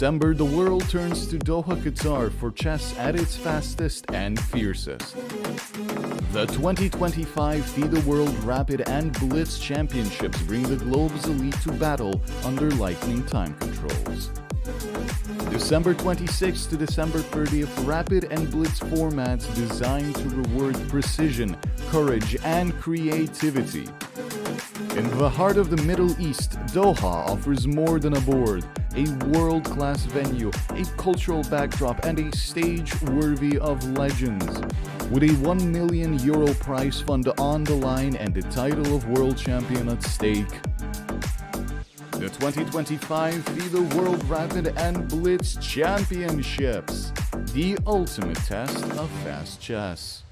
December, the world turns to Doha, Qatar for chess at its fastest and fiercest. The 2025 FIDE World Rapid and Blitz Championships bring the globe's elite to battle under lightning time controls. December 26th to December 30th, rapid and blitz formats designed to reward precision, courage, and creativity. In the heart of the Middle East, Doha offers more than a board, a world-class venue, a cultural backdrop, and a stage worthy of legends. With a €1 million prize fund on the line and the title of world champion at stake. The 2025 FIDE World Rapid and Blitz Championships, the ultimate test of fast chess.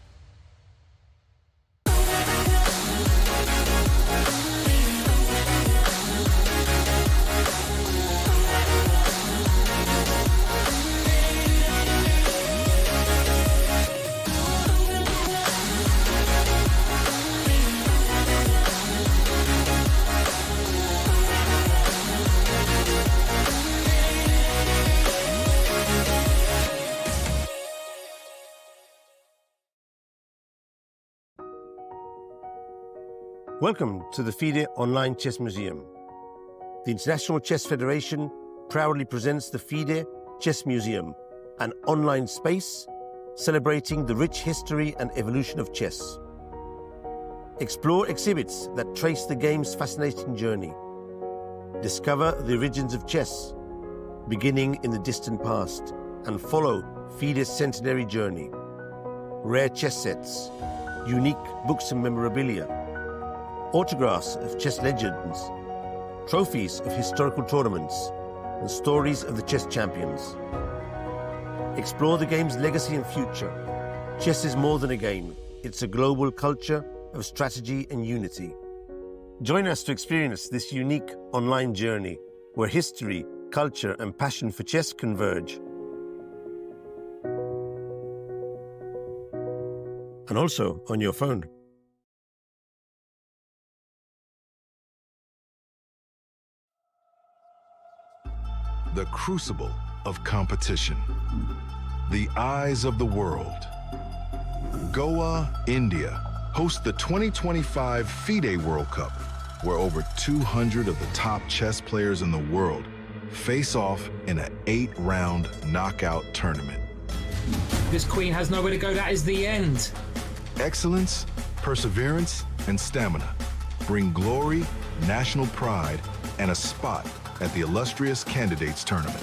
Welcome to the FIDE Online Chess Museum. The International Chess Federation proudly presents the FIDE Chess Museum, an online space celebrating the rich history and evolution of chess. Explore exhibits that trace the game's fascinating journey. Discover the origins of chess, beginning in the distant past, and follow FIDE's centenary journey. Rare chess sets, unique books and memorabilia, autographs of chess legends, trophies of historical tournaments, and stories of the chess champions. Explore the game's legacy and future. Chess is more than a game. It's a global culture of strategy and unity. Join us to experience this unique online journey where history, culture, and passion for chess converge. And also on your phone. The crucible of competition, the eyes of the world. Goa, India, hosts the 2025 FIDE World Cup, where over 200 of the top chess players in the world face off in an 8-round knockout tournament. This queen has nowhere to go. That is the end. Excellence, perseverance, and stamina bring glory, national pride, and a spot at the illustrious Candidates Tournament.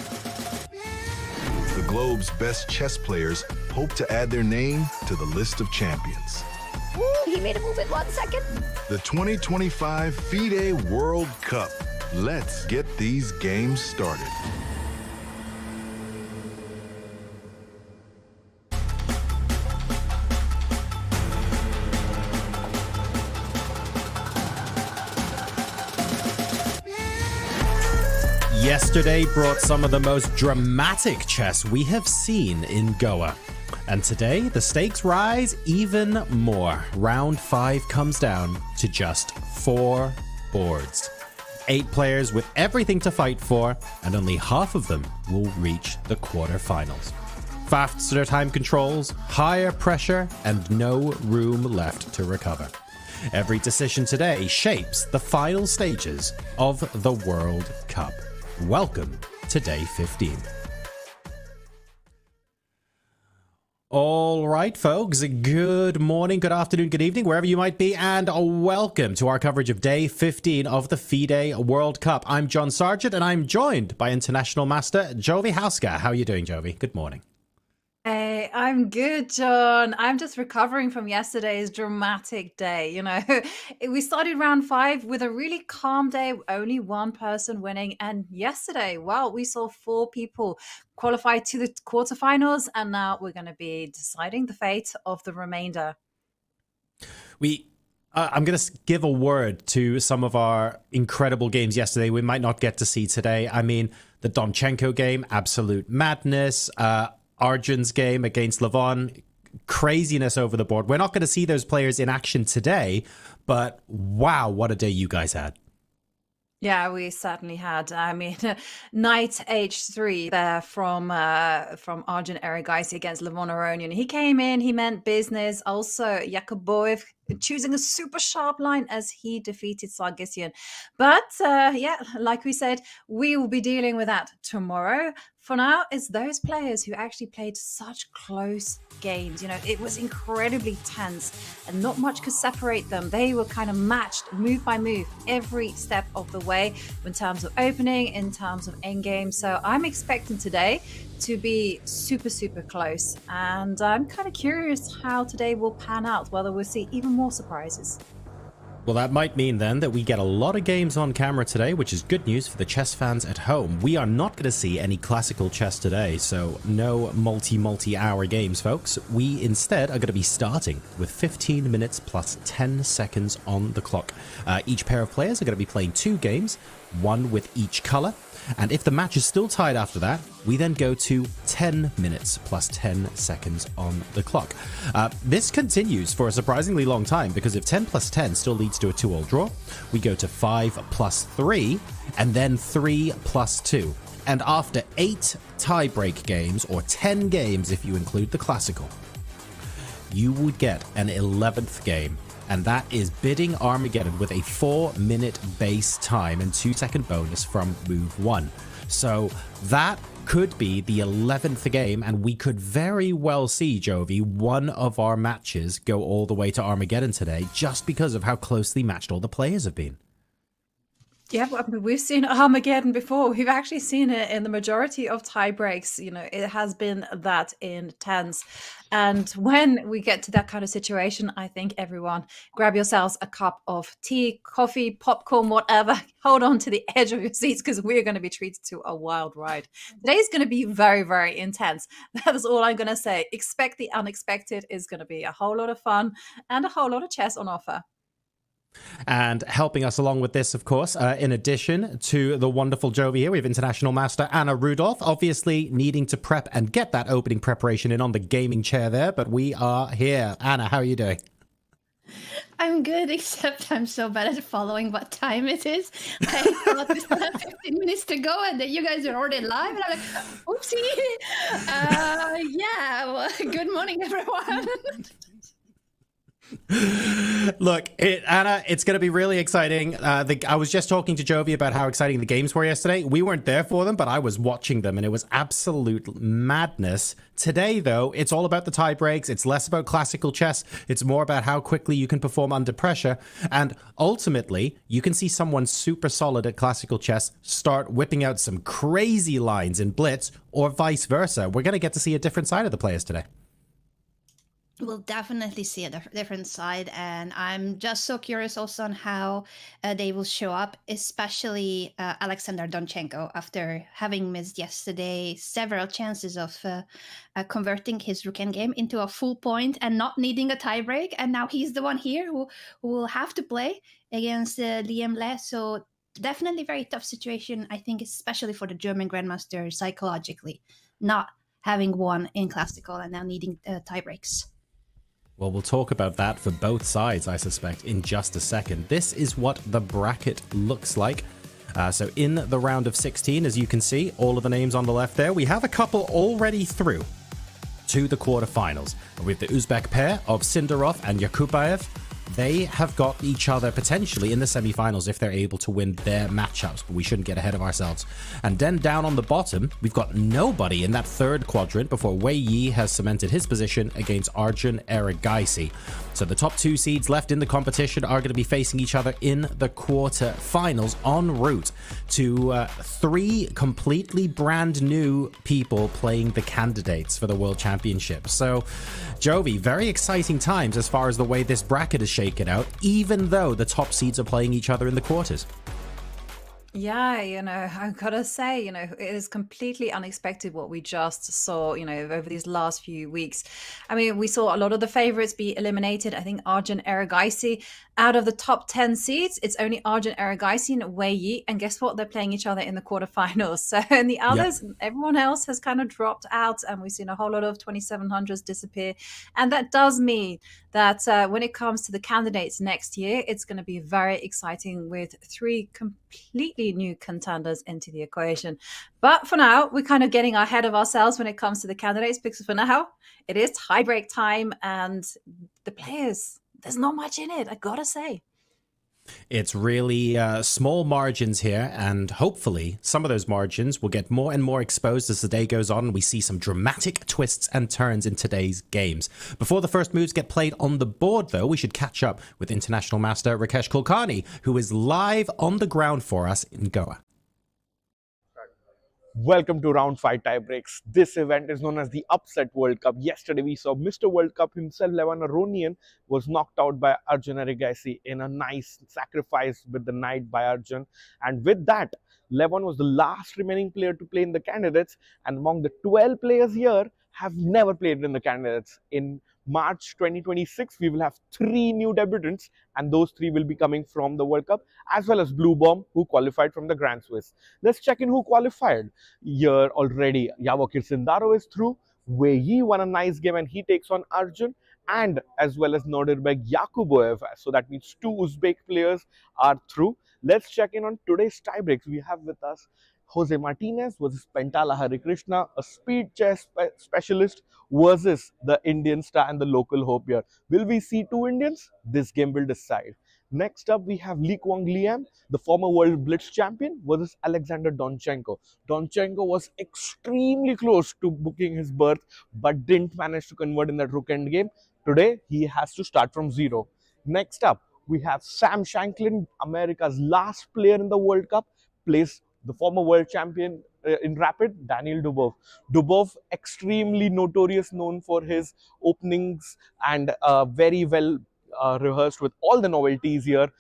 The globe's best chess players hope to add their name to the list of champions. Ooh, he made a move in 1 second. The 2025 FIDE World Cup. Let's get these games started. Yesterday brought some of the most dramatic chess we have seen in Goa. And today, the stakes rise even more. Round 5 comes down to just 4 boards. 8 players with everything to fight for, and only half of them will reach the quarterfinals. Faster time controls, higher pressure, and no room left to recover. Every decision today shapes the final stages of the World Cup. Welcome to day 15. All right, folks, good morning, good afternoon, good evening, wherever you might be, and welcome to our coverage of day 15 of the FIDE World Cup. I'm John Sargent, and I'm joined by International Master Jovi Hauska. How are you doing, Jovi? Good morning. Hey, I'm good, John. I'm just recovering from yesterday's dramatic day. You know, we started round 5 with a really calm day, only one person winning. And yesterday, well, we saw 4 people qualify to the quarterfinals. And now we're going to be deciding the fate of the remainder. I'm going to give a word to some of our incredible games yesterday we might not get to see today. I mean, the Donchenko game, absolute madness. Arjun's game against Levon, craziness over the board. We're not going to see those players in action today, but wow, what a day you guys had. Yeah, we certainly had. I mean, knight h3 there from Arjun Erigaisi against Levon Aronian. He came in, he meant business. Also, Yakubov choosing a super sharp line as he defeated Sargsyan. But yeah, like we said, we will be dealing with that tomorrow. For now, it's those players who actually played such close games. It was incredibly tense and not much could separate them. They were kind of matched move by move every step of the way in terms of opening, in terms of endgame. So I'm expecting today to be super, super close. And I'm kind of curious how today will pan out, whether we'll see even more surprises. Well, that might mean then that we get a lot of games on camera today, which is good news for the chess fans at home. We are not going to see any classical chess today, so no multi-hour games, folks. We instead are going to be starting with 15 minutes plus 10 seconds on the clock. Each pair of players are going to be playing 2 games, one with each color. And if the match is still tied after that, we then go to 10 minutes plus 10 seconds on the clock. This continues for a surprisingly long time, because if 10 plus 10 still leads to a 2-all draw, we go to 5 plus 3, and then 3 plus 2. And after 8 tiebreak games, or 10 games if you include the classical, you would get an 11th game. And that is bidding Armageddon with a 4-minute base time and 2-second bonus from move 1. So that could be the 11th game, and we could very well see, Jovi, one of our matches go all the way to Armageddon today, just because of how closely matched all the players have been. Yeah, well, we've seen Armageddon before. We've actually seen it in the majority of tie breaks. It has been that intense. And when we get to that kind of situation, I think everyone grab yourselves a cup of tea, coffee, popcorn, whatever. Hold on to the edge of your seats, because we're going to be treated to a wild ride. Today's going to be very, very intense. That is all I'm going to say. Expect the unexpected. Is going to be a whole lot of fun and a whole lot of chess on offer. And helping us along with this, of course, in addition to the wonderful Jovi here, we have International Master Anna Rudolph, obviously needing to prep and get that opening preparation in on the gaming chair there, but we are here. Anna, how are you doing? I'm good, except I'm so bad at following what time it is. I thought we still have 15 minutes to go, and then you guys are already live, and I'm like, oopsie. Yeah, well, good morning, everyone. Look, Anna, it's going to be really exciting. I was just talking to Jovi about how exciting the games were yesterday. We weren't there for them, but I was watching them, and it was absolute madness. Today, though, it's all about the tie breaks. It's less about classical chess. It's more about how quickly you can perform under pressure. And ultimately, you can see someone super solid at classical chess start whipping out some crazy lines in blitz, or vice versa. We're going to get to see a different side of the players today. We'll definitely see a different side, and I'm just so curious also on how they will show up, especially Alexander Donchenko, after having missed yesterday several chances of converting his rook endgame into a full point and not needing a tiebreak, and now he's the one here who will have to play against Liem. So definitely very tough situation, I think, especially for the German Grandmaster psychologically, not having won in classical and now needing tiebreaks. Well, we'll talk about that for both sides, I suspect, in just a second. This is what the bracket looks like. So in the round of 16, as you can see, all of the names on the left there, we have a couple already through to the quarterfinals. With the Uzbek pair of Sindarov and Yakubayev, they have got each other potentially in the semifinals if they're able to win their matchups, but we shouldn't get ahead of ourselves. And then down on the bottom, we've got nobody in that third quadrant before Wei Yi has cemented his position against Arjun Erigaisi. So the top 2 seeds left in the competition are going to be facing each other in the quarterfinals, en route to 3 completely brand new people playing the candidates for the World Championship. So, Jovi, very exciting times as far as the way this bracket is shaken out, even though the top seeds are playing each other in the quarters. Yeah, I've got to say, it is completely unexpected what we just saw, over these last few weeks. I mean, we saw a lot of the favorites be eliminated. I think Arjun Erigaisi, out of the top 10 seeds, it's only Arjun Erigaisi and Wei Yi. And guess what? They're playing each other in the quarterfinals. So, and the others, everyone else has kind of dropped out, and we've seen a whole lot of 2700s disappear. And that does mean that when it comes to the candidates next year, it's going to be very exciting with 3 completely new contenders into the equation. But for now, we're kind of getting ahead of ourselves when it comes to the candidates, because for now, it is tiebreak time, and the players, there's not much in it, I gotta say. It's really small margins here, and hopefully some of those margins will get more and more exposed as the day goes on and we see some dramatic twists and turns in today's games. Before the first moves get played on the board, though, we should catch up with International Master Rakesh Kulkarni, who is live on the ground for us in Goa. Welcome to round 5 tiebreaks. This event is known as the Upset World Cup. Yesterday we saw Mr. World Cup himself, Levon Aronian, was knocked out by Arjun Erigaisi in a nice sacrifice with the knight by Arjun. And with that, Levon was the last remaining player to play in the candidates, and among the 12 players here have never played in the candidates. In March 2026, we will have 3 new debutants, and those 3 will be coming from the World Cup, as well as Blue Bomb, who qualified from the Grand Swiss. Let's check in who qualified. Here already, Yavokir Sindaro is through. Wei Yi won a nice game and he takes on Arjun, and as well as Nodirbek Yakuboev. So that means 2 Uzbek players are through. Let's check in on today's tiebreaks. We have with us Jose Martinez versus Pentala Harikrishna, a speed chess specialist versus the Indian star and the local hope here. Will we see 2 Indians? This game will decide. Next up, we have Lee Kwang Liem, the former world blitz champion, versus Alexander Donchenko. Donchenko was extremely close to booking his berth, but didn't manage to convert in that rook end game. Today, he has to start from 0. Next up, we have Sam Shanklin, America's last player in the World Cup, plays the former world champion in rapid, Daniel Dubov. Dubov, extremely notorious, known for his openings and very well rehearsed with all the novelties here,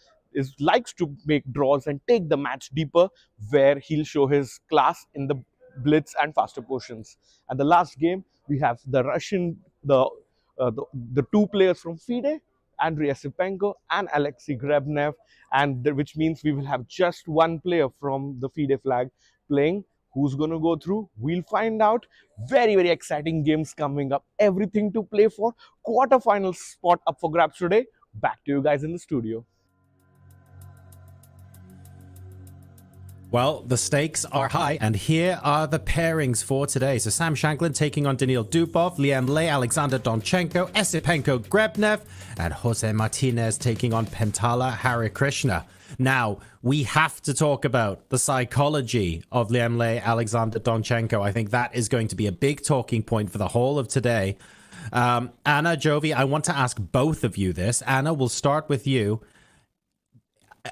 likes to make draws and take the match deeper, where he'll show his class in the blitz and faster portions. And the last game, we have the Russian, the 2 players from FIDE, Andrei Yasipenko and Alexei Grebnev, and which means we will have just 1 player from the FIDE flag playing. Who's going to go through? We'll find out. Very, very exciting games coming up. Everything to play for. Quarterfinal spot up for grabs today. Back to you guys in the studio. Well, the stakes are high, and here are the pairings for today. So Sam Shanklin taking on Daniil Dubov, Liem, Alexander Donchenko, Esipenko Grebnev, and Jose Martinez taking on Pentala Harikrishna. Now, we have to talk about the psychology of Liem, Alexander Donchenko. I think that is going to be a big talking point for the whole of today. Anna, Jovi, I want to ask both of you this. Anna, we'll start with you.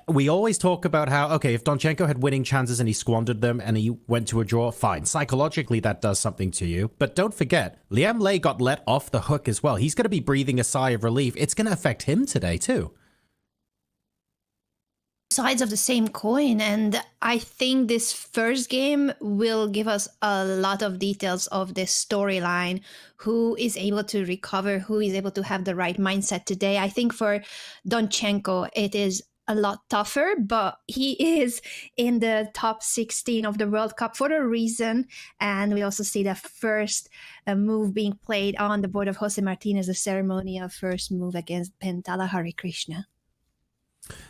We always talk about how, okay, if Donchenko had winning chances and he squandered them and he went to a draw, fine. Psychologically, that does something to you. But don't forget, Liem got let off the hook as well. He's going to be breathing a sigh of relief. It's going to affect him today, too. Sides of the same coin, and I think this first game will give us a lot of details of this storyline. Who is able to recover, who is able to have the right mindset today. I think for Donchenko it is a lot tougher, but he is in the top 16 of the World Cup for a reason. And we also see the first move being played on the board of Jose Martinez, the ceremonial first move against Pentala Harikrishna.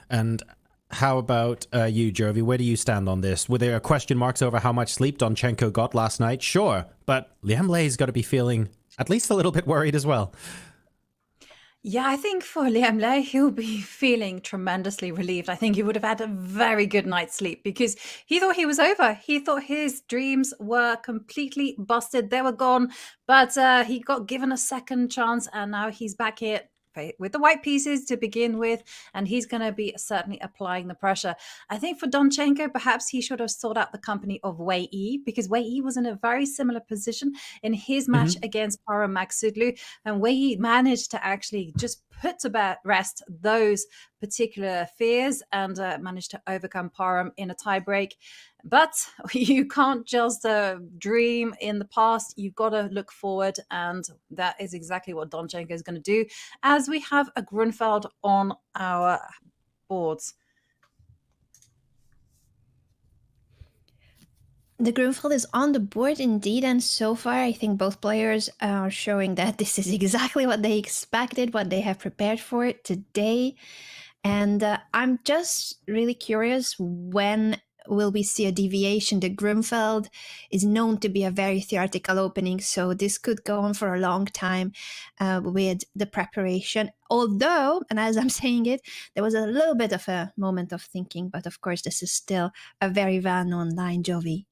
And how about you, Jovi? Where do you stand on this? Were there question marks over how much sleep Donchenko got last night? Sure, but Liem has got to be feeling at least a little bit worried as well. Yeah, I think for Liem, he'll be feeling tremendously relieved. I think he would have had a very good night's sleep because he thought he was over. He thought his dreams were completely busted. They were gone, but he got given a second chance, and now he's back here with the white pieces to begin with, and he's going to be certainly applying the pressure. I think for Donchenko, perhaps he should have sought out the company of Wei Yi, because Wei Yi was in a very similar position in his match against Parham Maghsoodloo, and Wei Yi managed to actually just put to rest those particular fears and managed to overcome Parham in a tiebreak. But you can't just dream in the past. You've got to look forward, and that is exactly what Donchenko is going to do, as we have a Grunfeld on our boards. The Grunfeld is on the board indeed, and so far I think both players are showing that this is exactly what they expected, what they have prepared for today. And I'm just really curious when will we see a deviation? The Grunfeld is known to be a very theoretical opening, so this could go on for a long time with the preparation. Although, and as I'm saying it, there was a little bit of a moment of thinking, but of course this is still a very well-known line, Jovi.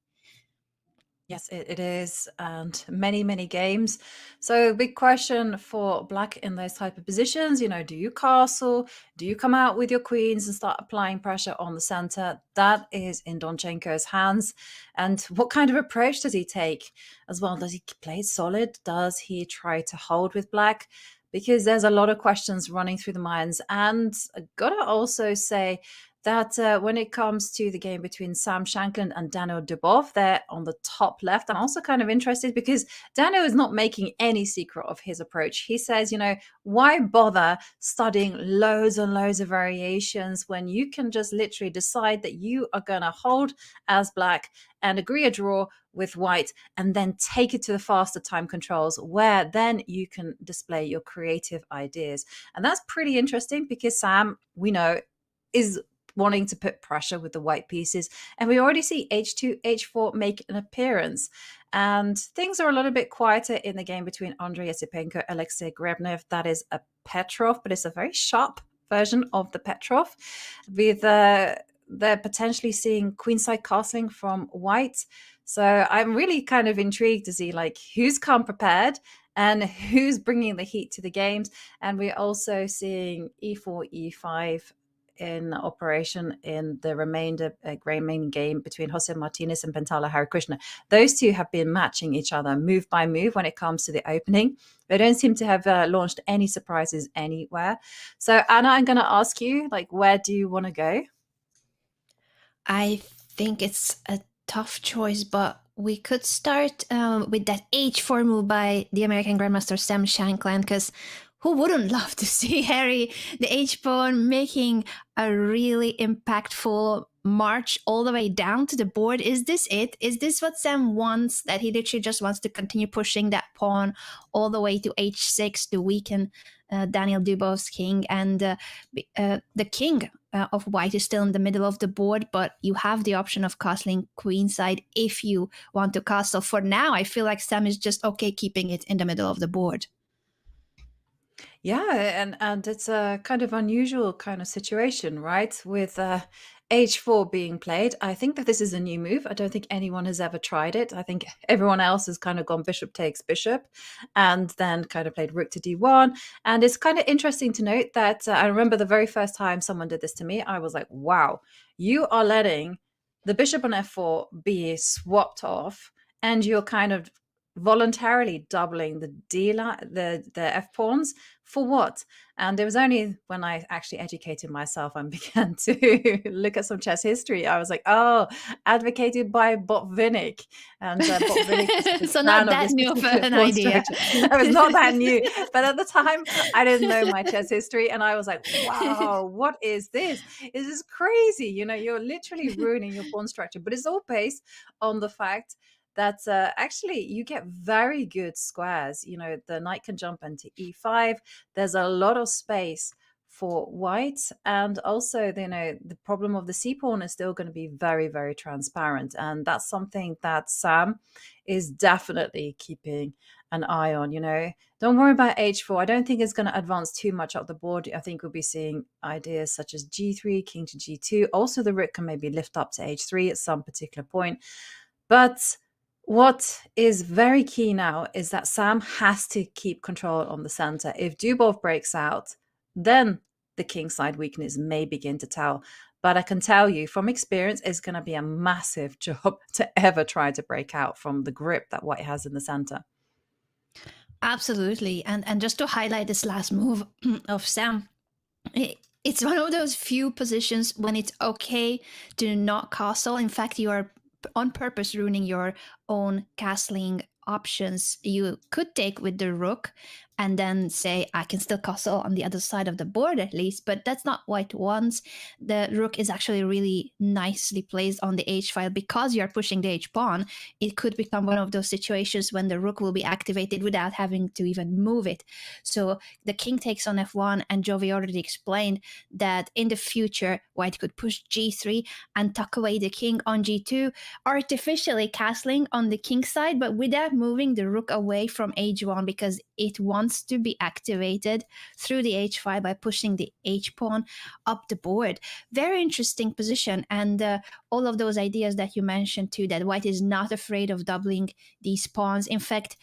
Yes, it is, and many games. So big question for black in those type of positions. Do you castle? Do you come out with your queens and start applying pressure on the center? That is in Donchenko's hands. And what kind of approach does he take as well? Does he play solid? Does he try to hold with black? Because there's a lot of questions running through the minds. And I gotta also say that when it comes to the game between Sam Shankland and Daniel Dubov, they're on the top left. I'm also kind of interested because Daniel is not making any secret of his approach. He says, why bother studying loads and loads of variations when you can just literally decide that you are going to hold as black and agree a draw with white and then take it to the faster time controls where then you can display your creative ideas. And that's pretty interesting because Sam, we know, is wanting to put pressure with the white pieces. And we already see h2, h4 make an appearance. And things are a little bit quieter in the game between Andrei Yasipenko, Alexei Grebnev. That is a Petrov, but it's a very sharp version of the Petrov. With they're potentially seeing queenside castling from white. So I'm really kind of intrigued to see who's come prepared and who's bringing the heat to the games. And we're also seeing e4, e5 in operation in the remaining game between Jose Martinez and Pentala Harikrishna. Those two have been matching each other move by move when it comes to the opening. They don't seem to have launched any surprises anywhere. So Anna, I'm going to ask you, where do you want to go? I think it's a tough choice, but we could start with that h4 move by the American Grandmaster Sam Shankland, because who wouldn't love to see Harry, the H-pawn, making a really impactful march all the way down to the board? Is this it? Is this what Sam wants, that he literally just wants to continue pushing that pawn all the way to H6 to weaken Daniel Dubov's king? And the king of white is still in the middle of the board, but you have the option of castling queenside if you want to castle. For now, I feel like Sam is just okay keeping it in the middle of the board. Yeah, and it's a kind of unusual kind of situation, right? With h4 being played. I think that this is a new move. I don't think anyone has ever tried it. I think everyone else has kind of gone bishop takes bishop and then kind of played rook to d1. And it's kind of interesting to note that I remember the very first time someone did this to me, I was like, wow, you are letting the bishop on f4 be swapped off and you're kind of voluntarily doubling the f pawns for what? And it was only when I actually educated myself and began to look at some chess history, I was like, oh, advocated by Botvinnik. And Botvinnik is so not that new of an idea. No, it's not that new. But at the time, I didn't know my chess history. And I was like, wow, what is this? This is crazy. You're literally ruining your pawn structure. But it's all based on the fact that actually you get very good squares. The knight can jump into e5. There's a lot of space for white. And also, the problem of the c-pawn is still going to be very, very transparent. And that's something that Sam is definitely keeping an eye on. Don't worry about h4. I don't think it's going to advance too much up the board. I think we'll be seeing ideas such as g3, king to g2. Also, the rook can maybe lift up to h3 at some particular point. But what is very key now is that Sam has to keep control on the center. If Dubov breaks out, then the kingside weakness may begin to tell. But I can tell you from experience, it's going to be a massive job to ever try to break out from the grip that white has in the center. Absolutely. And just to highlight this last move of Sam, it's one of those few positions when it's okay to not castle. In fact, you are on purpose ruining your own castling options. You could take with the rook, and then say, I can still castle on the other side of the board at least, but that's not what it wants. The rook is actually really nicely placed on the h file. Because you're pushing the h pawn, it could become one of those situations when the rook will be activated without having to even move it. So the king takes on f1, and Jovi already explained that in the future, white could push g3 and tuck away the king on g2, artificially castling on the king side, but without moving the rook away from h1, because it wants to be activated through the h file by pushing the h pawn up the board. Very interesting position, and all of those ideas that you mentioned too, that white is not afraid of doubling these pawns. In fact,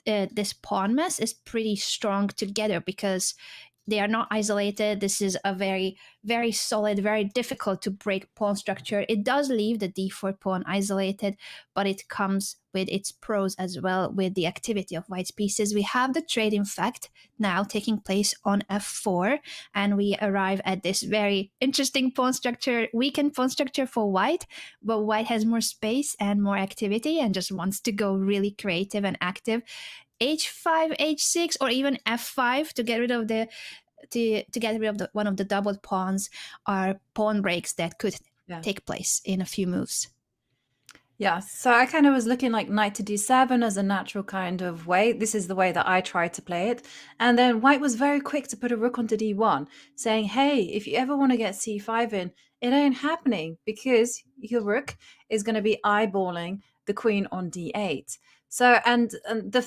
this pawn mess is pretty strong together because they are not isolated. This is a very, very solid, very difficult to break pawn structure. It does leave the d4 pawn isolated, but it comes with its pros as well with the activity of white's pieces. We have the trade, in fact, now taking place on f4, and we arrive at this very interesting pawn structure, weakened pawn structure for white, but white has more space and more activity and just wants to go really creative and active. h5, h6, or even f5 to get rid of one of the doubled pawns are pawn breaks that could take place in a few moves. Yeah, so I kind of was looking like knight to d7 as a natural kind of way. This is the way that I tried to play it. And then white was very quick to put a rook onto d1, saying, hey, if you ever want to get c5 in, it ain't happening because your rook is going to be eyeballing the queen on d8. So,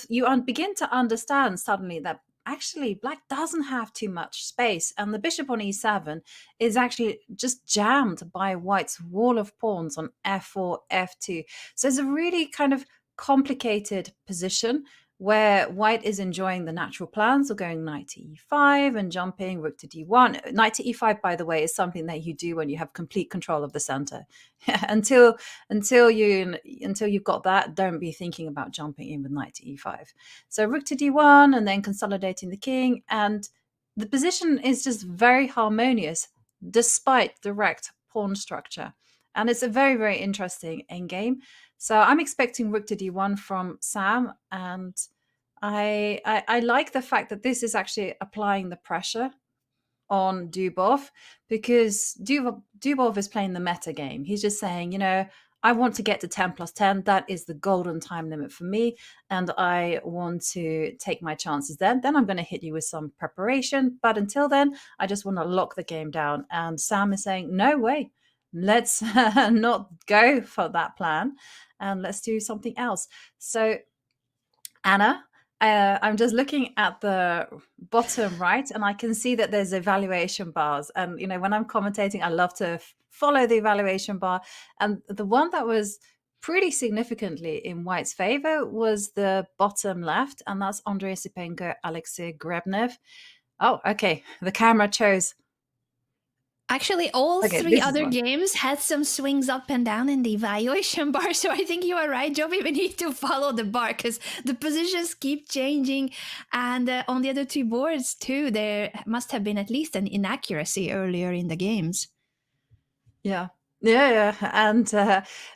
you begin to understand suddenly that actually black doesn't have too much space, and the bishop on e7 is actually just jammed by white's wall of pawns on f4, f2. So it's a really kind of complicated position where white is enjoying the natural plans of going knight to e5 and jumping rook to d1. Knight to e5, by the way, is something that you do when you have complete control of the center. until you've got that, don't be thinking about jumping in with knight to e5. So rook to d1 and then consolidating the king, and the position is just very harmonious despite direct pawn structure. And it's a very, very interesting endgame. So I'm expecting rook to d1 from Sam, and I like the fact that this is actually applying the pressure on Dubov, because Dubov is playing the meta game. He's just saying, I want to get to 10 plus 10. That is the golden time limit for me, and I want to take my chances then. Then I'm going to hit you with some preparation. But until then, I just want to lock the game down. And Sam is saying, no way. Let's not go for that plan, and let's do something else. So, Anna, I'm just looking at the bottom right, and I can see that there's evaluation bars. And, when I'm commentating, I love to follow the evaluation bar. And the one that was pretty significantly in white's favor was the bottom left, and that's Andrei Sipenko, Alexei Grebnev. Oh, okay. The camera chose. Actually, all three other games had some swings up and down in the evaluation bar. So I think you are right, Jovi. We need to follow the bar because the positions keep changing. And on the other two boards, too, there must have been at least an inaccuracy earlier in the games. Yeah. And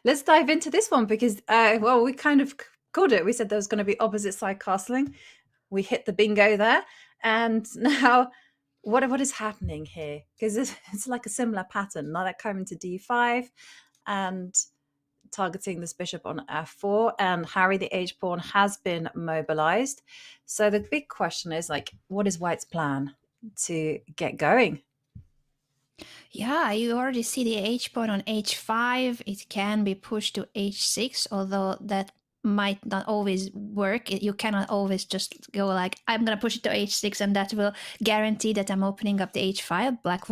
let's dive into this one because, we kind of called it. We said there was going to be opposite side castling. We hit the bingo there. And now... What is happening here? Because it's like a similar pattern. Now they're coming to d5 and targeting this bishop on f4, and Harry the h pawn has been mobilized. So the big question is, what is white's plan to get going? Yeah, you already see the h pawn on h5. It can be pushed to h6, although that might not always work. You cannot always just go like, I'm going to push it to h6 and that will guarantee that I'm opening up the h file. Black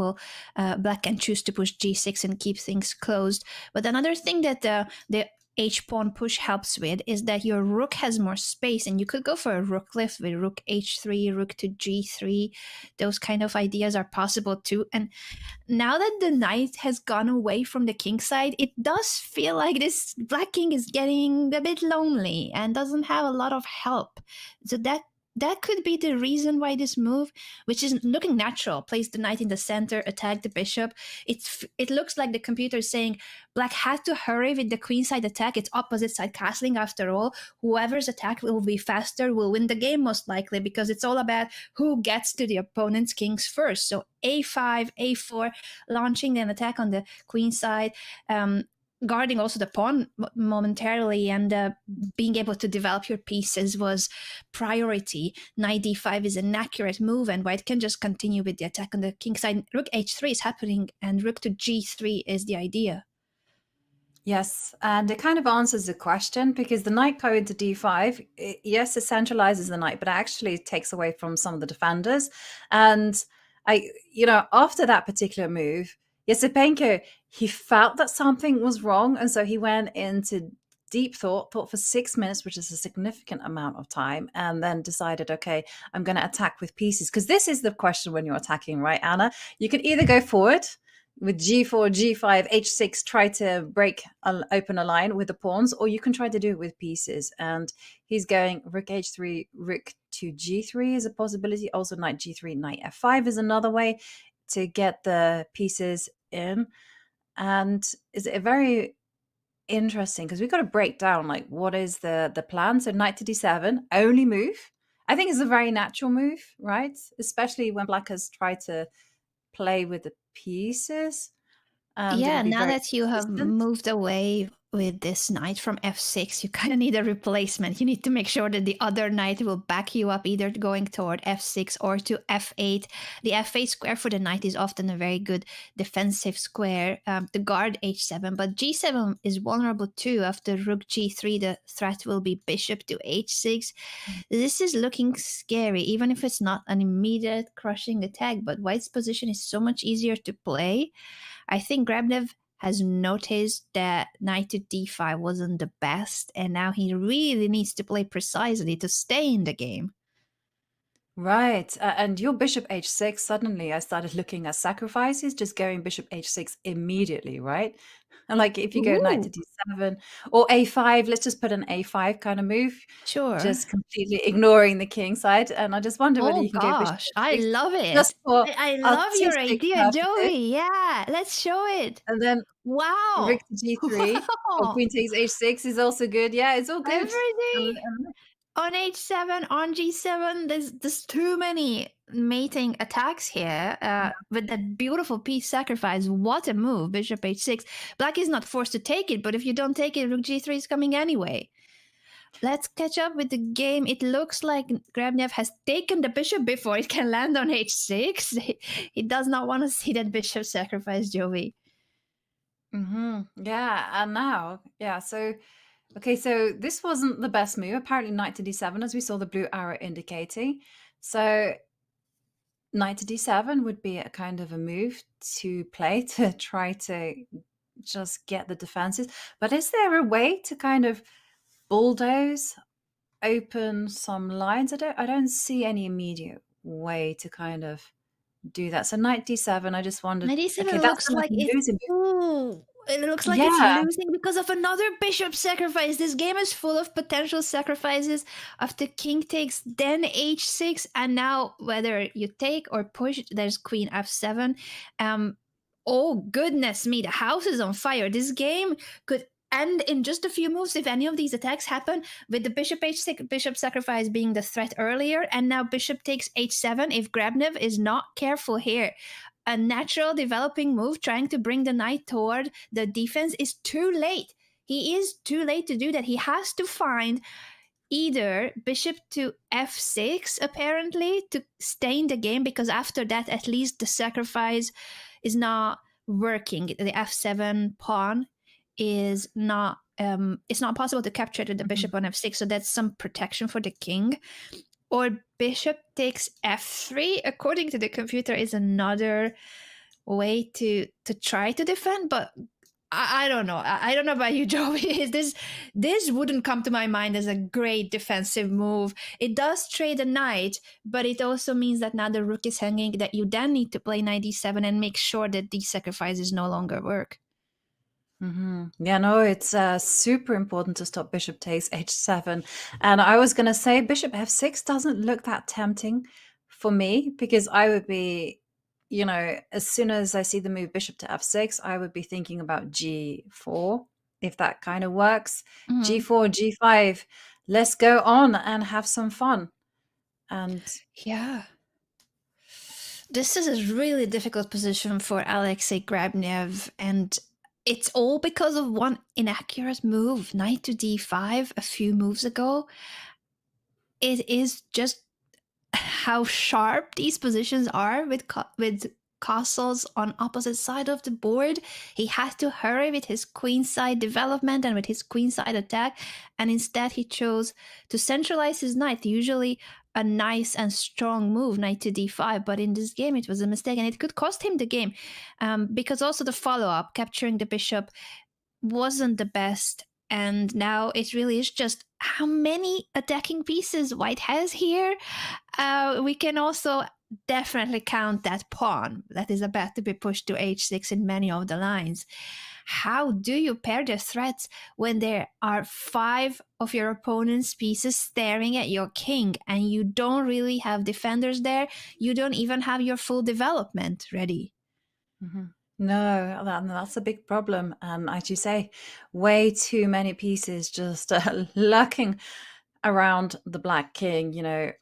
can choose to push g6 and keep things closed. But another thing that the h-pawn push helps with is that your rook has more space, and you could go for a rook lift with rook h3, rook to g3. Those kind of ideas are possible too. And now that the knight has gone away from the king side, it does feel like this black king is getting a bit lonely and doesn't have a lot of help. So that that could be the reason why this move, which is looking natural, place the knight in the center, attack the bishop. It looks like the computer is saying black has to hurry with the queenside attack. It's opposite side castling after all. Whoever's attack will be faster will win the game most likely, because it's all about who gets to the opponent's kings first. So a5, a4, launching an attack on the queenside. Guarding also the pawn momentarily, and being able to develop your pieces was priority. Knight d5 is an accurate move, and white can just continue with the attack on the king side. Rook h3 is happening, and rook to g3 is the idea. Yes, and it kind of answers the question, because the knight going to d5, yes, it centralizes the knight, but actually it takes away from some of the defenders. And after that particular move, Yasipenko, he felt that something was wrong, and so he went into deep thought for 6 minutes, which is a significant amount of time, and then decided, okay, I'm going to attack with pieces. Because this is the question when you're attacking, right, Anna? You can either go forward with g4, g5, h6, try to open a line with the pawns, or you can try to do it with pieces. And he's going rook h3, rook to g3 is a possibility. Also knight g3, knight f5 is another way to get the pieces in. And is it very interesting, because we've got to break down like what is the plan. So knight to d7, only move. I think it's a very natural move, right? Especially when black has tried to play with the pieces. Yeah, now that you have moved away with this knight from f6, you kind of need a replacement. You need to make sure that the other knight will back you up, either going toward f6 or to f8. The f8 square for the knight is often a very good defensive square to guard h7, but g7 is vulnerable too. After rook g3, the threat will be bishop to h6. This is looking scary, even if it's not an immediate crushing attack, but white's position is so much easier to play. I think Grabnev has noticed that knight to d5 wasn't the best, and now he really needs to play precisely to stay in the game. Right. And your bishop h6, suddenly I started looking at sacrifices, just going bishop h6 immediately, right? And like if you go knight to d7 or a5, let's just put an a5 kind of move. Sure. Just completely ignoring the king side. And I just wonder whether you can go bishop h6. I love it. Just for I love your idea, purposes. Joey. Yeah, let's show it. And then wow, rook to g3 or queen takes h6 is also good. Yeah, it's all good. Everything. On h7, on g7, there's too many mating attacks here with that beautiful piece sacrifice. What a move, bishop h6. Black is not forced to take it, but if you don't take it, rook g3 is coming anyway. Let's catch up with the game. It looks like Grabnev has taken the bishop before it can land on h6. He does not want to see that bishop sacrifice, Joey. Yeah, and now, yeah, so... Okay, so this wasn't the best move. Apparently knight to d7, as we saw the blue arrow indicating. So knight to d7 would be a kind of a move to play to try to just get the defenses. But is there a way to kind of bulldoze, open some lines? I don't see any immediate way to kind of do that. So knight d7, I just wondered. Knight d7 okay, looks like it looks like it's losing because of another bishop sacrifice. This game is full of potential sacrifices. After king takes, then h6, and now whether you take or push, there's queen f7. Oh goodness me, the house is on fire. This game could end in just a few moves if any of these attacks happen, with the bishop h6, bishop sacrifice being the threat earlier, and now bishop takes h7 if Grabnev is not careful here. A natural developing move trying to bring the knight toward the defense is too late. He is too late to do that. He has to find either bishop to f6, apparently, to stay in the game, because after that, at least the sacrifice is not working. The f7 pawn is not, it's not possible to capture the bishop on f6, so that's some protection for the king. Or bishop takes f3, according to the computer, is another way to try to defend. But I don't know. I don't know about you, Joey. This wouldn't come to my mind as a great defensive move. It does trade a knight, but it also means that now the rook is hanging, that you then need to play knight d7 and make sure that these sacrifices no longer work. Yeah, no, it's super important to stop bishop takes h7. And I was going to say bishop f6 doesn't look that tempting for me because I would be, as soon as I see the move bishop to f6, I would be thinking about g4, if that kind of works. Mhm. G4, g5, let's go on and have some fun. And Yeah. This is a really difficult position for Alexei Grabnev, and it's all because of one inaccurate move, knight to d5 a few moves ago. It is just how sharp these positions are with castles on opposite side of the board. He had to hurry with his queenside development and with his queenside attack, and instead he chose to centralize his knight. Usually a nice and strong move, knight to d5, but in this game it was a mistake, and it could cost him the game, because also the follow-up, capturing the bishop, wasn't the best. And now it really is just how many attacking pieces white has here. We can also definitely count that pawn that is about to be pushed to h6 in many of the lines. How do you pair the threats when there are 5 of your opponent's pieces staring at your king and you don't really have defenders there? You don't even have your full development ready. No, that's a big problem. And as you say, way too many pieces just lurking around the black king.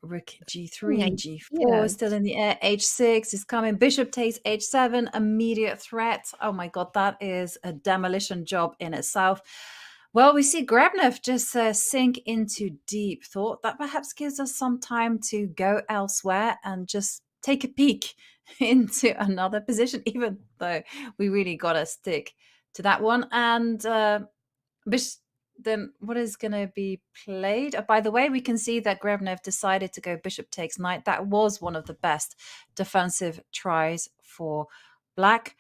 Rook g3, g4 is still in the air, h6 is coming, bishop takes h7, immediate threat. Oh my God, that is a demolition job in itself. Well, we see Grabnev just sink into deep thought. That perhaps gives us some time to go elsewhere and just take a peek into another position, even though we really got to stick to that one. And then what is going to be played? By the way, we can see that Grabnev decided to go bishop takes knight. That was one of the best defensive tries for black.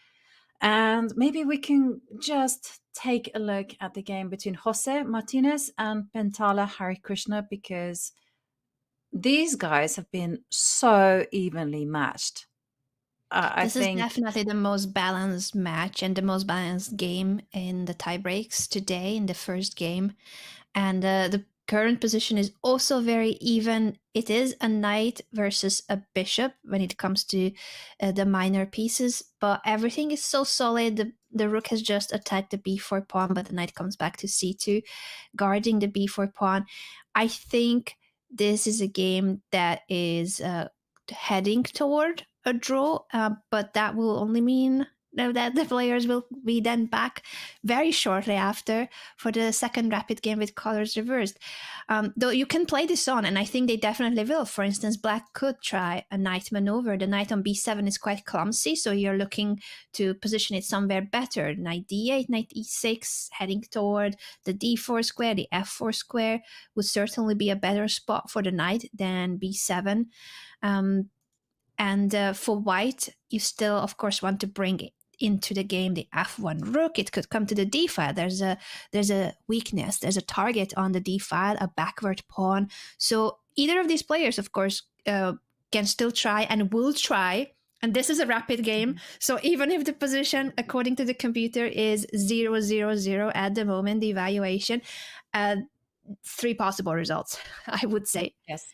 And maybe we can just take a look at the game between Jose Martinez and Pentala Harikrishna, because these guys have been so evenly matched. I This is think definitely the most balanced match and the most balanced game in the tiebreaks today in the first game. And the current position is also very even. It is a knight versus a bishop when it comes to the minor pieces, but everything is so solid. The rook has just attacked the b4 pawn, but the knight comes back to c2, guarding the b4 pawn. I think this is a game that is heading toward a draw, but that will only mean that the players will be then back very shortly after for the second rapid game with colors reversed. Though you can play this on, and I think they definitely will. For instance, black could try a knight maneuver. The knight on b7 is quite clumsy, so you're looking to position it somewhere better. Knight d8, knight e6, heading toward the d4 square, the f4 square would certainly be a better spot for the knight than b7. And for white, you still, of course, want to bring into the game the f1 rook. It could come to the d file. There's a weakness. There's a target on the d file, a backward pawn. So either of these players, of course, can still try and will try. And this is a rapid game. So even if the position, according to the computer, is 0-0-0 at the moment, the evaluation, 3 possible results, I would say. yes.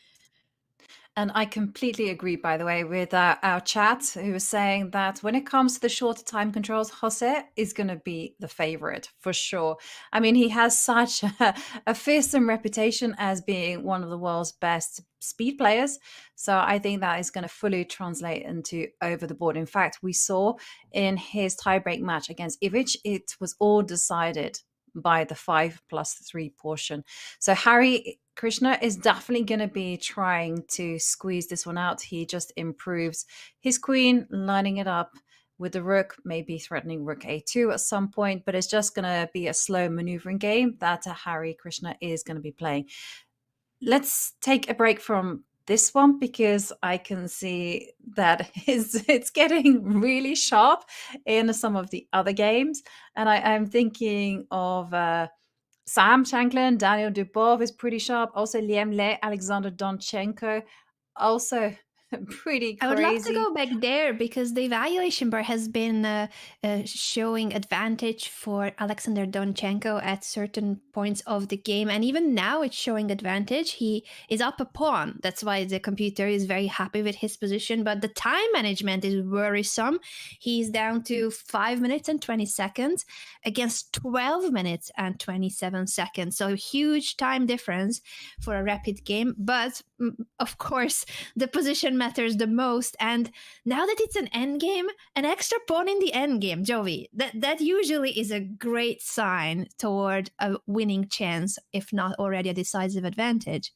And I completely agree, by the way, with our chat, who was saying that when it comes to the shorter time controls, Jose is going to be the favorite for sure. I mean, he has such a fearsome reputation as being one of the world's best speed players. So I think that is going to fully translate into over the board. In fact, we saw in his tiebreak match against Ivic, it was all decided by the 5+3 portion. So Harikrishna is definitely going to be trying to squeeze this one out. He just improves his queen, lining it up with the rook, maybe threatening rook a2 at some point, but it's just going to be a slow maneuvering game that Harikrishna is going to be playing. Let's take a break from this one because I can see that it's getting really sharp in some of the other games. And I'm thinking of Sam Shanklin, Daniel Dubov is pretty sharp. Also Liem, Alexander Donchenko. Also Pretty I would love to crazy. go back there because the evaluation bar has been showing advantage for Alexander Donchenko at certain points of the game. And even now it's showing advantage. He is up a pawn. That's why the computer is very happy with his position. But the time management is worrisome. He's down to 5 minutes and 20 seconds against 12 minutes and 27 seconds. So a huge time difference for a rapid game. But of course, the position matters the most. And now that it's an endgame, an extra pawn in the endgame, Jovi, that usually is a great sign toward a winning chance, if not already a decisive advantage.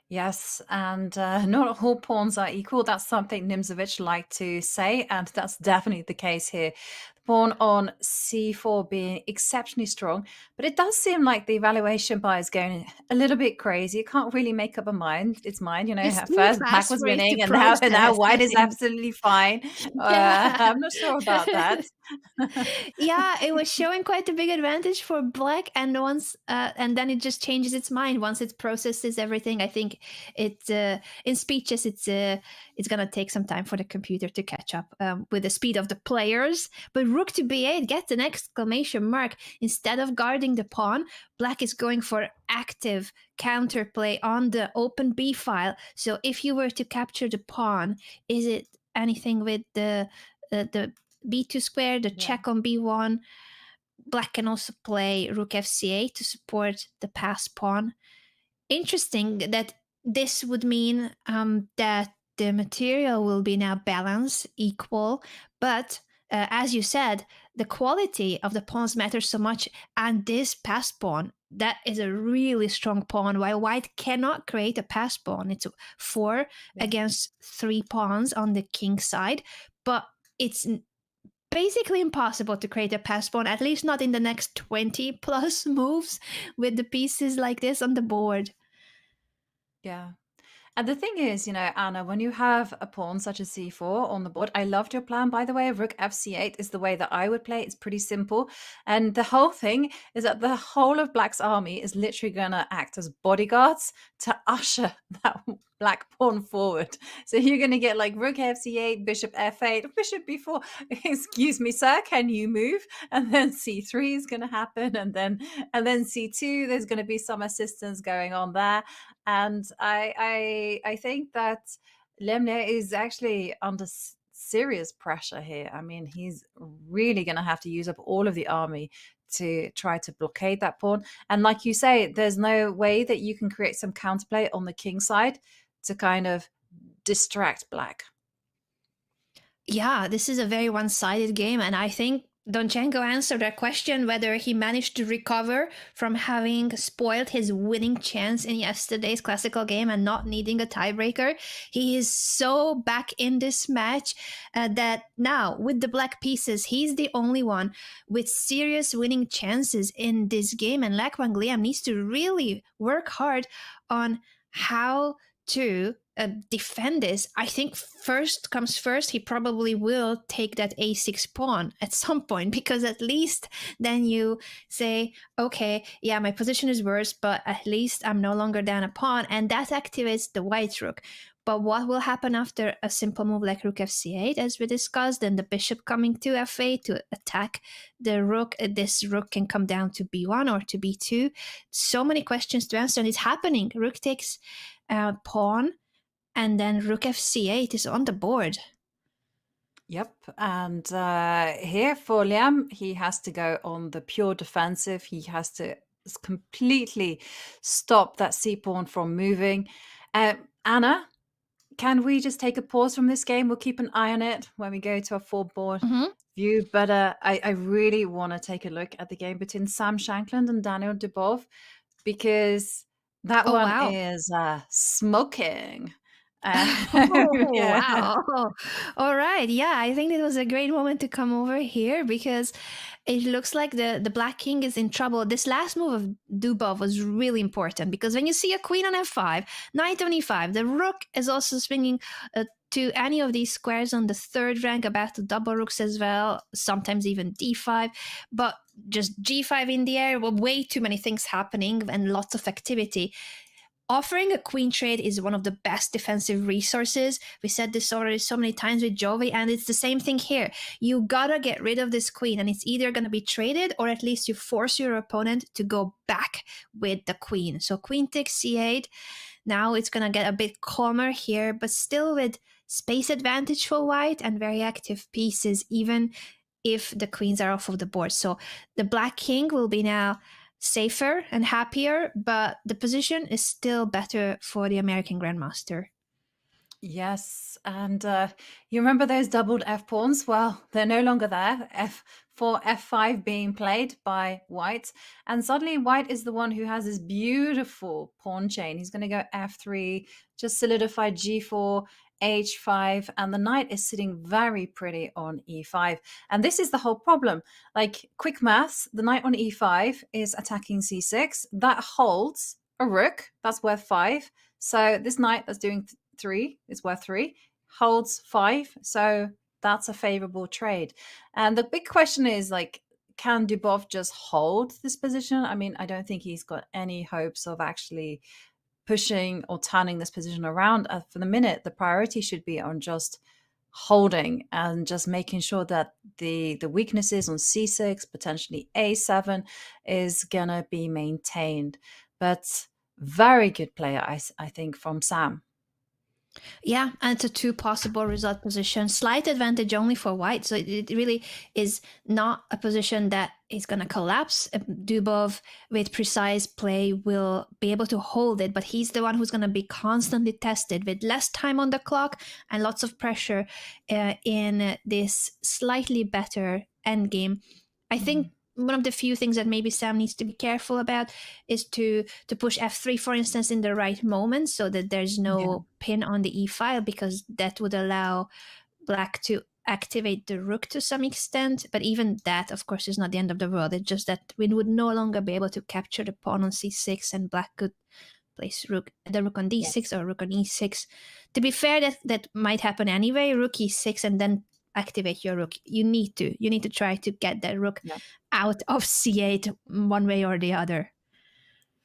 Yes, and not all pawns are equal. That's something Nimzovich liked to say, and that's definitely the case here. The pawn on c4 being exceptionally strong, but it does seem like the evaluation bar is going a little bit crazy. It can't really make up its mind. You know, It's at too first fast black was for it to winning, and now process, white I is think. absolutely fine. Yeah. I'm not sure about that. Yeah, it was showing quite a big advantage for black, and and then it just changes its mind once it processes everything. I think it in speeches it's gonna take some time for the computer to catch up with the speed of the players. But rook to b8 gets an exclamation mark. Instead of guarding the pawn, black is going for active counterplay on the open b file. So if you were to capture the pawn, is it anything with the b2 square, the check on b1? Black can also play rook fc8 to support the passed pawn. Interesting that this would mean that the material will be now balanced, equal, but as you said, the quality of the pawns matters so much, and this pass pawn, that is a really strong pawn, while white cannot create a pass pawn. It's 4 against 3 pawns on the king side, but it's basically impossible to create a pass pawn, at least not in the next 20 plus moves with the pieces like this on the board. Yeah. And the thing is, you know, Anna, when you have a pawn such as c4 on the board, I loved your plan, by the way. Rook fc8 is the way that I would play. It's pretty simple. And the whole thing is that the whole of black's army is literally going to act as bodyguards to usher that black pawn forward. So you're going to get like rook fc8, bishop f8, bishop b4. Excuse me, sir, can you move? And then c3 is going to happen. And then c2, there's going to be some assistance going on there. And I think that Liem is actually under serious pressure here. I mean, he's really going to have to use up all of the army to try to blockade that pawn. And like you say, there's no way that you can create some counterplay on the king side to kind of distract black. Yeah, this is a very one-sided game, and I think Donchenko answered that question, whether he managed to recover from having spoiled his winning chance in yesterday's classical game and not needing a tiebreaker. He is so back in this match that now, with the black pieces, he's the only one with serious winning chances in this game, and Liem needs to really work hard on how to defend this. I think first comes first, he probably will take that a6 pawn at some point, because at least then you say, okay, yeah, my position is worse, but at least I'm no longer down a pawn, and that activates the white rook. But what will happen after a simple move like rook fc8, as we discussed, and the bishop coming to f8 to attack the rook? This rook can come down to b1 or to b2. So many questions to answer, and it's happening. Rook takes pawn, and then rook fc8 is on the board. Yep. And here for Liem, he has to go on the pure defensive. He has to completely stop that c-pawn from moving. Anna, can we just take a pause from this game? We'll keep an eye on it when we go to a full-board view. But I really want to take a look at the game between Sam Shankland and Daniel Dubov, because that one is smoking. Wow. All right. Yeah, I think it was a great moment to come over here, because it looks like the black king is in trouble. This last move of Dubov was really important, because when you see a queen on f5, knight on e5, the rook is also swinging to any of these squares on the third rank, about the double rooks as well, sometimes even d5, but just g5 in the air, way too many things happening and lots of activity. offering a queen trade is one of the best defensive resources. We said this already so many times with Jovi, and it's the same thing here. You gotta get rid of this queen, and it's either gonna be traded or at least you force your opponent to go back with the queen. So queen takes c8. Now it's gonna get a bit calmer here, but still with space advantage for white and very active pieces, even if the queens are off of the board. So the black king will be now safer and happier, but the position is still better for the American Grandmaster. Yes, and you remember those doubled f pawns? Well, they're no longer there. F5 being played by white, and suddenly white is the one who has this beautiful pawn chain. He's going to go f3, just solidify g4, h5, and the knight is sitting very pretty on e5. And this is the whole problem. Like, quick maths, the knight on e5 is attacking c6. That holds a rook. That's worth 5. So this knight that's doing 3 is worth 3, holds 5. So that's a favorable trade. And the big question is, like, can Dubov just hold this position? I mean, I don't think he's got any hopes of actually pushing or turning this position around. For the minute, the priority should be on just holding and just making sure that the weaknesses on c6, potentially a7, is gonna be maintained. But very good player, I think, from Sam. Yeah, and it's a 2 possible result position. Slight advantage only for white, so it really is not a position that is going to collapse. Dubov, with precise play, will be able to hold it, but he's the one who's going to be constantly tested with less time on the clock and lots of pressure in this slightly better endgame. I think one of the few things that maybe Sam needs to be careful about is to push f3, for instance, in the right moment, so that there's no pin on the e file, because that would allow black to activate the rook to some extent. But even that, of course, is not the end of the world. It's just that we would no longer be able to capture the pawn on c6, and black could place the rook on d6 or rook on e6. To be fair, that might happen anyway. Rook e6 and then activate your rook. You need to try to get that rook out of c8 one way or the other.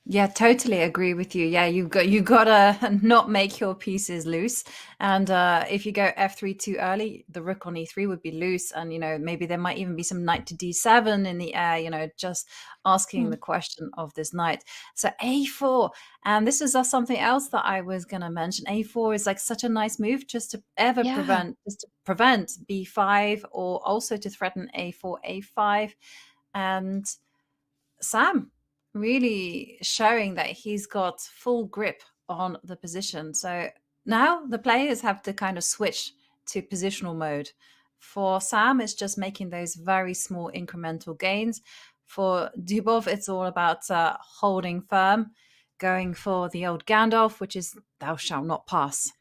Yeah, totally agree with you. Yeah, you gotta not make your pieces loose. And if you go f3 too early, the rook on e3 would be loose, and maybe there might even be some knight to d7 in the air. Just asking the question of this knight. So a4, and this is something else that I was gonna mention. A4 is like such a nice move, just to prevent b5, or also to threaten a4, a5, and Sam really showing that he's got full grip on the position. So now the players have to kind of switch to positional mode. For Sam, it's just making those very small incremental gains. For Dubov, it's all about holding firm, going for the old Gandalf, which is thou shalt not pass.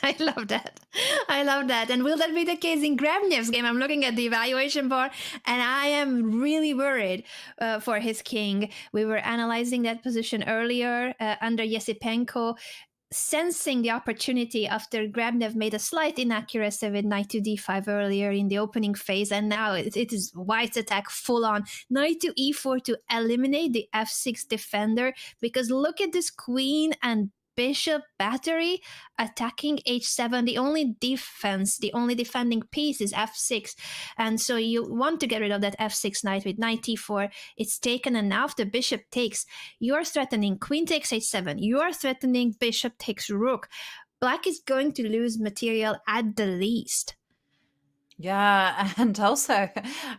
I love that. And will that be the case in Grabnev's game? I'm looking at the evaluation bar, and I am really worried for his king. We were analyzing that position earlier under Yesipenko, sensing the opportunity after Grabnev made a slight inaccuracy with knight to d5 earlier in the opening phase, and now it is white's attack full on. Knight to e4 to eliminate the f6 defender, because look at this queen and bishop battery attacking h7. The only defending piece is f6, and so you want to get rid of that f6 knight with knight e4. It's taken, and now if the bishop takes, you are threatening queen takes h7, you are threatening bishop takes rook. Black is going to lose material at the least. Yeah, and also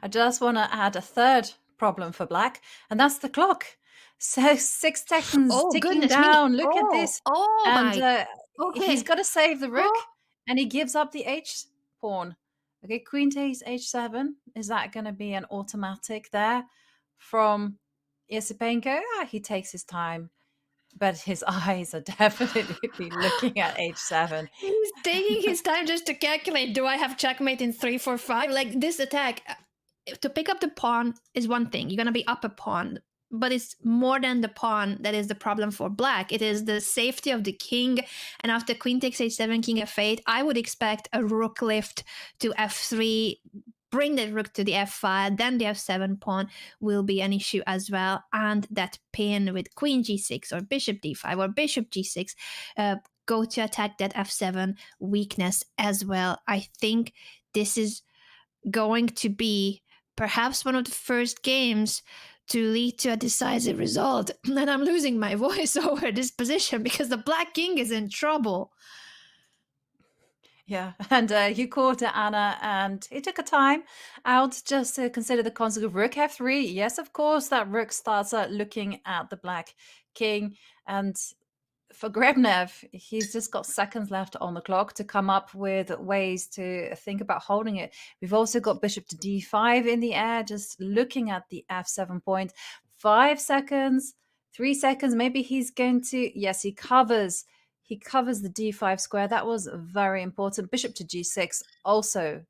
I just want to add a third problem for black, and that's the clock. So 6 seconds ticking down. Look at this. And he's got to save the rook, and he gives up the h pawn. Okay, queen takes h7. Is that going to be an automatic there from Yesipenko? He takes his time, but his eyes are definitely looking at h7. He's taking his time just to calculate, do I have checkmate in 3, 4, 5? Like, this attack, to pick up the pawn is one thing. You're going to be up a pawn. But it's more than the pawn that is the problem for black. It is the safety of the king. And after queen takes h7, king f8, I would expect a rook lift to f3 bring that rook to the f5, then the f7 pawn will be an issue as well. And that pin with queen g6 or bishop d5 or bishop g6 go to attack that f7 weakness as well. I think this is going to be perhaps one of the first games to lead to a decisive result. And I'm losing my voice over this position because the black king is in trouble. Yeah, and you caught it, Anna, and it took a time out just to consider the concept of rook f3. Yes, of course, that rook starts looking at the black king, and for Grebnev, he's just got seconds left on the clock to come up with ways to think about holding it. We've also got bishop to d5 in the air, just looking at the f7 point. 5 seconds, 3 seconds, maybe he's going to, yes, he covers the d5 square. That was very important. Bishop to g6, also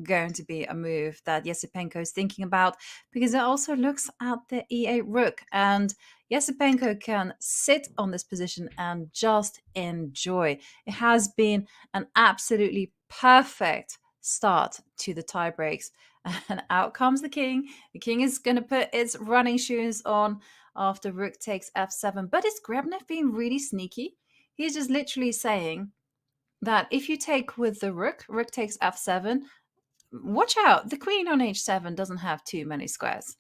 going to be a move that Yesipenko is thinking about, because it also looks at the e8 rook, and Yesipenko can sit on this position and just enjoy. It has been an absolutely perfect start to the tie breaks, and out comes the king. The king is going to put its running shoes on after rook takes f7, but is Grebnev being really sneaky? He's just literally saying that if you take with the rook takes f7, watch out, the queen on h7 doesn't have too many squares.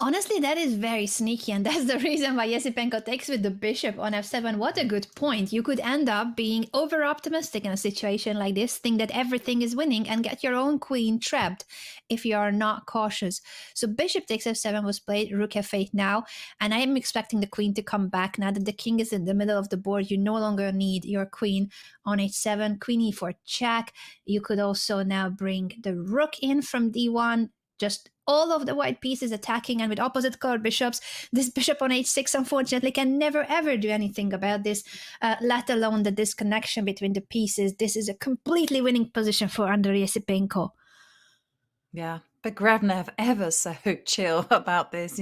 Honestly, that is very sneaky, and that's the reason why Yesipenko takes with the bishop on f7. What a good point. You could end up being over-optimistic in a situation like this, think that everything is winning, and get your own queen trapped if you are not cautious. So bishop takes f7 was played, rook f8 now, and I am expecting the queen to come back. Now that the king is in the middle of the board, you no longer need your queen on h7, queen e4 check. You could also now bring the rook in from d1, just all of the white pieces attacking, and with opposite colored bishops, this bishop on h6 unfortunately can never ever do anything about this, let alone the disconnection between the pieces. This is a completely winning position for Andrei Yesipenko. Yeah, but Grebnev ever so chill about this.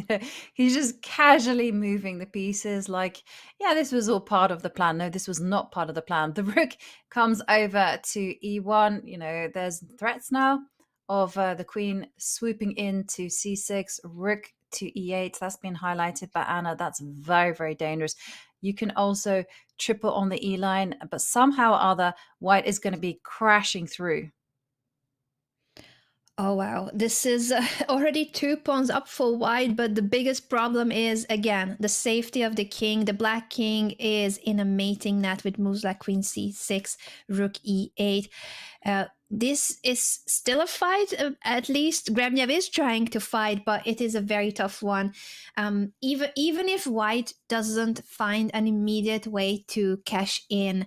He's just casually moving the pieces like, yeah, this was all part of the plan. No, this was not part of the plan. The rook comes over to e1. There's threats now of the queen swooping into c6, rook to e8. That's been highlighted by Anna. That's very, very dangerous. You can also triple on the e line, but somehow or other, white is going to be crashing through. Oh, wow. This is already 2 pawns up for white, but the biggest problem is, again, the safety of the king. The black king is in a mating net with moves like queen c6, rook e8. This is still a fight. At least Grebnev is trying to fight, but it is a very tough one. Even if white doesn't find an immediate way to cash in,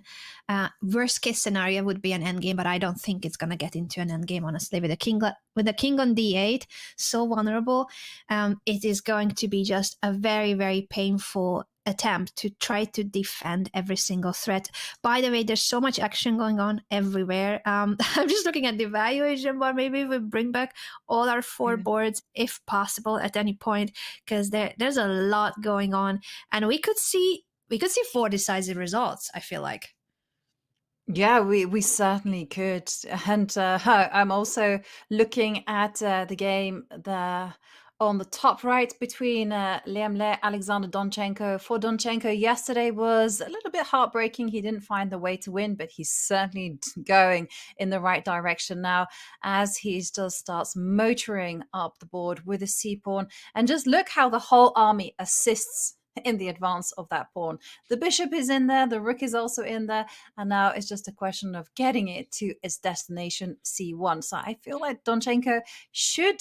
worst case scenario would be an endgame, but I don't think it's gonna get into an endgame, honestly. With the king on d8, so vulnerable, it is going to be just a very, very painful attempt to try to defend every single threat. By the way, there's so much action going on everywhere. I'm just looking at the evaluation board. Maybe we bring back all our 4 boards if possible at any point, because there's a lot going on, and we could see 4 decisive results, I feel like. Yeah, we certainly could. And I'm also looking at the game on the top right between Liem, Alexander Donchenko. For Donchenko, yesterday was a little bit heartbreaking. He didn't find the way to win, but he's certainly going in the right direction now as he just starts motoring up the board with a c-pawn. And just look how the whole army assists in the advance of that pawn. The bishop is in there, the rook is also in there, and now it's just a question of getting it to its destination, c1. So I feel like Donchenko should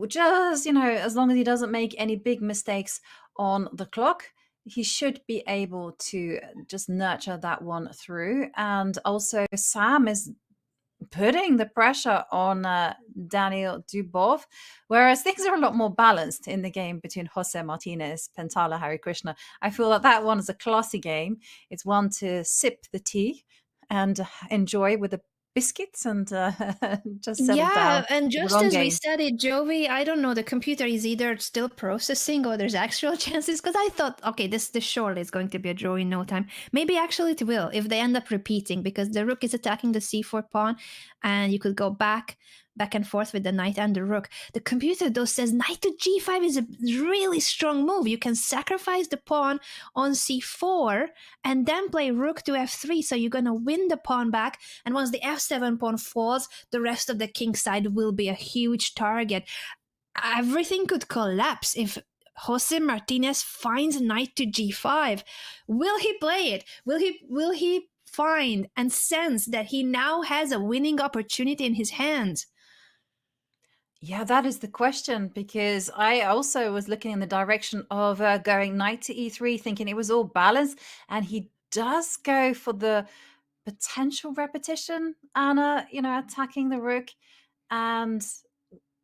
just, as long as he doesn't make any big mistakes on the clock, he should be able to just nurture that one through. And also Sam is putting the pressure on Daniel Dubov, whereas things are a lot more balanced in the game between Jose Martinez, Pentala, Harikrishna. I feel that one is a classy game. It's one to sip the tea and enjoy with a biscuits and just settle down. Yeah, and just as we game. said it, Jovi, I don't know, the computer is either still processing or there's actual chances, because I thought, okay, this surely is going to be a draw in no time. Maybe actually it will if they end up repeating, because the rook is attacking the c4 pawn, and you could go back back and forth with the knight and the rook. The computer, though, says knight to g5 is a really strong move. You can sacrifice the pawn on c4 and then play rook to f3, so you're going to win the pawn back. And once the f7 pawn falls, the rest of the king side will be a huge target. Everything could collapse if Jose Martinez finds knight to g5. Will he play it? Will he find and sense that he now has a winning opportunity in his hands? Yeah, that is the question, because I also was looking in the direction of going knight to e3, thinking it was all balanced, and he does go for the potential repetition, Anna, attacking the rook. And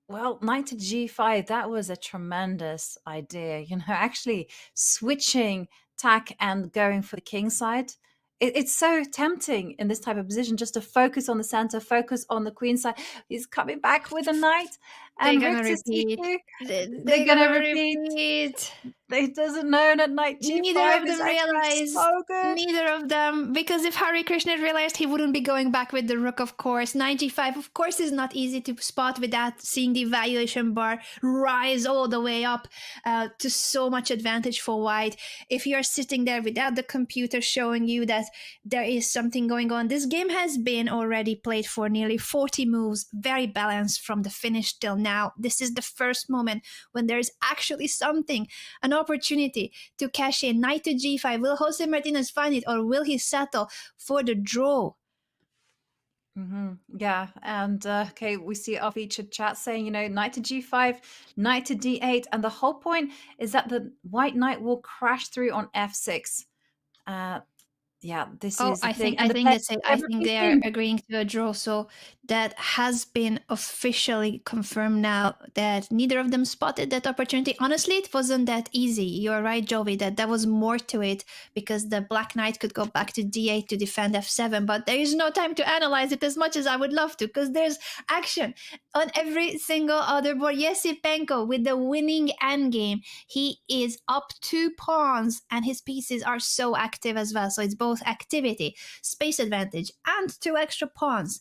well, knight to g5, that was a tremendous idea, actually switching tack and going for the king side. It's so tempting in this type of position just to focus on the center, focus on the queen side. He's coming back with a knight, and They're rook gonna to repeat. c2. They're gonna repeat. They doesn't know that knight g5 Neither of is them actually realize. so good. Neither of them, because if Harikrishna realized, he wouldn't be going back with the rook, of course. Knight g5, of course, is not easy to spot without seeing the evaluation bar rise all the way up to so much advantage for white. If you're sitting there without the computer showing you that there is something going on, this game has been already played for nearly 40 moves, very balanced from the finish till now. This is the first moment when there is actually something, an opportunity to cash in. Knight to g5. Will Jose Martinez find it, or will he settle for the draw? Yeah, and okay, we see our featured chat saying, knight to g5, knight to d8, and the whole point is that the white knight will crash through on f6. Yeah, this is the I thing. think that's it. I think they are agreeing to a draw. So that has been officially confirmed now, that neither of them spotted that opportunity. Honestly, it wasn't that easy. You're right, Jovi, that there was more to it, because the black knight could go back to d8 to defend f7, but there is no time to analyze it as much as I would love to, because there's action on every single other board. Yesipenko with the winning endgame. He is up 2 pawns, and his pieces are so active as well. So it's both activity, space advantage, and 2 extra pawns.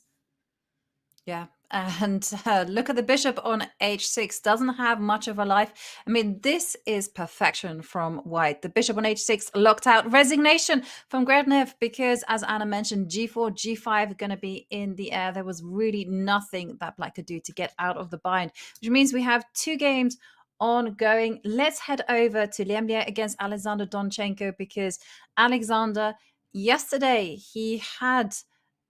Yeah, and look at the bishop on h6. Doesn't have much of a life. I mean, this is perfection from white. The bishop on h6 locked out. Resignation from Grebnev, because as Anna mentioned, g4, g5 are going to be in the air. There was really nothing that black could do to get out of the bind, which means we have 2 games ongoing. Let's head over to Liem against Alexander Donchenko, because Alexander, yesterday, he had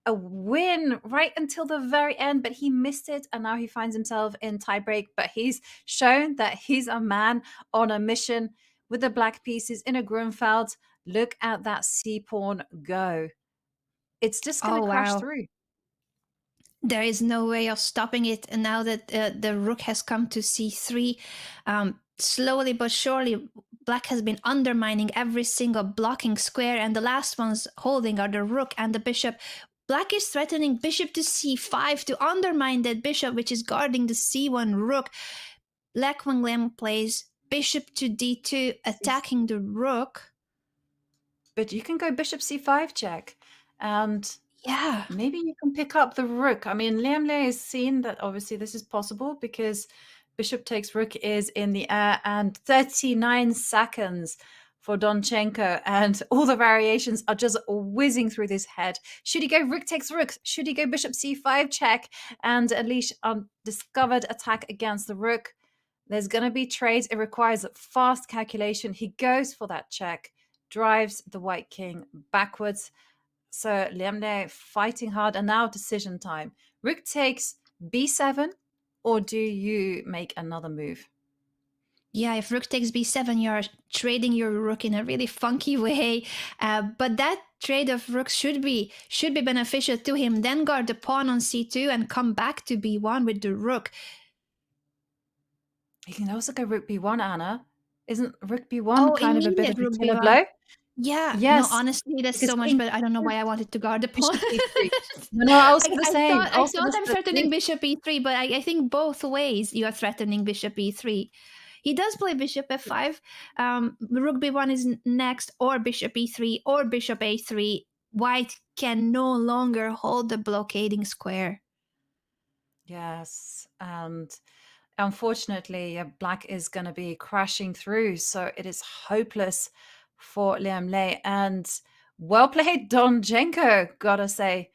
a win right until the very end, but he missed it, and now he finds himself in tiebreak. But he's shown that he's a man on a mission with the black pieces in a Grunfeld. Look at that c-pawn go. It's just going to crash through. There is no way of stopping it. And now that the rook has come to c3, slowly but surely, black has been undermining every single blocking square, and the last ones holding are the rook and the bishop. Black is threatening bishop to c5 to undermine that bishop, which is guarding the c1 rook. Black Wang Liem plays bishop to d2, attacking the rook. But you can go bishop c5 check, and yeah, maybe you can pick up the rook. I mean, Liem has seen that obviously this is possible, because bishop takes rook is in the air, and 39 seconds for Donchenko, and all the variations are just whizzing through his head. Should he go rook takes rook? Should he go bishop c5 check and unleash a discovered attack against the rook? There's going to be trades. It requires fast calculation. He goes for that check, drives the white king backwards. So Liem fighting hard, and now decision time. Rook takes b7, or do you make another move? Yeah, if rook takes b7, you're trading your rook in a really funky way. But that trade of rooks should be beneficial to him. Then guard the pawn on c2 and come back to b1 with the rook. You can also go rook b1, Anna. Isn't rook b1 kind of a bit of a killer blow? Yeah, yes. No, honestly, that's so much better. I don't know why I wanted to guard the pawn. No, I was the same. I thought I'm threatening bishop e3, but I think both ways you are threatening bishop e3. He does play bishop f5. Rook b1 is next, or bishop e3, or bishop a3. White can no longer hold the blockading square. Yes, and unfortunately, Black is going to be crashing through, so it is hopeless for Liem Lei. And well played, Donchenko, gotta say.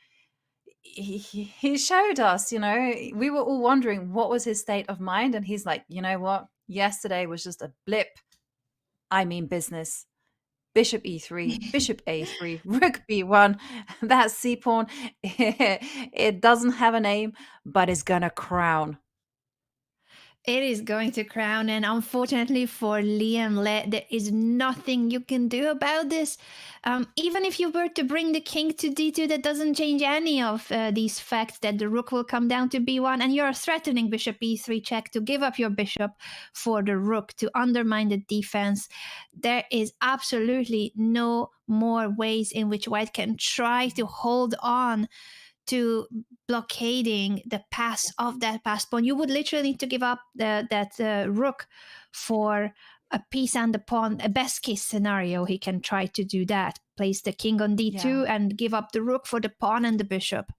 He showed us, we were all wondering what was his state of mind, and he's like, you know what? Yesterday was just a blip. I mean business. Bishop e3, bishop a3, rook b1. That c pawn, it doesn't have a name, but it's gonna crown. It is going to crown, and unfortunately for Liem Le, there is nothing you can do about this. Even if you were to bring the king to d2, that doesn't change any of these facts that the rook will come down to b1, and you're threatening bishop e3 check to give up your bishop for the rook to undermine the defense. There is absolutely no more ways in which white can try to hold on to blockading the pass of that pass pawn. You would literally need to give up that rook for a piece and a pawn. A best case scenario, he can try to do that. Place the king on d2 and give up the rook for the pawn and the bishop.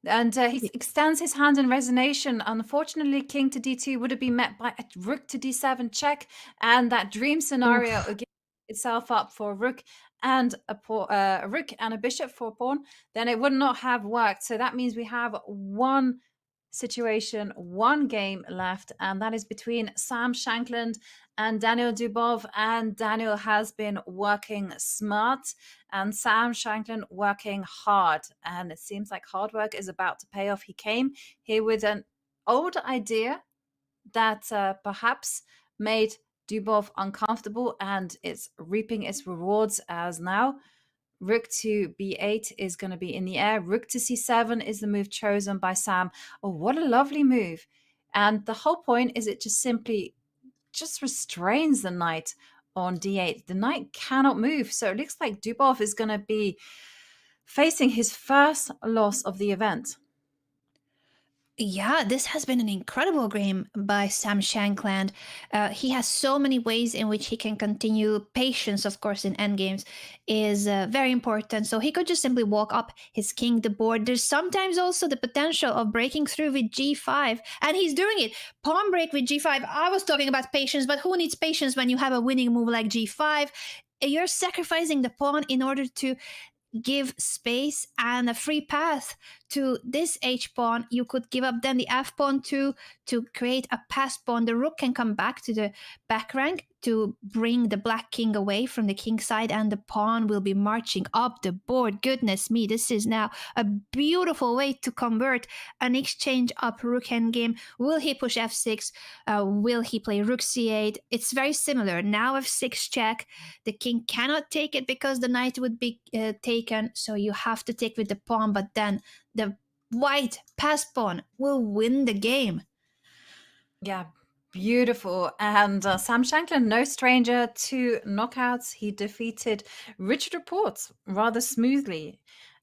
And he extends his hand in resignation. Unfortunately, king to d2 would have been met by a rook to d7 check. And that dream scenario again itself up for rook and a rook and a bishop for a pawn, then it would not have worked. So that means we have one situation, one game left, and that is between Sam Shankland and Daniel Dubov. And Daniel has been working smart and Sam Shankland working hard, and it seems like hard work is about to pay off. He came here with an old idea that perhaps made Dubov uncomfortable, and it's reaping its rewards, as now rook to b8 is going to be in the air. Rook to c7 is the move chosen by Sam. Oh, what a lovely move. And the whole point is it just simply just restrains the knight on d8. The knight cannot move, so it looks like Dubov is going to be facing his first loss of the event. Yeah, this has been an incredible game by Sam Shankland. He has so many ways in which he can continue. Patience, of course, in endgames is very important. So he could just simply walk up his king the board. There's sometimes also the potential of breaking through with g5, and he's doing it. Pawn break with g5. I was talking about patience, but who needs patience when you have a winning move like g5? You're sacrificing the pawn in order to give space and a free path to this h-pawn. You could give up then the f-pawn to create a pass pawn. The rook can come back to the back rank to bring the black king away from the king side, and the pawn will be marching up the board. Goodness me, this is now a beautiful way to convert an exchange up rook endgame. Will he push f6? Will he play rook c8? It's very similar. Now f6 check. The king cannot take it because the knight would be taken, so you have to take with the pawn, but then the white pass pawn will win the game. Yeah, beautiful. And Sam Shankland, no stranger to knockouts. He defeated Richard Reports rather smoothly.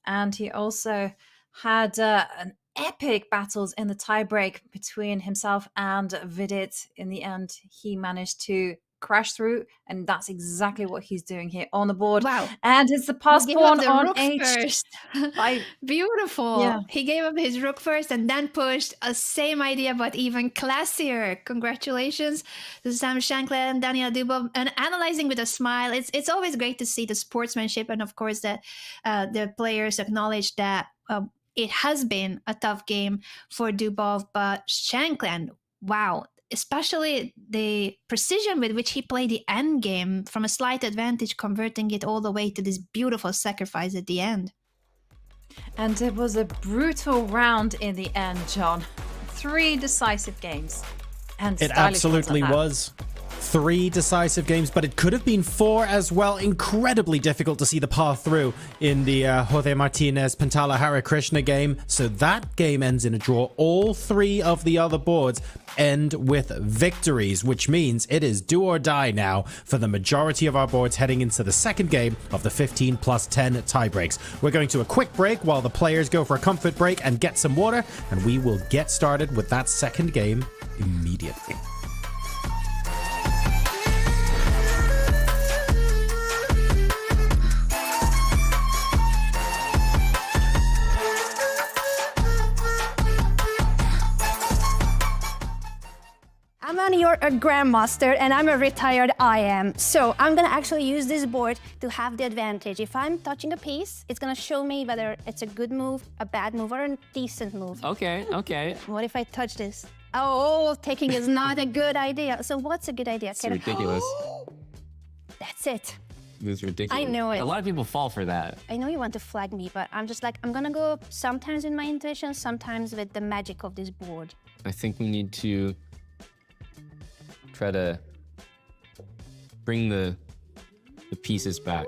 And he also had an epic battles in the tiebreak between himself and Vidit. In the end, he managed to crash through, and that's exactly what he's doing here on the board. Wow. And it's the pass pawn on rook h first. Beautiful. Yeah. He gave up his rook first and then pushed a same idea, but even classier. Congratulations to Sam Shankland and Daniel Dubov. And analyzing with a smile, it's always great to see the sportsmanship, and of course that the players acknowledge that it has been a tough game for Dubov, but Shankland, wow. Especially the precision with which he played the end game from a slight advantage, converting it all the way to this beautiful sacrifice at the end. And it was a brutal round in the end, John. 3 decisive games. And it absolutely was. 3 decisive games, but it could have been 4 as well. Incredibly difficult to see the path through in the Jose Martinez Pantala Harikrishna game. So that game ends in a draw. All 3 of the other boards end with victories, which means it is do or die now for the majority of our boards heading into the second game of the 15 plus 10 tie breaks. We're going to a quick break while the players go for a comfort break and get some water, and we will get started with that second game immediately. a grandmaster and I'm a retired IM. So I'm gonna actually use this board to have the advantage. If I'm touching a piece, it's gonna show me whether it's a good move, a bad move, or a decent move. Okay, okay. What if I touch this? Oh, taking is not a good idea. So what's a good idea? It's ridiculous. That's it. This is ridiculous. I know it. A lot of people fall for that. I know you want to flag me, but I'm just like, I'm gonna go sometimes with my intuition, sometimes with the magic of this board. I think we need to try to bring the pieces back.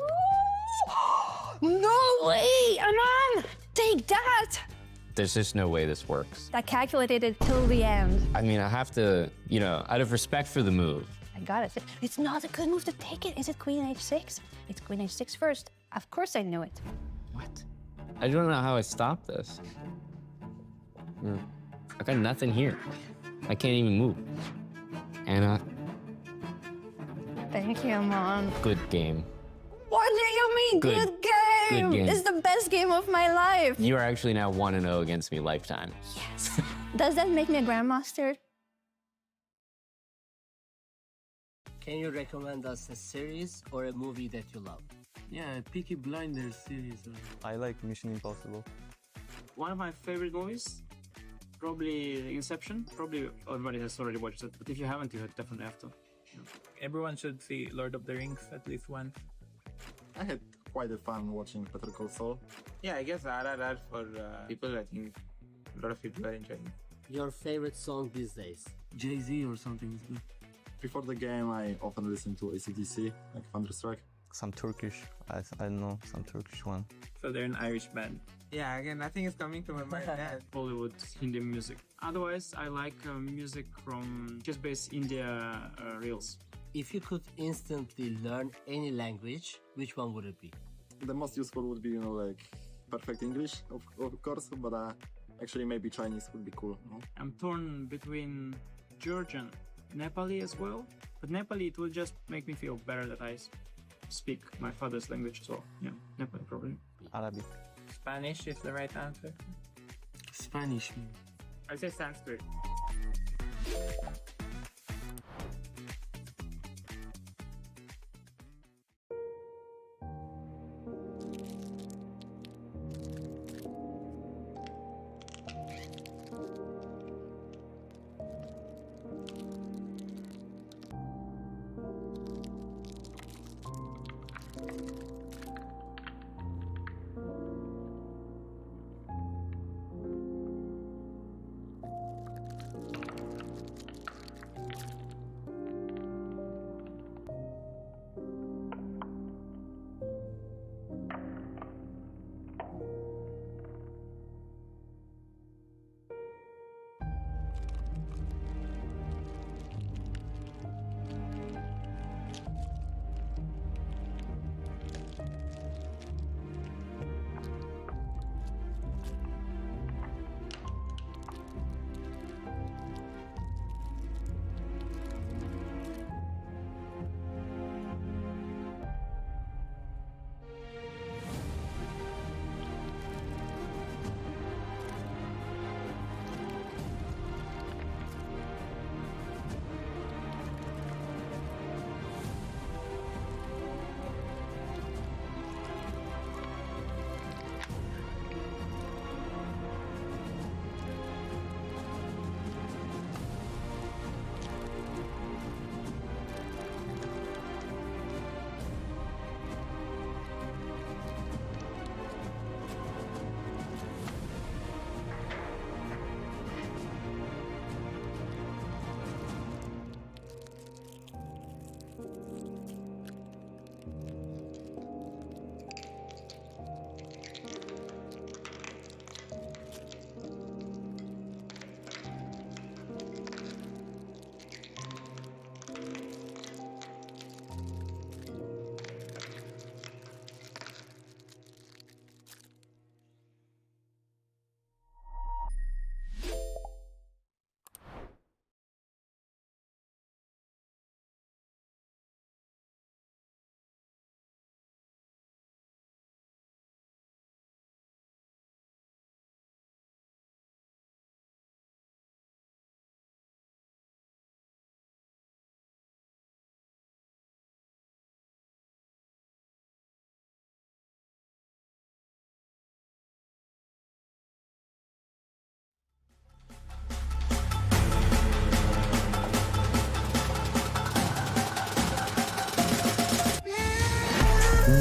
No way, Aman! Take that! There's just no way this works. I calculated it till the end. I mean, I have to, you know, out of respect for the move. I got it. It's not a good move to take it. Is it queen h6? It's queen h6 first. Of course I knew it. What? I don't know how I stop this. I got nothing here. I can't even move. Anna, Thank you, Aman. good game. What do you mean, good game? Good game. It's the best game of my life. You are actually now 1-0 against me lifetime. Yes. Does that make me a grandmaster? Can you recommend us a series or a movie that you love? Yeah, Peaky Blinders series. I like Mission Impossible. One of my favorite movies, probably Inception. Probably everybody has already watched it, but if you haven't, you definitely have to. Everyone should see Lord of the Rings at least once. I had quite a fun watching Better Call Saul. Yeah, I guess RRR for people, I think a lot of people are enjoying. Your favorite song these days? Jay-Z or something is good. Before the game, I often listen to AC/DC, like Thunderstruck. Some Turkish, I don't know, some Turkish one. So they're an Irish band. Yeah, again, nothing is coming to my mind. Yeah. Bollywood, Hindi music. Otherwise, I like music from chess-based India reels. If you could instantly learn any language, which one would it be? The most useful would be, like perfect English, of course, but actually maybe Chinese would be cool. No? I'm torn between Georgian, Nepali as well, but Nepali, it will just make me feel better that I speak my father's language as well. Yeah, Nepali probably. Arabic. Spanish is the right answer. Spanish. I'll say Sanskrit.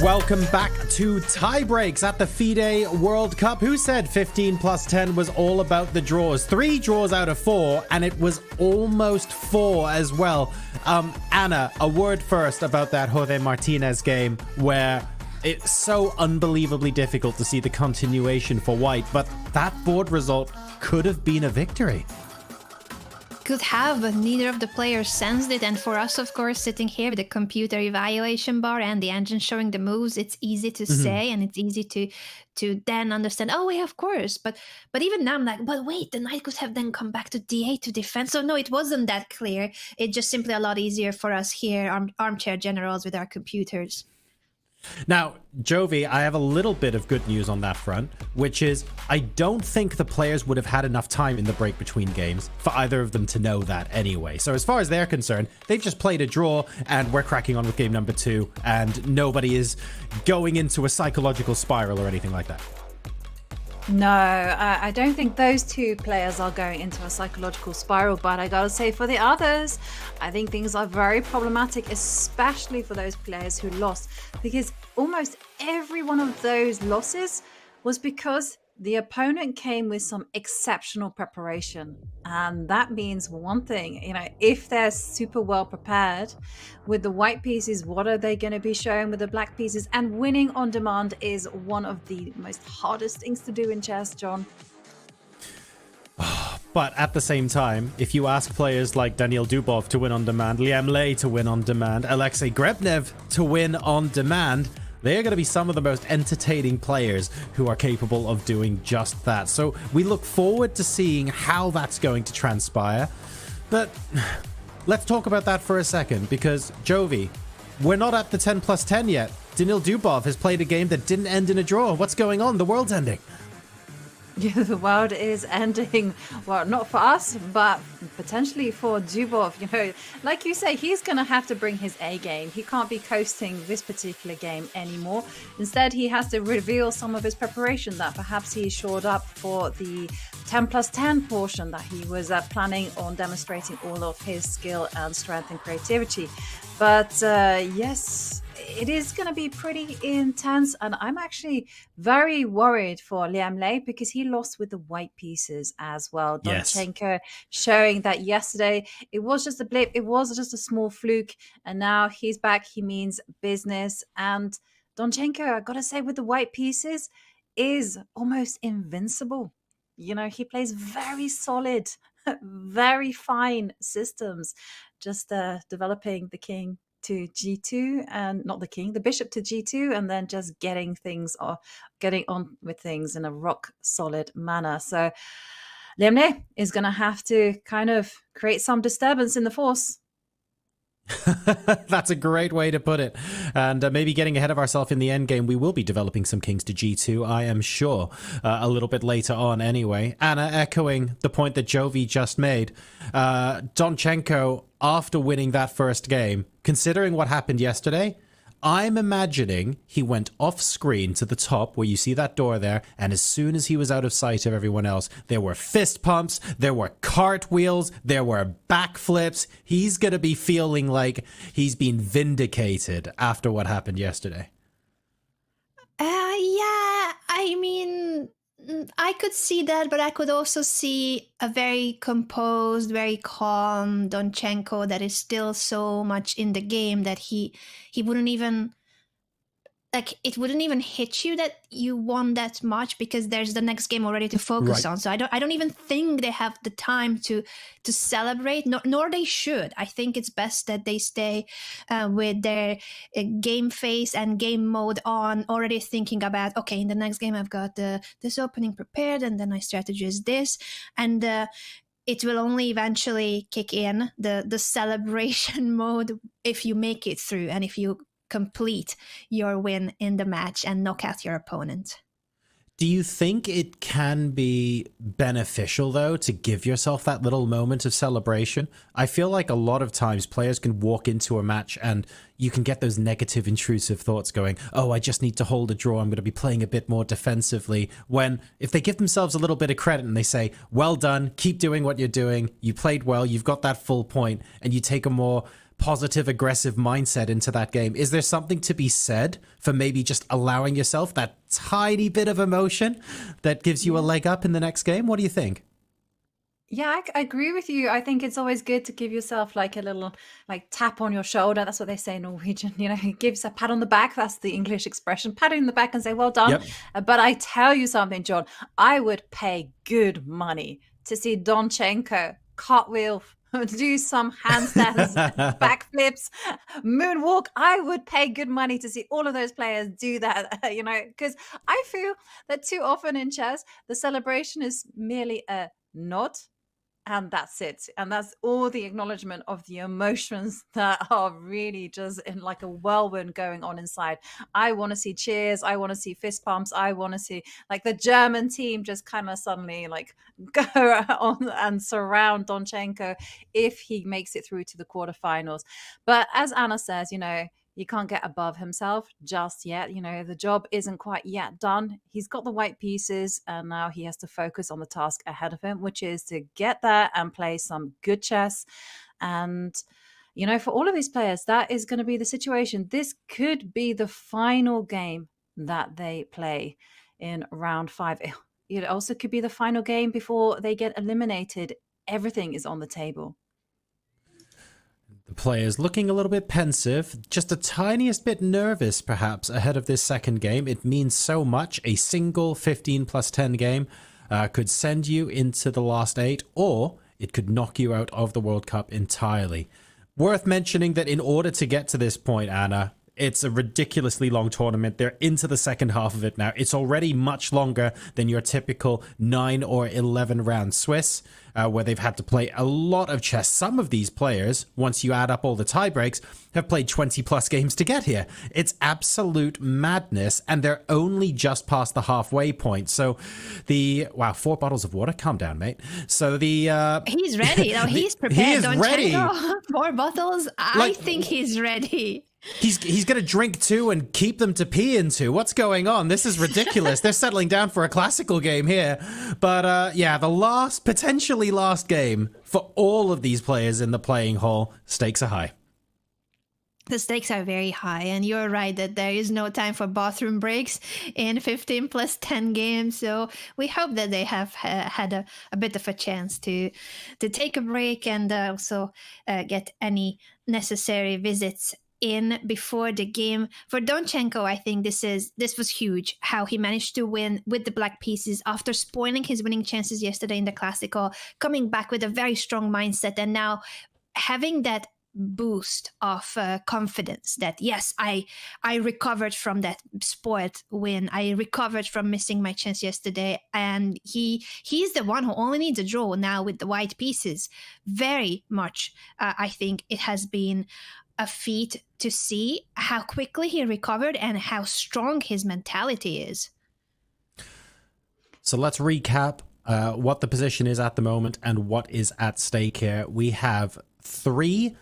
Welcome back to Tiebreaks at the FIDE World Cup. Who said 15 plus 10 was all about the draws? 3 draws out of 4, and it was almost 4 as well. Anna, a word first about that Jose Martinez game where it's so unbelievably difficult to see the continuation for White, but that board result could have been a victory. Could have, but neither of the players sensed it. And for us, of course, sitting here with the computer evaluation bar and the engine showing the moves, it's easy to say and it's easy to then understand, oh, yeah, of course. But even now I'm like, but wait, the knight could have then come back to d8 to defend. So no, it wasn't that clear. It's just simply a lot easier for us here, armchair generals with our computers. Now, Jovi, I have a little bit of good news on that front, which is I don't think the players would have had enough time in the break between games for either of them to know that anyway. So as far as they're concerned, they've just played a draw and we're cracking on with game number 2 and nobody is going into a psychological spiral or anything like that. No, I don't think those 2 players are going into a psychological spiral, but I gotta say for the others, I think things are very problematic, especially for those players who lost, because almost every one of those losses was because the opponent came with some exceptional preparation. And that means one thing, if they're super well prepared with the white pieces, what are they going to be showing with the black pieces? And winning on demand is one of the most hardest things to do in chess, John. But at the same time, if you ask players like Daniil Dubov to win on demand, Liem to win on demand, Alexei Grebnev to win on demand, they are going to be some of the most entertaining players who are capable of doing just that. So we look forward to seeing how that's going to transpire. But let's talk about that for a second, because Jovi, we're not at the 10 plus 10 yet. Daniil Dubov has played a game that didn't end in a draw. What's going on? The world's ending. Yeah, the world is ending. Well, not for us, but potentially for Dubov. Like you say, he's going to have to bring his A game. He can't be coasting this particular game anymore. Instead, he has to reveal some of his preparation that perhaps he shored up for the 10 plus 10 portion that he was planning on demonstrating all of his skill and strength and creativity. But yes, it is going to be pretty intense, and I'm actually very worried for Liem because he lost with the white pieces as well. Donchenko showing that yesterday it was just a blip, it was just a small fluke, and now he's back. He means business. And Donchenko, I gotta say, with the white pieces is almost invincible. He plays very solid, very fine systems, just developing the king to g2 and not the king, the bishop to g2, and then just getting on with things in a rock solid manner. So Liem is going to have to kind of create some disturbance in the force. That's a great way to put it. And maybe getting ahead of ourselves in the end game, we will be developing some kings to g2, I am sure, a little bit later on anyway. Anna, echoing the point that Jovi just made, Donchenko, after winning that first game, considering what happened yesterday, I'm imagining he went off screen to the top where you see that door there, and as soon as he was out of sight of everyone else, there were fist pumps, there were cartwheels, there were backflips. He's going to be feeling like he's been vindicated after what happened yesterday. Yeah, I mean, I could see that, but I could also see a very composed, very calm Donchenko that is still so much in the game that he wouldn't even, like, it wouldn't even hit you that you won that much because there's the next game already to focus on. So I don't even think they have the time to celebrate, nor they should. I think it's best that they stay with their game face and game mode on, already thinking about, okay, in the next game I've got this opening prepared, and then my strategy is this, and it will only eventually kick in the celebration mode if you make it through and if you complete your win in the match and knock out your opponent. Do you think it can be beneficial, though, to give yourself that little moment of celebration? I feel like a lot of times players can walk into a match and you can get those negative, intrusive thoughts going, oh, I just need to hold a draw, I'm going to be playing a bit more defensively. When if they give themselves a little bit of credit and they say, well done, keep doing what you're doing, you played well, you've got that full point, and you take a more positive, aggressive mindset into that game. Is there something to be said for maybe just allowing yourself that tiny bit of emotion that gives you a leg up in the next game? What do you think? Yeah, I agree with you. I think it's always good to give yourself like a little like tap on your shoulder. That's what they say in Norwegian. You know, it gives a pat on the back. That's the English expression. Pat on the back and say, well done. Yep. But I tell you something, John, I would pay good money to see Donchenko cartwheel, do some handstands, backflips, moonwalk. I would pay good money to see all of those players do that, you know, because I feel that too often in chess, the celebration is merely a nod. And that's it. And that's all the acknowledgement of the emotions that are really just in like a whirlwind going on inside. I want to see cheers. I want to see fist pumps. I want to see like the German team just kind of suddenly like go on and surround Donchenko if he makes it through to the quarterfinals. But as Anna says, you know, he can't get above himself just yet. You know, the job isn't quite yet done. He's got the white pieces, and now he has to focus on the task ahead of him, which is to get there and play some good chess. And, you know, for all of these players, that is going to be the situation. This could be the final game that they play in round 5. It also could be the final game before they get eliminated. Everything is on the table. The players looking a little bit pensive, just a tiniest bit nervous perhaps ahead of this second game. It means so much. A single 15+10 game could send you into the last 8, or it could knock you out of the World Cup entirely. Worth mentioning that in order to get to this point, Anna, it's a ridiculously long tournament. They're into the second half of it now. It's already much longer than your typical 9 or 11 round Swiss, where they've had to play a lot of chess. Some of these players, once you add up all the tiebreaks, have played 20 plus games to get here. It's absolute madness, and they're only just past the halfway point. So wow, 4 bottles of water. Calm down, mate. So he's ready. No, he's prepared. He is ready. 4 bottles. I think he's ready. He's going to drink 2 and keep them to pee into. What's going on? This is ridiculous. They're settling down for a classical game here. But yeah, the potentially last game for all of these players in the playing hall. Stakes are high. The stakes are very high, and you're right that there is no time for bathroom breaks in 15+10 games. So we hope that they have had a bit of a chance to take a break and also get any necessary visits in before the game. For Donchenko, I think this was huge, how he managed to win with the black pieces after spoiling his winning chances yesterday in the Classical, coming back with a very strong mindset, and now having that boost of confidence that yes, I recovered from that spoiled win. I recovered from missing my chance yesterday, and he's the one who only needs a draw now with the white pieces. Very much I think it has been a feat to see how quickly he recovered and how strong his mentality is. So let's recap what the position is at the moment and what is at stake here. We have 3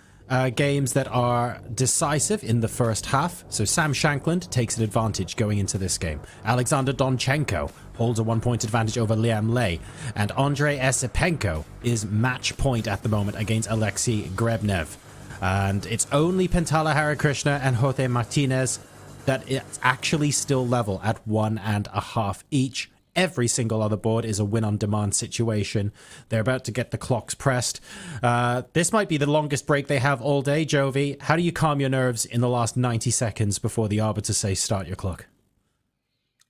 games that are decisive in the first half. So Sam Shankland takes an advantage going into this game. Alexander Donchenko holds a 1-point advantage over Liem, and Andrei Esipenko is match point at the moment against Alexei Grebnev. And it's only Pentala Harikrishna and Jose Martinez that it's actually still level at 1.5 each. Every single other board is a win-on-demand situation. They're about to get the clocks pressed. This might be the longest break they have all day, Jovi. How do you calm your nerves in the last 90 seconds before the arbiter says start your clock?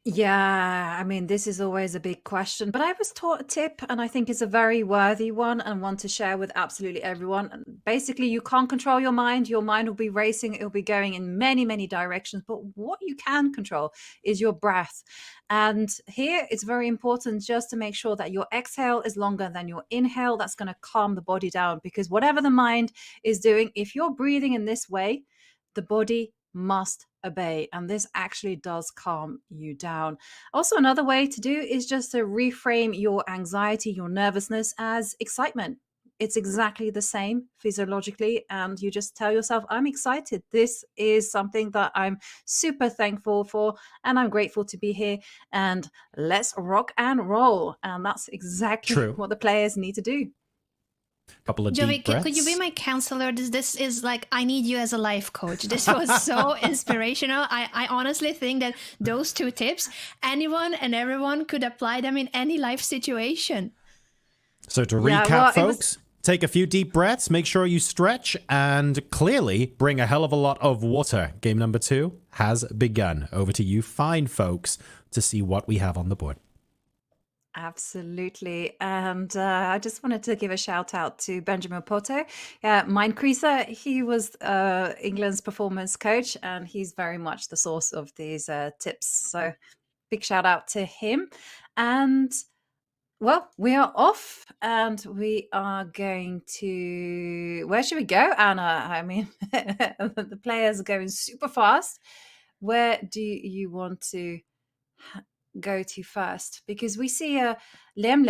Yeah, I mean, this is always a big question, but I was taught a tip, and I think it's a very worthy one and one to share with absolutely everyone. And basically, you can't control your mind. Your mind will be racing. It'll be going in many, many directions. But what you can control is your breath. And here it's very important just to make sure that your exhale is longer than your inhale. That's going to calm the body down, because whatever the mind is doing, if you're breathing in this way, the body must obey, and this actually does calm you down. Also, another way to do is just to reframe your anxiety, your nervousness as excitement. It's exactly the same physiologically, and you just tell yourself, I'm excited. This is something that I'm super thankful for, and I'm grateful to be here, and let's rock and roll. And that's exactly what the players need to do. Couple of Joey, deep breaths. could you be my counselor? This is like, I need you as a life coach. This was so inspirational. I honestly think that those 2 tips, anyone and everyone could apply them in any life situation. So to Yeah, recap, well, folks, take a few deep breaths, make sure you stretch, and clearly bring a hell of a lot of water. Game number 2 has begun. Over to you, fine folks, to see what we have on the board. Absolutely. And I just wanted to give a shout out to Benjamin Porto. Mind Creaser, he was England's performance coach, and he's very much the source of these tips. So big shout out to him. And well, we are off and we are going to... Where should we go, Anna? I mean, the players are going super fast. Where do you want to go to first? Because we see Liem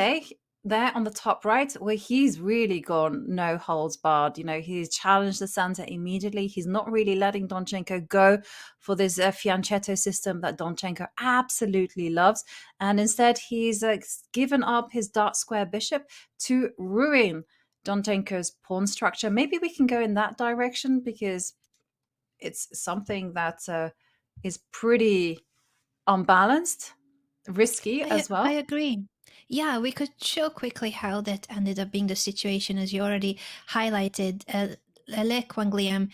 there on the top right, where he's really gone no holds barred. You know, he's challenged the center immediately. He's not really letting Donchenko go for this fianchetto system that Donchenko absolutely loves. And instead, he's given up his dark square bishop to ruin Donchenko's pawn structure. Maybe we can go in that direction, because it's something that is pretty unbalanced, risky as well. I agree. Yeah, we could show quickly how that ended up being the situation, as you already highlighted. Le Quang Liem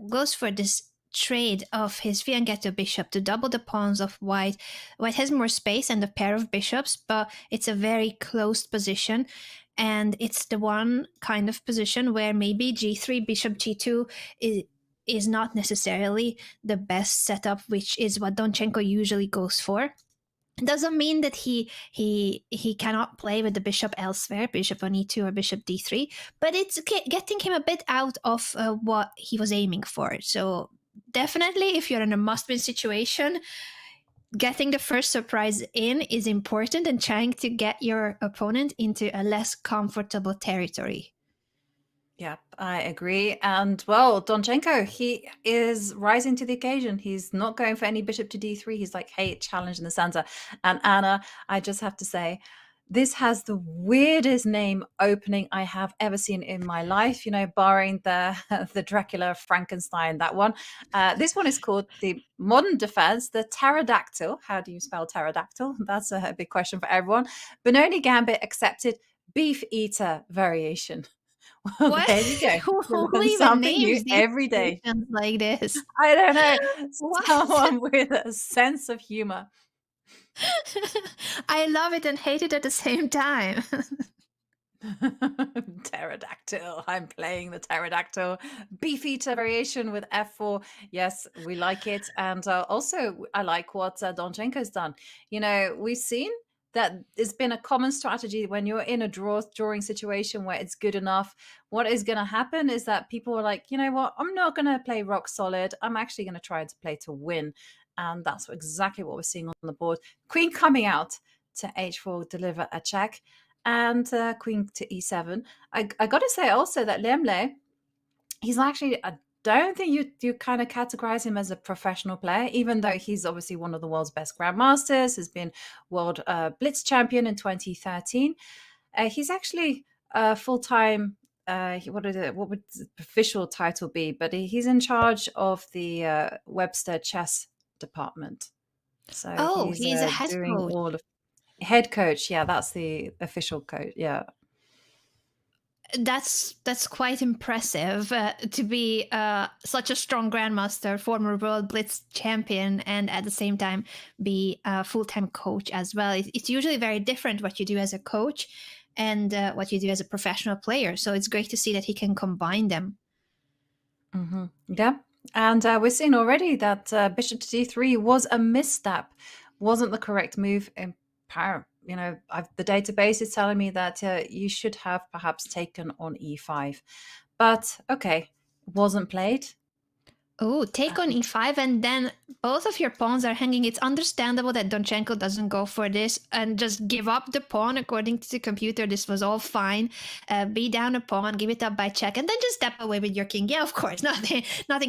goes for this trade of his fianchetto bishop to double the pawns of white. White has more space and a pair of bishops, but it's a very closed position. And it's the one kind of position where maybe g3, bishop g2 is not necessarily the best setup, which is what Donchenko usually goes for. It doesn't mean that he cannot play with the bishop elsewhere, bishop on e2 or bishop d3, but it's getting him a bit out of what he was aiming for. So definitely, if you're in a must-win situation, getting the first surprise in is important, and trying to get your opponent into a less comfortable territory. Yep, I agree. And well, Donchenko, he is rising to the occasion. He's not going for any bishop to d3. He's like, hey, challenge in the center. And Anna, I just have to say, this has the weirdest name opening I have ever seen in my life, you know, barring the Dracula Frankenstein, that one. This one is called the Modern Defense, the Pterodactyl. How do you spell pterodactyl? That's a big question for everyone. Benoni Gambit accepted, Beef Eater variation. Well, What? there you go. Who Learn even something new names these every day. situations like this? I don't know. What? Someone with a sense of humor. I love it and hate it at the same time. Pterodactyl. I'm playing the pterodactyl. Beef Eater variation with f4. Yes, we like it. And also, I like what Donchenko's done. You know, we've seen that it's been a common strategy when you're in a drawing situation where it's good enough. What is going to happen is that people are like, you know what, I'm not going to play rock solid. I'm actually going to try to play to win. And that's exactly what we're seeing on the board. Queen coming out to h4, deliver a check, and queen to e7. I got to say also that Liem, he's actually... don't think you kind of categorize him as a professional player, even though he's obviously one of the world's best grandmasters, has been world blitz champion in 2013. He's actually full-time, what would the official title be? But he's in charge of the Webster chess department. So he's a head doing coach. all of head coach. Yeah, that's the official coach. Yeah. That's quite impressive to be such a strong grandmaster, former world blitz champion, and at the same time be a full-time coach as well. It's usually very different what you do as a coach and what you do as a professional player. So it's great to see that he can combine them. Mm-hmm. Yeah. And we're seeing already that bishop to d3 was a misstep, wasn't the correct move in power. You know, the database is telling me that you should have perhaps taken on e5. But, okay, wasn't played. Oh, take on e5, and then both of your pawns are hanging. It's understandable that Donchenko doesn't go for this and just give up the pawn. According to the computer, this was all fine. Be down a pawn, give it up by check, and then just step away with your king. Yeah, of course, nothing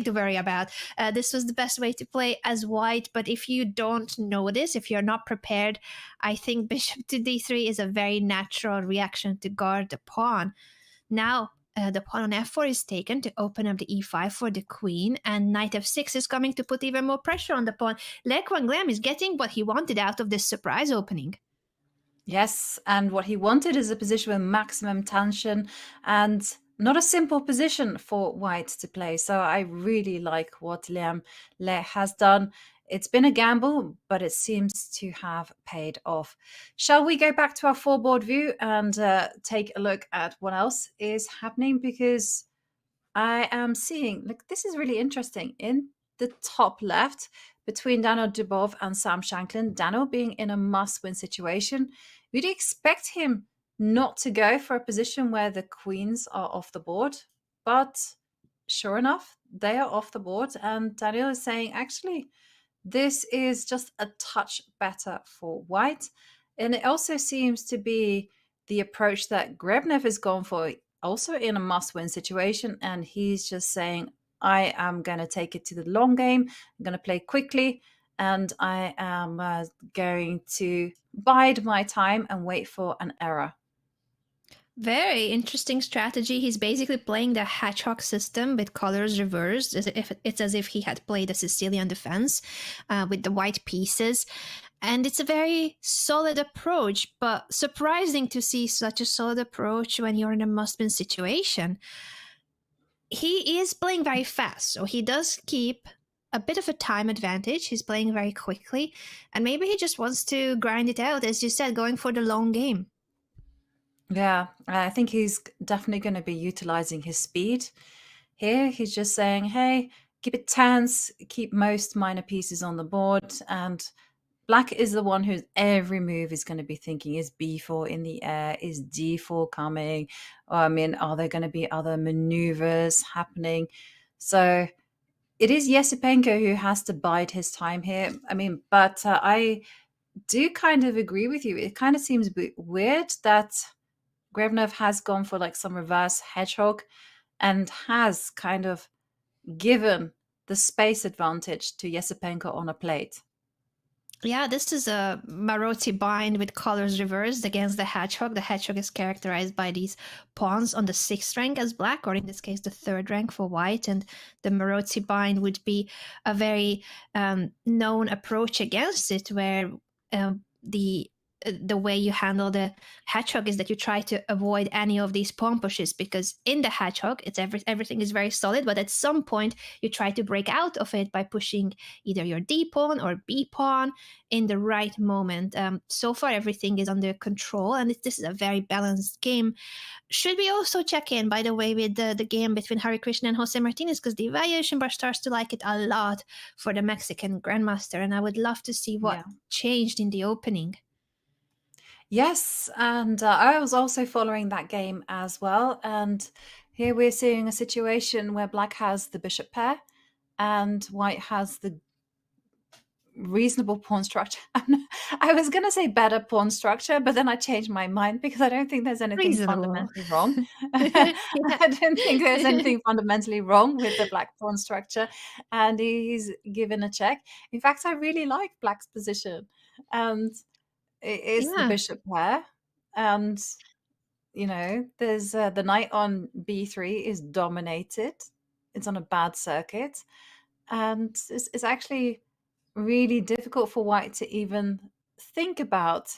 to worry about. This was the best way to play as white, but if you don't know this, if you're not prepared, I think bishop to d3 is a very natural reaction to guard the pawn. Now the pawn on f4 is taken to open up the e5 for the queen, and knight f6 is coming to put even more pressure on the pawn. Le Quanglem is getting what he wanted out of this surprise opening. Yes, and what he wanted is a position with maximum tension and not a simple position for white to play. So I really like what Liem Le has done. It's been a gamble, but it seems to have paid off. Shall we go back to our full board view and take a look at what else is happening? Because I am seeing, like, this is really interesting. In the top left, between Daniel Dubov and Sam Shanklin, Daniel being in a must-win situation, we'd expect him not to go for a position where the queens are off the board. But sure enough, they are off the board. And Daniel is saying, actually, this is just a touch better for white. And it also seems to be the approach that Grebnev has gone for, also in a must-win situation. And he's just saying, I am going to take it to the long game. I'm going to play quickly. And I am going to bide my time and wait for an error. Very interesting strategy. He's basically playing the hedgehog system with colors reversed. It's as if he had played a Sicilian defense with the white pieces. And it's a very solid approach, but surprising to see such a solid approach when you're in a must-win situation. He is playing very fast, so he does keep a bit of a time advantage. He's playing very quickly, and maybe he just wants to grind it out, as you said, going for the long game. Yeah, I think he's definitely going to be utilizing his speed here. He's just saying, hey, keep it tense, keep most minor pieces on the board. And black is the one whose every move is going to be thinking, is b4 in the air? Is d4 coming? Or, I mean, are there going to be other maneuvers happening? So it is Yesipenko who has to bide his time here. I mean, but I do kind of agree with you. It kind of seems a bit weird that Grebnev has gone for like some reverse hedgehog and has kind of given the space advantage to Yesipenko on a plate. Yeah, this is a Marotti bind with colors reversed against the hedgehog. The hedgehog is characterized by these pawns on the 6th rank as black, or in this case, the 3rd rank for white. And the Marotti bind would be a very known approach against it, where the way you handle the hedgehog is that you try to avoid any of these pawn pushes, because in the hedgehog, everything is very solid, but at some point you try to break out of it by pushing either your d pawn or b pawn in the right moment. So far, everything is under control, and this is a very balanced game. Should we also check in, by the way, with the game between Harikrishna and Jose Martinez, because the evaluation bar starts to like it a lot for the Mexican Grandmaster, and I would love to see what changed in the opening. Yes, and I was also following that game as well. And here we're seeing a situation where black has the bishop pair and white has the reasonable pawn structure. I was going to say better pawn structure, but then I changed my mind because I don't think there's anything fundamentally wrong. I don't think there's anything fundamentally wrong with the black pawn structure. And he's given a check. In fact, I really like black's position. And it is the bishop pair, and you know, there's the knight on b3 is dominated. It's on a bad circuit, and it's actually really difficult for white to even think about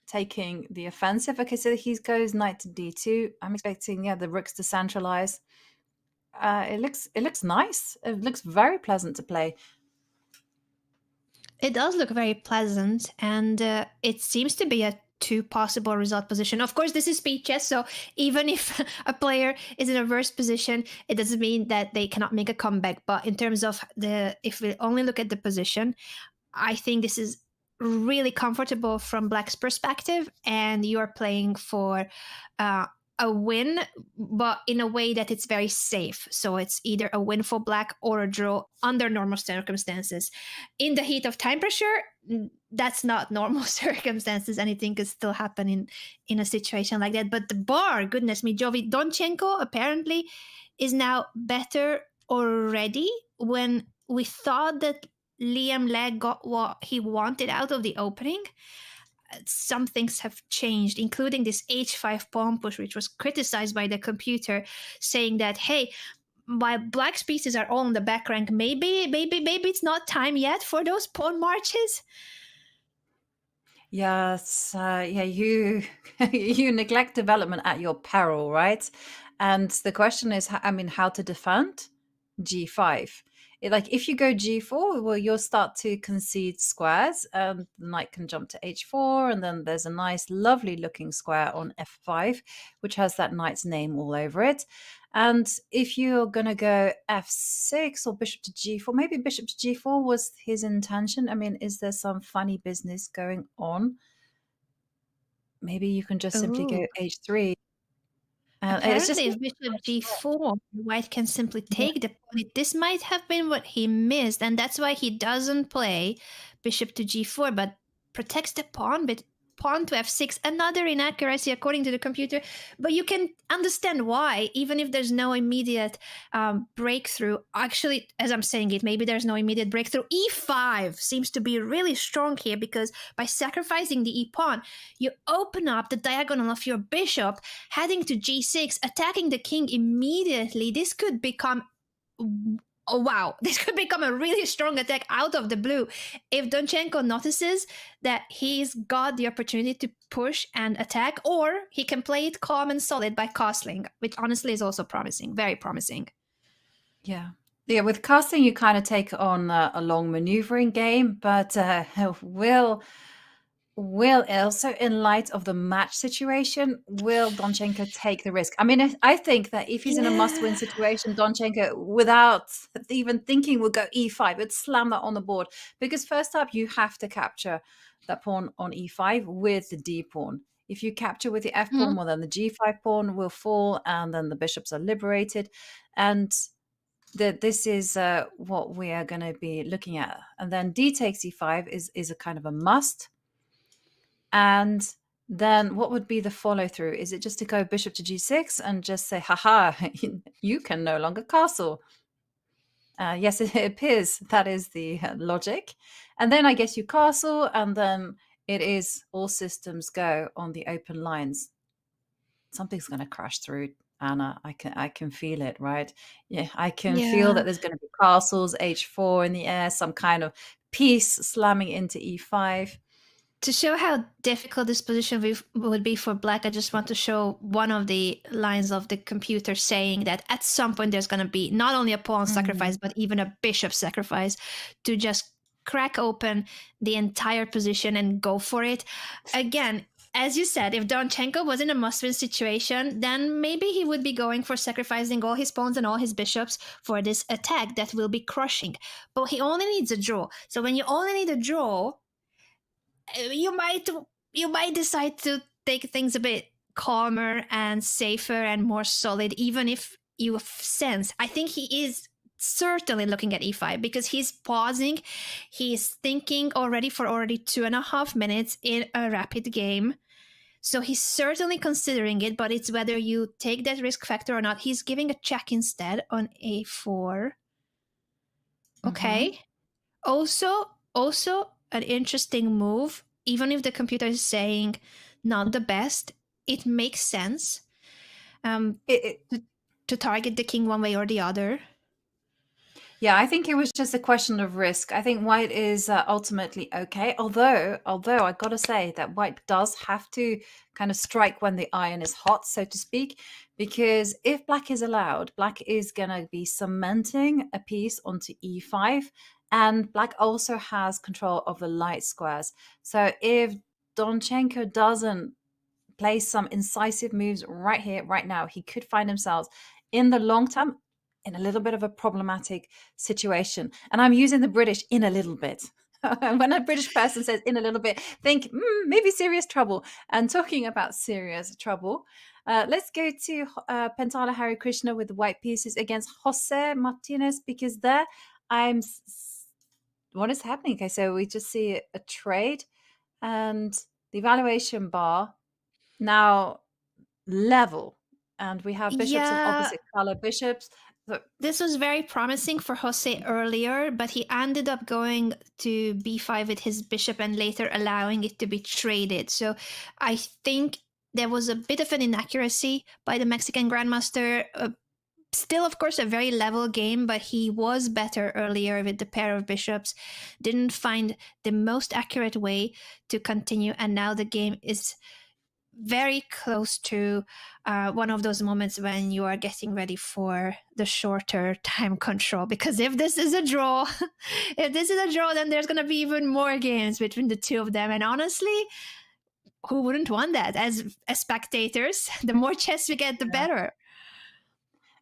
taking the offensive. Okay, so he goes knight to d2. I'm expecting the rooks to centralize. It looks nice. It looks very pleasant to play. It does look very pleasant, and it seems to be a 2 possible result position. Of course, this is speed chess, so even if a player is in a reverse position, it doesn't mean that they cannot make a comeback. But in terms of if we only look at the position, I think this is really comfortable from black's perspective, and you are playing for a win, but in a way that it's very safe. So it's either a win for black or a draw under normal circumstances. In the heat of time pressure, that's not normal circumstances. Anything could still happen in a situation like that. But the bar, goodness me, Jovi, Donchenko apparently is now better already. When we thought that Liam Le got what he wanted out of the opening, some things have changed, including this h5 pawn push, which was criticized by the computer, saying that, hey, while black's pieces are all in the back rank, maybe it's not time yet for those pawn marches. Yes, yeah, you you neglect development at your peril, right? And the question is, I mean, how to defend g5. Like if you go g4, well, you'll start to concede squares, and the knight can jump to h4, and then there's a nice, lovely looking square on f5, which has that knight's name all over it. And if you're going to go f6 or bishop to g4, maybe bishop to g4 was his intention. I mean, is there some funny business going on? Maybe you can just simply go Ooh. h3. It's just Apparently, if bishop g4, white can simply take the pawn. This might have been what he missed, and that's why he doesn't play bishop to g4, but protects the pawn with pawn to f6. Another inaccuracy according to the computer, but you can understand why, even if there's no immediate breakthrough. Actually, as I'm saying it, maybe there's no immediate breakthrough. e5 seems to be really strong here, because by sacrificing the e-pawn, you open up the diagonal of your bishop, heading to g6, attacking the king immediately. This could become... Oh, wow, this could become a really strong attack out of the blue if Donchenko notices that he's got the opportunity to push and attack, or he can play it calm and solid by castling, which honestly is also promising, very promising. Yeah. Yeah, with casting, you kind of take on a long maneuvering game, but will also, in light of the match situation, will Donchenko take the risk? I mean, I think that if he's in a must-win situation, Donchenko, without even thinking, will go e5. Would slam that on the board, because first up, you have to capture that pawn on e5 with the d pawn. If you capture with the f pawn, well, then the g5 pawn will fall, and then the bishops are liberated. And this is what we are going to be looking at. And then d takes e5 is a kind of a must. And then what would be the follow through? Is it just to go bishop to g6 and just say, haha, you can no longer castle? Yes, it appears that is the logic. And then I guess you castle, and then it is all systems go on the open lines. Something's going to crash through, Anna. I can feel it, right? Yeah, I can feel that there's going to be castles, h4 in the air, some kind of piece slamming into e5. To show how difficult this position would be for black, I just want to show one of the lines of the computer saying that at some point there's going to be not only a pawn sacrifice, but even a bishop sacrifice to just crack open the entire position and go for it. Again, as you said, if Donchenko was in a must-win situation, then maybe he would be going for sacrificing all his pawns and all his bishops for this attack that will be crushing. But he only needs a draw. So when you only need a draw, you might decide to take things a bit calmer and safer and more solid, even if you sense. I think he is certainly looking at e5, because he's pausing, he's thinking already for 2.5 minutes in a rapid game. So he's certainly considering it, but it's whether you take that risk factor or not. He's giving a check instead on a4. Okay. Also an interesting move, even if the computer is saying not the best, it makes sense to target the king one way or the other. Yeah, I think it was just a question of risk. I think white is ultimately okay, although I got to say that white does have to kind of strike when the iron is hot, so to speak, because if black is allowed, black is going to be cementing a piece onto e5, and black also has control of the light squares. So if Donchenko doesn't play some incisive moves right here, right now, he could find himself in the long term in a little bit of a problematic situation. And I'm using the British in a little bit. When a British person says in a little bit, think maybe serious trouble. And talking about serious trouble, let's go to Pentala Harikrishna with the white pieces against Jose Martinez, because there what is happening? Okay, so we just see a trade, and the evaluation bar now level, and we have bishops of opposite color bishops. This was very promising for Jose earlier, but he ended up going to b5 with his bishop and later allowing it to be traded. So I think there was a bit of an inaccuracy by the Mexican Grandmaster. Still, of course, a very level game, but he was better earlier with the pair of bishops. Didn't find the most accurate way to continue, and now the game is very close to one of those moments when you are getting ready for the shorter time control. Because if this is a draw, then there's going to be even more games between the two of them. And honestly, who wouldn't want that? As spectators, the more chess we get, the better.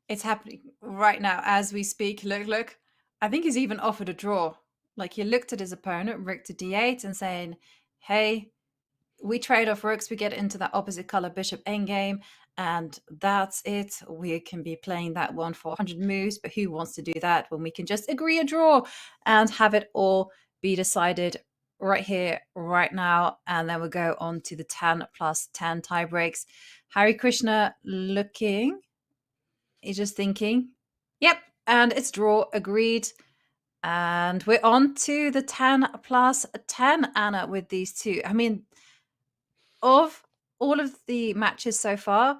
It's happening right now as we speak. Look. I think he's even offered a draw. Like, he looked at his opponent, rook to d8, and saying, hey, we trade off rooks, we get into that opposite color bishop endgame, and that's it. We can be playing that one for 100 moves, but who wants to do that when we can just agree a draw and have it all be decided right here, right now? And then we'll go on to the 10 plus 10 tie breaks. Harikrishna looking, he's just thinking, yep, and it's draw, agreed. And we're on to the 10 plus 10, Anna, with these two. I mean, of all of the matches so far,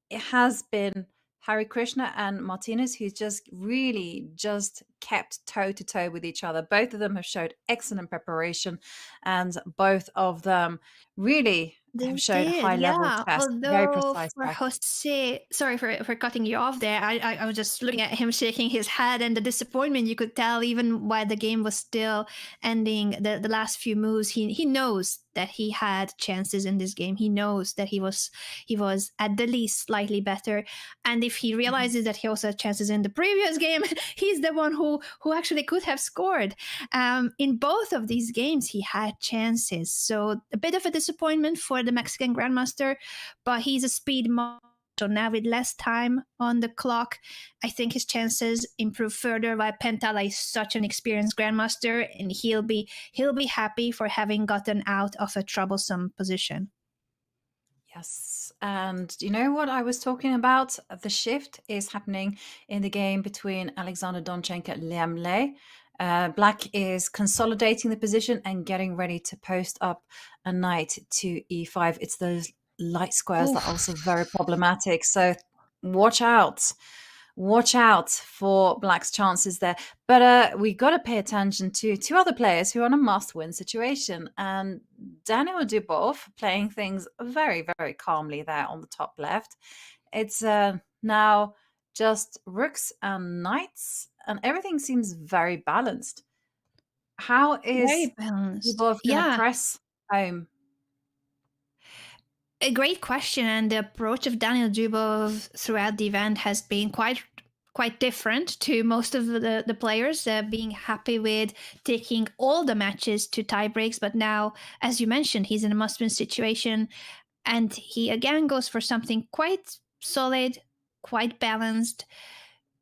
it has been Harikrishna and Martinez who's just really just kept toe-to-toe with each other. Both of them have showed excellent preparation, and both of them really have showed a high level of chess. Very Although precise. for Jose, sorry for cutting you off there, I was just looking at him shaking his head, and the disappointment you could tell even while the game was still ending, the last few moves. He knows that he had chances in this game. He knows that he was at the least slightly better, and if he realizes that he also had chances in the previous game, he's the one who actually could have scored. In both of these games, he had chances, so a bit of a disappointment for the Mexican Grandmaster, but he's a speed model. So now with less time on the clock, I think his chances improve further. While Pentala is such an experienced Grandmaster, and he'll be happy for having gotten out of a troublesome position. Yes, and you know what I was talking about? The shift is happening in the game between Alexander Donchenko and Liem. Black is consolidating the position and getting ready to post up a knight to e5. It's those light squares that are also very problematic. So watch out for Black's chances there. But we got to pay attention to two other players who are in a must-win situation. And Daniel Dubov playing things very, very calmly there on the top left. It's now just rooks and knights, and everything seems very balanced. How is Dubov going to press home? A great question, and the approach of Daniel Dubov throughout the event has been quite different to most of the players, being happy with taking all the matches to tie breaks. But now, as you mentioned, he's in a must-win situation, and he again goes for something quite solid, quite balanced.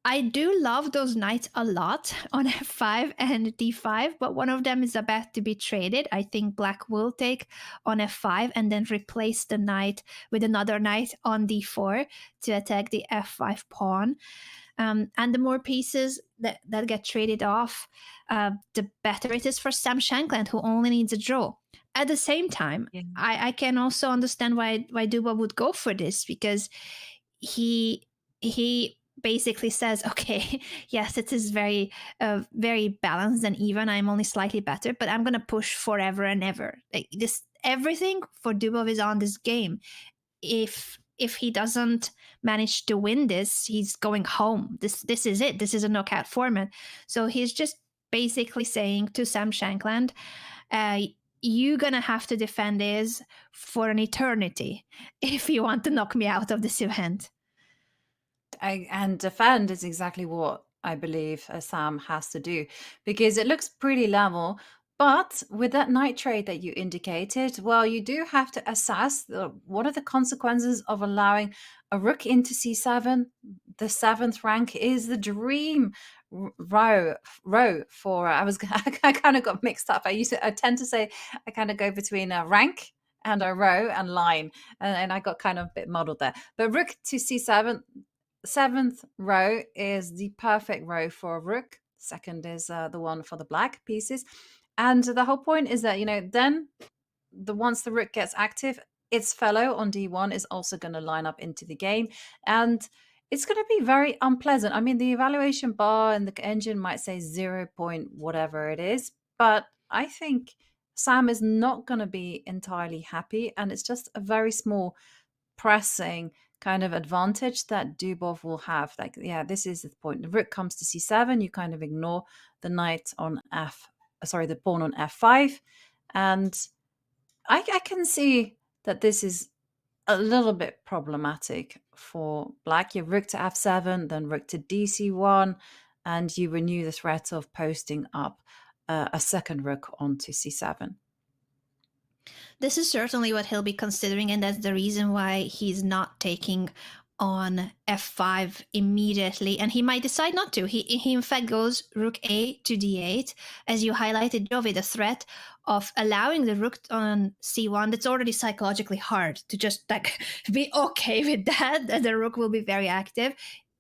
I do love those knights a lot on f5 and d5, but one of them is about to be traded. I think Black will take on f5 and then replace the knight with another knight on d4 to attack the f5 pawn. And the more pieces that get traded off, the better it is for Sam Shankland, who only needs a draw. At the same time, I can also understand why Dubov would go for this, because he basically says, okay, yes, it is very balanced and even. I'm only slightly better, but I'm going to push forever and ever. Like this, everything for Dubov is on this game. If he doesn't manage to win this, he's going home. This is it. This is a knockout format. So he's just basically saying to Sam Shankland, you're going to have to defend this for an eternity if you want to knock me out of this event. And defend is exactly what I believe Sam has to do, because it looks pretty level. But with that knight trade that you indicated, well, you do have to assess what are the consequences of allowing a rook into c7. The 7th rank is the dream row for I kind of got mixed up. I tend to say I kind of go between a rank and a row and line, and I got kind of a bit muddled there. But rook to c7, 7th row is the perfect row for a rook. Second is the one for the black pieces. And the whole point is that, then once the rook gets active, its fellow on d1 is also going to line up into the game. And it's going to be very unpleasant. I mean, the evaluation bar and the engine might say 0 point whatever it is, but I think Sam is not going to be entirely happy. And it's just a very small pressing kind of advantage that Dubov will have. Like, yeah, this is the point. The rook comes to c7, you kind of ignore the knight on the pawn on f5. And I can see that this is a little bit problematic for black. You rook to f7, then rook to dc1, and you renew the threat of posting up a second rook onto c7. This is certainly what he'll be considering, and that's the reason why he's not taking on f5 immediately, and he might decide not to. He in fact goes rook a to d8, as you highlighted, Jovi, the threat of allowing the rook on c1. That's already psychologically hard to just like be okay with that the rook will be very active.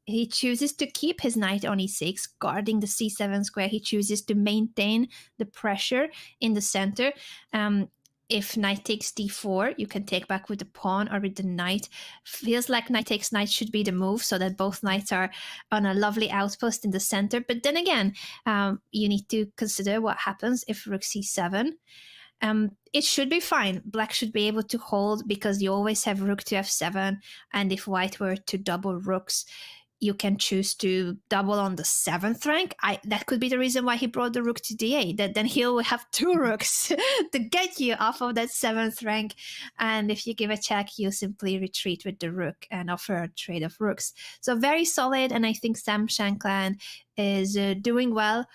He chooses to keep his knight on e6, guarding the c7 square. He chooses to maintain the pressure in the center. If knight takes d4, you can take back with the pawn or with the knight. Feels like knight takes knight should be the move, so that both knights are on a lovely outpost in the center. But then again, you need to consider what happens if rook c7. It should be fine. Black should be able to hold because you always have rook to f7. And if white were to double rooks, you can choose to double on the 7th rank. That could be the reason why he brought the rook to d8. Then he'll have 2 rooks to get you off of that 7th rank. And if you give a check, you simply retreat with the rook and offer a trade of rooks. So very solid. And I think Sam Shankland is doing well,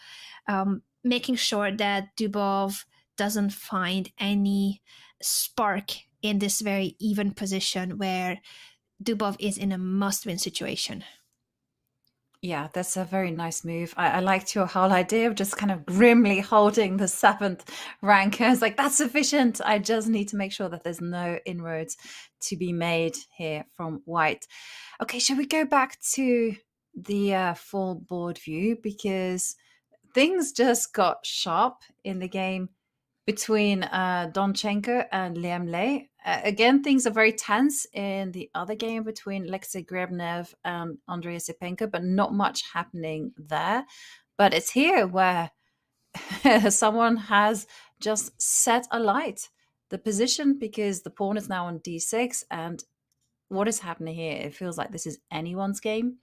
making sure that Dubov doesn't find any spark in this very even position where Dubov is in a must-win situation. Yeah, that's a very nice move. I liked your whole idea of just kind of grimly holding the 7th rank. I was like, that's sufficient. I just need to make sure that there's no inroads to be made here from white. Okay, shall we go back to the full board view? Because things just got sharp in the game between Donchenko and Liem. Again, things are very tense in the other game between Alexei Grebnev and Andrei Sipenko, but not much happening there. But it's here where someone has just set alight the position because the pawn is now on d6. And what is happening here? It feels like this is anyone's game.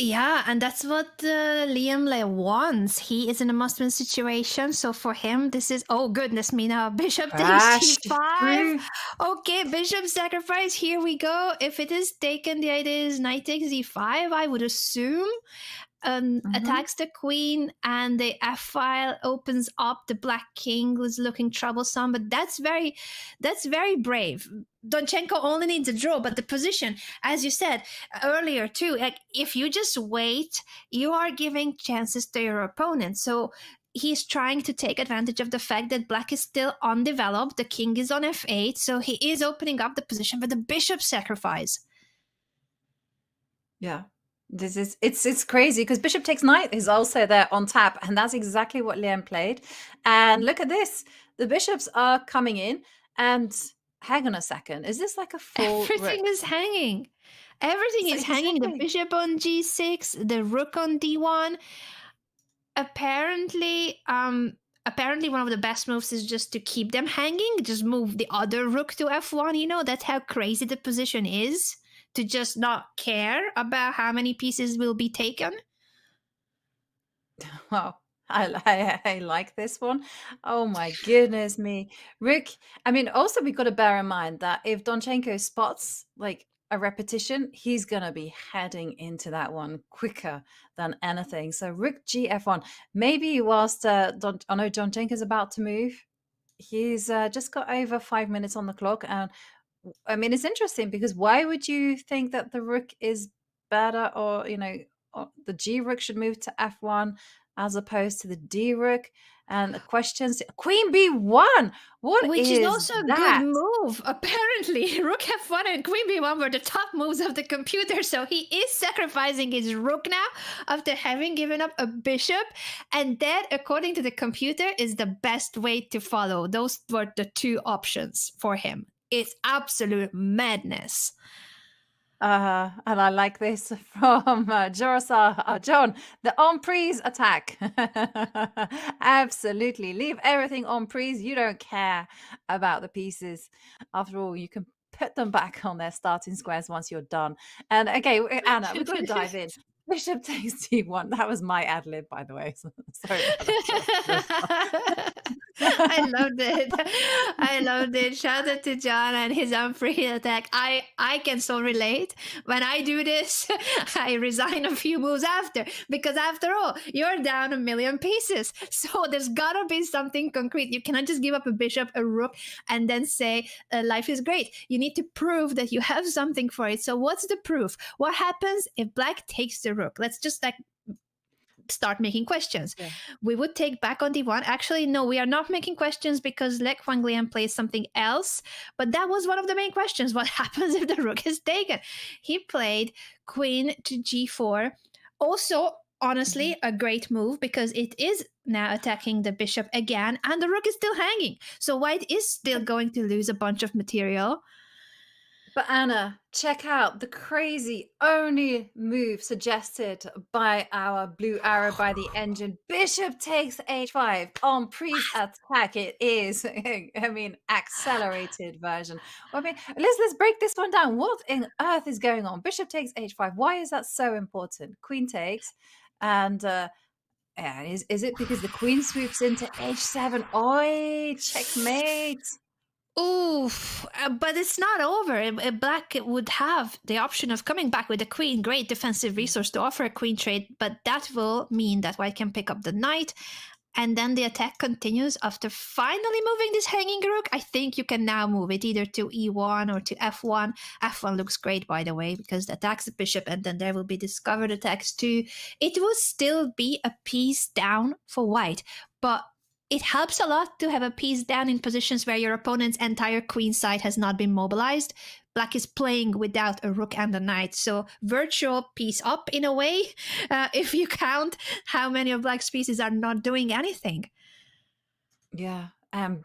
Yeah, and that's what Liam wants. He is in a must-win situation, so for him, this is, oh goodness me, now bishop takes g5. Okay, bishop sacrifice, here we go. If it is taken, the idea is knight takes e5, I would assume. Attacks the queen, and the f-file opens up. The black king was looking troublesome, but that's very brave. Donchenko only needs a draw, but the position, as you said earlier too, like if you just wait, you are giving chances to your opponent. So he's trying to take advantage of the fact that black is still undeveloped. The king is on f8, so he is opening up the position for the bishop sacrifice. Yeah. It's crazy because bishop takes knight is also there on tap, and that's exactly what Liem played. And look at this, the bishops are coming in, and hang on a second, is this like a full everything is hanging? Everything is hanging. The bishop on g6, the rook on d1. Apparently one of the best moves is just to keep them hanging, just move the other rook to f1. That's how crazy the position is, to just not care about how many pieces will be taken. Wow, I like this one. Oh my goodness me. Rick, I mean, also we got to bear in mind that if Donchenko spots like a repetition, he's going to be heading into that one quicker than anything. So Rook GF1, maybe whilst Donchenko's about to move, he's just got over 5 minutes on the clock. And I mean, it's interesting because why would you think that the rook is better, or the G rook should move to F1 as opposed to the D rook? And the questions, Queen B1. What Which is also a that? good move. Apparently, Rook F1 and Queen B1 were the top moves of the computer. So he is sacrificing his rook now after having given up a bishop. And that, according to the computer, is the best way to follow. Those were the two options for him. It's absolute madness. And I like this from John, the emprise attack. Absolutely. Leave everything emprise. You don't care about the pieces. After all, you can put them back on their starting squares once you're done. And okay, Anna, we're going to dive in. Bishop takes d1. That was my ad lib, by the way. Sorry about that. I loved it. I loved it. Shout out to John and his unfree attack. I can so relate. When I do this, I resign a few moves after, because after all, you're down 1 million pieces. So there's gotta be something concrete. You cannot just give up a bishop, a rook, and then say life is great. You need to prove that you have something for it. So what's the proof? What happens if black takes the rook? Let's just start making questions. Yeah. We would take back on d1. Actually, no, we are not making questions because Lek Wang Liam plays something else. But that was one of the main questions. What happens if the rook is taken? He played queen to g4. Also, honestly, a great move because it is now attacking the bishop again and the rook is still hanging. So white is still going to lose a bunch of material. But Anna, check out the crazy only move suggested by our blue arrow by the engine. Bishop takes h5 on pre-attack. It is, I mean, accelerated version. I mean, let's break this one down. What in earth is going on? Bishop takes h5. Why is that so important? Queen takes, and yeah, is it because the queen swoops into h7? Oi, checkmate. Oof, but it's not over. Black would have the option of coming back with a queen, great defensive resource to offer a queen trade, but that will mean that white can pick up the knight, and then the attack continues after finally moving this hanging rook. I think you can now move it either to e1 or to f1. F1 looks great, by the way, because it attacks the bishop, and then there will be discovered attacks too. It will still be a piece down for white, but it helps a lot to have a piece down in positions where your opponent's entire queen side has not been mobilized. Black is playing without a rook and a knight, so virtual piece up in a way, if you count how many of black's pieces are not doing anything. Yeah,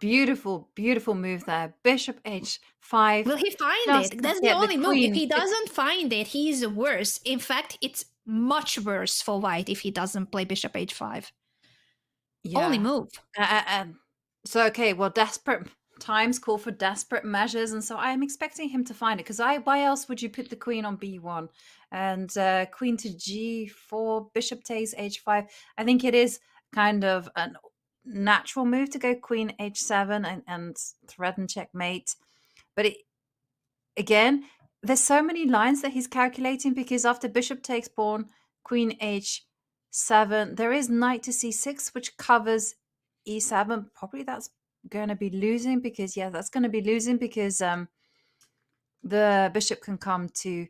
beautiful, beautiful move there. Bishop h5. Will he find it? That's the only move. If he doesn't find it, he's worse. In fact, it's much worse for white if he doesn't play bishop h5. Yeah. Only move. So, okay, well, desperate times call for desperate measures. And so I'm expecting him to find it because why else would you put the queen on b1 and queen to g4, bishop takes h5? I think it is kind of a natural move to go queen h7 and threaten checkmate. But again, there's so many lines that he's calculating because after bishop takes pawn, queen h7, there is knight to c6, which covers e7. Probably that's going to be losing because, yeah, that's going to be losing because the bishop can come to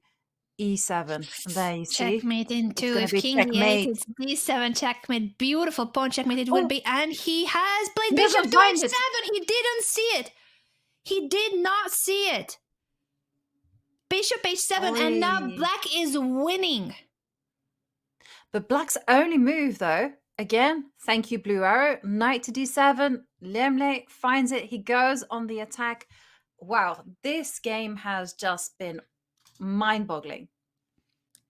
e7. There you see. Checkmate into if king e8, it's d7 checkmate. Beautiful pawn checkmate it will be. And he has played bishop to h7. He didn't see it. He did not see it. Bishop h7, and now black is winning. But black's only move, though, again, thank you, blue arrow, knight to d7, Liem finds it, he goes on the attack. Wow, this game has just been mind-boggling.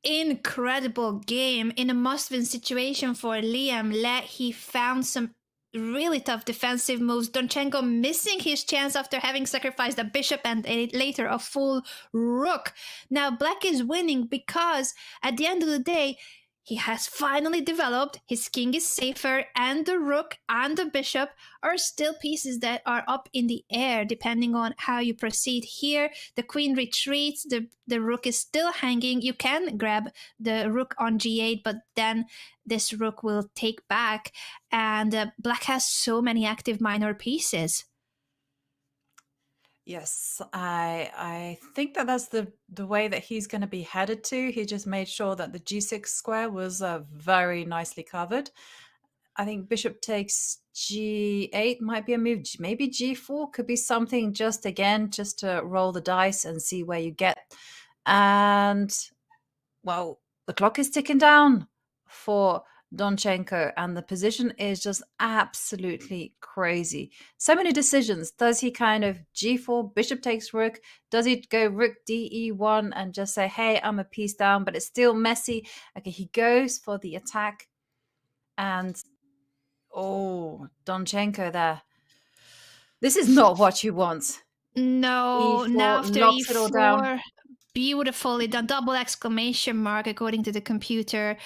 Incredible game. In a must-win situation for Liem, he found some really tough defensive moves. Donchenko missing his chance after having sacrificed a bishop and later a full rook. Now black is winning because at the end of the day, he has finally developed, his king is safer, and the rook and the bishop are still pieces that are up in the air, depending on how you proceed here. The queen retreats, the rook is still hanging. You can grab the rook on g8, but then this rook will take back, and black has so many active minor pieces. Yes, I think that's the way that he's going to be headed to. He just made sure that the g6 square was very nicely covered. I think bishop takes g8 might be a move. Maybe g4 could be something just to roll the dice and see where you get. And, well, the clock is ticking down for Donchenko, and the position is just absolutely crazy. So many decisions. Does he kind of g4, bishop takes rook? Does he go rook de1 and just say, hey, I'm a piece down, but it's still messy? Okay, he goes for the attack. And, oh, Donchenko there. This is not what you want. No, now E4 after locks it all down. E4, beautifully done, double exclamation mark according to the computer.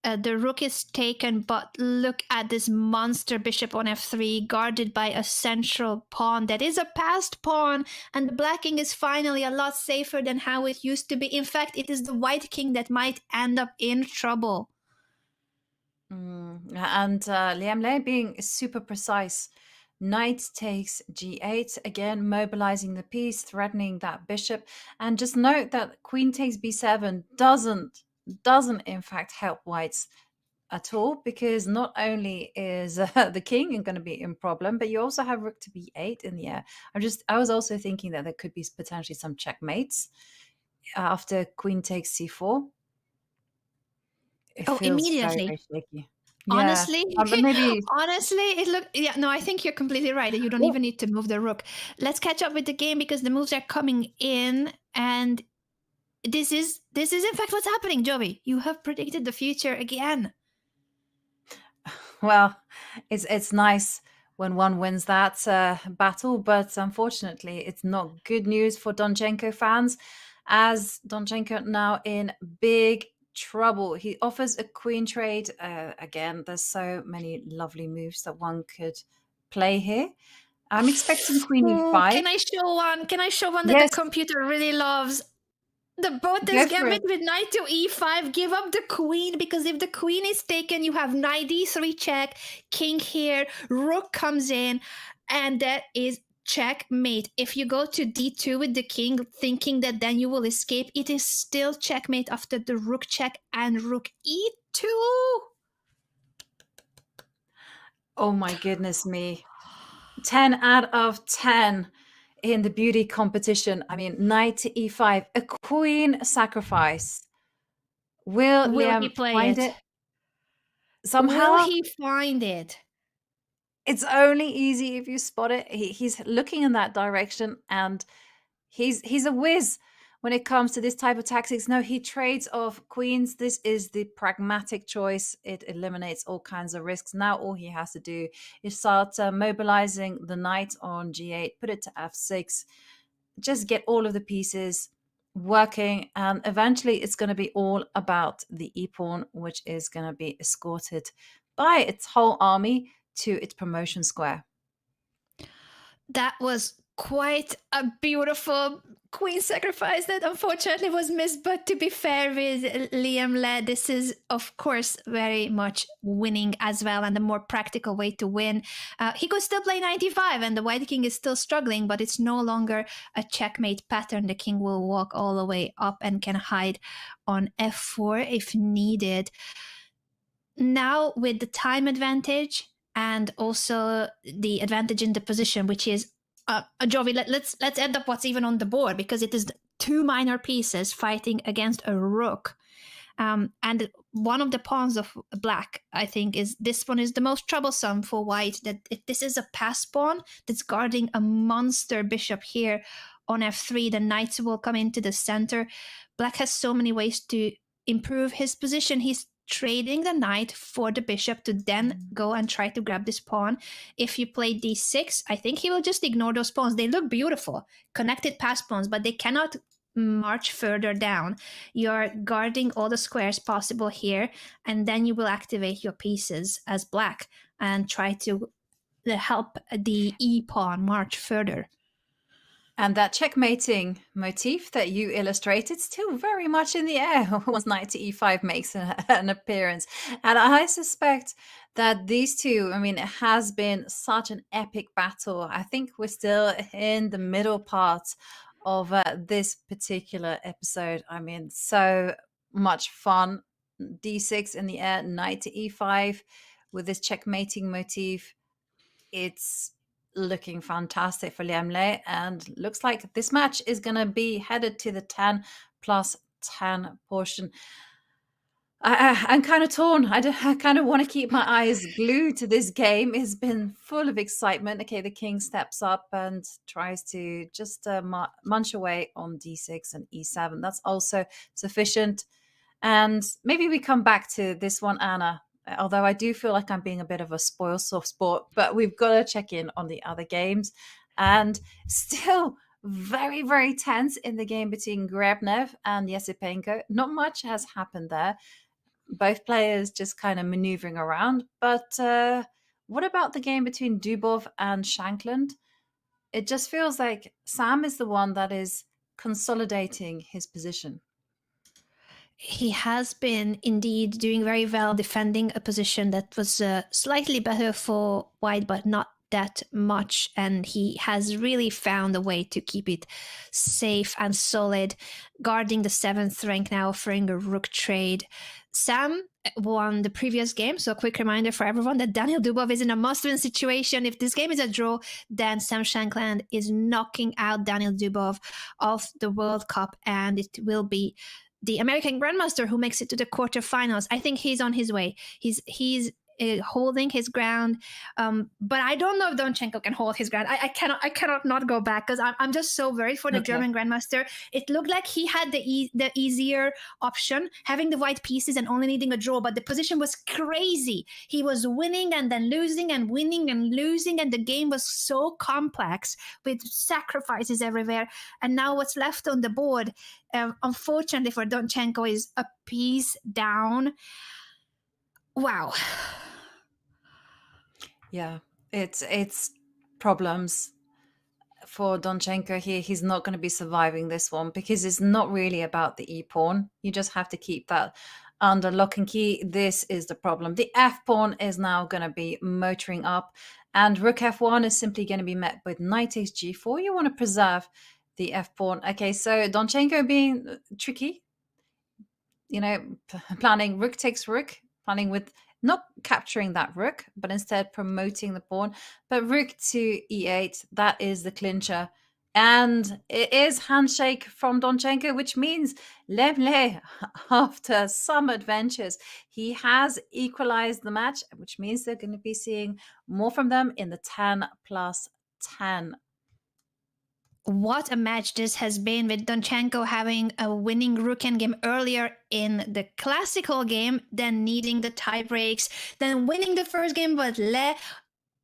The rook is taken, but look at this monster bishop on f3, guarded by a central pawn that is a passed pawn, and the black king is finally a lot safer than how it used to be. In fact, it is the white king that might end up in trouble. And Liem being super precise. Knight takes g8, again mobilizing the piece, threatening that bishop. And just note that queen takes b7 doesn't in fact help whites at all, because not only is the king going to be in problem, but you also have rook to b8 in the air. I was also thinking that there could be potentially some checkmates after queen takes c4. It feels immediately. very, very shaky. Honestly, but maybe I think you're completely right. You don't even need to move the rook. Let's catch up with the game because the moves are coming in, and this is in fact what's happening. Jovi, you have predicted the future again. Well, it's nice when one wins that battle, but unfortunately, it's not good news for Donchenko fans, as Donchenko now in big trouble. He offers a queen trade. Again, there's so many lovely moves that one could play here. I'm expecting queen e5. Can I show one that Yes. the computer really loves? The Bote's gambit with knight to e5. Give up the queen, because if the queen is taken, you have knight d3 check, king here, rook comes in, and that is checkmate. If you go to d2 with the king, thinking that then you will escape, it is still checkmate after the rook check and rook e2. Oh my goodness me. 10 out of 10 in the beauty competition. I mean, knight to e5, a queen sacrifice. Will Liam he play find it? Somehow? Will he find it? It's only easy if you spot it. He's looking in that direction, and he's a whiz when it comes to this type of tactics. No, he trades off queens. This is the pragmatic choice. It eliminates all kinds of risks. Now all he has to do is start mobilizing the knight on g8, put it to f6, just get all of the pieces working, and eventually it's going to be all about the e-pawn, which is going to be escorted by its whole army to its promotion square. That was quite a beautiful queen sacrifice that unfortunately was missed. But to be fair with Liem, this is of course very much winning as well, and the more practical way to win. He could still play 95 and the white king is still struggling, but it's no longer a checkmate pattern. The king will walk all the way up and can hide on f4 if needed. Now with the time advantage and also the advantage in the position, which is Jovi, let's end up what's even on the board, because it is two minor pieces fighting against a rook. And one of the pawns of black, I think, is this one is the most troublesome for white. That this is a pass pawn that's guarding a monster bishop here on f3. The knights will come into the center. Black has so many ways to improve his position. He's trading the knight for the bishop to then go and try to grab this pawn. If you play d6, I think he will just ignore those pawns. They look beautiful, connected pass pawns, but they cannot march further down. You're guarding all the squares possible here, and then you will activate your pieces as black and try to help the e-pawn march further. And that checkmating motif that you illustrated still very much in the air once knight to e5 makes an appearance. And I suspect that these two, I mean, it has been such an epic battle. I think we're still in the middle part of this particular episode. I mean, so much fun. d6 in the air, knight to e5. with this checkmating motif, it's looking fantastic for Liem, and looks like this match is going to be headed to the 10+10 portion. I'm kind of torn. I kind of want to keep my eyes glued to this game. It's been full of excitement. Okay, the king steps up and tries to just munch away on d6 and e7. That's also sufficient. And maybe we come back to this one, Anna, although I do feel like I'm being a bit of a spoil soft sport, but we've got to check in on the other games. And still very, very tense in the game between Grebnev and Yesipenko. Not much has happened there. Both players just kind of maneuvering around. But what about the game between Dubov and Shankland? It just feels like Sam is the one that is consolidating his position. He has been indeed doing very well defending a position that was slightly better for white, but not that much. And he has really found a way to keep it safe and solid, guarding the 7th rank now, offering a rook trade. Sam won the previous game, so a quick reminder for everyone that Daniel Dubov is in a must-win situation. If this game is a draw, then Sam Shankland is knocking out Daniel Dubov of the World Cup, and it will be the American Grandmaster who makes it to the quarterfinals. I think he's on his way. He's holding his ground, but I don't know if Donchenko can hold his ground. I cannot not go back because I'm just so worried for the German Grandmaster. It looked like he had the easier option, having the white pieces and only needing a draw, but the position was crazy. He was winning and then losing and winning and losing, and the game was so complex with sacrifices everywhere. And now what's left on the board, unfortunately for Donchenko, is a piece down. Wow. Yeah, it's problems for Donchenko here. He's not going to be surviving this one because it's not really about the e-pawn. You just have to keep that under lock and key. This is the problem. The f-pawn is now going to be motoring up, and rook f1 is simply going to be met with knight takes g4. You want to preserve the f-pawn. Okay, so Donchenko being tricky, planning rook takes rook, planning with not capturing that rook, but instead promoting the pawn. But rook to e8, that is the clincher. And it is handshake from Donchenko, which means Liem, after some adventures, he has equalized the match, which means they're going to be seeing more from them in the 10+10. What a match this has been, with Donchenko having a winning rook endgame earlier in the classical game, then needing the tie breaks, then winning the first game, but Le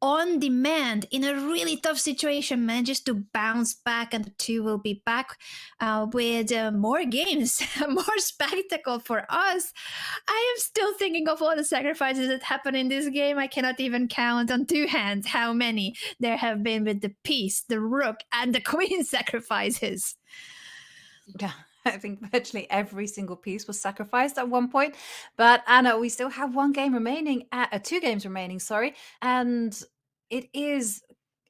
on demand in a really tough situation manages to bounce back, and the two will be back with more games, more spectacle for us. I am still thinking of all the sacrifices that happen in this game. I cannot even count on two hands how many there have been with the piece, the rook, and the queen sacrifices. Yeah, I think virtually every single piece was sacrificed at one point. But Anna, we still have one game remaining, 2 games remaining, sorry. And it is,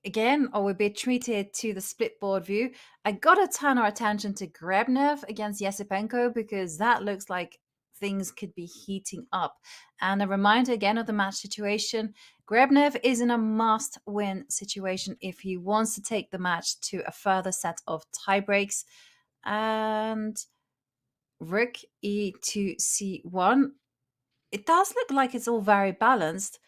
again, we're being treated to the split board view. I got to turn our attention to Grebnev against Yesipenko, because that looks like things could be heating up. And a reminder again of the match situation. Grebnev is in a must-win situation if he wants to take the match to a further set of tiebreaks. And rook e to c1. It does look like it's all very balanced,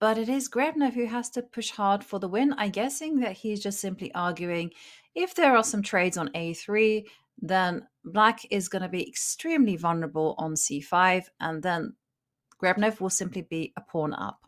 but it is Grebnev who has to push hard for the win. I'm guessing that he's just simply arguing if there are some trades on a3, then black is going to be extremely vulnerable on c5, and then Grebnev will simply be a pawn up.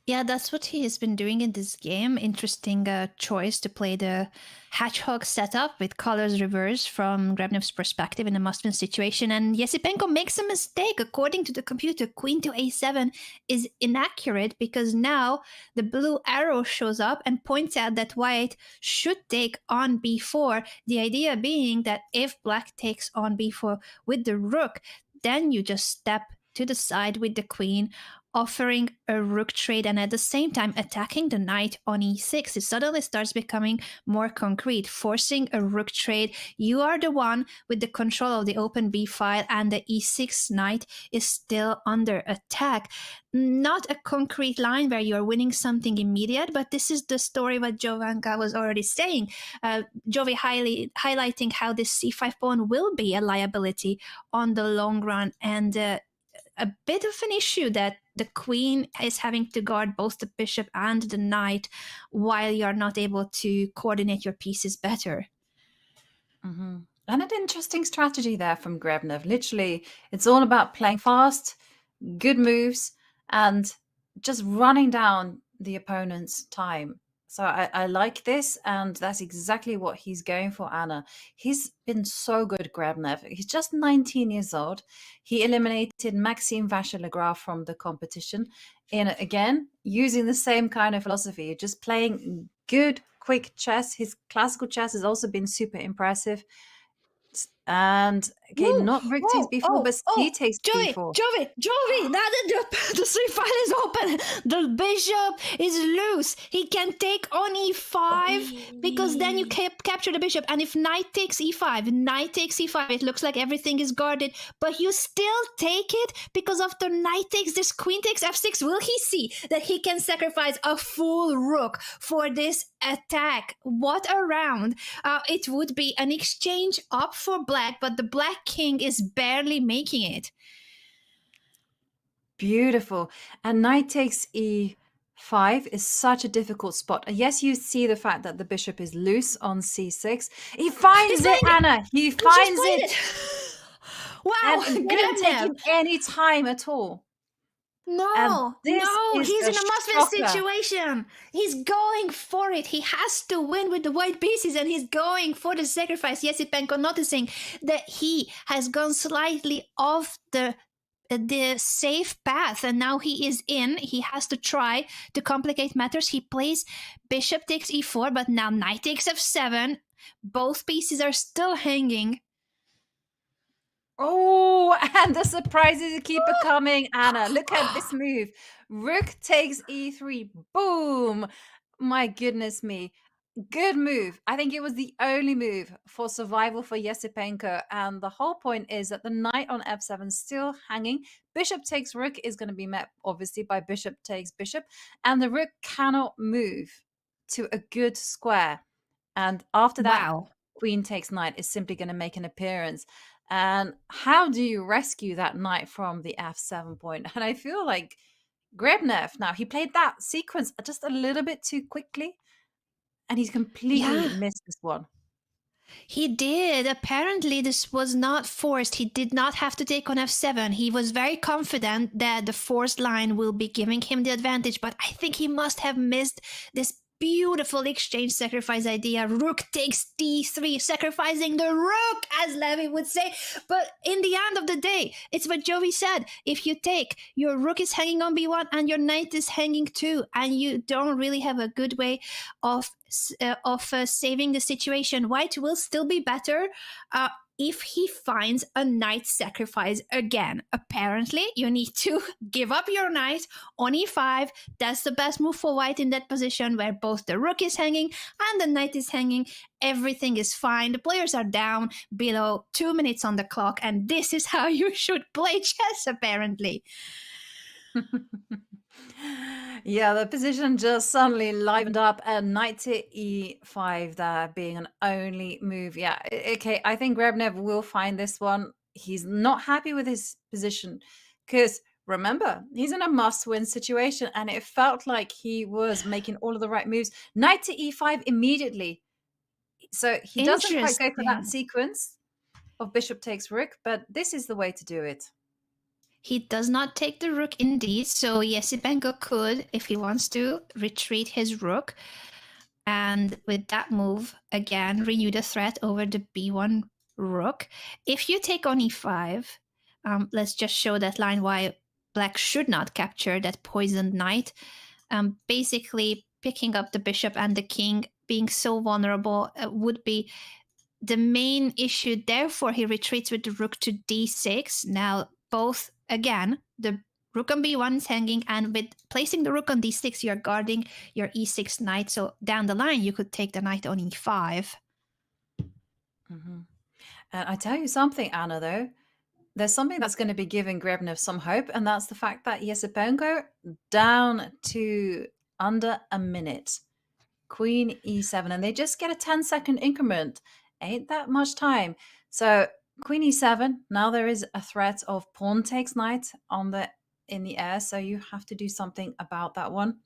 Yeah, that's what he has been doing in this game. Interesting choice to play the hedgehog setup with colors reversed from Grebnev's perspective in a must-win situation. And Yesipenko makes a mistake. According to the computer, queen to a7 is inaccurate, because now the blue arrow shows up and points out that white should take on b4. The idea being that if black takes on b4 with the rook, then you just step to the side with the queen offering a rook trade and at the same time attacking the knight on e6. It suddenly starts becoming more concrete, forcing a rook trade. You are the one with the control of the open b file, and the e6 knight is still under attack. Not a concrete line where you're winning something immediate, but this is the story what Jovanka was already saying. Jovi highlighting how this c5 pawn will be a liability on the long run, and a bit of an issue that the queen is having to guard both the bishop and the knight while you're not able to coordinate your pieces better. Mm-hmm. And an interesting strategy there from Grebnev. Literally, it's all about playing fast, good moves, and just running down the opponent's time. So I like this, and that's exactly what he's going for, Anna. He's been so good, Grebnev. He's just 19 years old. He eliminated Maxime Vachier-Lagrave from the competition in, again, using the same kind of philosophy, just playing good, quick chess. His classical chess has also been super impressive. And okay, not rook takes b4, but c takes b4. Jovi! Now that the c-file is open, the bishop is loose. He can take on e5 because then you capture the bishop. And if knight takes e5, it looks like everything is guarded, but you still take it because after knight takes this, queen takes f6. Will he see that he can sacrifice a full rook for this attack? What a round. It would be an exchange up for black, but the black king is barely making it. Beautiful. And knight takes e5 is such a difficult spot. Yes, you see the fact that the bishop is loose on c6. He finds it, Anna. He finds it. Wow. And it didn't take him any time at all. No, he's in a must-win situation. He's going for it. He has to win with the white pieces, and he's going for the sacrifice. Yesipenko noticing that he has gone slightly off the safe path, and now he is in. He has to try to complicate matters. He plays bishop takes e4, but now knight takes f7. Both pieces are still hanging. Oh, and the surprises keep coming, Anna. Look at this move. Rook takes e3. Boom. My goodness me. Good move. I think it was the only move for survival for Yesipenko. And the whole point is that the knight on f7 still hanging. Bishop takes rook is going to be met, obviously, by bishop takes bishop. And the rook cannot move to a good square. And after that, queen takes knight is simply going to make an appearance. And how do you rescue that knight from the f7 point? And I feel like Grebnev, now he played that sequence just a little bit too quickly, and he's completely missed this one. He did. Apparently, this was not forced. He did not have to take on f7. He was very confident that the forced line will be giving him the advantage, but I think he must have missed this beautiful exchange sacrifice idea. Rook takes d3, sacrificing the rook, as Levy would say. But in the end of the day, it's what Jovi said. If you take, your rook is hanging on b1 and your knight is hanging too, and you don't really have a good way of saving the situation. White will still be better if he finds a knight sacrifice again. Apparently, you need to give up your knight on e5. That's the best move for white in that position where both the rook is hanging and the knight is hanging. Everything is fine. The players are down below 2 minutes on the clock, and this is how you should play chess, apparently. Yeah, the position just suddenly livened up, and knight to e5 there being an only move. Yeah, okay, I think Grebnev will find this one. He's not happy with his position because, remember, he's in a must-win situation, and it felt like he was making all of the right moves. Knight to e5 immediately. So he doesn't quite go for that sequence of bishop takes rook, but this is the way to do it. He does not take the rook indeed, so Yesipenko could, if he wants to, retreat his rook. And with that move, again, renew the threat over the b1 rook. If you take on e5, let's just show that line why black should not capture that poisoned knight. Basically, picking up the bishop and the king, being so vulnerable, would be the main issue. Therefore, he retreats with the rook to d6. Now, both, again, the rook on b1 is hanging, and with placing the rook on d6, you're guarding your e6 knight. So down the line, you could take the knight on e5. And I tell you something, Anna, though. There's something that's going to be giving Grebnev some hope, and that's the fact that Yesipenko down to under a minute. Queen e7, and they just get a 10-second increment. Ain't that much time. So Queen e7, now there is a threat of pawn takes knight in the air, so you have to do something about that one.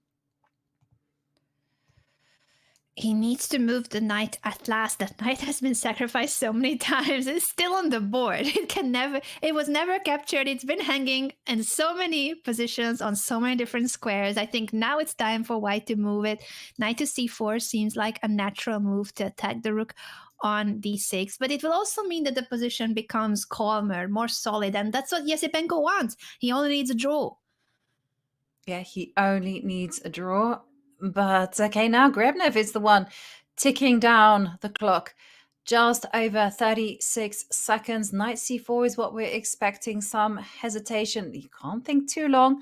He needs to move the knight at last. That knight has been sacrificed so many times. It's still on the board. It was never captured. It's been hanging in so many positions on so many different squares. I think now it's time for white to move it. Knight to c4 seems like a natural move to attack the rook on d6, but it will also mean that the position becomes calmer, more solid, and that's what Yesipenko wants. He only needs a draw. Yeah, he only needs a draw. But okay, now Grebnev is the one ticking down the clock. Just over 36 seconds. Knight c4 is what we're expecting. Some hesitation. You can't think too long.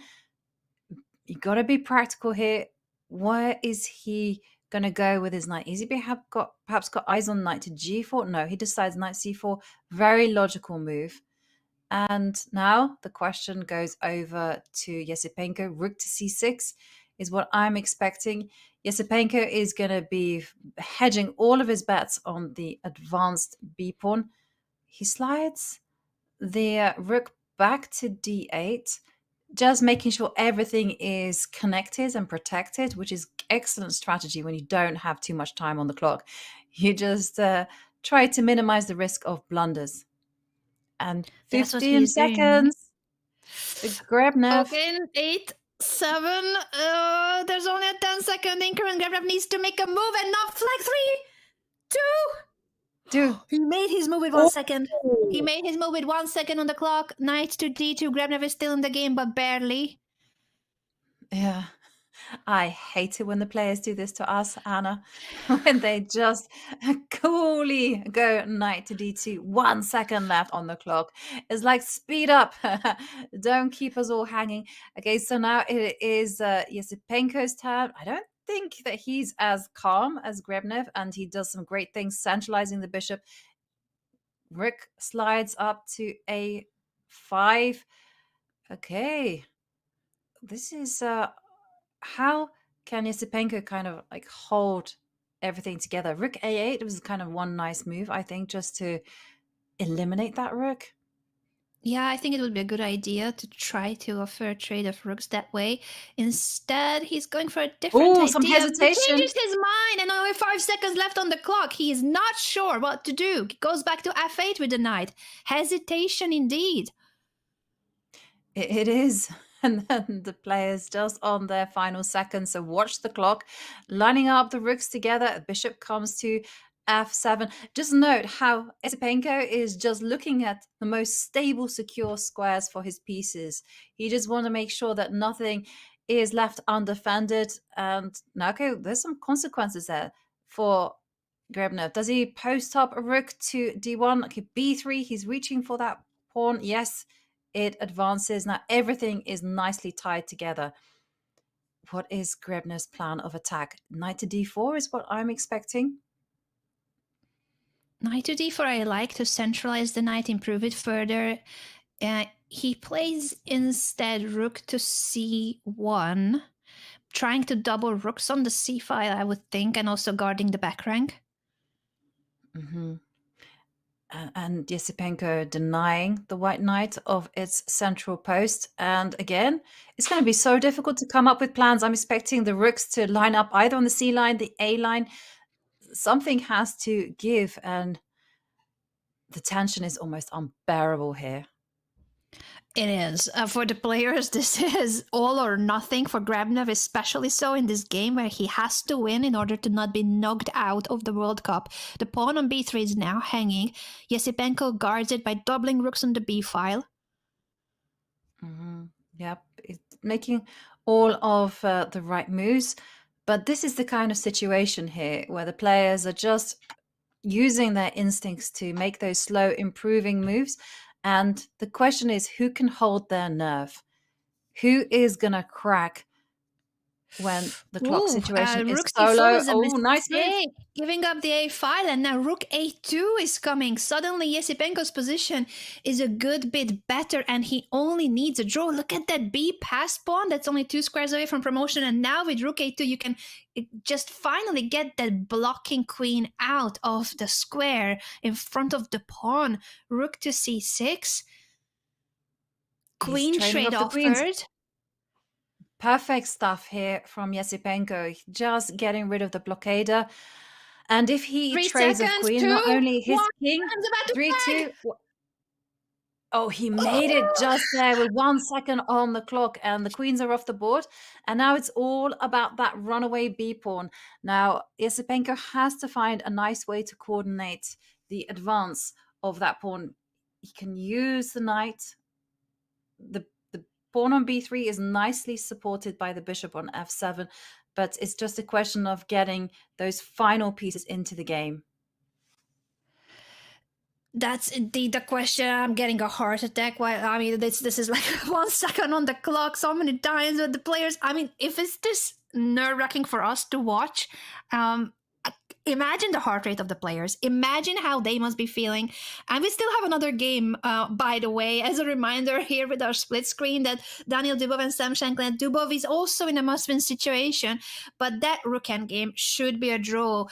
You got to be practical here. Where is he going to go with his knight? Is he perhaps got eyes on knight to g4? No, he decides knight c4. Very logical move. And now the question goes over to Yesipenko. Rook to c6 is what I'm expecting. Yesipenko is going to be hedging all of his bets on the advanced b pawn. He slides the rook back to d8, just making sure everything is connected and protected, which is excellent strategy when you don't have too much time on the clock. You just try to minimize the risk of blunders. And 15 seconds. Grebnev. Okay, 8, 7. There's only a 10-second increment. Grebnev needs to make a move and not flag 3, 2. He made his move with 1 second. He made his move with 1 second on the clock. Knight to d2. Grebnev is still in the game, but barely. Yeah. I hate it when the players do this to us, Anna, when they just coolly go knight to d2, 1 second left on the clock. It's like, speed up. Don't keep us all hanging. Okay, so now it is Yesipenko's turn. I don't think that he's as calm as Grebnev, and he does some great things, centralizing the bishop. Rook slides up to a5. Okay. This is... how can Yesipenko kind of like hold everything together? Rook a8 was kind of one nice move, I think, just to eliminate that rook. Yeah, I think it would be a good idea to try to offer a trade of rooks that way. Instead, he's going for a different idea. Some hesitation. He changes his mind, and only 5 seconds left on the clock. He is not sure what to do. He goes back to f8 with the knight. Hesitation indeed. It is. And then the players just on their final seconds. So watch the clock, lining up the rooks together. Bishop comes to f7. Just note how Yesipenko is just looking at the most stable, secure squares for his pieces. He just wants to make sure that nothing is left undefended. And now, okay, there's some consequences there for Grebnev. Does he post up a rook to d1? Okay, b3, he's reaching for that pawn. Yes, it advances. Now everything is nicely tied together. What is Grebnev's plan of attack? Knight to d4 is what I'm expecting. Knight to d4, I like to centralize the knight, improve it further. He plays instead rook to c1, trying to double rooks on the c file, I would think, and also guarding the back rank. Mm-hmm. And Yesipenko denying the white knight of its central post. And again, it's going to be so difficult to come up with plans. I'm expecting the rooks to line up either on the C line, the A line. Something has to give, and the tension is almost unbearable here. It is. For the players, this is all or nothing. For Grebnev, especially so in this game where he has to win in order to not be knocked out of the World Cup. The pawn on b3 is now hanging. Yesipenko guards it by doubling rooks on the b file. Mm-hmm. Yep, it's making all of the right moves. But this is the kind of situation here where the players are just using their instincts to make those slow, improving moves. And the question is, who can hold their nerve? Who is going to crack when the clock situation is Rook so c4 low? is a Oh, nice move. mistake. Giving up the a file, and now rook a2 is coming. Suddenly, Yesipenko's position is a good bit better, and he only needs a draw. Look at that b pass pawn. That's only 2 squares away from promotion. And now with rook a2, you can just finally get that blocking queen out of the square in front of the pawn. Rook to c6. Queen trade offered. Perfect stuff here from Yesipenko, just getting rid of the blockader. And if he 3 trades a seconds, queen, 2, not only his 1, king, time's about to 3, flag. 2. Oh, he made it just there with 1 second on the clock, and the queens are off the board. And now it's all about that runaway b pawn. Now, Yesipenko has to find a nice way to coordinate the advance of that pawn. He can use the knight. The pawn on b3 is nicely supported by the bishop on f7, but it's just a question of getting those final pieces into the game. That's indeed the question. I'm getting a heart attack. I mean, this is like 1 second on the clock. So many times with the players. I mean, if it's this nerve-wracking for us to watch, imagine the heart rate of the players. Imagine how they must be feeling. And we still have another game, by the way, as a reminder here with our split screen that Daniil Dubov and Sam Shankland. Dubov is also in a must-win situation, but that rook endgame should be a draw.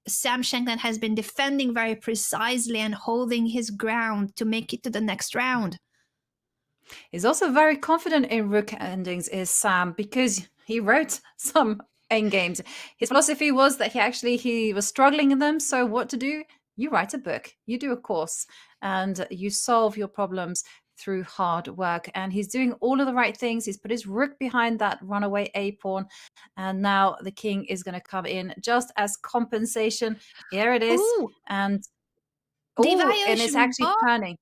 Sam Shankland has been defending very precisely and holding his ground to make it to the next round. He's also very confident in rook endings, is Sam, because he wrote some endgames. His philosophy was that he was struggling in them. So what to do? You write a book, you do a course, and you solve your problems through hard work. And he's doing all of the right things. He's put his rook behind that runaway a pawn, and now the king is going to come in just as compensation. Here it is. Ooh. And it's actually turning.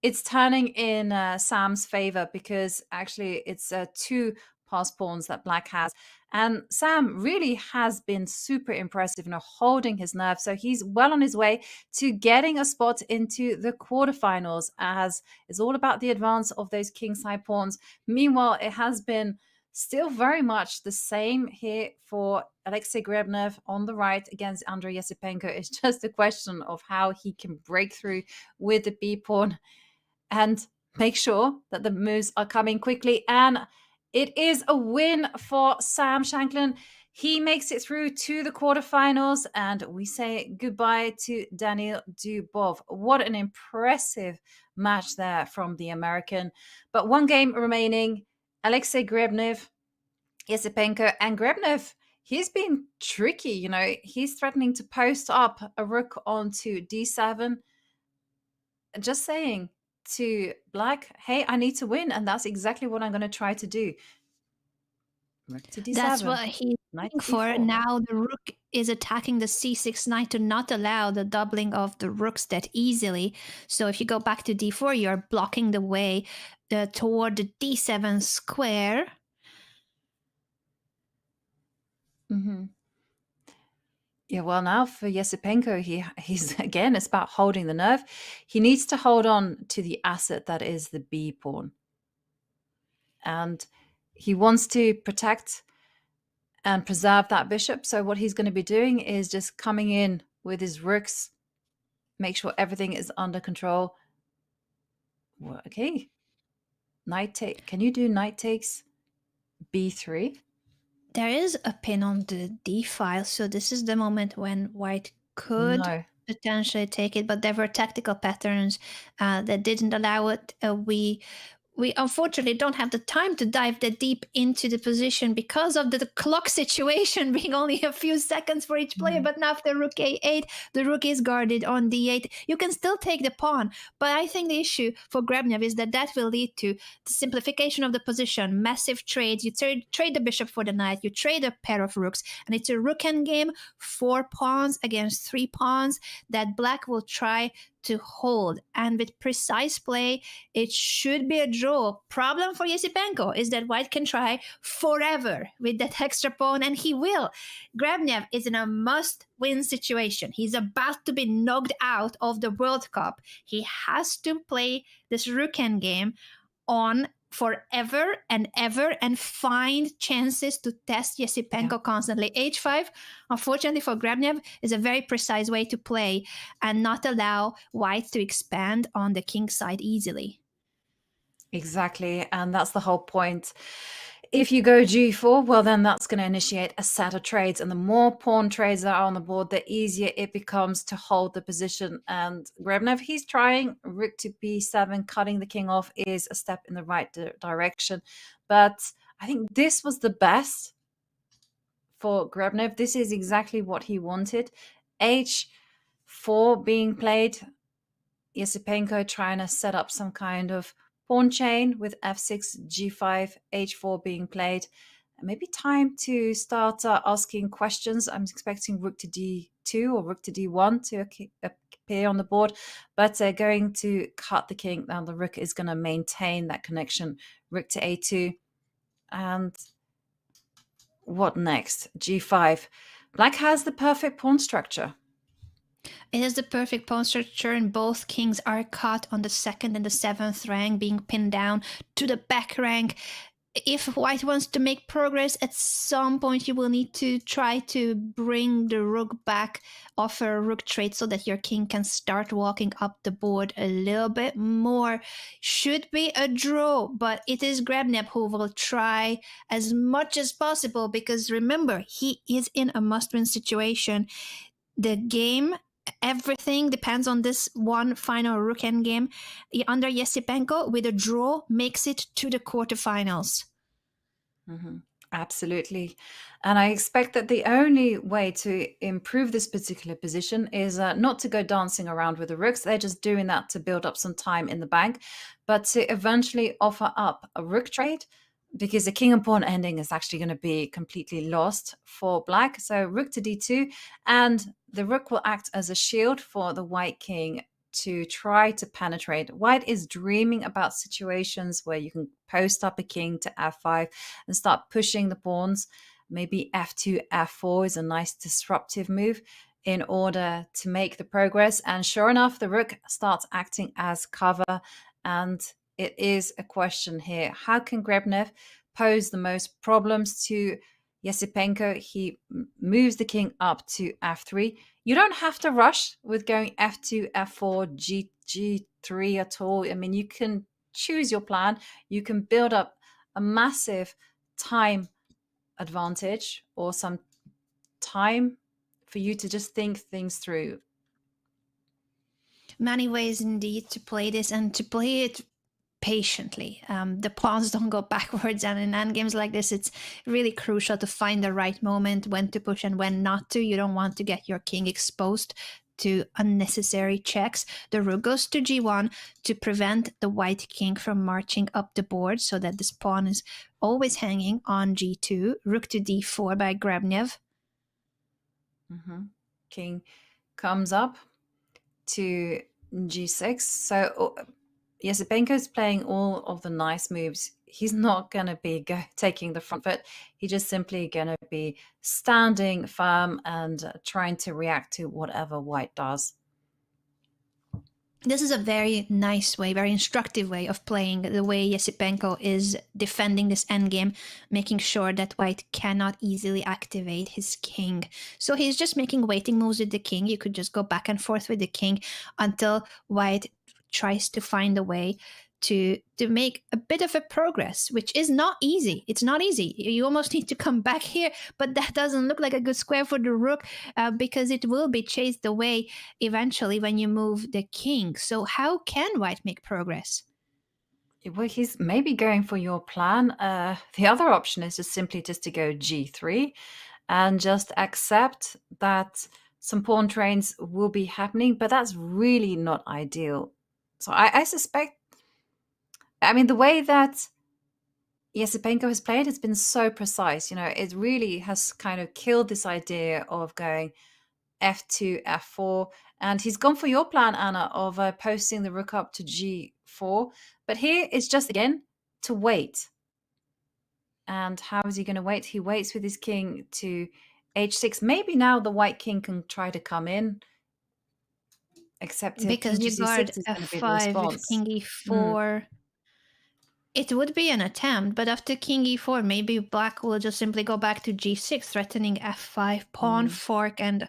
It's turning in Sam's favor, because actually it's 2 pass pawns that black has. And Sam really has been super impressive, holding his nerve. So he's well on his way to getting a spot into the quarterfinals, as it's all about the advance of those kingside pawns. Meanwhile, it has been still very much the same here for Alexei Grebnev on the right against Andrei Yesipenko. It's just a question of how he can break through with the b pawn and make sure that the moves are coming quickly. And it is a win for Sam Shankland. He makes it through to the quarterfinals, and we say goodbye to Daniil Dubov. What an impressive match there from the American. But 1 game remaining. Alexei Grebnev, Yesipenko, and Grebnev, he's been tricky. He's threatening to post up a rook onto d7. Just saying to black, hey, I need to win, and that's exactly what I'm going to try to do. Rook to d7. That's what he's looking for. Now the rook is attacking the c6 knight to not allow the doubling of the rooks that easily. So if you go back to d4, you're blocking the way toward the d7 square. Mm-hmm. Yeah, well, now for Yesipenko, he's again, it's about holding the nerve. He needs to hold on to the asset that is the b pawn. And he wants to protect and preserve that bishop. So what he's going to be doing is just coming in with his rooks, make sure everything is under control. Well, okay. Knight take. Can you do knight takes b3? There is a pin on the d file, so this is the moment when white could potentially take it, but there were tactical patterns that didn't allow it. We unfortunately don't have the time to dive that deep into the position because of the clock situation being only a few seconds for each player. But now after rook a8, the rook is guarded on d8. You can still take the pawn, but I think the issue for Grebnev is that will lead to the simplification of the position, massive trades. You trade the bishop for the knight, you trade a pair of rooks, and it's a rook endgame, 4 pawns against 3 pawns that black will try to hold, and with precise play it should be a draw. Problem for Yesipenko is that white can try forever with that extra pawn, and he will. Grebnev is in a must-win situation. He's about to be knocked out of the World Cup. He has to play this rook endgame on forever and ever and find chances to test Yesipenko constantly. H5, unfortunately for Grebnev, is a very precise way to play and not allow white to expand on the king side easily. Exactly, and that's the whole point. If you go g4, well, then that's going to initiate a set of trades, and the more pawn trades that are on the board, the easier it becomes to hold the position. And Grebnev, he's trying rook to b7, cutting the king off is a step in the right direction. But I think this was the best for Grebnev. This is exactly what he wanted. h4 being played, Yesipenko trying to set up some kind of pawn chain with f6, g5, h4 being played. Maybe time to start asking questions. I'm expecting rook to d2 or rook to d1 to appear on the board, but they're going to cut the king. Now the rook is going to maintain that connection. Rook to a2. And what next? g5. Black has the perfect pawn structure. It is the perfect pawn structure, and both kings are caught on the 2nd and the 7th rank, being pinned down to the back rank. If white wants to make progress, at some point you will need to try to bring the rook back, offer a rook trade so that your king can start walking up the board a little bit more. Should be a draw, but it is Grebnev who will try as much as possible, because remember, he is in a must-win situation. The game, everything depends on this one final rook endgame under Yesipenko. With a draw, makes it to the quarterfinals. Absolutely. And I expect that the only way to improve this particular position is not to go dancing around with the rooks. They're just doing that to build up some time in the bank, but to eventually offer up a rook trade, because the king and pawn ending is actually going to be completely lost for black. So rook to d2, and the rook will act as a shield for the white king to try to penetrate. White is dreaming about situations where you can post up a king to f5 and start pushing the pawns. Maybe f2, f4 is a nice disruptive move in order to make the progress. And sure enough, the rook starts acting as cover, and it is a question here. How can Grebnev pose the most problems to Yesipenko? He moves the king up to f3. You don't have to rush with going f2, f4, g3 at all. I mean, you can choose your plan. You can build up a massive time advantage or some time for you to just think things through. Many ways indeed to play this, and to play it patiently. The pawns don't go backwards, and in endgames like this, it's really crucial to find the right moment, when to push and when not to. You don't want to get your king exposed to unnecessary checks. The rook goes to g1 to prevent the white king from marching up the board, so that this pawn is always hanging on g2. Rook to d4 by Grebnev. King comes up to g6. So Yesipenko is playing all of the nice moves. He's not going to be taking the front foot. He's just simply going to be standing firm and trying to react to whatever white does. This is a very nice way, very instructive way of playing, the way Yesipenko is defending this endgame, making sure that white cannot easily activate his king. So he's just making waiting moves with the king. You could just go back and forth with the king until white tries to find a way to make a bit of a progress, which is not easy. It's not easy. You almost need to come back here, but that doesn't look like a good square for the rook, because it will be chased away eventually when you move the king. So how can white make progress? Well, he's maybe going for your plan. The other option is just simply just to go g3 and just accept that some pawn trains will be happening, but that's really not ideal. So I suspect, I mean, the way that Yesipenko has played has been so precise. You know, it really has kind of killed this idea of going f2, f4. And he's gone for your plan, Anna, of posting the rook up to g4. But here it's just, again, to wait. And how is he going to wait? He waits with his king to h6. Maybe now the white king can try to come in. Except because you guard f5 with king e4. It would be an attempt, but after king e4, maybe black will just simply go back to g6, threatening f5, pawn fork, and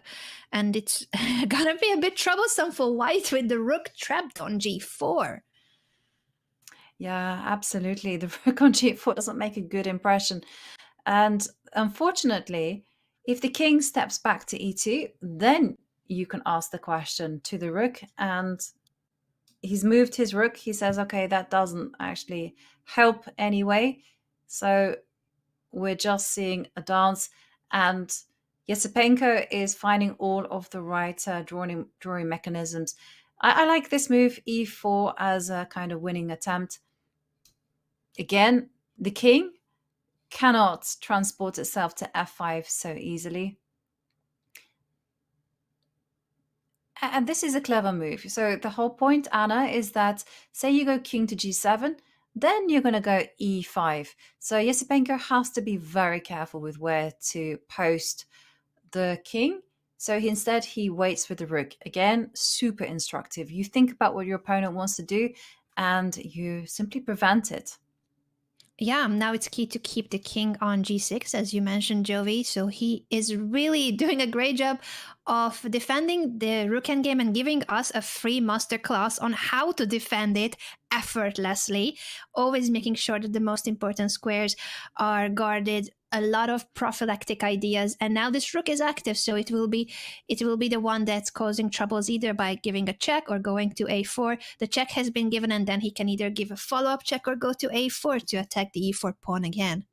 it's gonna be a bit troublesome for white with the rook trapped on g4. Yeah, absolutely. The rook on g4 doesn't make a good impression. And unfortunately, if the king steps back to e2, then you can ask the question to the rook. And he's moved his rook. He says, okay, that doesn't actually help anyway. So we're just seeing a dance. And Yesipenko is finding all of the right drawing mechanisms. I like this move, e4, as a kind of winning attempt. Again, the king cannot transport itself to f5 so easily. And this is a clever move. So the whole point, Anna, is that say you go king to g7, then you're going to go e5. So Yesipenko has to be very careful with where to post the king. So instead, he waits with the rook. Again, super instructive. You think about what your opponent wants to do, and you simply prevent it. Yeah, now it's key to keep the king on g6, as you mentioned, Jovi. So he is really doing a great job of defending the rook endgame and giving us a free masterclass on how to defend it effortlessly, always making sure that the most important squares are guarded. A lot of prophylactic ideas, and now this rook is active, so it will be the one that's causing troubles, either by giving a check or going to a4. The check has been given, and then he can either give a follow-up check or go to a4 to attack the e4 pawn again.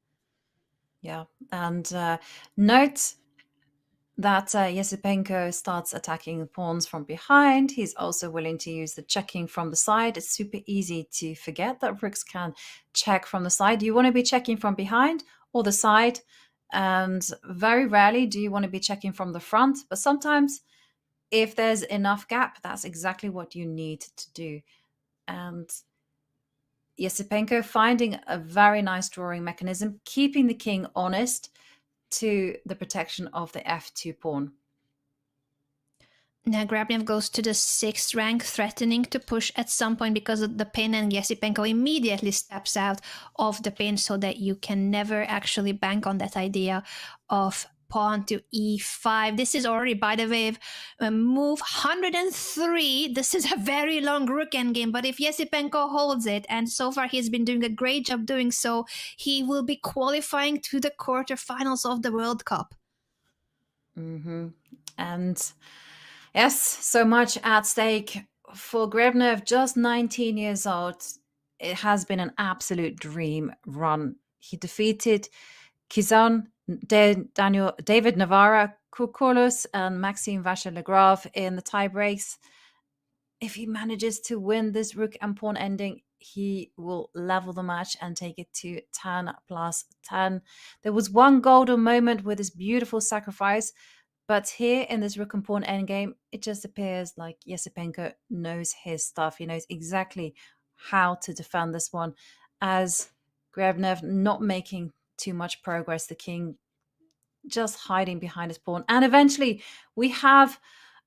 Yeah, and note that Yesipenko starts attacking the pawns from behind. He's also willing to use the checking from the side. It's super easy to forget that rooks can check from the side. You want to be checking from behind or the side, and very rarely do you want to be checking from the front. But sometimes, if there's enough gap, that's exactly what you need to do. And Yesipenko finding a very nice drawing mechanism, keeping the king honest to the protection of the f2 pawn. Now Grabnev goes to the 6th rank, threatening to push at some point because of the pin, and Yesipenko immediately steps out of the pin so that you can never actually bank on that idea of pawn to e5. This is already, by the way, move 103. This is a very long rook endgame, but if Yesipenko holds it, and so far he's been doing a great job doing so, he will be qualifying to the quarterfinals of the World Cup. And yes, so much at stake for Grabnev, just 19 years old. It has been an absolute dream run. He defeated Kizan, David Navarra, Kukulus, and Maxime Vachier-Lagrave in the tiebreaks. If he manages to win this rook and pawn ending, he will level the match and take it to 10+10. There was one golden moment with this beautiful sacrifice, but here in this rook and pawn endgame, it just appears like Yesipenko knows his stuff. He knows exactly how to defend this one, as Grabnev not making too much progress, the king just hiding behind his pawn. And eventually we have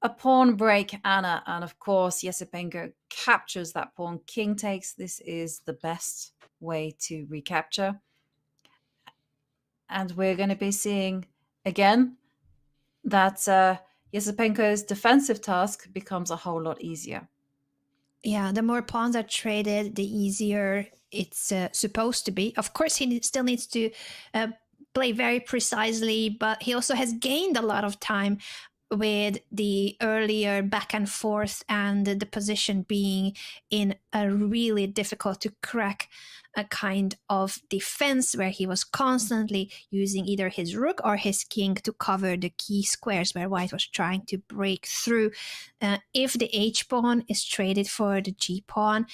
a pawn break, Anna, and of course Yesipenko captures that pawn. King takes. This is the best way to recapture. And we're going to be seeing again that Yesipenko's defensive task becomes a whole lot easier. Yeah, the more pawns are traded, the easier it's supposed to be. Of course, he still needs to play very precisely, but he also has gained a lot of time with the earlier back and forth and the position being in a really difficult to crack a kind of defense where he was constantly using either his rook or his king to cover the key squares where white was trying to break through. If the h-pawn is traded for the g-pawn,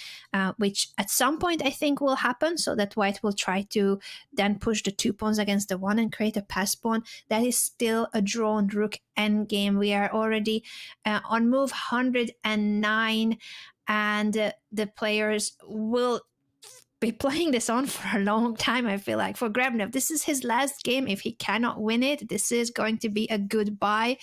which at some point I think will happen, so that white will try to then push the 2 pawns against the 1 and create a pass pawn, that is still a drawn rook endgame. We are already on move 109, and the players will be playing this on for a long time, I feel like. For Grabnev, this is his last game. If he cannot win it, this is going to be a goodbye.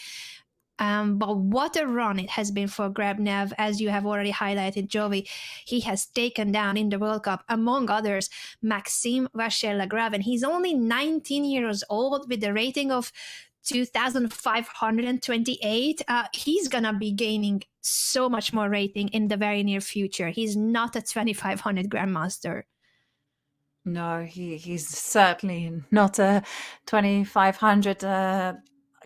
But what a run it has been for Grabnev, as you have already highlighted, Jovi. He has taken down in the World Cup, among others, Maxime Vachier-Lagrave, and he's only 19 years old with a rating of 2,528. He's gonna be gaining so much more rating in the very near future. He's not a 2,500 Grandmaster. No, he's certainly not a 2,500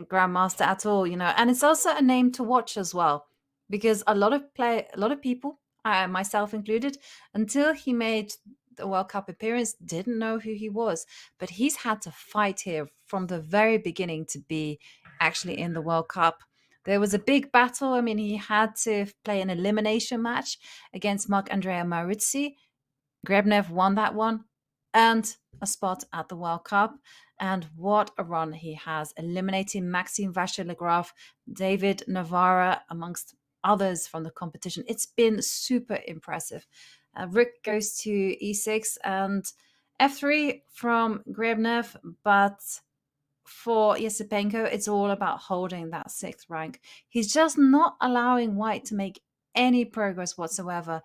grandmaster at all, and it's also a name to watch as well, because a lot of people, myself included, until he made the World Cup appearance, didn't know who he was, but he's had to fight here from the very beginning to be actually in the World Cup. There was a big battle. I mean, he had to play an elimination match against Marc-Andrea Maurizi. Grabnev won that one, and a spot at the World Cup. And what a run he has, eliminating Maxime Vachier-Lagrave, David Navarra, amongst others from the competition. It's been super impressive. Rook goes to e6 and f3 from Grabnev, but for Yesipenko, it's all about holding that 6th rank. He's just not allowing White to make any progress whatsoever.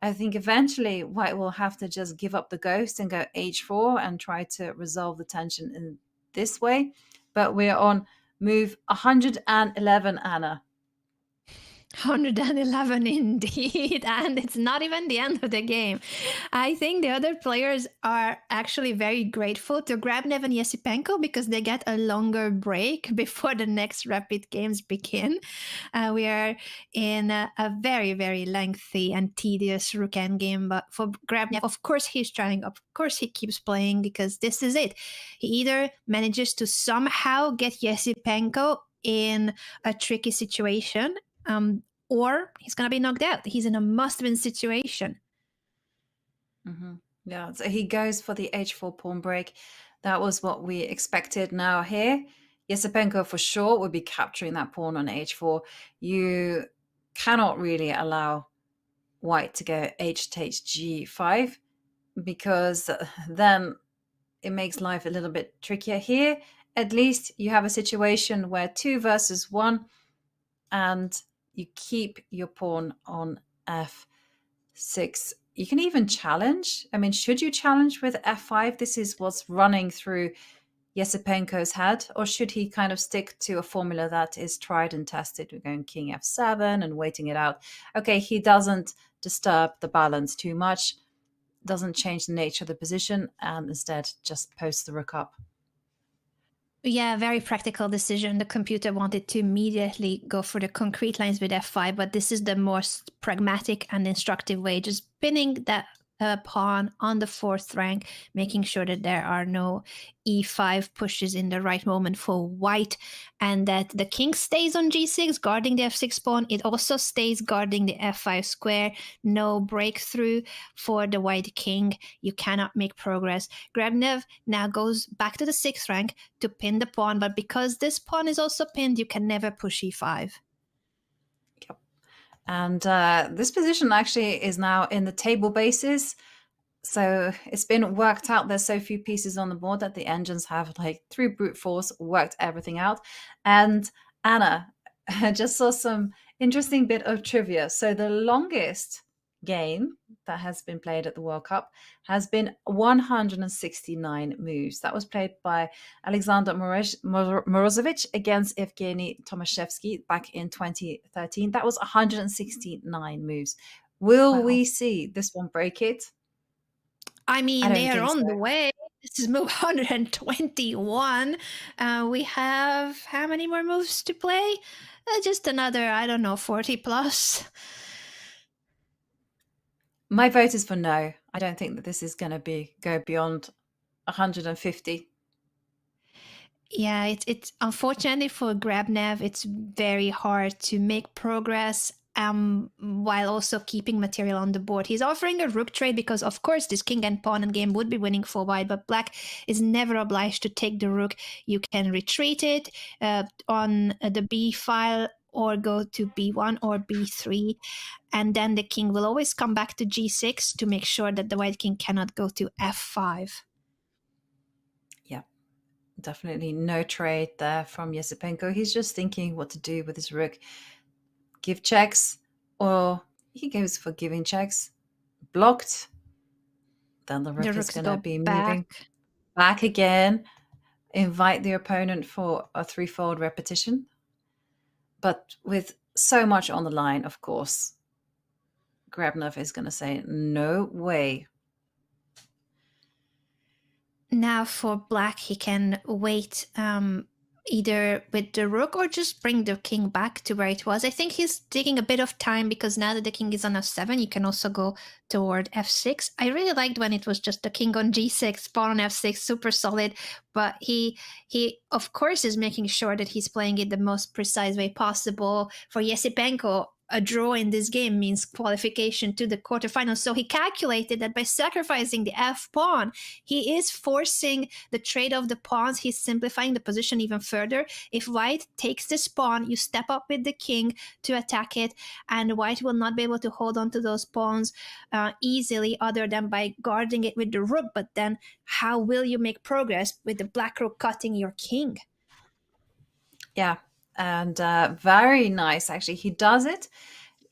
I think eventually White will have to just give up the ghost and go h4 and try to resolve the tension in this way. But we're on move 111, Anna. 111 indeed, and it's not even the end of the game. I think the other players are actually very grateful to Grabnev and Yesipenko because they get a longer break before the next rapid games begin. We are in a very, very lengthy and tedious rook endgame, but for Grabnev, of course he's trying, of course he keeps playing because this is it. He either manages to somehow get Yesipenko in a tricky situation, or he's going to be knocked out. He's in a must-win situation. Mm-hmm. Yeah, so he goes for the h4 pawn break. That was what we expected. Now here, Yesipenko for sure would be capturing that pawn on h4. You cannot really allow White to go h takes g5 because then it makes life a little bit trickier. Here, at least you have a situation where 2 versus 1 and you keep your pawn on f6. You can even challenge. I mean, should you challenge with f5? This is what's running through Yesipenko's head. Or should he kind of stick to a formula that is tried and tested? We're going king f7 and waiting it out. Okay, he doesn't disturb the balance too much, doesn't change the nature of the position, and instead just posts the rook up. Yeah, very practical decision. The computer wanted to immediately go for the concrete lines with f5, but this is the most pragmatic and instructive way, just pinning that pawn on the 4th rank, making sure that there are no e5 pushes in the right moment for White, and that the king stays on g6, guarding the f6 pawn. It also stays guarding the f5 square. No breakthrough for the White king. You cannot make progress. Grabnev now goes back to the 6th rank to pin the pawn, but because this pawn is also pinned, you can never push e5. And this position actually is now in the table basis. So it's been worked out. There's so few pieces on the board that the engines have, like, through brute force, worked everything out. And Anna, I just saw some interesting bit of trivia. So the longest game that has been played at the World Cup has been 169 moves. That was played by Alexander Morozovich against Evgeny Tomashevsky back in 2013. That was 169 moves. Will we see this one break it? I mean, they are on the way. This is move 121. We have how many more moves to play? Just another, I don't know, 40 plus. My vote is for no. I don't think that this is going to go beyond 150. Yeah, it's unfortunately for Grabnev, it's very hard to make progress while also keeping material on the board. He's offering a rook trade because, of course, this king and pawn endgame would be winning for White, but Black is never obliged to take the rook. You can retreat it on the b file or go to b1 or b3, and then the king will always come back to g6 to make sure that the White king cannot go to f5. Definitely no trade there from Yesipenko. He's just thinking what to do with his rook. Give checks, or he goes for giving checks. Blocked. Then the rook is rooks going to go be back. moving back again. Invite the opponent for a threefold repetition. But with so much on the line, of course, Grabnov is going to say, no way. Now for black, he can wait either with the rook or just bring the king back to where it was. I think he's taking a bit of time because now that the king is on f7, you can also go toward f6. I really liked when it was just the king on g6, pawn on f6, super solid. But he of course is making sure that he's playing it the most precise way possible. For Yesipenko, a draw in this game means qualification to the quarterfinals. So he calculated that by sacrificing the f-pawn, he is forcing the trade of the pawns. He's simplifying the position even further. If white takes this pawn, you step up with the king to attack it, and white will not be able to hold on to those pawns easily other than by guarding it with the rook. But then how will you make progress with the black rook cutting your king? Yeah. And very nice, actually. He does it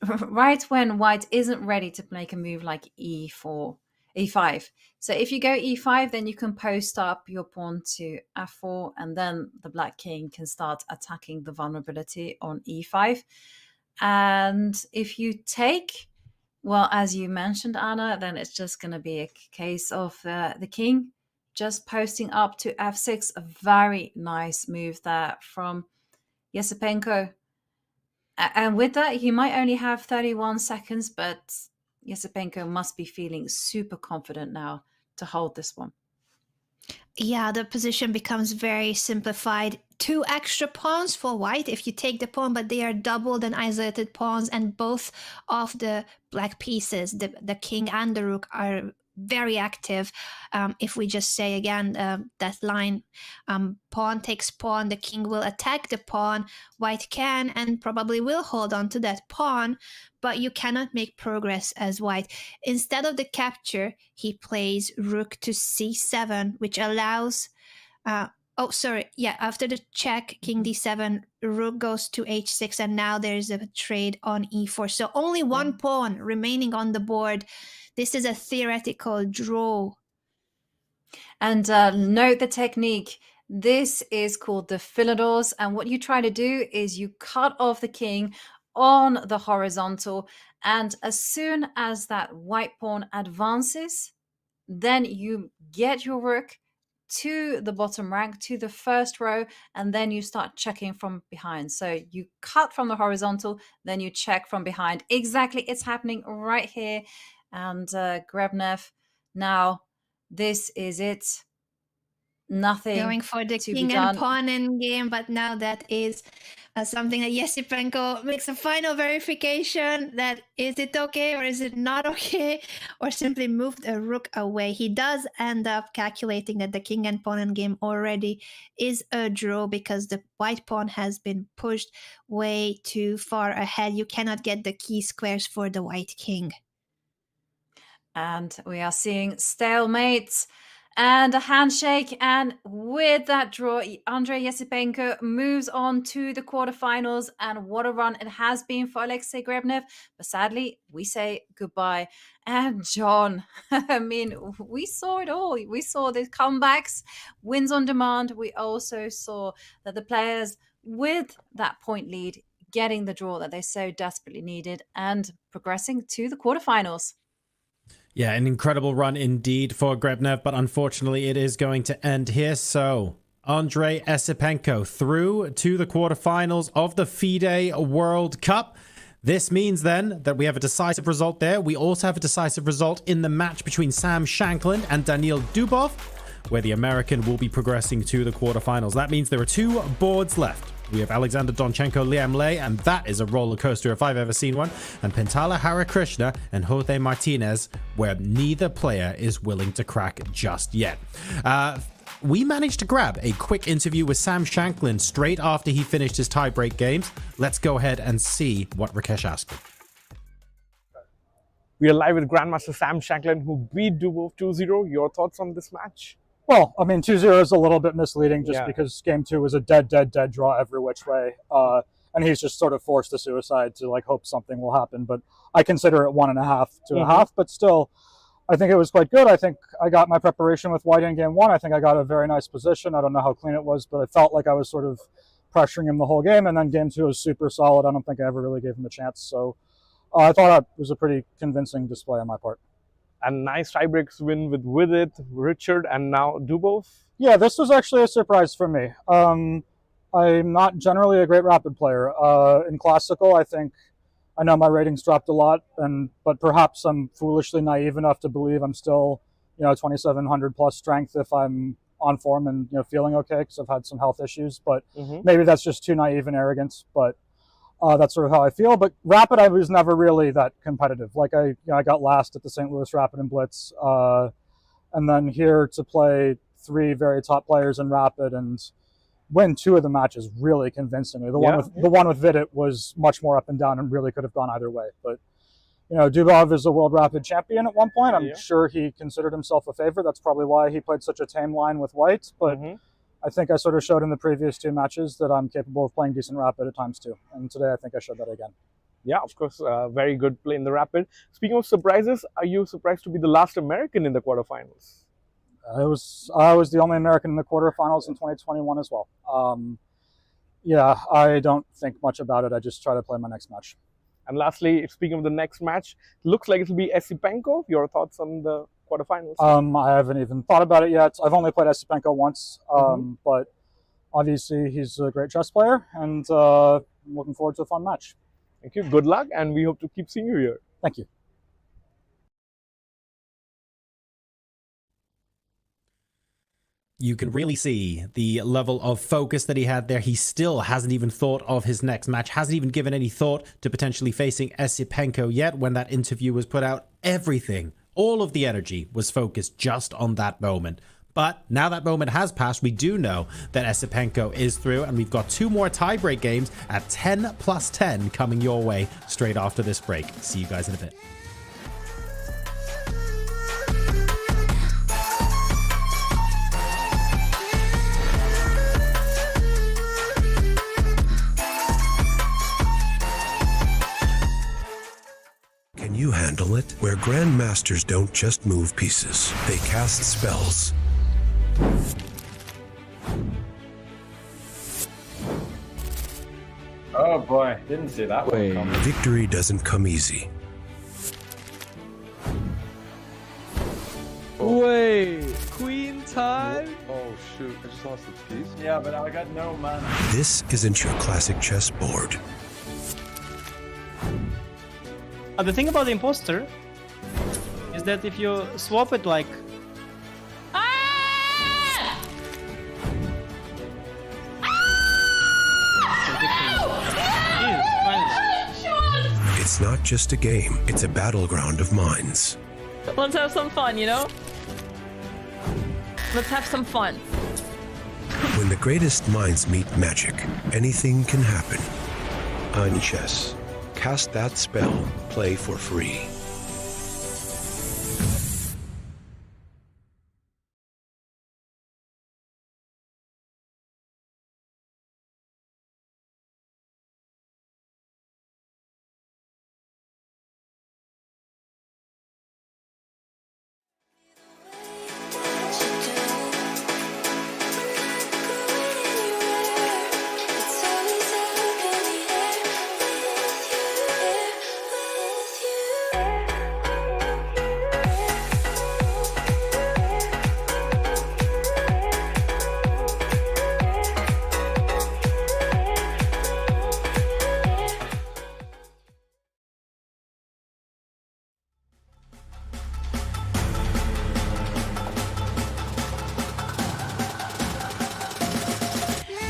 right when white isn't ready to make a move like e4, e5. So if you go e5, then you can post up your pawn to f4, and then the black king can start attacking the vulnerability on e5. And if you take, well, as you mentioned, Anna, then it's just going to be a case of the king just posting up to f6. A very nice move there from Yesipenko. And with that, he might only have 31 seconds, but Yesipenko must be feeling super confident now to hold this one. Yeah, the position becomes very simplified. 2 extra pawns for white if you take the pawn, but they are doubled and isolated pawns, and both of the black pieces, the king and the rook, are very active. If we just say again that line, pawn takes pawn, the king will attack the pawn. White can and probably will hold on to that pawn, but you cannot make progress as white. Instead of the capture, he plays rook to c7, which allows after the check, king d7, rook goes to h6, and now there's a trade on e4. So only one pawn remaining on the board. This is a theoretical draw. And note the technique. This is called the Philidors. And what you try to do is you cut off the king on the horizontal. And as soon as that white pawn advances, then you get your rook to the bottom rank, to the first row, and then you start checking from behind. So you cut from the horizontal, then you check from behind. Exactly, it's happening right here. And Grabnov, now this is it. Nothing going for the to king be and done. pawn in game, but now that is something that Yesipenko makes a final verification that is it okay or is it not okay, or simply move the rook away. He does end up calculating that the king and pawn in game already is a draw because the white pawn has been pushed way too far ahead. You cannot get the key squares for the white king. And we are seeing stalemates and a handshake. And with that draw, Andrei Yesipenko moves on to the quarterfinals. And what a run it has been for Alexei Grabnov. But sadly, we say goodbye. And John, I mean, we saw it all. We saw the comebacks, wins on demand. We also saw that the players with that point lead getting the draw that they so desperately needed and progressing to the quarterfinals. Yeah, an incredible run indeed for Grabnov, but unfortunately it is going to end here. So Andrei Yesipenko through to the quarterfinals of the FIDE World Cup. This means then that we have a decisive result there. We also have a decisive result in the match between Sam Shankland and Daniil Dubov, where the American will be progressing to the quarterfinals. That means there are 2 boards left. We have Alexander Donchenko, Liem, and that is a roller coaster if I've ever seen one. And Pentala Harikrishna and Jose Martinez, where neither player is willing to crack just yet. We managed to grab a quick interview with Sam Shankland straight after he finished his tiebreak games. Let's go ahead and see what Rakesh asked him. We are live with Grandmaster Sam Shankland, who beat Dubov 2-0. Your thoughts on this match? Well, I mean, 2-0 is a little bit misleading just Yeah. because game 2 was a dead draw every which way. And he's just sort of forced to suicide to like hope something will happen. But I consider it 1.5 to a half, but still, I think it was quite good. I think I got my preparation with white in game 1. I think I got a very nice position. I don't know how clean it was, but I felt like I was sort of pressuring him the whole game. And then game 2 was super solid. I don't think I ever really gave him a chance. So I thought it was a pretty convincing display on my part. And nice tiebreaks win with it, Richard, and now Dubov. Yeah, this was actually a surprise for me. I'm not generally a great rapid player. In classical, I know my ratings dropped a lot, but perhaps I'm foolishly naive enough to believe I'm still, 2,700 plus strength if I'm on form and feeling okay because I've had some health issues. But maybe that's just too naive and arrogant. But that's sort of how I feel. But rapid, I was never really that competitive. Like I got last at the St. Louis Rapid and Blitz, and then here to play 3 very top players in rapid and win 2 of the matches really convincingly. The one with Vidit was much more up and down and really could have gone either way. But Dubov is a world rapid champion at one point. I'm sure he considered himself a favorite. That's probably why he played such a tame line with white. But I think I sort of showed in the previous 2 matches that I'm capable of playing decent rapid at times too. And today I think I showed that again. Yeah, of course, very good play in the rapid. Speaking of surprises, are you surprised to be the last American in the quarterfinals? I was the only American in the quarterfinals in 2021 as well. Yeah, I don't think much about it. I just try to play my next match. And lastly, speaking of the next match, looks like it will be Esipenko. Your thoughts on the quarterfinals? I haven't even thought about it yet. I've only played Esipenko once, but obviously he's a great chess player, and I'm looking forward to a fun match. Thank you. Good luck, and we hope to keep seeing you here. Thank you. You can really see the level of focus that he had there. He still hasn't even thought of his next match, hasn't even given any thought to potentially facing Esipenko yet. When that interview was put out, everything, all of the energy was focused just on that moment. But now that moment has passed, we do know that Esipenko is through, and we've got 2 more tiebreak games at 10+10 coming your way straight after this break. See you guys in a bit. Can you handle it? Where grandmasters don't just move pieces, they cast spells. Oh boy, didn't see that one coming. Victory doesn't come easy. Wait, queen time? Oh shoot, I just lost the piece. Yeah, but I got no mana. This isn't your classic chessboard. The thing about the imposter is that if you swap it like... It's not just a game, it's a battleground of minds. Let's have some fun, you know? Let's have some fun. When the greatest minds meet magic, anything can happen. On chess, cast that spell, play for free.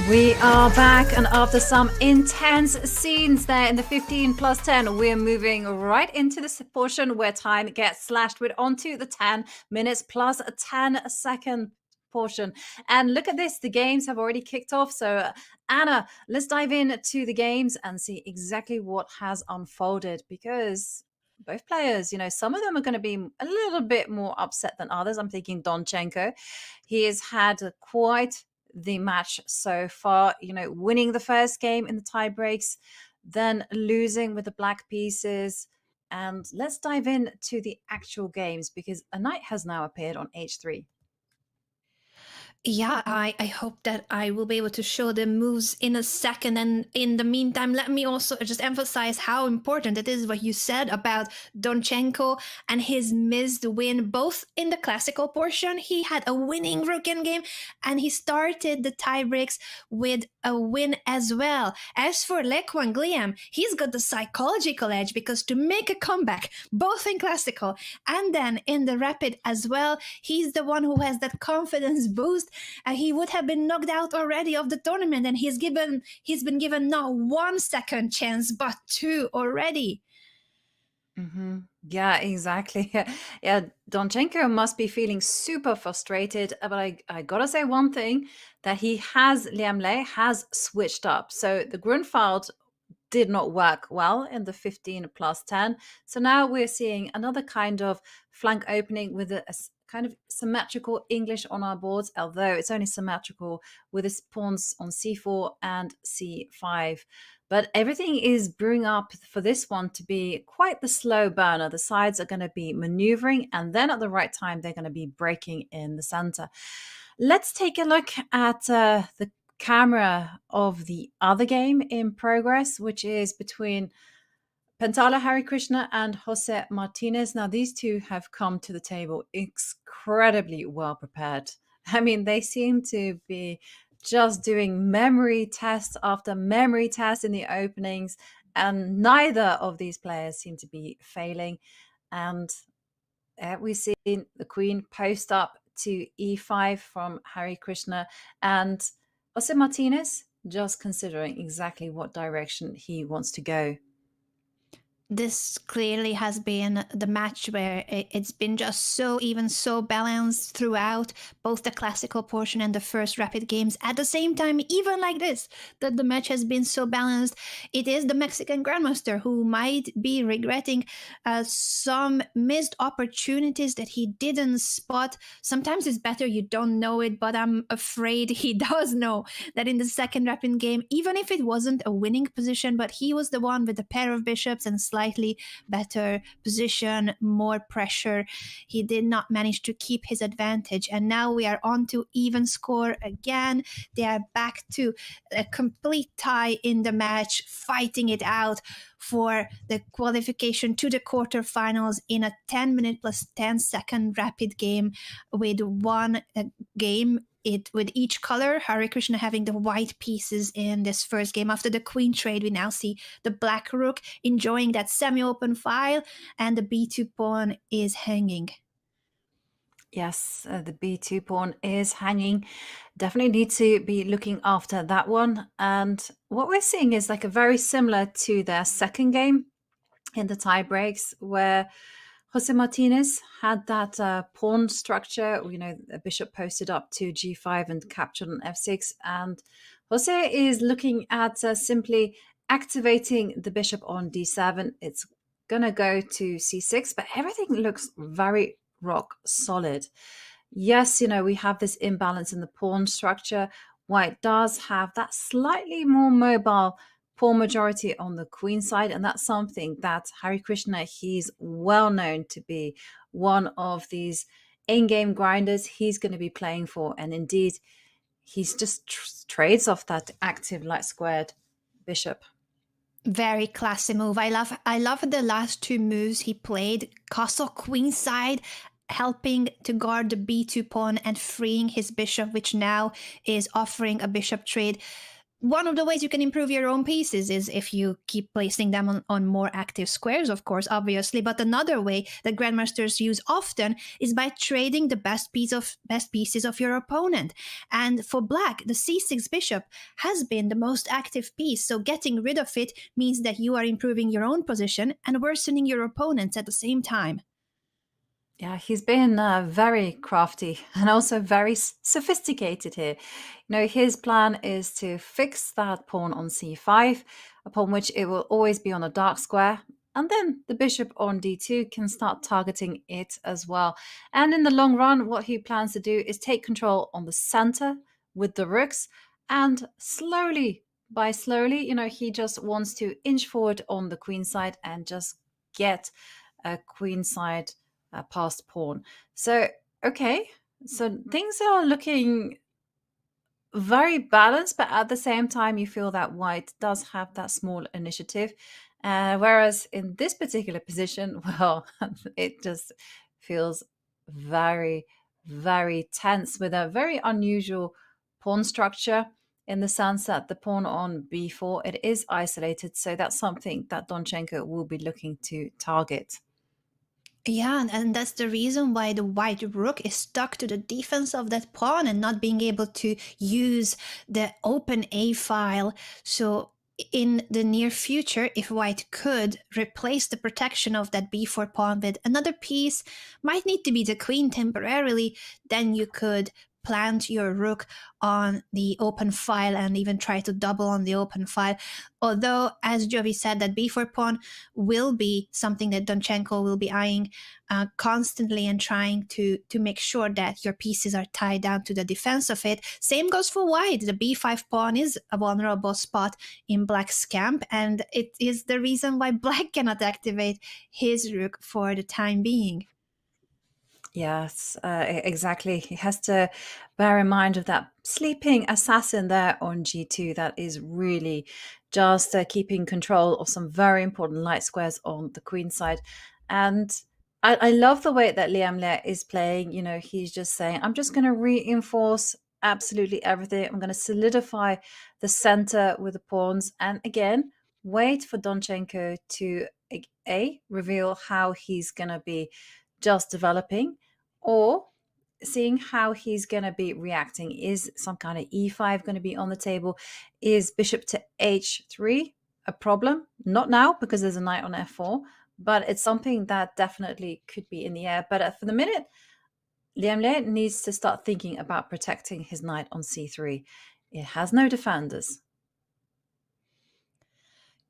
We are back, and after some intense scenes there in the 15+10, we're moving right into this portion where time gets slashed with onto the 10 minutes plus a 10-second portion. And look at this, the games have already kicked off. So Anna, let's dive into the games and see exactly what has unfolded, because both players, some of them are going to be a little bit more upset than others. I'm thinking Donchenko. He has had quite the match so far, winning the first game in the tie breaks, then losing with the black pieces. And let's dive in to the actual games because a knight has now appeared on h3. Yeah, I hope that I will be able to show the moves in a second. And in the meantime, let me also just emphasize how important it is what you said about Donchenko and his missed win, both in the classical portion. He had a winning rook in game and he started the tie breaks with a win as well. As for Liem, he's got the psychological edge because to make a comeback, both in classical and then in the rapid as well, he's the one who has that confidence boost. He would have been knocked out already of the tournament, and he's been given not 1 second chance, but 2 already. Mm-hmm. Yeah, exactly. Yeah, Donchenko must be feeling super frustrated. But I gotta say one thing, that Liem has switched up. So the Grunfeld did not work well in the 15 plus 10. So now we're seeing another kind of flank opening with a kind of symmetrical English on our boards, although it's only symmetrical with its pawns on c4 and c5. But everything is brewing up for this one to be quite the slow burner. The sides are going to be maneuvering, and then at the right time, they're going to be breaking in the center. Let's take a look at the camera of the other game in progress, which is between Pentala Harikrishna and Jose Martinez. Now, these two have come to the table incredibly well prepared. I mean, they seem to be just doing memory test after memory test in the openings, and neither of these players seem to be failing. And we've seen the queen post up to e5 from Harikrishna, and Jose Martinez just considering exactly what direction he wants to go. This clearly has been the match where it's been just so even, so balanced throughout both the classical portion and the first rapid games. At the same time, even like this, that the match has been so balanced, it is the Mexican Grandmaster who might be regretting some missed opportunities that he didn't spot. Sometimes it's better you don't know it, but I'm afraid he does know that in the second rapid game, even if it wasn't a winning position, but he was the one with the pair of bishops and slightly better position, more pressure. He did not manage to keep his advantage. And now we are on to even score again. They are back to a complete tie in the match, fighting it out for the qualification to the quarterfinals in a 10-minute plus 10-second rapid game with one game with each color. Harikrishna having the white pieces in this first game. After the queen trade, we now see the black rook enjoying that semi-open file, and the b2 pawn is hanging. Yes, the b2 pawn is hanging. Definitely need to be looking after that one. And what we're seeing is like a very similar to their second game in the tie breaks, where Jose Martinez had that pawn structure, a bishop posted up to g5 and captured on f6. And Jose is looking at simply activating the bishop on d7. It's going to go to c6, but everything looks very rock solid. Yes, we have this imbalance in the pawn structure. White does have that slightly more mobile pawn majority on the queen side, and that's something that Harikrishna, he's well known to be one of these in-game grinders he's going to be playing for. And indeed, he's just trades off that active light squared bishop. Very classy move. I love the last two moves he played. Castle queenside, helping to guard the b2 pawn and freeing his bishop, which now is offering a bishop trade. One of the ways you can improve your own pieces is if you keep placing them on more active squares, of course, obviously. But another way that grandmasters use often is by trading the best pieces of your opponent. And for black, the c6 bishop has been the most active piece. So getting rid of it means that you are improving your own position and worsening your opponent's at the same time. Yeah, he's been very crafty and also very sophisticated here. His plan is to fix that pawn on c5, upon which it will always be on a dark square. and then the bishop on d2 can start targeting it as well. And in the long run, what he plans to do is take control on the center with the rooks, and slowly, he just wants to inch forward on the queen side and just get a queen side passed pawn. So, okay, so things are looking very balanced, but at the same time, you feel that white does have that small initiative. Whereas in this particular position, well, it just feels very, very tense with a very unusual pawn structure, in the sense that the pawn on b4, it is isolated. So that's something that Donchenko will be looking to target. Yeah, and that's the reason why the white rook is stuck to the defense of that pawn and not being able to use the open A file. So in the near future, if white could replace the protection of that b4 pawn with another piece, might need to be the queen temporarily, then you could plant your rook on the open file and even try to double on the open file. Although, as Jovi said, that b4 pawn will be something that Donchenko will be eyeing constantly and trying to make sure that your pieces are tied down to the defense of it. Same goes for white. The b5 pawn is a vulnerable spot in black's camp, and it is the reason why black cannot activate his rook for the time being. Yes, exactly. He has to bear in mind of that sleeping assassin there on g2 that is really just keeping control of some very important light squares on the queen side. And I love the way that Liem is playing. He's just saying, I'm just going to reinforce absolutely everything. I'm going to solidify the center with the pawns. And again, wait for Donchenko to reveal how he's going to be just developing, or seeing how he's going to be reacting. Is some kind of e5 going to be on the table? Is bishop to h3 a problem? Not now, because there's a knight on f4, but it's something that definitely could be in the air. But for the minute, Liem needs to start thinking about protecting his knight on c3. It has no defenders.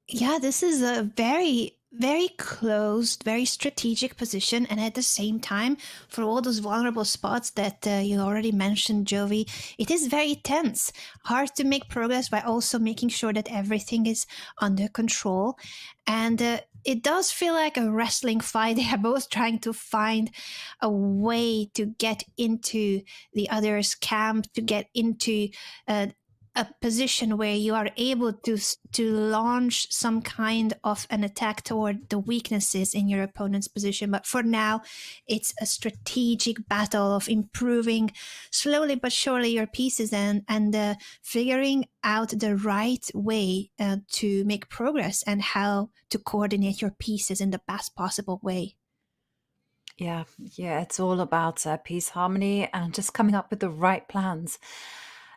Yeah, this is a very, very closed, very strategic position. And at the same time, for all those vulnerable spots that you already mentioned, Jovi, it is very tense. Hard to make progress by also making sure that everything is under control. And it does feel like a wrestling fight. They are both trying to find a way to get into the other's camp, to get into a position where you are able to launch some kind of an attack toward the weaknesses in your opponent's position. But for now, it's a strategic battle of improving slowly but surely your pieces and figuring out the right way to make progress and how to coordinate your pieces in the best possible way. Yeah, it's all about piece harmony and just coming up with the right plans.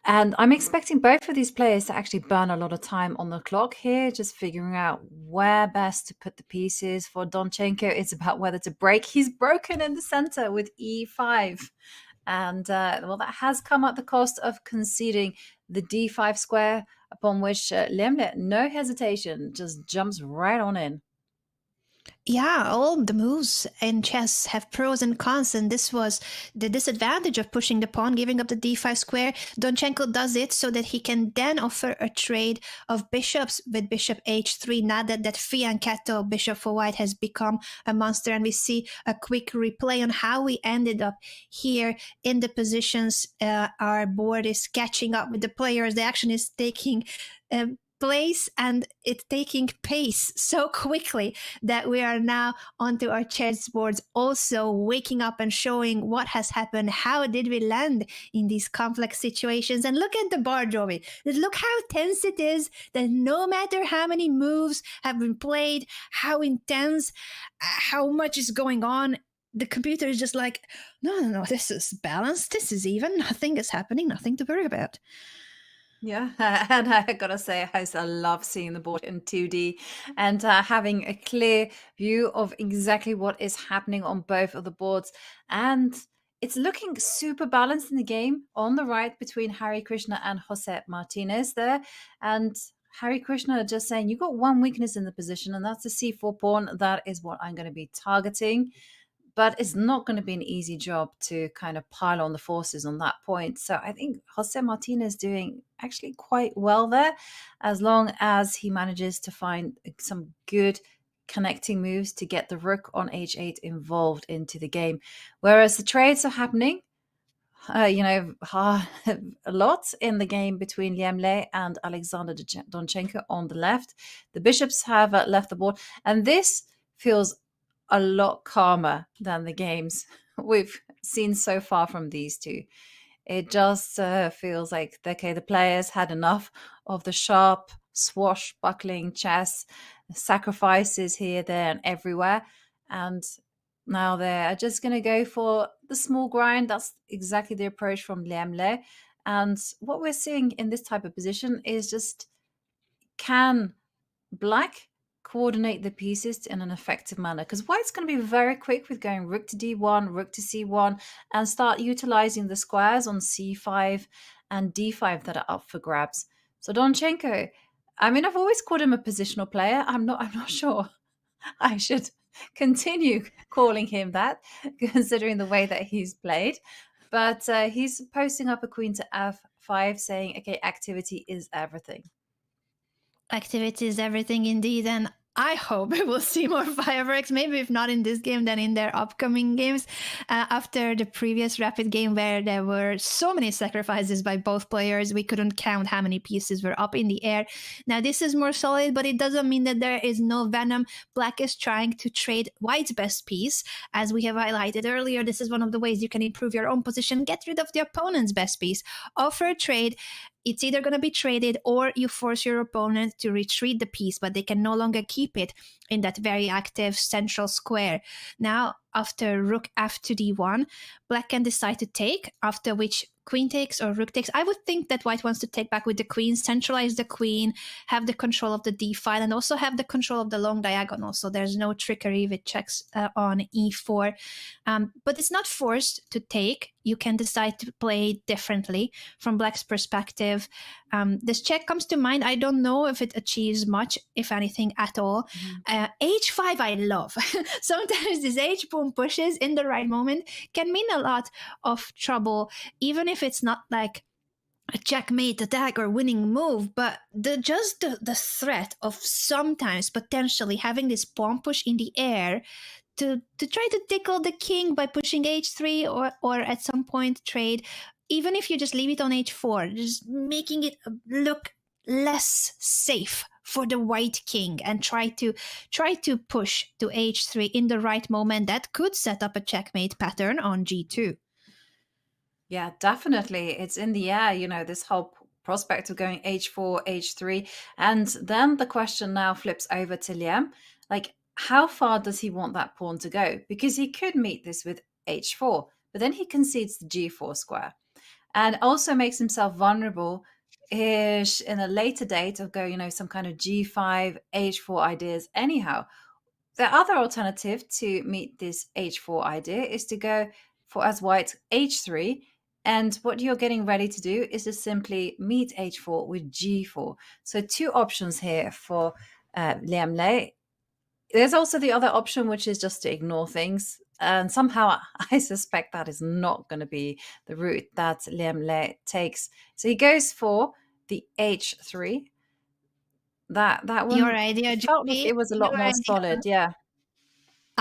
And I'm expecting both of these players to actually burn a lot of time on the clock here, just figuring out where best to put the pieces. For Donchenko, it's about whether to break. He's broken in the center with e5. And, well, that has come at the cost of conceding the d5 square, upon which Liem, no hesitation, just jumps right on in. Yeah, all the moves in chess have pros and cons, and this was the disadvantage of pushing the pawn, giving up the d5 square. Donchenko does it so that he can then offer a trade of bishops with bishop h3, now that that fianchetto bishop for white has become a monster. And we see a quick replay on how we ended up here in the positions. Our board is catching up with the players. The action is taking place and it's taking pace so quickly that we are now onto our chessboards, also waking up and showing what has happened. How did we land in these complex situations? And look at the bar, Jovi. Look how tense it is, that no matter how many moves have been played, how intense, how much is going on, the computer is just like, no, this is balanced, this is even, nothing is happening, nothing to worry about. Yeah, and I gotta say, I love seeing the board in 2D and having a clear view of exactly what is happening on both of the boards. And it's looking super balanced in the game on the right between Harikrishna and Jose Martinez there. And Harikrishna just saying, you got one weakness in the position, and that's the c4 pawn. That is what I'm going to be targeting. But it's not going to be an easy job to kind of pile on the forces on that point. So I think Jose Martinez is doing actually quite well there, as long as he manages to find some good connecting moves to get the rook on h8 involved into the game. Whereas the trades are happening, a lot in the game between Liem and Alexander Donchenko on the left. The bishops have left the board, and this feels a lot calmer than the games we've seen so far from these two. It just feels like, okay, the players had enough of the sharp, swashbuckling chess, sacrifices here, there, and everywhere. And now they're just going to go for the small grind. That's exactly the approach from Liem. And what we're seeing in this type of position is just, can Black coordinate the pieces in an effective manner? Because White's going to be very quick with going rook to d1, rook to c1, and start utilizing the squares on c5 and d5 that are up for grabs. So Donchenko, I mean, I've always called him a positional player. I'm not sure I should continue calling him that, considering the way that he's played. But he's posting up a queen to f5, saying, okay, activity is everything. Activity is everything indeed, and I hope we will see more fireworks, maybe if not in this game, then in their upcoming games. After the previous Rapid game where there were so many sacrifices by both players, we couldn't count how many pieces were up in the air. Now this is more solid, but it doesn't mean that there is no venom. Black is trying to trade White's best piece. As we have highlighted earlier, this is one of the ways you can improve your own position, get rid of the opponent's best piece, offer a trade. It's either going to be traded or you force your opponent to retreat the piece, but they can no longer keep it in that very active central square. Now, after rook f to d1, Black can decide to take, after which queen takes or rook takes. I would think that White wants to take back with the queen, centralize the queen, have the control of the d file, and also have the control of the long diagonal, so there's no trickery with checks on e4. But it's not forced to take. You can decide to play differently from Black's perspective. This check comes to mind. I don't know if it achieves much, if anything at all. H5 I love. Sometimes this H pawn pushes in the right moment can mean a lot of trouble, even if it's not like a checkmate attack or winning move, but the threat of sometimes potentially having this pawn push in the air to try to tickle the king by pushing h3 or at some point trade, even if you just leave it on h4, just making it look less safe for the white king and try to push to h3 in the right moment. That could set up a checkmate pattern on g2. Yeah, definitely. It's in the air, this whole prospect of going h4, h3. And then the question now flips over to Liem. Like, how far does he want that pawn to go? Because he could meet this with h4, but then he concedes the g4 square and also makes himself vulnerable ish in a later date of going, some kind of g5, h4 ideas. Anyhow, the other alternative to meet this h4 idea is to go for, as White, h3. And what you're getting ready to do is to simply meet h4 with g4. So two options here for Liem. There's also the other option, which is just to ignore things. And somehow I suspect that is not going to be the route that Liem takes. So he goes for the h3. That one, your idea, felt like it was a lot more solid. Yeah.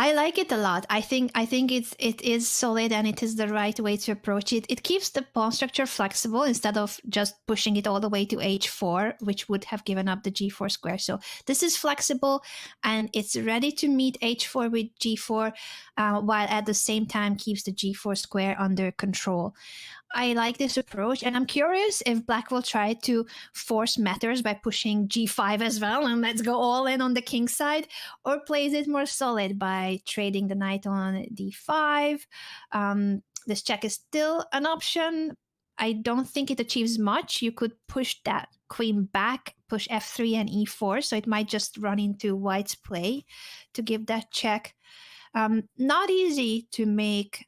I like it a lot. I think it is solid and it is the right way to approach it. It keeps the pawn structure flexible instead of just pushing it all the way to h4, which would have given up the g4 square. So this is flexible and it's ready to meet h4 with g4, while at the same time keeps the g4 square under control. I like this approach, and I'm curious if Black will try to force matters by pushing g5 as well, and let's go all in on the king side, or plays it more solid by trading the knight on d5. This check is still an option. I don't think it achieves much. You could push that queen back, push f3 and e4, so it might just run into White's play to give that check. Not easy to make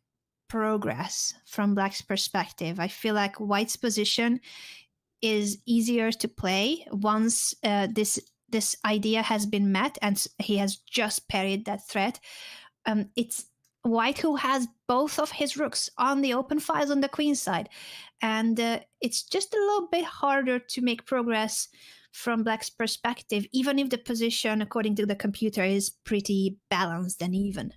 progress from Black's perspective. I feel like White's position is easier to play once this idea has been met and he has just parried that threat. It's White who has both of his rooks on the open files on the queen side, and it's just a little bit harder to make progress from Black's perspective, even if the position according to the computer is pretty balanced and even.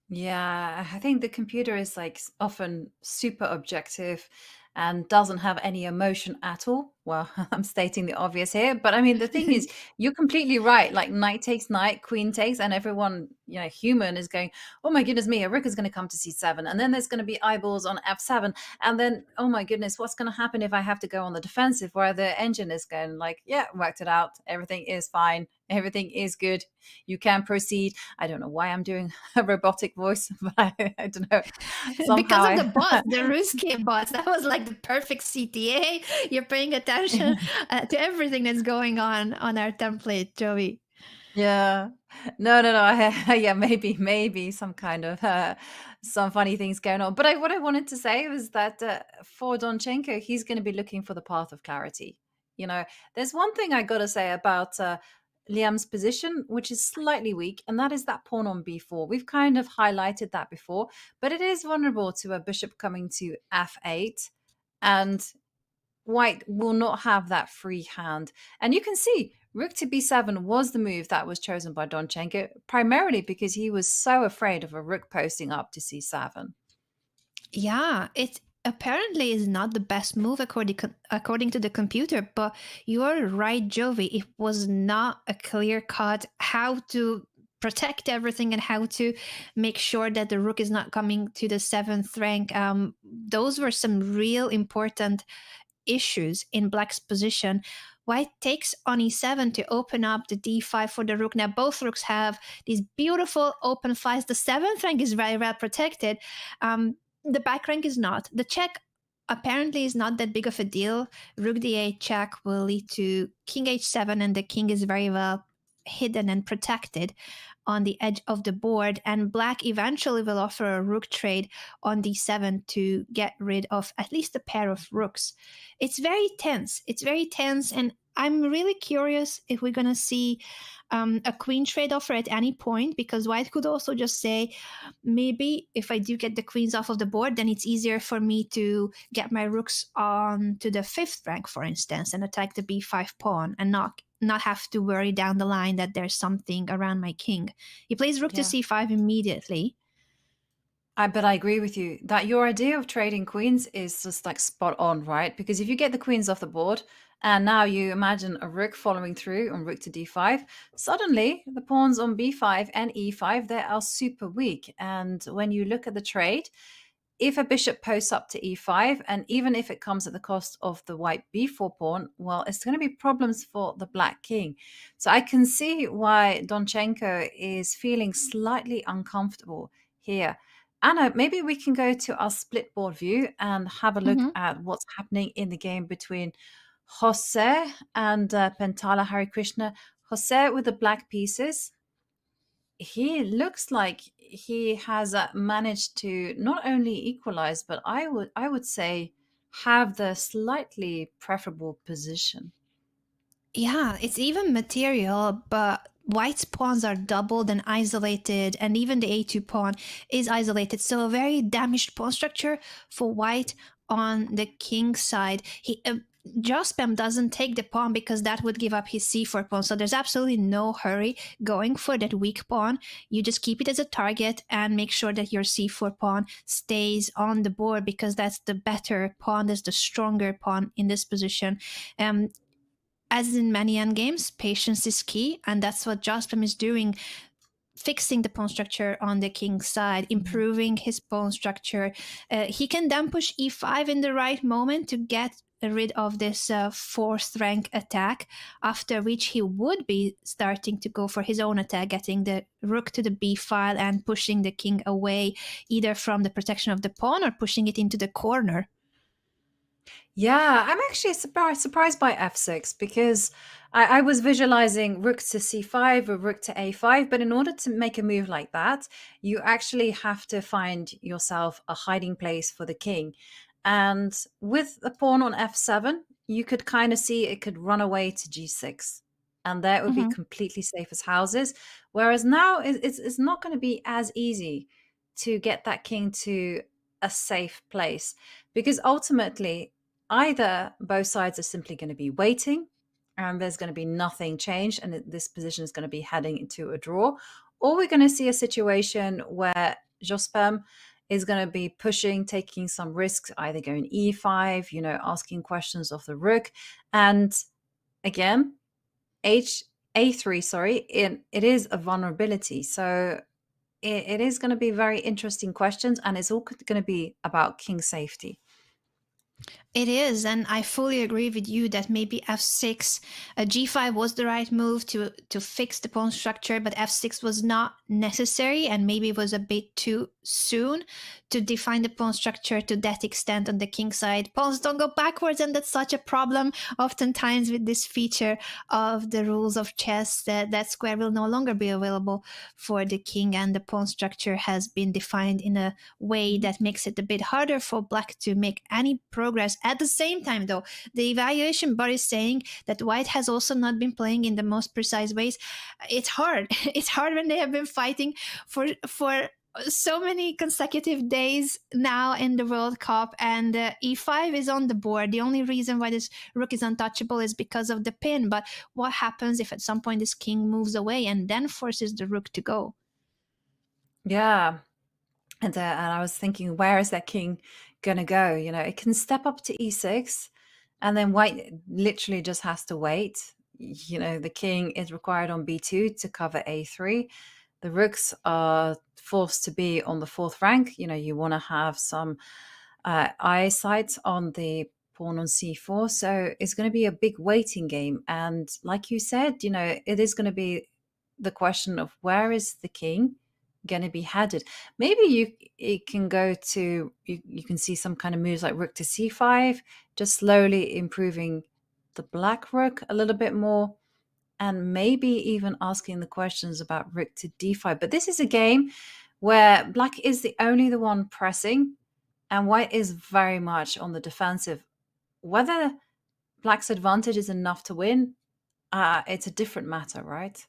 Yeah, I think the computer is like often super objective and doesn't have any emotion at all. Well, I'm stating the obvious here, but I mean, the thing is, you're completely right. Like knight takes knight, queen takes, and everyone, human is going, oh my goodness me, a rook is going to come to c7. And then there's going to be eyeballs on f7. And then, oh my goodness, what's going to happen if I have to go on the defensive where the engine is going like, yeah, worked it out. Everything is fine. Everything is good. You can proceed. I don't know why I'm doing a robotic voice, but I don't know. Because of the bots, the Ruski bots. That was like the perfect CTA. You're paying attention to everything that's going on our template, Joey. Yeah. No. Yeah, maybe some kind of some funny things going on. But what I wanted to say was that for Donchenko, he's going to be looking for the path of clarity. There's one thing I got to say about Liem's position, which is slightly weak, and that is that pawn on b4. We've kind of highlighted that before, but it is vulnerable to a bishop coming to f8, and White will not have that free hand. And you can see rook to b7 was the move that was chosen by Donchenko, primarily because he was so afraid of a rook posting up to c7. Yeah, it apparently is not the best move according to the computer, but you are right, Jovi. It was not a clear cut how to protect everything and how to make sure that the rook is not coming to the 7th rank. Those were some real important issues in Black's position. White takes on e7 to open up the d5 for the rook. Now both rooks have these beautiful open files. The 7th rank is very well protected. The back rank is not. The check apparently is not that big of a deal. Rook d8 check will lead to king h7, and the king is very well hidden and protected on the edge of the board, and Black eventually will offer a rook trade on d7 to get rid of at least a pair of rooks. It's very tense. And I'm really curious if we're going to see a queen trade offer at any point, because White could also just say, maybe if I do get the queens off of the board, then it's easier for me to get my rooks on to the 5th rank, for instance, and attack the b5 pawn and not have to worry down the line that there's something around my king. He plays rook to c5 immediately. But I agree with you that your idea of trading queens is just like spot on, right? Because if you get the queens off the board and now you imagine a rook following through on rook to d5, suddenly the pawns on b5 and e5, they are super weak. And when you look at the trade, if a bishop posts up to e5, and even if it comes at the cost of the white b4 pawn, well, it's going to be problems for the black king. So I can see why Donchenko is feeling slightly uncomfortable here. Anna, maybe we can go to our split board view and have a look at what's happening in the game between Jose and Pentala Harikrishna. Jose with the black pieces. He looks like he has managed to not only equalize, but I would say have the slightly preferable position. Yeah, it's even material, but White's pawns are doubled and isolated, and even the a2 pawn is isolated. So a very damaged pawn structure for White on the king side. Jospem doesn't take the pawn because that would give up his c4 pawn. So there's absolutely no hurry going for that weak pawn. You just keep it as a target and make sure that your c4 pawn stays on the board, because that's the better pawn, that's the stronger pawn in this position. As in many endgames, patience is key, and that's what Jospem is doing, fixing the pawn structure on the king's side, improving his pawn structure. He can then push e5 in the right moment to get rid of this 4th rank attack, after which he would be starting to go for his own attack, getting the rook to the b file and pushing the king away, either from the protection of the pawn or pushing it into the corner. Yeah, I'm actually surprised by f6, because I was visualizing rook to c5 or rook to a5, but in order to make a move like that, you actually have to find yourself a hiding place for the king. And with the pawn on f7, you could kind of see it could run away to g6. And there it would be completely safe as houses. Whereas now it's not going to be as easy to get that king to a safe place. Because ultimately, either both sides are simply going to be waiting and there's going to be nothing changed and this position is going to be heading into a draw. Or we're going to see a situation where Jospin is going to be pushing, taking some risks, either going e5, asking questions of the rook. And again, a3, sorry, it is a vulnerability. So it is going to be very interesting questions, and it's all going to be about king safety. It is, and I fully agree with you that maybe f6, g5 was the right move to fix the pawn structure, but f6 was not necessary, and maybe it was a bit too soon to define the pawn structure to that extent on the king side. Pawns don't go backwards, and that's such a problem oftentimes with this feature of the rules of chess, that square will no longer be available for the king, and the pawn structure has been defined in a way that makes it a bit harder for black to make any progress. At the same time, though, the evaluation bar is saying that white has also not been playing in the most precise ways. It's hard. It's hard when they have been fighting for so many consecutive days now in the World Cup, and e5 is on the board. The only reason why this rook is untouchable is because of the pin. But what happens if at some point this king moves away and then forces the rook to go? Yeah. And I was thinking, where is that king going to go? It can step up to e6, and then white literally just has to wait. The king is required on b2 to cover a3. The rooks are forced to be on the 4th rank. You want to have some eyesight on the pawn on c4. So it's going to be a big waiting game. And like you said, it is going to be the question of where is the king going to be headed. Maybe it can go to, you can see some kind of moves like rook to c5, just slowly improving the black rook a little bit more, and maybe even asking the questions about rook to d5. But this is a game where black is the one pressing and white is very much on the defensive. Whether black's advantage is enough to win, it's a different matter, right?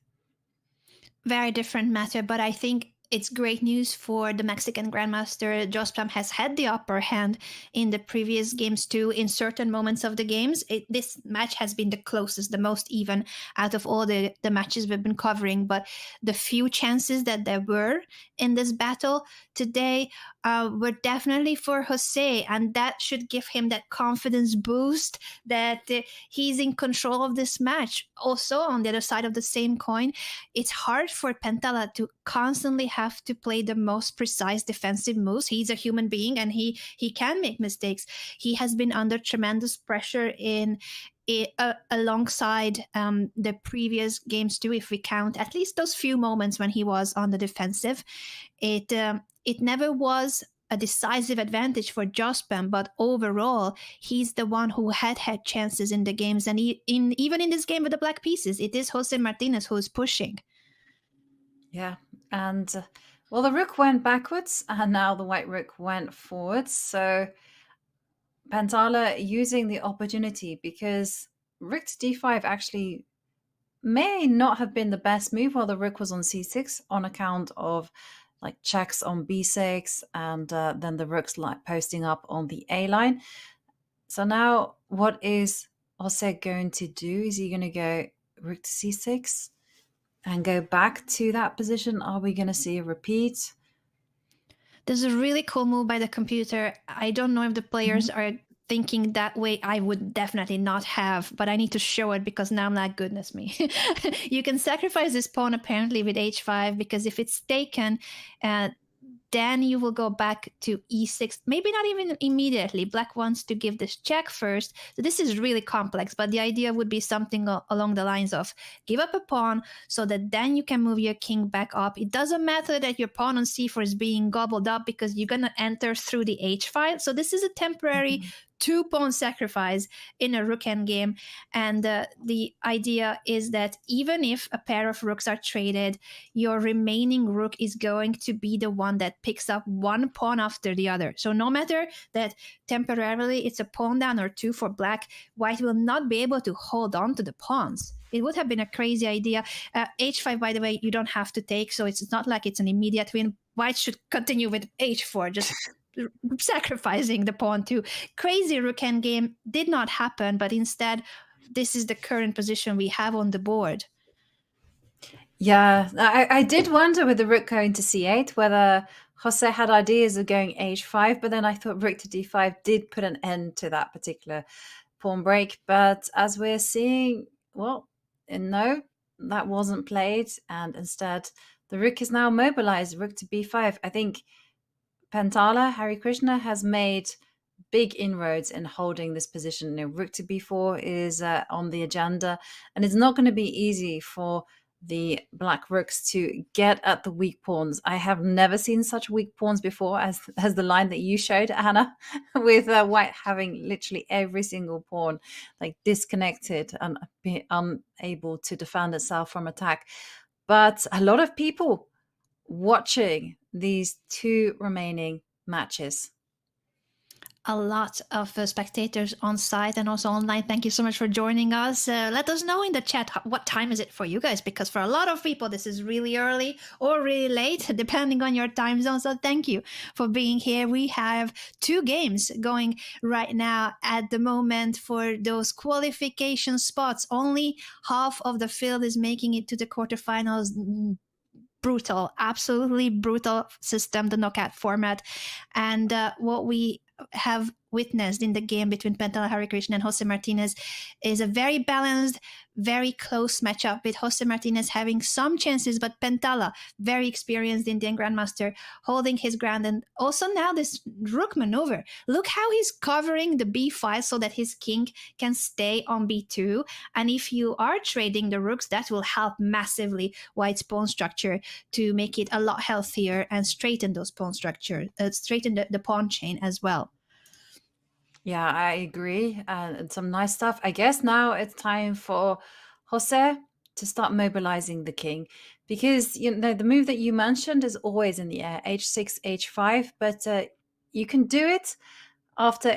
Very different matter, but I think it's great news for the Mexican Grandmaster. Jospin has had the upper hand in the previous games too. In certain moments of the games, this match has been the closest, the most even out of all the matches we've been covering. But the few chances that there were in this battle today were definitely for Jose, and that should give him that confidence boost that he's in control of this match. Also, on the other side of the same coin, it's hard for Pentala to constantly have to play the most precise defensive moves. He's a human being, and he can make mistakes. He has been under tremendous pressure alongside the previous games too, if we count at least those few moments when he was on the defensive. It never was a decisive advantage for Jospin, but overall, he's the one who had chances in the games. And even in this game with the black pieces, it is Jose Martinez who is pushing. Yeah, and well, the rook went backwards, and now the white rook went forwards. So Pentala using the opportunity, because rook to d5 actually may not have been the best move while the rook was on c6 on account of like checks on b6 and then the rook's like posting up on the a line. So now what is Jose going to do? Is he going to go rook to c6 and go back to that position? Are we going to see a repeat? There's a really cool move by the computer. I don't know if the players are thinking that way. I would definitely not have, but I need to show it because now I'm like, goodness me. You can sacrifice this pawn apparently with h5, because if it's taken, then you will go back to e6. Maybe not even immediately. Black wants to give this check first. So this is really complex, but the idea would be something along the lines of give up a pawn so that then you can move your king back up. It doesn't matter that your pawn on c4 is being gobbled up because you're going to enter through the h file. So this is a temporary 2-pawn sacrifice in a rook endgame. And the idea is that even if a pair of rooks are traded, your remaining rook is going to be the one that picks up one pawn after the other. So no matter that temporarily it's a pawn down or two for black, white will not be able to hold on to the pawns. It would have been a crazy idea. H5, by the way, you don't have to take, so it's not like it's an immediate win. White should continue with H4, just sacrificing the pawn too. Crazy rook endgame did not happen, but instead, this is the current position we have on the board. Yeah, I did wonder with the rook going to c8 whether Jose had ideas of going h5, but then I thought rook to d5 did put an end to that particular pawn break. But as we're seeing, well, no, that wasn't played, and instead the rook is now mobilized, rook to b5. I think Pentala, Harikrishna, has made big inroads in holding this position. Rook to b4 is on the agenda, and it's not going to be easy for the black rooks to get at the weak pawns. I have never seen such weak pawns before as the line that you showed, Anna, with white having literally every single pawn like disconnected and be unable to defend itself from attack. But a lot of people watching these two remaining matches. A lot of spectators on site and also online. Thank you so much for joining us. Let us know in the chat what time is it for you guys, because for a lot of people this is really early or really late depending on your time zone. So thank you for being here. We have 2 games going right now at the moment for those qualification spots. Only half of the field is making it to the quarterfinals. Brutal, absolutely brutal system, the knockout format. And what we have witnessed in the game between Pentala Harikrishna and Jose Martinez is a very balanced, very close matchup, with Jose Martinez having some chances, but Pentala, very experienced Indian grandmaster, holding his ground. And also now this rook maneuver. Look how he's covering the b5 so that his king can stay on b2. And if you are trading the rooks, that will help massively White's pawn structure to make it a lot healthier and straighten those pawn structure, straighten the pawn chain as well. Yeah, I agree. And some nice stuff. I guess now it's time for Jose to start mobilizing the king, because the move that you mentioned is always in the air, h6, h5, but you can do it after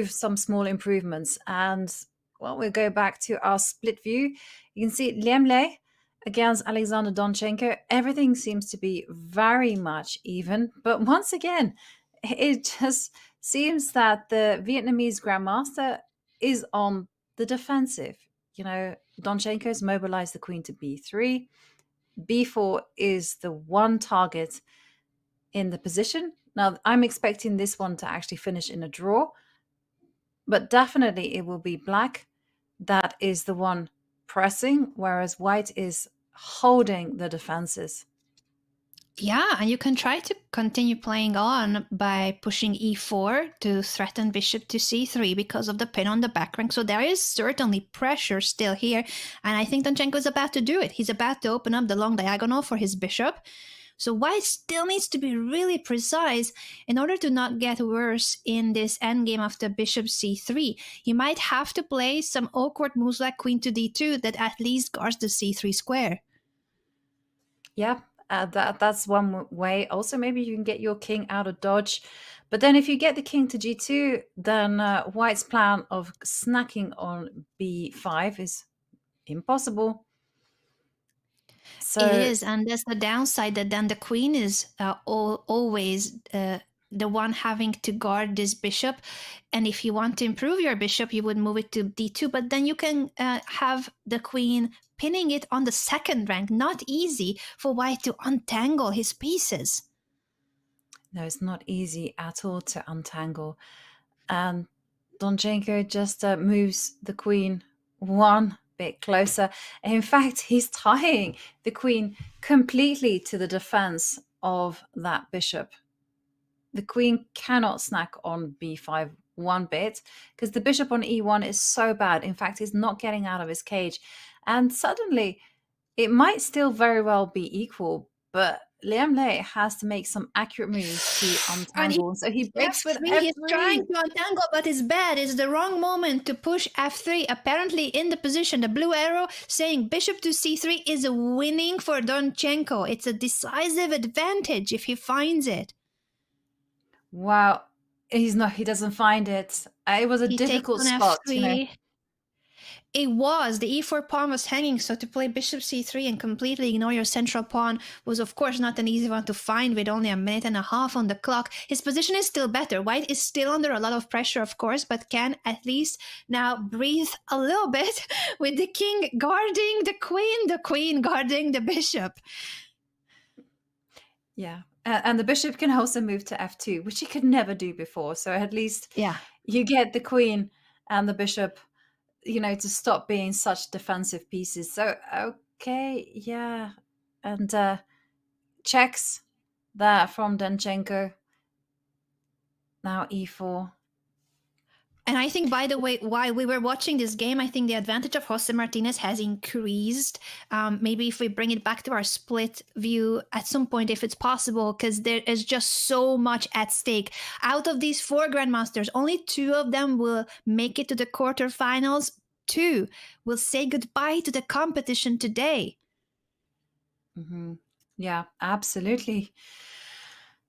some small improvements. And well, we'll go back to our split view. You can see Liem against Alexander Donchenko. Everything seems to be very much even, but once again, it just seems that the Vietnamese grandmaster is on the defensive. Donchenko's mobilized the queen to b3. b4 is the one target in the position. Now, I'm expecting this one to actually finish in a draw, but definitely it will be black that is the one pressing, whereas white is holding the defenses. Yeah, and you can try to continue playing on by pushing e4 to threaten bishop to c3 because of the pin on the back rank. So there is certainly pressure still here. And I think Donchenko is about to do it. He's about to open up the long diagonal for his bishop. So white still needs to be really precise in order to not get worse in this endgame after bishop c3. He might have to play some awkward moves like queen to d2 that at least guards the c3 square. Yeah. That's one way. Also, maybe you can get your king out of dodge. But then if you get the king to g2, then white's plan of snacking on b5 is impossible. So it is, and that's the downside, that then the queen is always the one having to guard this bishop. And if you want to improve your bishop, you would move it to d2, but then you can have the queen pinning it on the second rank. Not easy for white to untangle his pieces. No, it's not easy at all to untangle. And Donchenko just moves the queen one bit closer. In fact, he's tying the queen completely to the defense of that bishop. The queen cannot snack on b5 one bit because the bishop on e1 is so bad. In fact, he's not getting out of his cage. And suddenly, it might still very well be equal, but Liam Lei has to make some accurate moves to And untangle. So he breaks with F3, he's F3. trying to untangle, but it's bad. It's the wrong moment to push F3. Apparently, in the position, the blue arrow saying bishop to C3 is winning for Donchenko. It's a decisive advantage if he finds it. Wow. He doesn't find it. It was a He difficult takes on spot, F3. you know. It was. The e4 pawn was hanging, so to play bishop c3 and completely ignore your central pawn was of course not an easy one to find with only a minute and a half on the clock. His position is still better. White is still under a lot of pressure, of course, but can at least now breathe a little bit with the king guarding the queen guarding the bishop. Yeah. And the bishop can also move to f2, which he could never do before. So at least you get the queen and the bishop, you know, to stop being such defensive pieces. So, okay, yeah. And checks that from Donchenko. Now e4. And I think, by the way, while we were watching this game, I think the advantage of Jose Martinez has increased. Maybe if we bring it back to our split view at some point, if it's possible, because there is just so much at stake. Out of these 4 grandmasters, only 2 of them will make it to the quarterfinals. 2 will say goodbye to the competition today. Mm-hmm. Yeah, absolutely.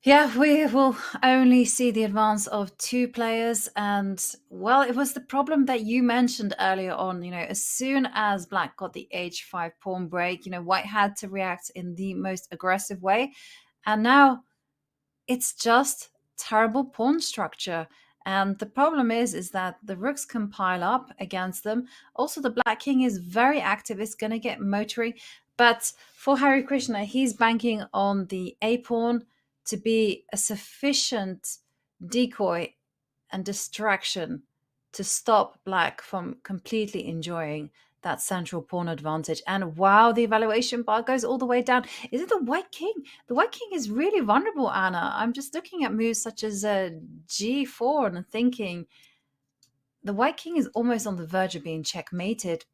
Yeah, we will only see the advance of 2 players. And, well, it was the problem that you mentioned earlier on. You know, as soon as Black got the h5 pawn break, you know, White had to react in the most aggressive way. And now it's just terrible pawn structure. And the problem is that the rooks can pile up against them. Also, the Black king is very active. It's going to get motoring. But for Harikrishna, he's banking on the a pawn to be a sufficient decoy and distraction to stop Black from completely enjoying that central pawn advantage. And wow, the evaluation bar goes all the way down. Is it the White king? The White king is really vulnerable, Anna. I'm just looking at moves such as G4 and thinking the White king is almost on the verge of being checkmated.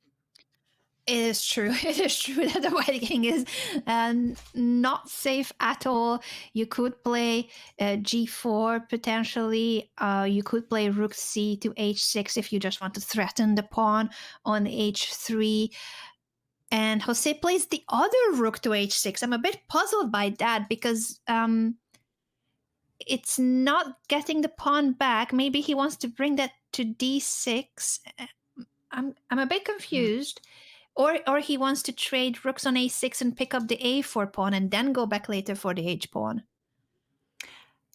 It is true. It is true that the White king is not safe at all. You could play g4 potentially. You could play rook c to h6 if you just want to threaten the pawn on h3. And Jose plays the other rook to h6. I'm a bit puzzled by that because it's not getting the pawn back. Maybe he wants to bring that to d6. I'm a bit confused. Or he wants to trade rooks on a6 and pick up the a4 pawn and then go back later for the h pawn.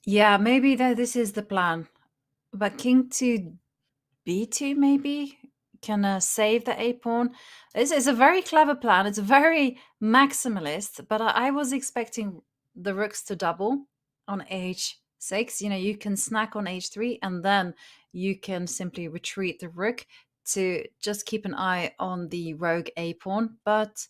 Yeah, maybe this is the plan. But king to b2 maybe can save the a pawn. This is a very clever plan. It's very maximalist, but I was expecting the rooks to double on h6. You know, you can snack on h3 and then you can simply retreat the rook to just keep an eye on the rogue a pawn. But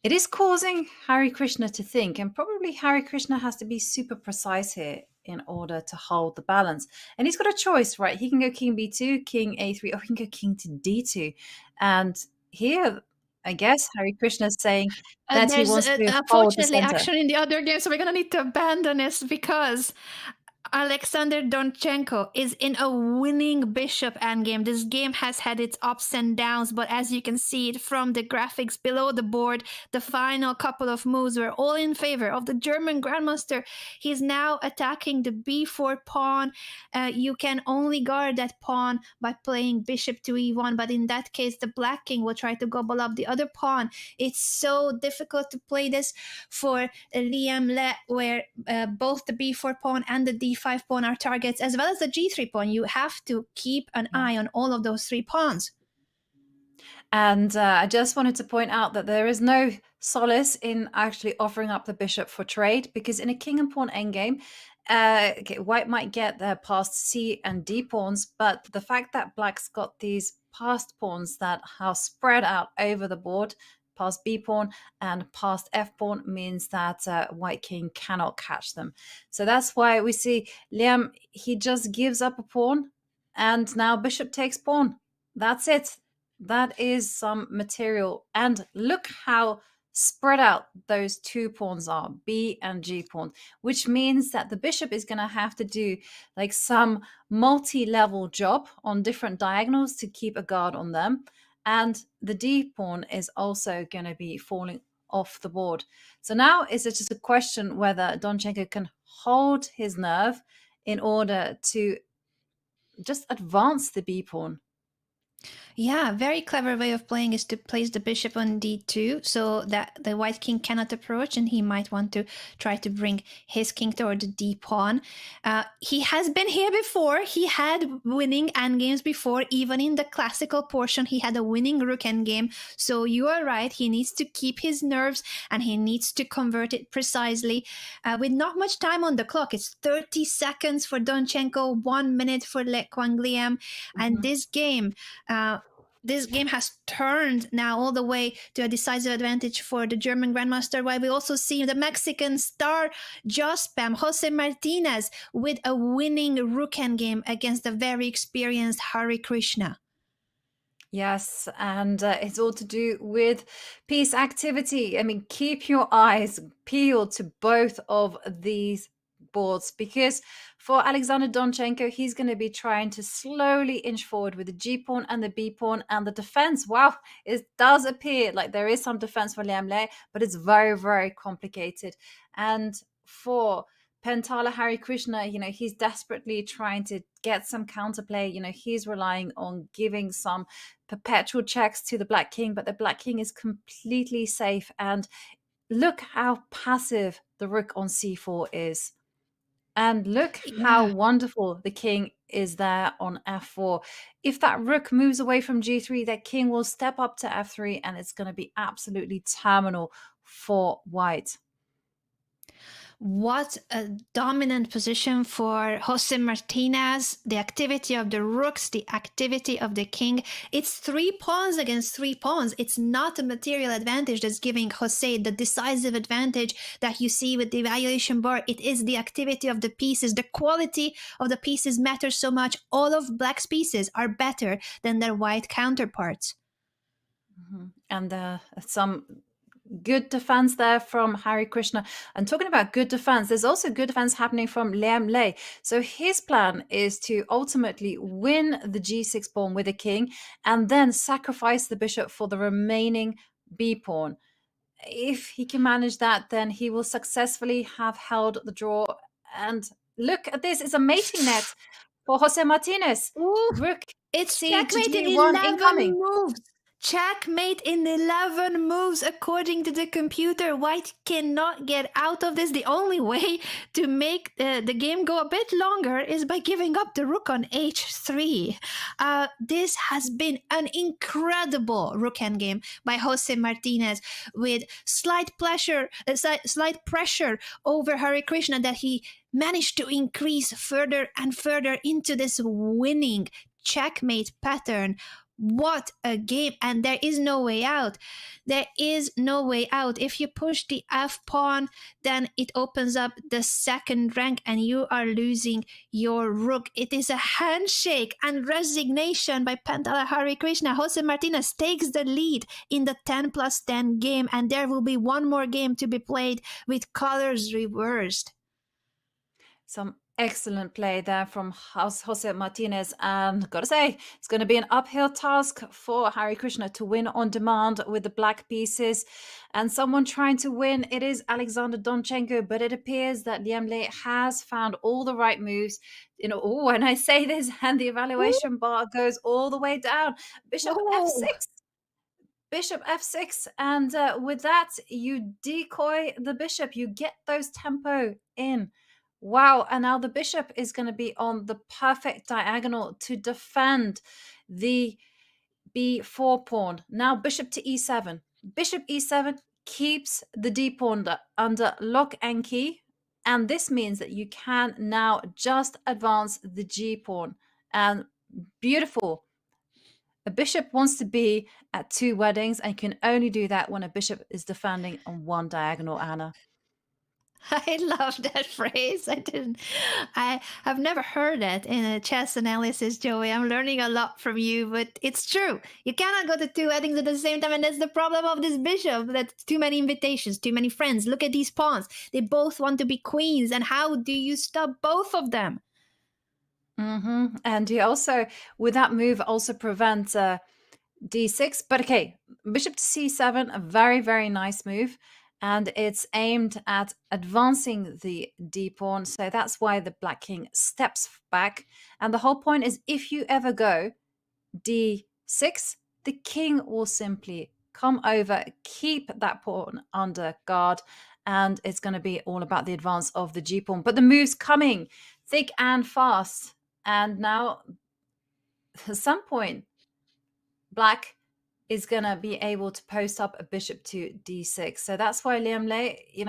it is causing Harikrishna to think, and probably Harikrishna has to be super precise here in order to hold the balance. And he's got a choice, right? He can go king b2, king a3, or he can go king to d2. And here, I guess Harikrishna is saying that he wants to hold the unfortunately center. action in the other game, so we're gonna need to abandon this because Alexander Donchenko is in a winning bishop endgame. This game has had its ups and downs, but as you can see it from the graphics below the board, the final couple of moves were all in favor of the German Grandmaster. He's now attacking the b4 pawn. You can only guard that pawn by playing bishop to e1, but in that case, the Black king will try to gobble up the other pawn. It's so difficult to play this for Liem Le, where both the b4 pawn and the d5 pawn are targets, as well as the g3 pawn. You have to keep an eye on all of those 3 pawns. And I just wanted to point out that there is no solace in actually offering up the bishop for trade, because in a king and pawn endgame, White might get their past c and d pawns, but the fact that Black's got these passed pawns that are spread out over the board, past b pawn and past f pawn, means that White king cannot catch them. So that's why we see Liam, he just gives up a pawn, and now bishop takes pawn. That's it. That is some material. And look how spread out those 2 pawns are, B and G pawn, which means that the bishop is going to have to do like some multi-level job on different diagonals to keep a guard on them. And the D pawn is also going to be falling off the board. So now it's just a question whether Donchenko can hold his nerve in order to just advance the B pawn. Yeah, very clever way of playing is to place the bishop on d2 so that the white king cannot approach, and he might want to try to bring his king toward the d pawn. He has been here before. He had winning endgames before. Even in the classical portion, he had a winning rook endgame. So you are right. He needs to keep his nerves and he needs to convert it precisely. With not much time on the clock, it's 30 seconds for Donchenko, 1 minute for Liem. And this game has turned now all the way to a decisive advantage for the German Grandmaster, while we also see the Mexican star Jospam, Jose Martinez, with a winning rook endgame against the very experienced Harikrishna. Yes, and it's all to do with piece activity. I mean, keep your eyes peeled to both of these boards, because for Alexander Donchenko, he's going to be trying to slowly inch forward with the G pawn and the B pawn, and the defense. Wow, it does appear like there is some defense for Liem, but it's very, very complicated. And for Pentala Harikrishna, he's desperately trying to get some counterplay. He's relying on giving some perpetual checks to the Black King, but the Black King is completely safe. And look how passive the rook on c4 is. And look how wonderful the king is there on f4. If that rook moves away from g3, that king will step up to f3, and it's going to be absolutely terminal for white. What a dominant position for Jose Martinez. The activity of the rooks, the activity of the king. It's 3 pawns against 3 pawns. It's not a material advantage that's giving Jose the decisive advantage that you see with the evaluation bar. It is the activity of the pieces. The quality of the pieces matters so much. All of Black's pieces are better than their white counterparts. And some good defense there from Harikrishna. And talking about good defense, there's also good defense happening from Liem. So his plan is to ultimately win the g6 pawn with a king and then sacrifice the bishop for the remaining b pawn. If he can manage that, then he will successfully have held the draw. And look at this, it's a mating net for Jose Martinez. Rook, it's C checkmate to in G1 11 incoming. moves. Checkmate in 11 moves according to the computer. White cannot get out of this. The only way to make the game go a bit longer is by giving up the rook on h3. This has been an incredible rook endgame by Jose Martinez, with slight pressure over Harikrishna that he managed to increase further and further into this winning checkmate pattern. What a game. And there is no way out. There is no way out. If you push the f pawn, then it opens up the second rank and you are losing your rook. It is a handshake and resignation by Pentala Harikrishna. Jose Martinez takes the lead in the 10+10 game, and there will be one more game to be played with colors reversed. Some excellent play there from Jose Martinez, and gotta say, it's going to be an uphill task for Harikrishna to win on demand with the black pieces. And someone trying to win, it is Alexander Donchenko, but it appears that Liem has found all the right moves. When I say this, and the evaluation bar goes all the way down. Bishop f6. Bishop f6, and with that, you decoy the bishop. You get those tempo in. Wow, and now the bishop is going to be on the perfect diagonal to defend the b4 pawn. Now bishop to e7. Bishop e7 keeps the d pawn under lock and key, and this means that you can now just advance the g pawn. And beautiful. A bishop wants to be at 2 weddings, and you can only do that when a bishop is defending on one diagonal, Anna. I love that phrase. I have never heard that in a chess analysis, Joey. I'm learning a lot from you, but it's true. You cannot go to two weddings at the same time, and that's the problem of this bishop. That's too many invitations, too many friends. Look at these pawns. They both want to be queens, and how do you stop both of them? And he also, with that move, also prevents d6. But okay, bishop to c7, a very, very nice move. And it's aimed at advancing the d pawn. So that's why the black king steps back. And the whole point is, if you ever go d6, the king will simply come over, keep that pawn under guard, and it's going to be all about the advance of the g pawn. But the move's coming thick and fast. And now, at some point, black is going to be able to post up a bishop to d6. So that's why Liem,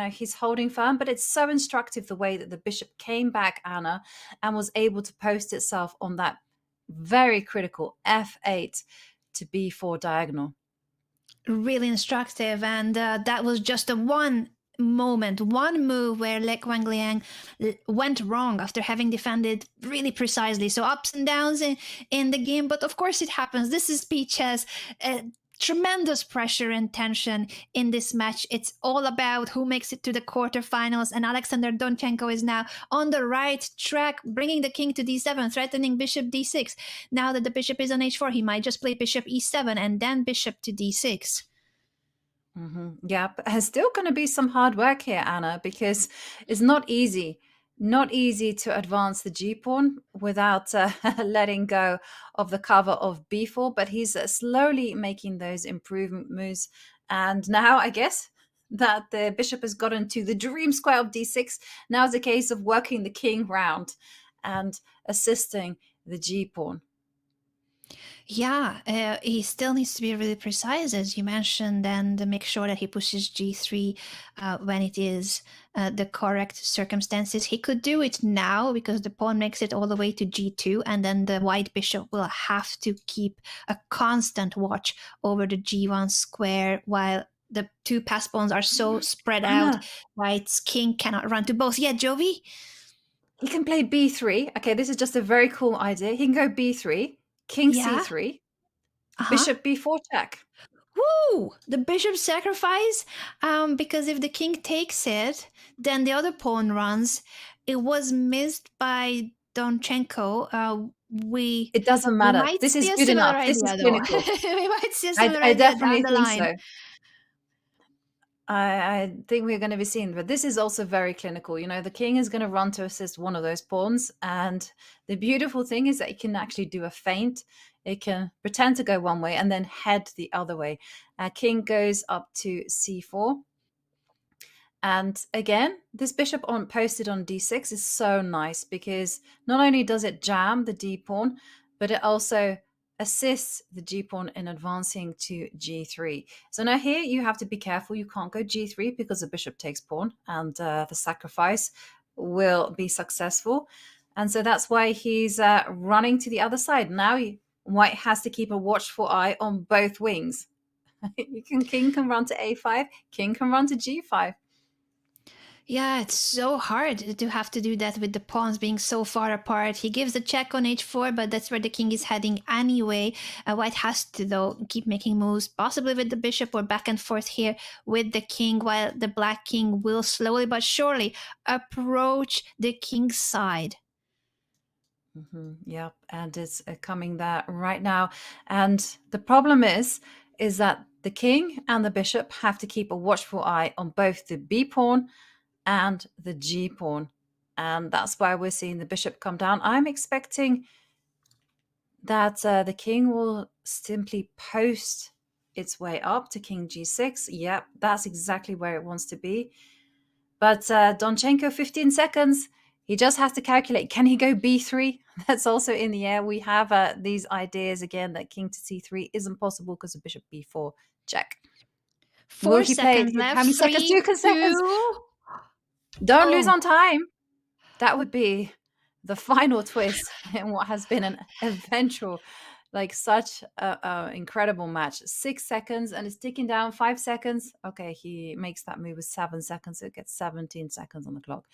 he's holding firm, but it's so instructive the way that the bishop came back, Anna, and was able to post itself on that very critical f8 to b4 diagonal. Really instructive, and that was just one move where Le Quangliang went wrong after having defended really precisely. So ups and downs in the game, but of course it happens. This is speed chess. Tremendous pressure and tension in this match. It's all about who makes it to the quarterfinals, and Alexander Donchenko is now on the right track, bringing the king to d7, threatening bishop d6. Now that the bishop is on h4, he might just play bishop e7 and then bishop to d6. Yeah, but there's still going to be some hard work here, Anna, because it's not easy to advance the g-pawn without letting go of the cover of b4, but he's slowly making those improvement moves. And now I guess that the bishop has gotten to the dream square of d6. Now it's a case of working the king round and assisting the g-pawn. Yeah, he still needs to be really precise, as you mentioned, and make sure that he pushes g3 when it is the correct circumstances. He could do it now because the pawn makes it all the way to g2, and then the white bishop will have to keep a constant watch over the g1 square while the two pass pawns are so spread out. White's king cannot run to both. Yeah, Jovi? He can play b3. Okay, this is just a very cool idea. He can go b3. King c3, bishop b4 check. Woo! The bishop sacrifice, because if the king takes it, then the other pawn runs. It was missed by Donchenko. It doesn't matter. This is good enough. This is clinical. We might see a similar I idea definitely down the think line. so. I think we're going to be seeing, but this is also very clinical. The king is going to run to assist one of those pawns. And the beautiful thing is that it can actually do a feint. It can pretend to go one way and then head the other way. King goes up to c4. And again, this bishop posted on d6 is so nice because not only does it jam the d pawn, but it also assists the g-pawn in advancing to g3. So now here you have to be careful. You can't go g3 because the bishop takes pawn and the sacrifice will be successful. And so that's why he's running to the other side. Now white has to keep a watchful eye on both wings. King can run to a5, king can run to g5. Yeah, it's so hard to have to do that with the pawns being so far apart. He gives a check on h4, but that's where the king is heading anyway. White has to, though, keep making moves, possibly with the bishop or back and forth here with the king, while the black king will slowly but surely approach the king's side. Yep, and it's coming there right now. And the problem is that the king and the bishop have to keep a watchful eye on both the b pawn and the g pawn, and that's why we're seeing the bishop come down. I'm expecting that the king will simply post its way up to king g6. Yep, that's exactly where it wants to be. But Donchenko, 15 seconds. He just has to calculate. Can he go b3? That's also in the air. We have these ideas again that king to c3 isn't possible because of bishop b4 check. 4 seconds left. How many seconds? 2 seconds. Don't lose on time. That would be the final twist in what has been an eventual Like such a incredible match. 6 seconds and it's ticking down. 5 seconds. Okay, he makes that move with 7 seconds. So it gets 17 seconds on the clock.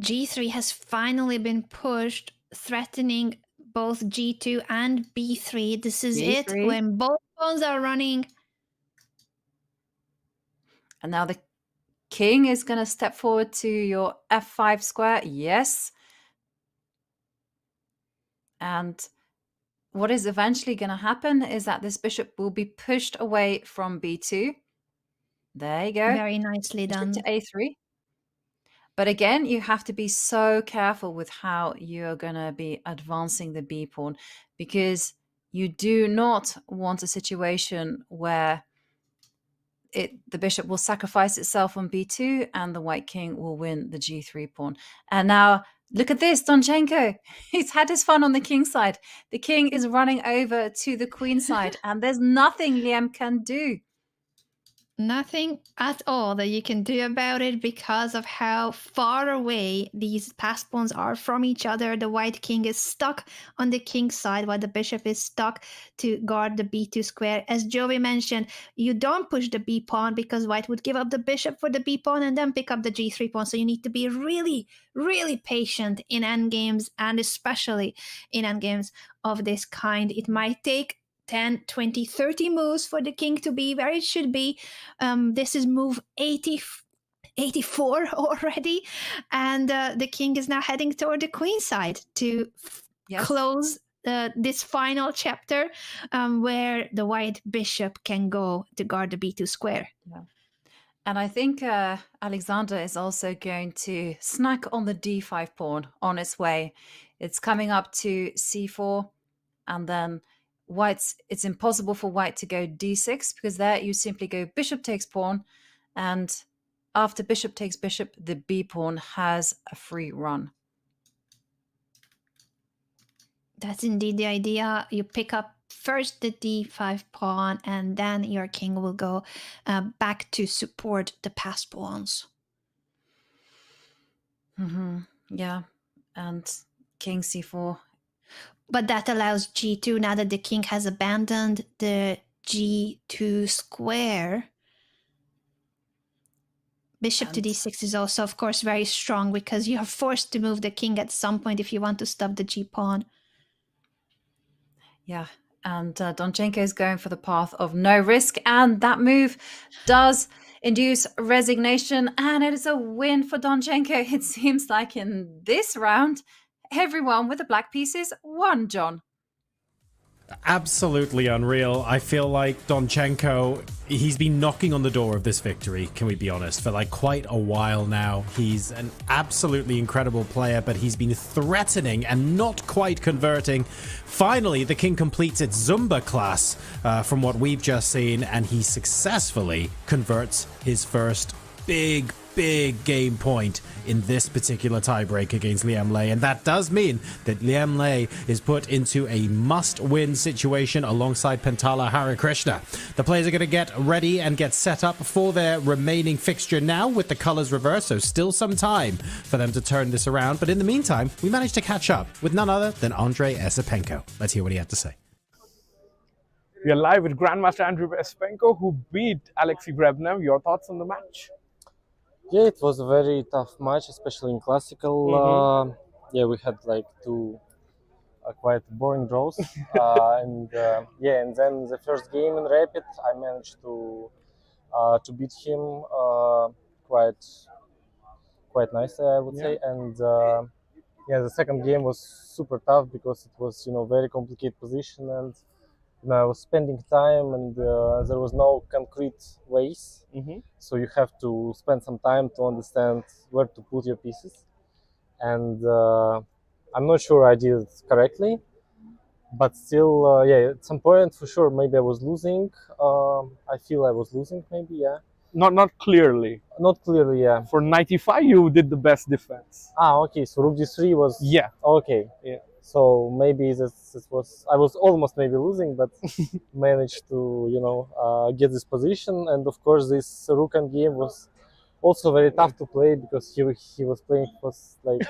G3 has finally been pushed, threatening both G2 and B3. This is it B3. when both pawns are running. And now the king is going to step forward to your F5 square. Yes. And what is eventually going to happen is that this bishop will be pushed away from B2. There you go. Very nicely done. To A3. But again, you have to be so careful with how you're going to be advancing the B pawn, because you do not want a situation where the bishop will sacrifice itself on B2 and the white king will win the G3 pawn. And now look at this, Donchenko. He's had his fun on the king side. The king is running over to the queen side and there's nothing Liem can do. Nothing at all that you can do about it because of how far away these passed pawns are from each other. The white king is stuck on the king's side while the bishop is stuck to guard the b2 square. As Joey mentioned, you don't push the b pawn because white would give up the bishop for the b pawn and then pick up the g3 pawn. So you need to be really, really patient in endgames, and especially in endgames of this kind. It might take 10, 20, 30 moves for the king to be where it should be. This is move 84 already. And the king is now heading toward the queen side to close this final chapter where the white bishop can go to guard the b2 square. Yeah. And I think Alexander is also going to snack on the d5 pawn on its way. It's coming up to c4, and then it's impossible for white to go d6 because there you simply go bishop takes pawn, and after bishop takes bishop, the b pawn has a free run. That's indeed the idea. You pick up first the d5 pawn, and then your king will go back to support the passed pawns. Yeah, and king c4. But that allows g2, now that the king has abandoned the g2 square. Bishop to d6 is also, of course, very strong because you are forced to move the king at some point if you want to stop the g-pawn. Yeah, and Donchenko is going for the path of no risk, and that move does induce resignation, and it is a win for Donchenko. It seems like in this round, everyone with the black pieces won, John. Absolutely unreal. I feel like Donchenko, he's been knocking on the door of this victory, can we be honest, for like quite a while now. He's an absolutely incredible player, but he's been threatening and not quite converting. Finally, the king completes its Zumba class from what we've just seen, and he successfully converts his first big game point in this particular tiebreak against Liem Le, and that does mean that Liem Le is put into a must-win situation alongside Pentala Harikrishna. The players are going to get ready and get set up for their remaining fixture now with the colors reversed, so still some time for them to turn this around, but in the meantime, we managed to catch up with none other than Andrei Esipenko. Let's hear what he had to say. We are live with Grandmaster Andrei Esipenko, who beat Alexei Grebnev. Your thoughts on the match? Yeah, it was a very tough match, especially in classical. Yeah, we had like two quite boring draws, and then the first game in rapid, I managed to beat him quite nicely, I would say. And the second game was super tough because it was very complicated position, and I was spending time, and there was no concrete ways. So you have to spend some time to understand where to put your pieces. And I'm not sure I did it correctly, but still, at some point for sure, maybe I was losing. I feel I was losing, maybe, yeah. Not clearly. Not clearly, yeah. For 95, you did the best defense. Okay. So rook d3 was. Yeah. Okay. Yeah. So maybe this was, I was almost maybe losing, but managed to get this position. And of course, this rook end game was also very tough to play because he was playing for like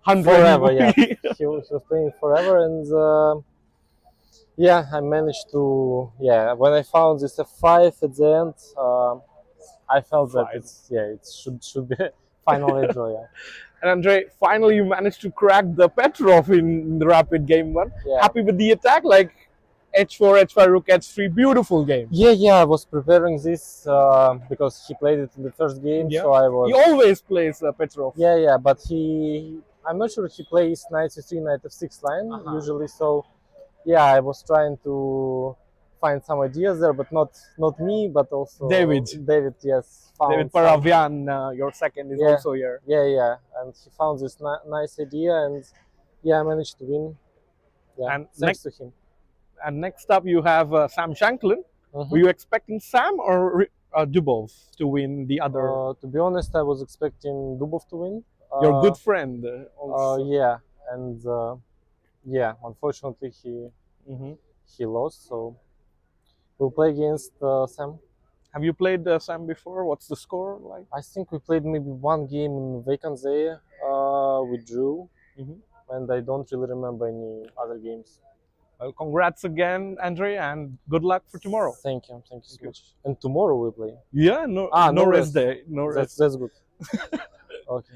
100 forever. Yeah, he was playing forever, and yeah, I managed to. Yeah, when I found this F5 at the end, I felt that it should be finally a draw. Yeah. And Andre, finally you managed to crack the Petrov in the rapid game 1. Yeah. Happy with the attack, like H4, H5, Rook, H3, beautiful game. Yeah, I was preparing this because he played it in the first game, so I was. He always plays Petrov. Yeah, but I'm not sure he plays knight c3, knight f6 line usually. So yeah, I was trying to find some ideas there, but not me, but also David, yes. David Paravian, your second is also here. Yeah, and he found this nice idea, and yeah, I managed to win. Yeah, and thanks to him. And next up you have Sam Shanklin. Were you expecting Sam or Dubov to win the other? To be honest, I was expecting Dubov to win. Your good friend. Yeah, and yeah, unfortunately he lost. So we'll play against Sam. Have you played Sam before? What's the score like? I think we played maybe one game in Vacancy. We drew, and I don't really remember any other games. Well, congrats again, Andre, and good luck for tomorrow. Thank you so much. And tomorrow we play. Yeah, no rest day. No rest. That's good. Okay.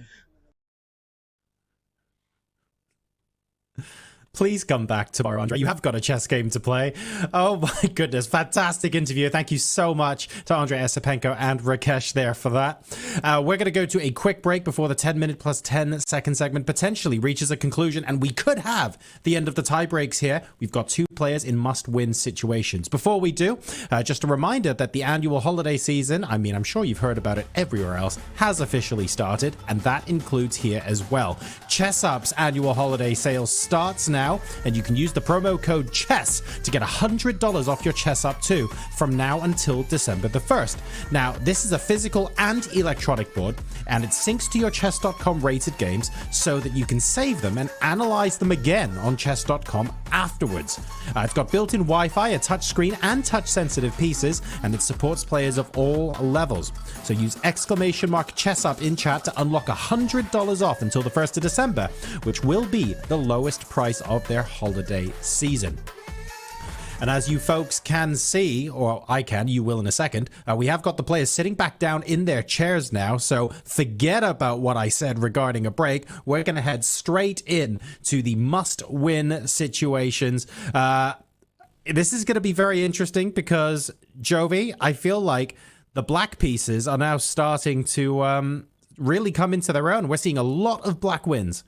Please come back tomorrow, Andre. You have got a chess game to play. Oh my goodness. Fantastic interview. Thank you so much to Andre Esipenko and Rakesh there for that. We're going to go to a quick break before the 10-minute plus 10-second segment potentially reaches a conclusion, and we could have the end of the tie breaks here. We've got two players in must-win situations. Before we do, just a reminder that the annual holiday season, I mean, I'm sure you've heard about it everywhere else, has officially started, and that includes here as well. ChessUp's annual holiday sales starts now, and you can use the promo code CHESS to get $100 off your ChessUp 2 from now until December the 1st. Now, this is a physical and electronic board, and it syncs to your chess.com rated games so that you can save them and analyze them again on chess.com afterwards. It's got built-in Wi-Fi, a touchscreen, and touch-sensitive pieces, and it supports players of all levels. So use !ChessUp in chat to unlock $100 off until the 1st of December, which will be the lowest price of their holiday season. And as you folks can see, or I can, you will in a second, we have got the players sitting back down in their chairs now, so forget about what I said regarding a break. We're going to head straight in to the must-win situations. This is going to be very interesting because, Jovi, I feel like the black pieces are now starting to really come into their own. We're seeing a lot of black wins.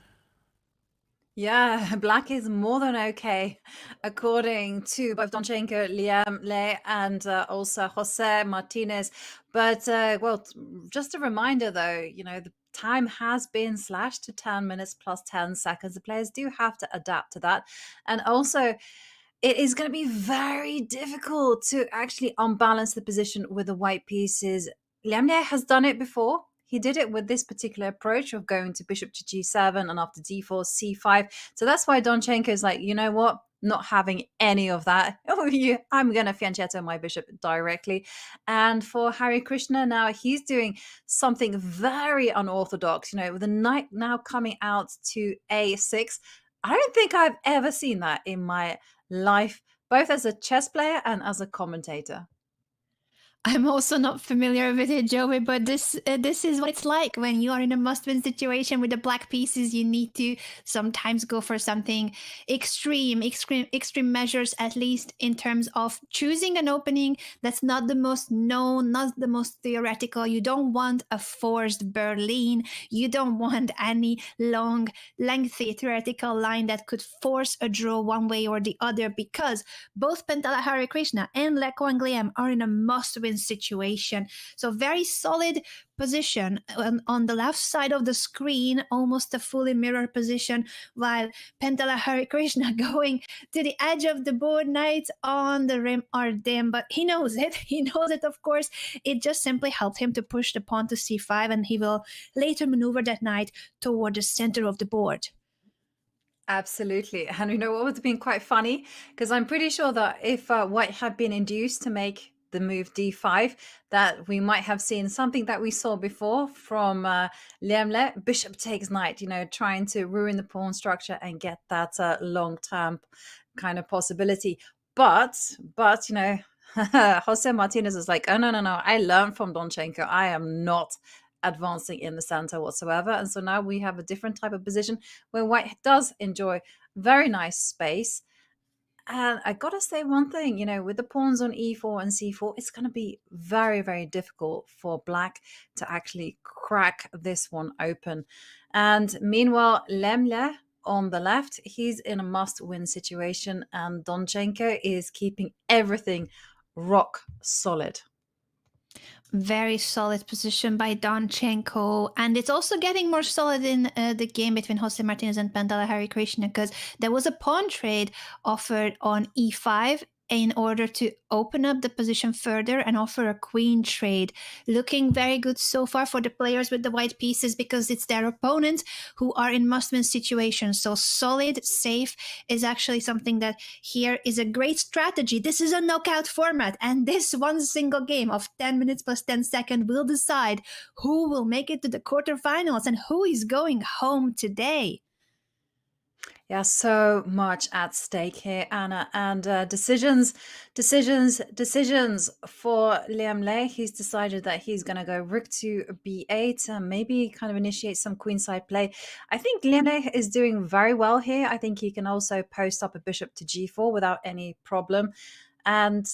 Yeah, black is more than okay, according to both Donchenko, Liem, and also Jose Martinez. But, well, just a reminder, though, you know, the time has been slashed to 10 minutes plus 10 seconds. The players do have to adapt to that. And also, it is going to be very difficult to actually unbalance the position with the white pieces. Liem has done it before. He did it with this particular approach of going to bishop to g7 and after d4, c5. So that's why Donchenko is like, you know what? Not having any of that. I'm going to fianchetto my bishop directly. And for Harikrishna now, he's doing something very unorthodox, you know, with the knight now coming out to a6. I don't think I've ever seen that in my life, both as a chess player and as a commentator. I'm also not familiar with it, Joey, but this is what it's like when you are in a must-win situation with the black pieces. You need to sometimes go for something extreme measures, at least in terms of choosing an opening that's not the most known, not the most theoretical. You don't want a forced Berlin. You don't want any long, lengthy theoretical line that could force a draw one way or the other, because both Pentala Harikrishna and Leko and Liem are in a must-win situation. So very solid position on the left side of the screen, almost a fully mirror position, while Pentala Harikrishna going to the edge of the board, knights on the rim are dim, but he knows it. He knows it, of course. It just simply helped him to push the pawn to c5, and he will later maneuver that knight toward the center of the board. Absolutely. And you know what would have been quite funny? Because I'm pretty sure that if White had been induced to make the move d5, that we might have seen something that we saw before from Liem, bishop takes knight, trying to ruin the pawn structure and get that long-term kind of possibility. But Jose Martinez is like, oh, no, I learned from Donchenko. I am not advancing in the center whatsoever. And so now we have a different type of position where white does enjoy very nice space. And I gotta say one thing, with the pawns on e4 and c4, it's going to be very, very difficult for black to actually crack this one open. And meanwhile, Lemle on the left, he's in a must-win situation, and Donchenko is keeping everything rock solid. Very solid position by Donchenko, and it's also getting more solid in the game between Jose Martinez and Pandala Harikrishna, because there was a pawn trade offered on e5 in order to open up the position further and offer a queen trade. Looking very good so far for the players with the white pieces, because it's their opponents who are in must-win situations. So solid, safe is actually something that here is a great strategy. This is a knockout format, and this one single game of 10 minutes plus 10 seconds will decide who will make it to the quarterfinals and who is going home today. Yeah, so much at stake here, Anna, and decisions for Liam Lei. He's decided that he's going to go rook to b8 and maybe kind of initiate some queenside play. I think Liam Lei is doing very well here. I think he can also post up a bishop to g4 without any problem. And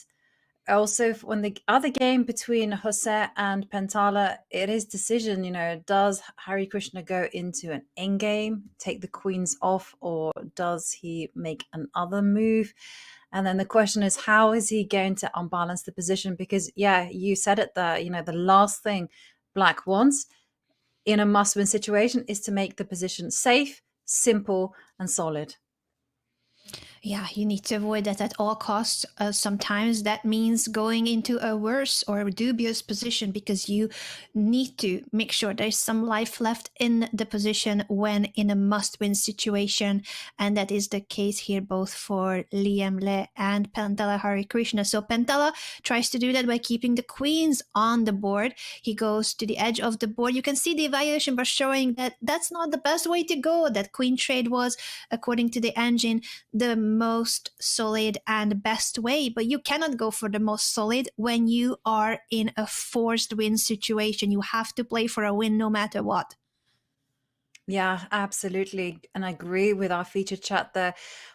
also, when the other game between Jose and Pentala, it is decision, does Harikrishna go into an endgame, take the queens off, or does he make another move? And then the question is, how is he going to unbalance the position? Because, yeah, you said it there, the last thing black wants in a must-win situation is to make the position safe, simple, and solid. Yeah, you need to avoid that at all costs. Sometimes that means going into a worse or dubious position, because you need to make sure there's some life left in the position when in a must-win situation. And that is the case here both for Liem Le and Pentala Harikrishna. So Pentala tries to do that by keeping the queens on the board. He goes to the edge of the board. You can see the evaluation bar showing that that's not the best way to go. That queen trade was, according to the engine, the most solid and best way, but you cannot go for the most solid when you are in a forced win situation. You have to play for a win no matter what. Yeah, absolutely. And I agree with our featured chat there.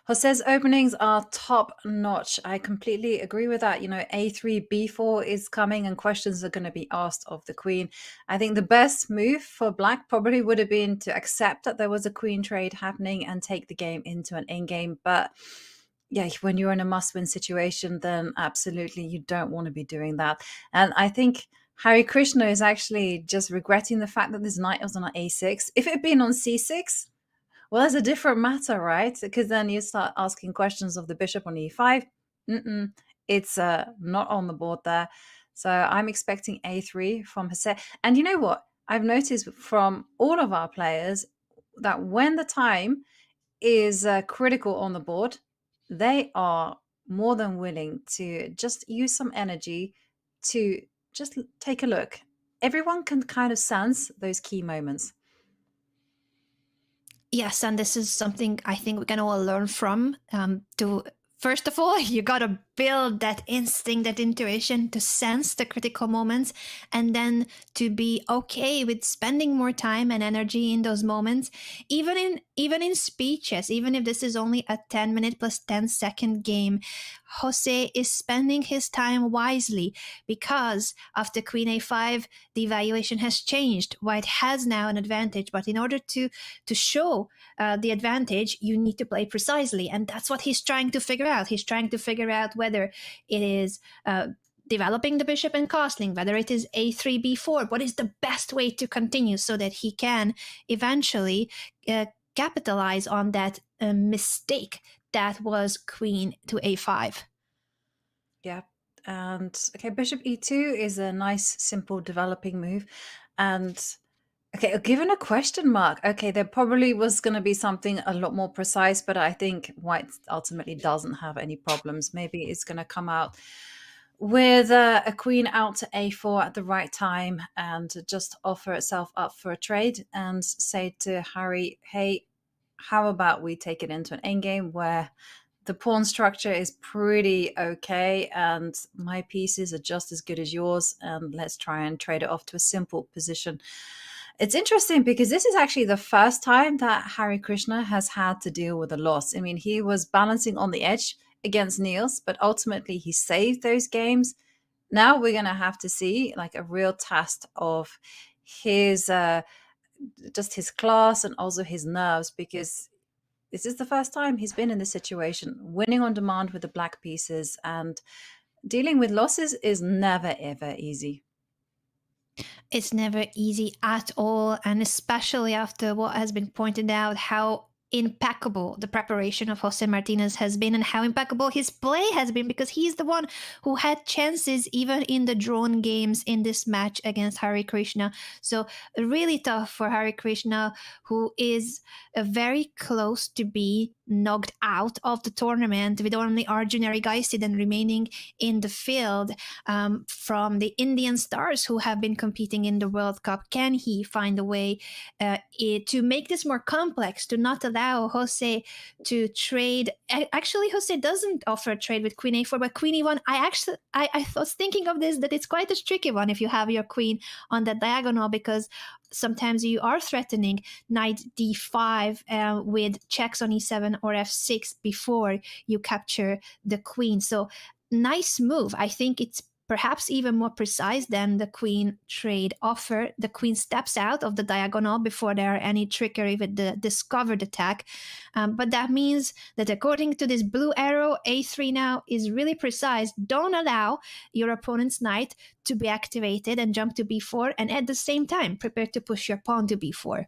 Jose's openings are top notch. I completely agree with that. A3, B4 is coming and questions are going to be asked of the queen. I think the best move for black probably would have been to accept that there was a queen trade happening and take the game into an endgame. But yeah, when you're in a must-win situation, then absolutely you don't want to be doing that. And I think Harikrishna is actually just regretting the fact that this knight was on a6. If it had been on c6, well, that's a different matter, right? Because then you start asking questions of the bishop on e5. It's not on the board there. So I'm expecting a3 from Jose. And you know what? I've noticed from all of our players that when the time is critical on the board, they are more than willing to just use some energy to just take a look. Everyone can kind of sense those key moments. Yes, and this is something I think we can all learn from. First of all, you gotta build that instinct, that intuition to sense the critical moments, and then to be okay with spending more time and energy in those moments, even in speeches, even if this is only a 10-minute plus 10-second game. Jose is spending his time wisely, because after Queen A5, the evaluation has changed. White has now an advantage, but in order to show the advantage, you need to play precisely, and that's what he's trying to figure out. He's trying to figure out whether it is developing the bishop and castling, whether it is a3, b4, what is the best way to continue so that he can eventually capitalize on that mistake that was queen to a5. Yeah. And okay, bishop e2 is a nice, simple developing move. And okay, given a question mark, okay, there probably was going to be something a lot more precise, but I think white ultimately doesn't have any problems. Maybe it's going to come out with a queen out to a4 at the right time and just offer itself up for a trade and say to Harry, hey, how about we take it into an endgame where the pawn structure is pretty okay and my pieces are just as good as yours, and let's try and trade it off to a simple position. It's interesting because this is actually the first time that Harikrishna has had to deal with a loss. I mean, he was balancing on the edge against Niels, but ultimately he saved those games. Now we're going to have to see like a real test of his just his class and also his nerves, because this is the first time he's been in this situation, winning on demand with the black pieces, and dealing with losses is never ever easy. It's never easy at all, and especially after what has been pointed out, how impeccable the preparation of Jose Martinez has been and how impeccable his play has been, because he's the one who had chances even in the drawn games in this match against Harikrishna. So really tough for Harikrishna, who is very close to be knocked out of the tournament, with only Arjun Erigaisi then remaining in the field from the Indian stars who have been competing in the World Cup. Can he find a way to make this more complex, to not allow Jose to trade? Actually, Jose doesn't offer a trade with Queen A4, but Queen E1, I was thinking of this, that it's quite a tricky one if you have your queen on the diagonal, because sometimes you are threatening knight d5 with checks on e7 or f6 before you capture the queen. So nice move. I think it's perhaps even more precise than the queen trade offer. The queen steps out of the diagonal before there are any trickery with the discovered attack. But that means that according to this blue arrow, a3 now is really precise. Don't allow your opponent's knight to be activated and jump to b4, and at the same time prepare to push your pawn to b4.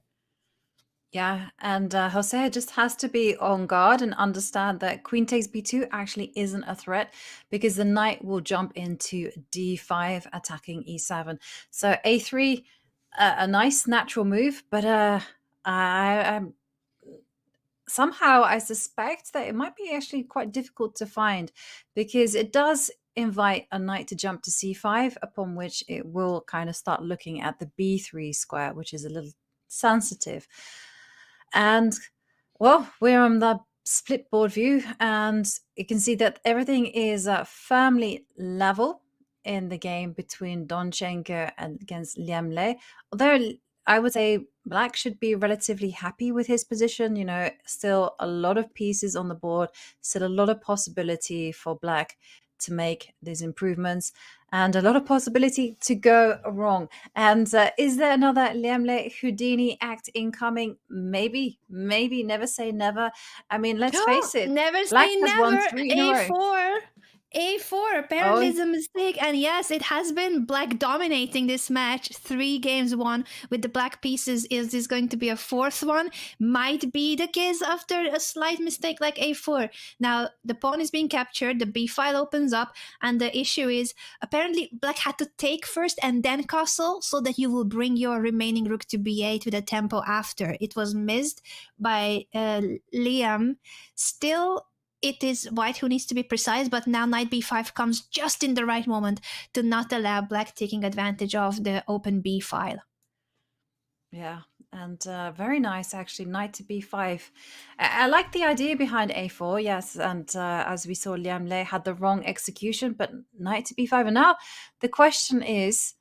Yeah, and Jose just has to be on guard and understand that queen takes b2 actually isn't a threat, because the knight will jump into d5 attacking e7. So a3, a nice natural move, but somehow I suspect that it might be actually quite difficult to find, because it does invite a knight to jump to c5, upon which it will kind of start looking at the b3 square, which is a little sensitive. And well, we're on the split board view, and you can see that everything is firmly level in the game between Donchenko and against Liem. Although I would say black should be relatively happy with his position. You know, still a lot of pieces on the board, still a lot of possibility for black to make these improvements, and a lot of possibility to go wrong. And is there another Liem Houdini act incoming? Maybe, never say never. I mean, let's face it. Never black say has never. won 3 in a row. A4. A4 apparently is a mistake, and yes, it has been black dominating this match. 3 games won with the black pieces. Is this going to be a 4th one? Might be the case after a slight mistake like a4. Now the pawn is being captured, the b file opens up, and the issue is apparently black had to take first and then castle, so that you will bring your remaining rook to b8 with a tempo after. It was missed by Liem. Still, it is white who needs to be precise, but now knight b5 comes just in the right moment to not allow black taking advantage of the open b file. Yeah, and very nice actually, knight to b5. I like the idea behind a4, yes, and as we saw, Liem had the wrong execution, but knight to b5. And now the question is,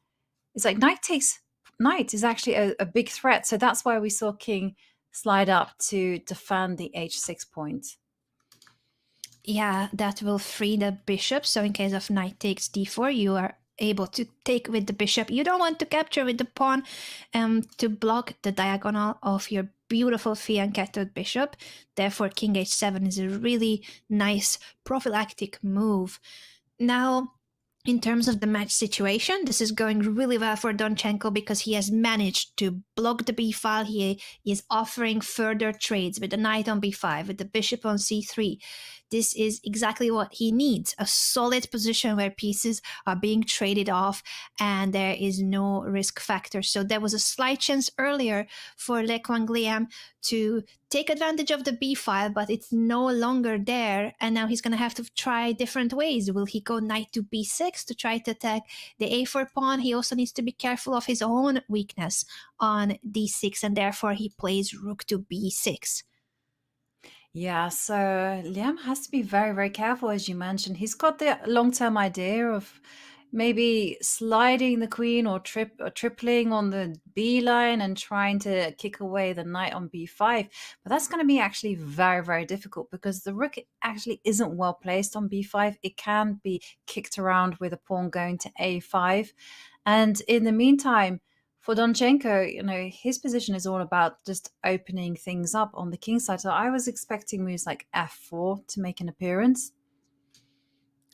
it's like knight takes knight is actually a big threat, so that's why we saw king slide up to defend the h6 point. Yeah, that will free the bishop. So in case of knight takes d4, you are able to take with the bishop. You don't want to capture with the pawn to block the diagonal of your beautiful fianchettoed bishop. Therefore, king h7 is a really nice prophylactic move. Now, in terms of the match situation, this is going really well for Donchenko, because he has managed to block the b file. He is offering further trades with the knight on b5, with the bishop on c3. This is exactly what he needs, a solid position where pieces are being traded off and there is no risk factor. So there was a slight chance earlier for Le Quang Liem to take advantage of the b file, but it's no longer there, and now he's going to have to try different ways. Will he go knight to b6? e6 to try to attack the a4 pawn. He also needs to be careful of his own weakness on d6, and therefore he plays rook to b6. Yeah, so Liam has to be very, very careful, as you mentioned. He's got the long-term idea of maybe sliding the queen or tripling on the b line and trying to kick away the knight on b5. But that's going to be actually very, very difficult because the rook actually isn't well placed on b5. It can be kicked around with a pawn going to a5. And in the meantime, for Donchenko, his position is all about just opening things up on the king side. So I was expecting moves like f4 to make an appearance.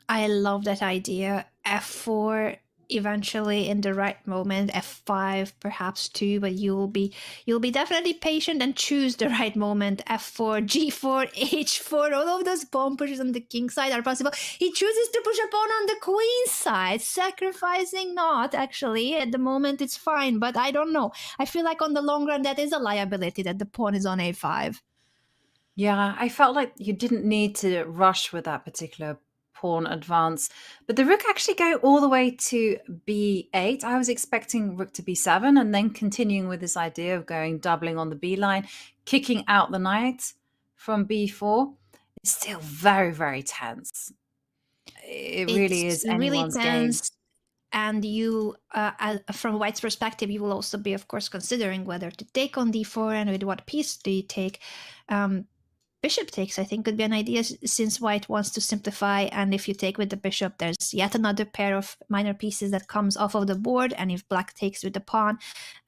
I love that idea. f4 eventually in the right moment, f5 perhaps too, but you'll be definitely patient and choose the right moment. f4, g4, h4, all of those pawn pushes on the king side are possible. He chooses to push a pawn on the queen side, sacrificing not actually. At the moment it's fine, but I don't know. I feel like on the long run that is a liability that the pawn is on a5. Yeah, I felt like you didn't need to rush with that particular pawn advance. But the rook actually go all the way to b8. I was expecting rook to b7 and then continuing with this idea of going doubling on the b line, kicking out the knight from b4. It's still very, very tense. It really is anyone's game. And you, from White's perspective, you will also be, of course, considering whether to take on d4 and with what piece do you take. Bishop takes, I think, could be an idea since White wants to simplify. And if you take with the bishop, there's yet another pair of minor pieces that comes off of the board. And if Black takes with the pawn,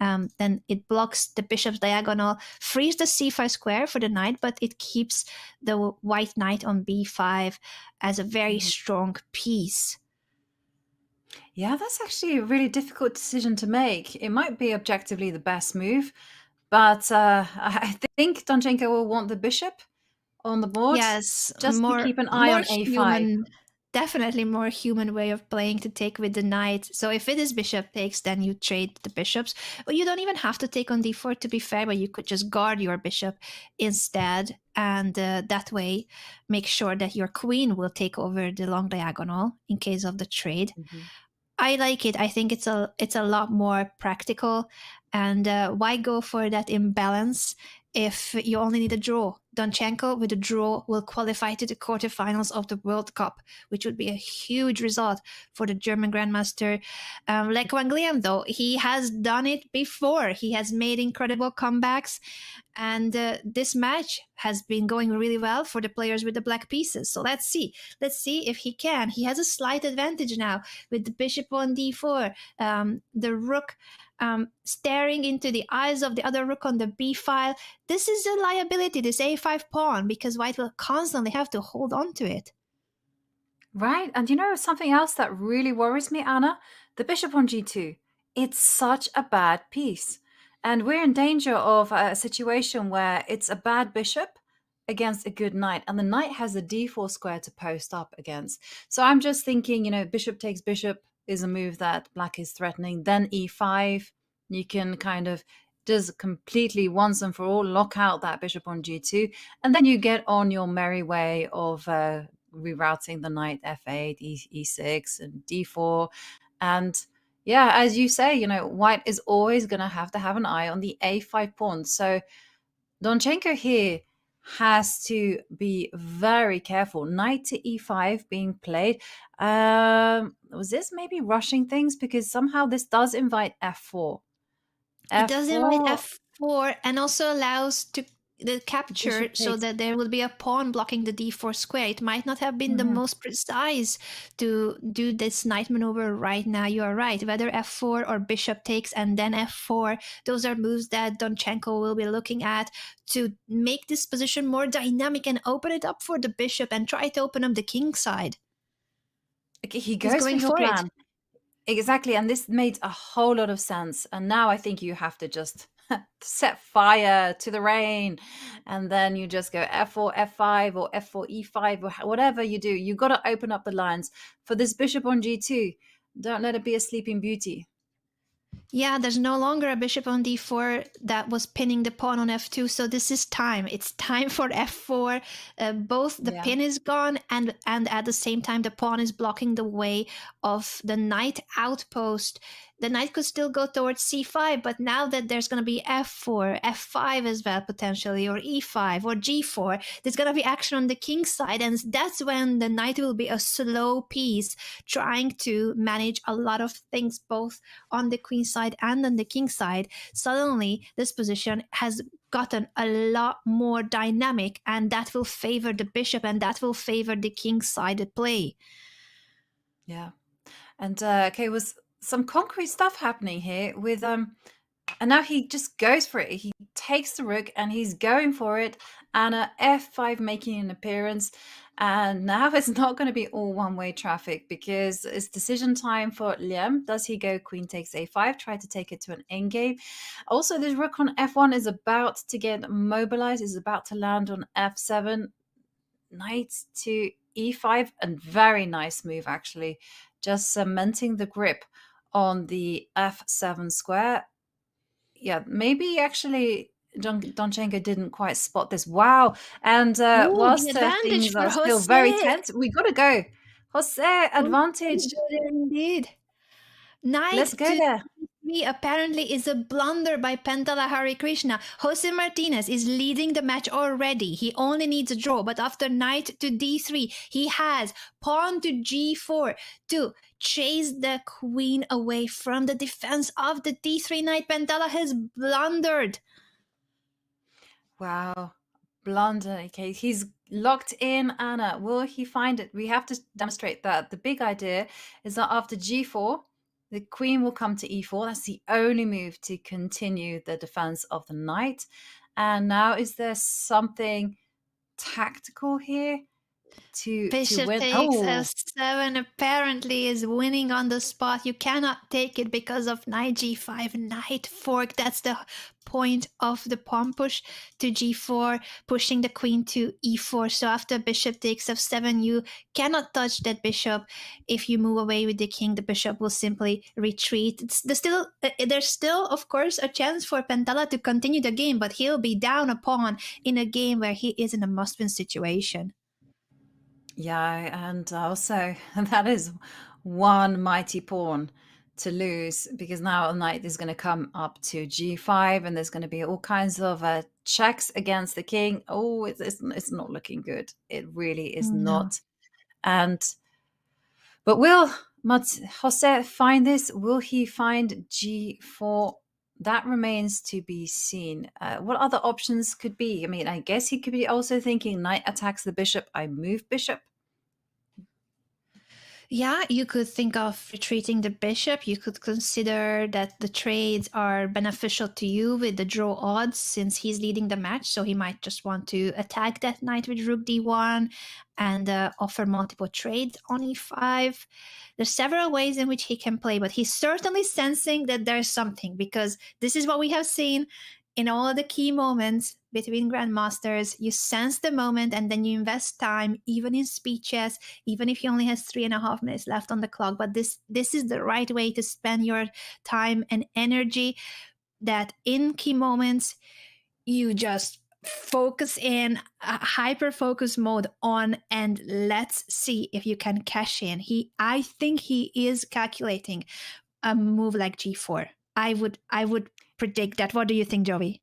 then it blocks the bishop's diagonal, frees the c5 square for the knight, but it keeps the white knight on b5 as a very strong piece. Yeah, that's actually a really difficult decision to make. It might be objectively the best move, but I think Donchenko will want the bishop on the board. Yes, just to keep an eye on a5. Definitely more human way of playing to take with the knight. So if it is bishop takes, then you trade the bishops. But you don't even have to take on d4 to be fair, but you could just guard your bishop instead. And that way make sure that your queen will take over the long diagonal in case of the trade. Mm-hmm. I like it. I think it's a lot more practical. And why go for that imbalance if you only need a draw? Donchenko with a draw will qualify to the quarterfinals of the World Cup, which would be a huge result for the German Grandmaster. Like Liem, though, he has done it before. He has made incredible comebacks. And this match has been going really well for the players with the black pieces. So let's see. Let's see if he can. He has a slight advantage now with the bishop on d4. The rook staring into the eyes of the other rook on the b file. This is a liability, this a5 pawn, because White will constantly have to hold on to it. Right. And something else that really worries me, Anna? The bishop on g2. It's such a bad piece. And we're in danger of a situation where it's a bad bishop against a good knight. And the knight has a d4 square to post up against. So I'm just thinking, bishop takes bishop is a move that Black is threatening. Then e5, you can kind of just completely once and for all lock out that bishop on g2. And then you get on your merry way of rerouting the knight f8, e6, and d4. And yeah, as you say, White is always going to have an eye on the a5 pawn. So Donchenko here has to be very careful. Knight to e5 being played. Was this maybe rushing things? Because somehow this does invite f4. It does invite f4 and also allows the capture so that there will be a pawn blocking the d4 square. It might not have been the most precise to do this knight maneuver right now. You are right. Whether f4 or bishop takes and then f4, those are moves that Donchenko will be looking at to make this position more dynamic and open it up for the bishop and try to open up the king side. Okay, he goes for your plan. Exactly, and this made a whole lot of sense. And now I think you have to just set fire to the rain, and then you just go f4, f5, or f4, e5, or whatever you do. You got to open up the lines for this bishop on g2. Don't let it be a sleeping beauty. Yeah, there's no longer a bishop on d4 that was pinning the pawn on f2, so this is time. It's time for f4. Both the pin is gone, and at the same time the pawn is blocking the way of the knight outpost. The knight could still go towards c5, but now that there's going to be f4, f5 as well potentially, or e5 or g4, there's going to be action on the king side, and that's when the knight will be a slow piece trying to manage a lot of things both on the queen side and on the king side. Suddenly this position has gotten a lot more dynamic, and that will favor the bishop, and that will favor the king side play. Yeah. And okay, was some concrete stuff happening here with and now he just goes for it. He takes the rook and he's going for it, and f5 making an appearance. And now it's not going to be all one-way traffic, because it's decision time for Liem. Does he go queen takes a5, try to take it to an endgame? Also, this rook on f1 is about to get mobilized, is about to land on f7. Knight to e5, and very nice move actually, just cementing the grip on the f7 square. Yeah, maybe actually Donchenko didn't quite spot this. Wow. And whilst things are still very tense, we gotta go. Jose, advantage. Indeed. Knight Let's go there. Apparently is a blunder by Pentala Harikrishna. Jose Martinez is leading the match already. He only needs a draw, but after knight to d3, he has pawn to g4 to chase the queen away from the defense of the d3 knight. Pentala has blundered. Wow. Blunder. Okay, he's locked in. Anna, will he find it? We have to demonstrate that. The big idea is that after g4, the queen will come to e4. That's the only move to continue the defense of the knight. And now, is there something tactical here to win? Takes f7 apparently is winning on the spot. You cannot take it because of knight g5, knight fork. That's the point of the pawn push to g4, pushing the queen to e4. So after bishop takes f7, you cannot touch that bishop. If you move away with the king, the bishop will simply retreat. There's still, of course, a chance for Pentala to continue the game, but he'll be down a pawn in a game where he is in a must-win situation. Yeah, and also that is one mighty pawn to lose, because now a knight is going to come up to g5, and there's going to be all kinds of checks against the king. Oh, it's not looking good. It really is not. But will Jose find this? Will he find g4? That remains to be seen. What other options could be? I mean, I guess he could be also thinking knight attacks the bishop, I move bishop. Yeah, you could think of retreating the bishop. You could consider that the trades are beneficial to you with the draw odds, since he's leading the match. So he might just want to attack that knight with rook d1 and offer multiple trades on e5. There's several ways in which he can play, but he's certainly sensing that there's something, because this is what we have seen in all the key moments between grandmasters. You sense the moment, and then you invest time, even in speed chess, even if he only has 3.5 minutes left on the clock. But this is the right way to spend your time and energy, that in key moments you just focus in a hyper focus mode on, and let's see if you can cash in. I think he is calculating a move like g4. I would predict that. What do you think, Joey?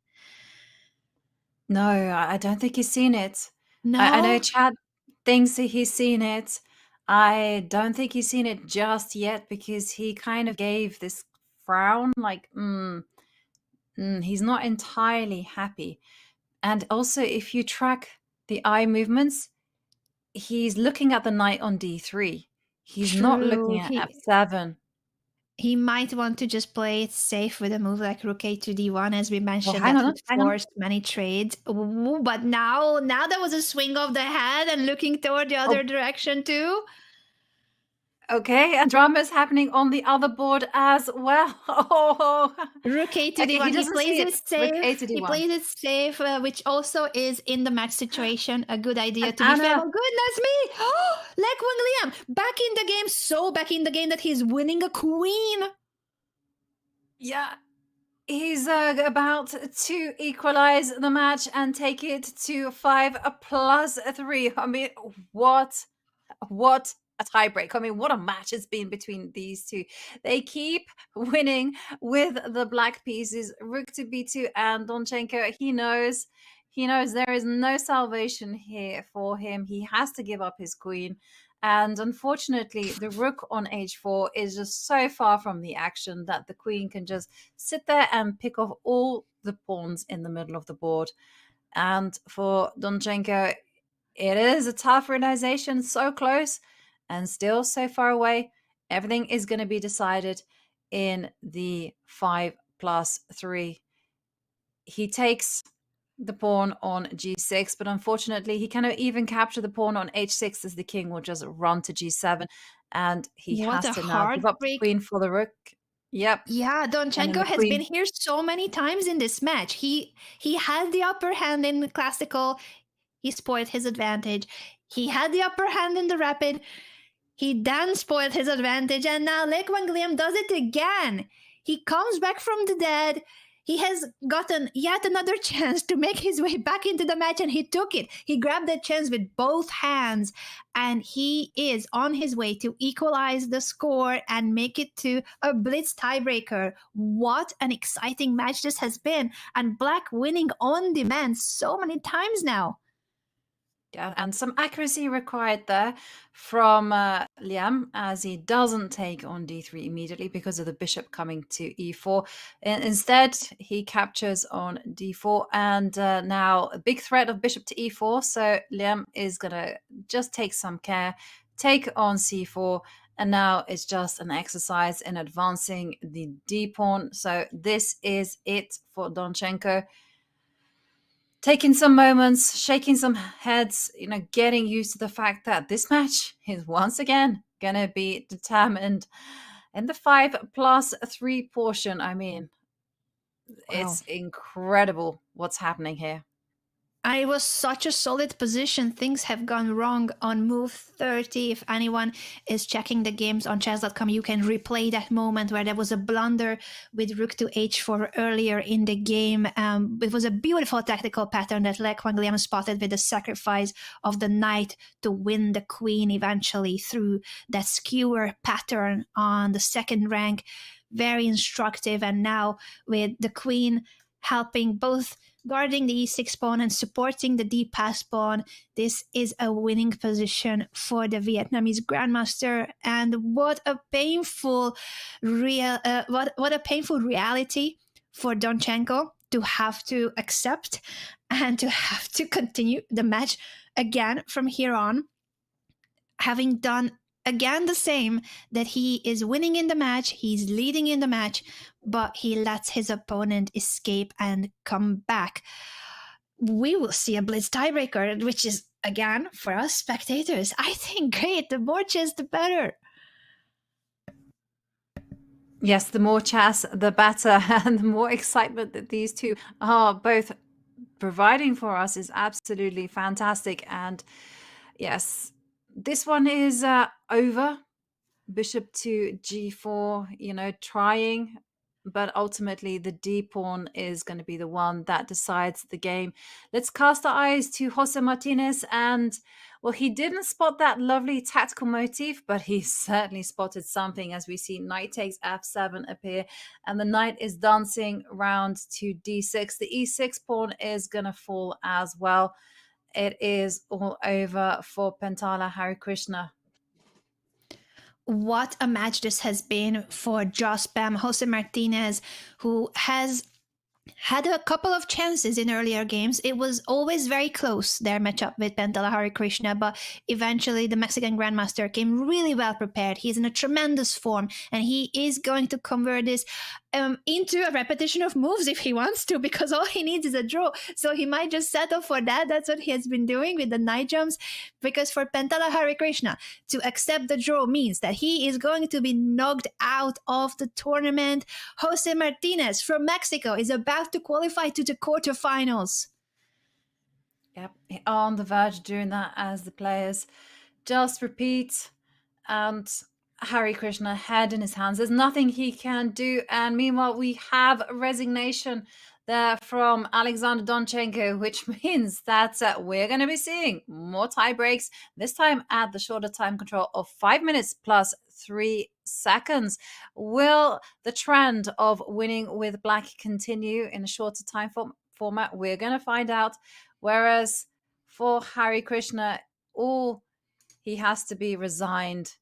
No, I don't think he's seen it. No, I know Chad thinks that he's seen it. I don't think he's seen it just yet, because he kind of gave this frown, like, he's not entirely happy. And also, if you track the eye movements, he's looking at the knight on d3. He's not looking at f7. He might want to just play it safe with a move like rook a to d1, as we mentioned. hang that on, would force many trades. Ooh, but now there was a swing of the head and looking toward the other direction too. Okay, and drama is happening on the other board as well. Rook a to d1. He plays it safe. He plays it safe, which also is in the match situation a good idea to be fair. Oh, goodness me! Oh, Liem back in the game, so back in the game that he's winning a queen. Yeah, he's about to equalize the match and take it to 5+3. I mean, what a tiebreak. I mean, what a match it's been between these two. They keep winning with the black pieces. Rook to b2 and Donchenko, he knows there is no salvation here for him. He has to give up his queen. And unfortunately, the rook on h4 is just so far from the action that the queen can just sit there and pick off all the pawns in the middle of the board. And for Donchenko, it is a tough realization, so close and still so far away. Everything is going to be decided in the 5+3. He takes the pawn on g6, but unfortunately he cannot even capture the pawn on h6 as the king will just run to g7, and he What has a to now give up the heartbreak. queen for the rook. Yep. Yeah, And then Donchenko the has queen. been here so many times in this match. He had the upper hand in the classical. He spoiled his advantage. He had the upper hand in the rapid. He then spoiled his advantage, and now Liem does it again. He comes back from the dead. He has gotten yet another chance to make his way back into the match, and he took it. He grabbed that chance with both hands, and he is on his way to equalize the score and make it to a blitz tiebreaker. What an exciting match this has been, and Black winning on demand so many times now. Yeah, and some accuracy required there from Liem, as he doesn't take on d3 immediately because of the bishop coming to e4. Instead, he captures on d4, and now a big threat of bishop to e4. So Liem is going to just take some care, take on c4, and now it's just an exercise in advancing the d-pawn. So this is it for Donchenko. Taking some moments, shaking some heads, getting used to the fact that this match is once again going to be determined in the 5+3 portion. I mean, it's incredible what's happening here. It was such a solid position. Things have gone wrong on move 30. If anyone is checking the games on chess.com, you can replay that moment where there was a blunder with rook to h4 earlier in the game. It was a beautiful tactical pattern that Liem spotted with the sacrifice of the knight to win the queen eventually through that skewer pattern on the second rank. Very instructive. And now with the queen helping both guarding the e6 pawn and supporting the d-pass pawn, this is a winning position for the Vietnamese grandmaster. And what a painful what a painful reality for Donchenko to have to accept and to have to continue the match again from here on, having done again the same, that he is winning in the match, he's leading in the match, but he lets his opponent escape and come back. We will see a blitz tiebreaker, which is, again, for us spectators, I think great. The more chess, the better. Yes, the more chess, the better, and the more excitement that these two are both providing for us is absolutely fantastic. And yes, this one is over. Bishop to g4, trying, but ultimately the d-pawn is going to be the one that decides the game. Let's cast our eyes to Jose Martinez, and well, he didn't spot that lovely tactical motif, but he certainly spotted something as we see knight takes f7 appear, and the knight is dancing round to d6. The e6 pawn is going to fall as well. It is all over for Pentala Harikrishna. What a match this has been for Jospam, Jose Martinez, who has had a couple of chances in earlier games. It was always very close, their matchup with Pentala Harikrishna, but eventually the Mexican Grandmaster came really well prepared. He's in a tremendous form, and he is going to convert this into a repetition of moves if he wants to, because all he needs is a draw. So he might just settle for that. That's what he has been doing with the knight jumps, because for Pentala Harikrishna, to accept the draw means that he is going to be knocked out of the tournament. Jose Martinez from Mexico is about to qualify to the quarterfinals. Yep, on the verge of doing that as the players just repeat and Harikrishna head in his hands. There's nothing he can do. And meanwhile, we have resignation there from Alexander Donchenko, which means that we're going to be seeing more tie breaks, this time at the shorter time control of 5 minutes plus 3 seconds. Will the trend of winning with black continue in a shorter time format? We're going to find out. Whereas for Harikrishna, all he has to be resigned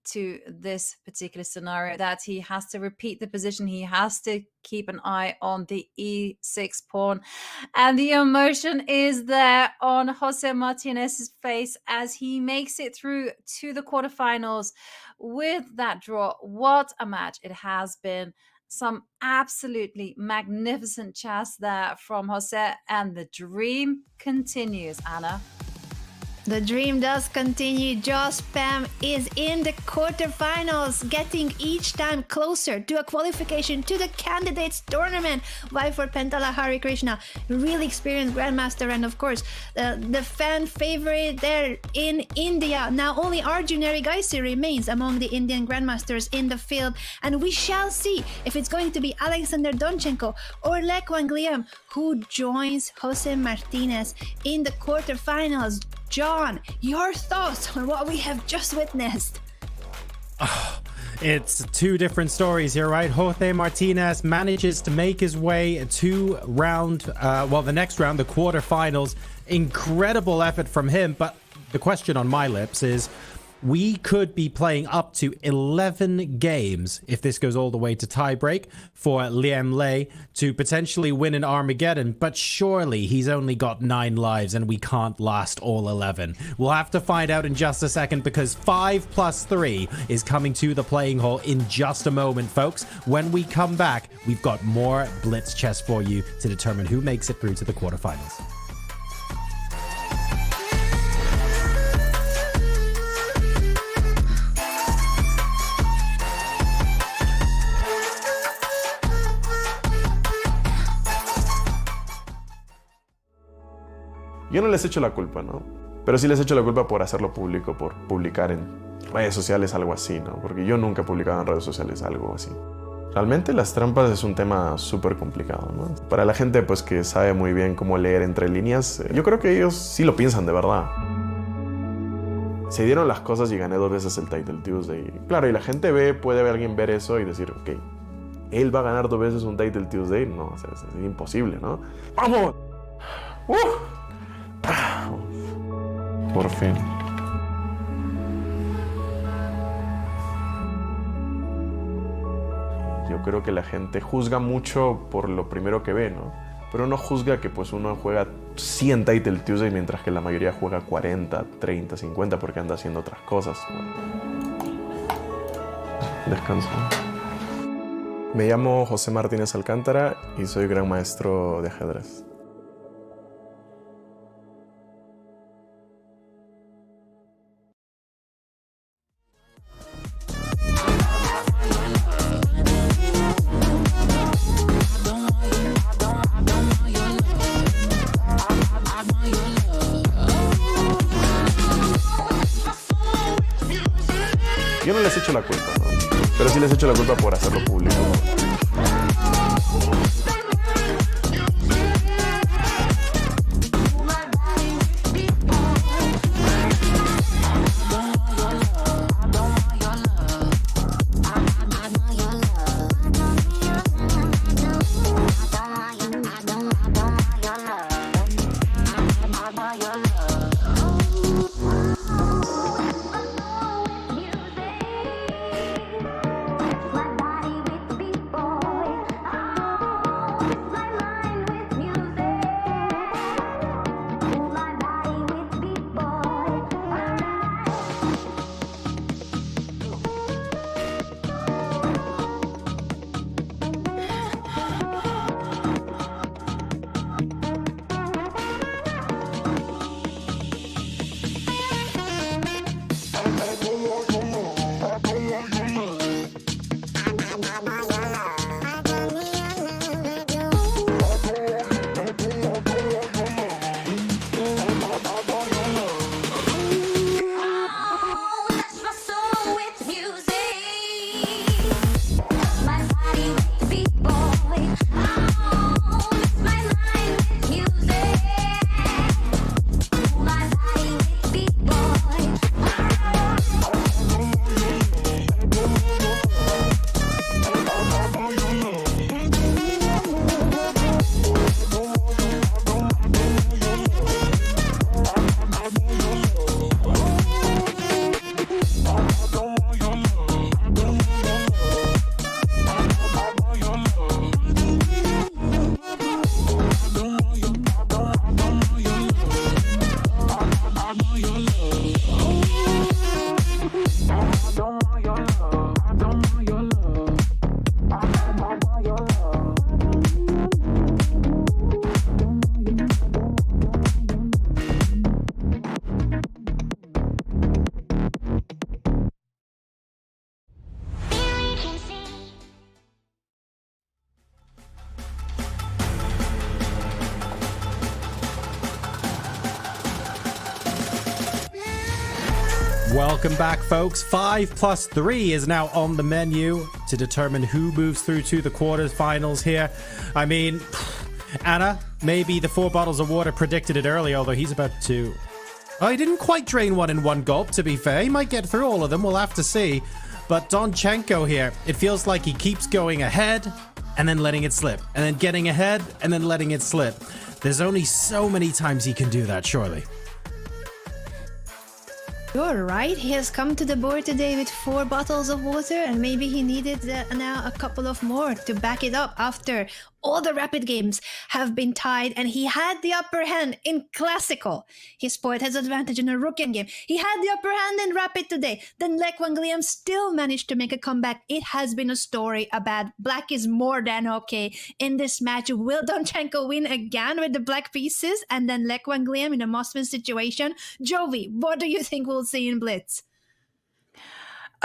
to this particular scenario, that he has to repeat the position. He has to keep an eye on the e6 pawn. And the emotion is there on Jose Martinez's face as he makes it through to the quarterfinals with that draw. What a match it has been. Some absolutely magnificent chess there from Jose, and the dream continues, Anna. The dream does continue. Josh Pam is in the quarterfinals, getting each time closer to a qualification to the candidates tournament. Why for Pentala Harikrishna, really experienced grandmaster, and of course the fan favorite there in India. Now only Arjun Erigaisi remains among the Indian grandmasters in the field, and we shall see if it's going to be Alexander Donchenko or Liem who joins Jose Martinez in the quarterfinals. John, your thoughts on what we have just witnessed? It's two different stories here, right? Jose Martinez manages to make his way to the next round, the quarterfinals. Incredible effort from him, but the question on my lips is, we could be playing up to 11 games if this goes all the way to tiebreak for Liem to potentially win an Armageddon, but surely he's only got 9 lives and we can't last all 11. We'll have to find out in just a second, because 5+3 is coming to the playing hall in just a moment, folks. When we come back, we've got more Blitz chess for you to determine who makes it through to the quarterfinals. Yo no les echo la culpa, ¿no? Pero sí les echo la culpa por hacerlo público, por publicar en redes sociales algo así, ¿no? Porque yo nunca he publicado en redes sociales algo así. Realmente las trampas es un tema súper complicado, ¿no? Para la gente pues que sabe muy bien cómo leer entre líneas, yo creo que ellos sí lo piensan de verdad. Se dieron las cosas y gané 2 veces el Title Tuesday. Claro, y la gente puede ver alguien ver eso y decir, ok, ¿él va a ganar 2 veces un Title Tuesday? No, o sea, es imposible, ¿no? ¡Vamos! Por fin. Yo creo que la gente juzga mucho por lo primero que ve, ¿no? Pero no juzga que pues uno juega 100 Title Tuesday mientras que la mayoría juega 40, 30, 50 porque anda haciendo otras cosas. Descanso. Me llamo José Martínez Alcántara y soy gran maestro de ajedrez. Yo no les echo la culpa, ¿no? Pero sí les echo la culpa por hacerlo público. Welcome back, folks. 5+3 is now on the menu to determine who moves through to the quarterfinals here. I mean, Anna, maybe the 4 bottles of water predicted it early, although he's about to... Oh, he didn't quite drain one in one gulp, to be fair. He might get through all of them. We'll have to see. But Donchenko here, it feels like he keeps going ahead and then letting it slip, and then getting ahead and then letting it slip. There's only so many times he can do that, surely. You're right, he has come to the board today with 4 bottles of water, and maybe he needed now a couple of more to back it up after all the rapid games have been tied, and he had the upper hand in classical. His poet has advantage in a Rookian game. He had the upper hand in rapid today. Then Liem still managed to make a comeback. It has been a story about black is more than okay in this match. Will Donchenko win again with the black pieces and then Liem in a must-win situation? Jovi, what do you think we'll see in Blitz?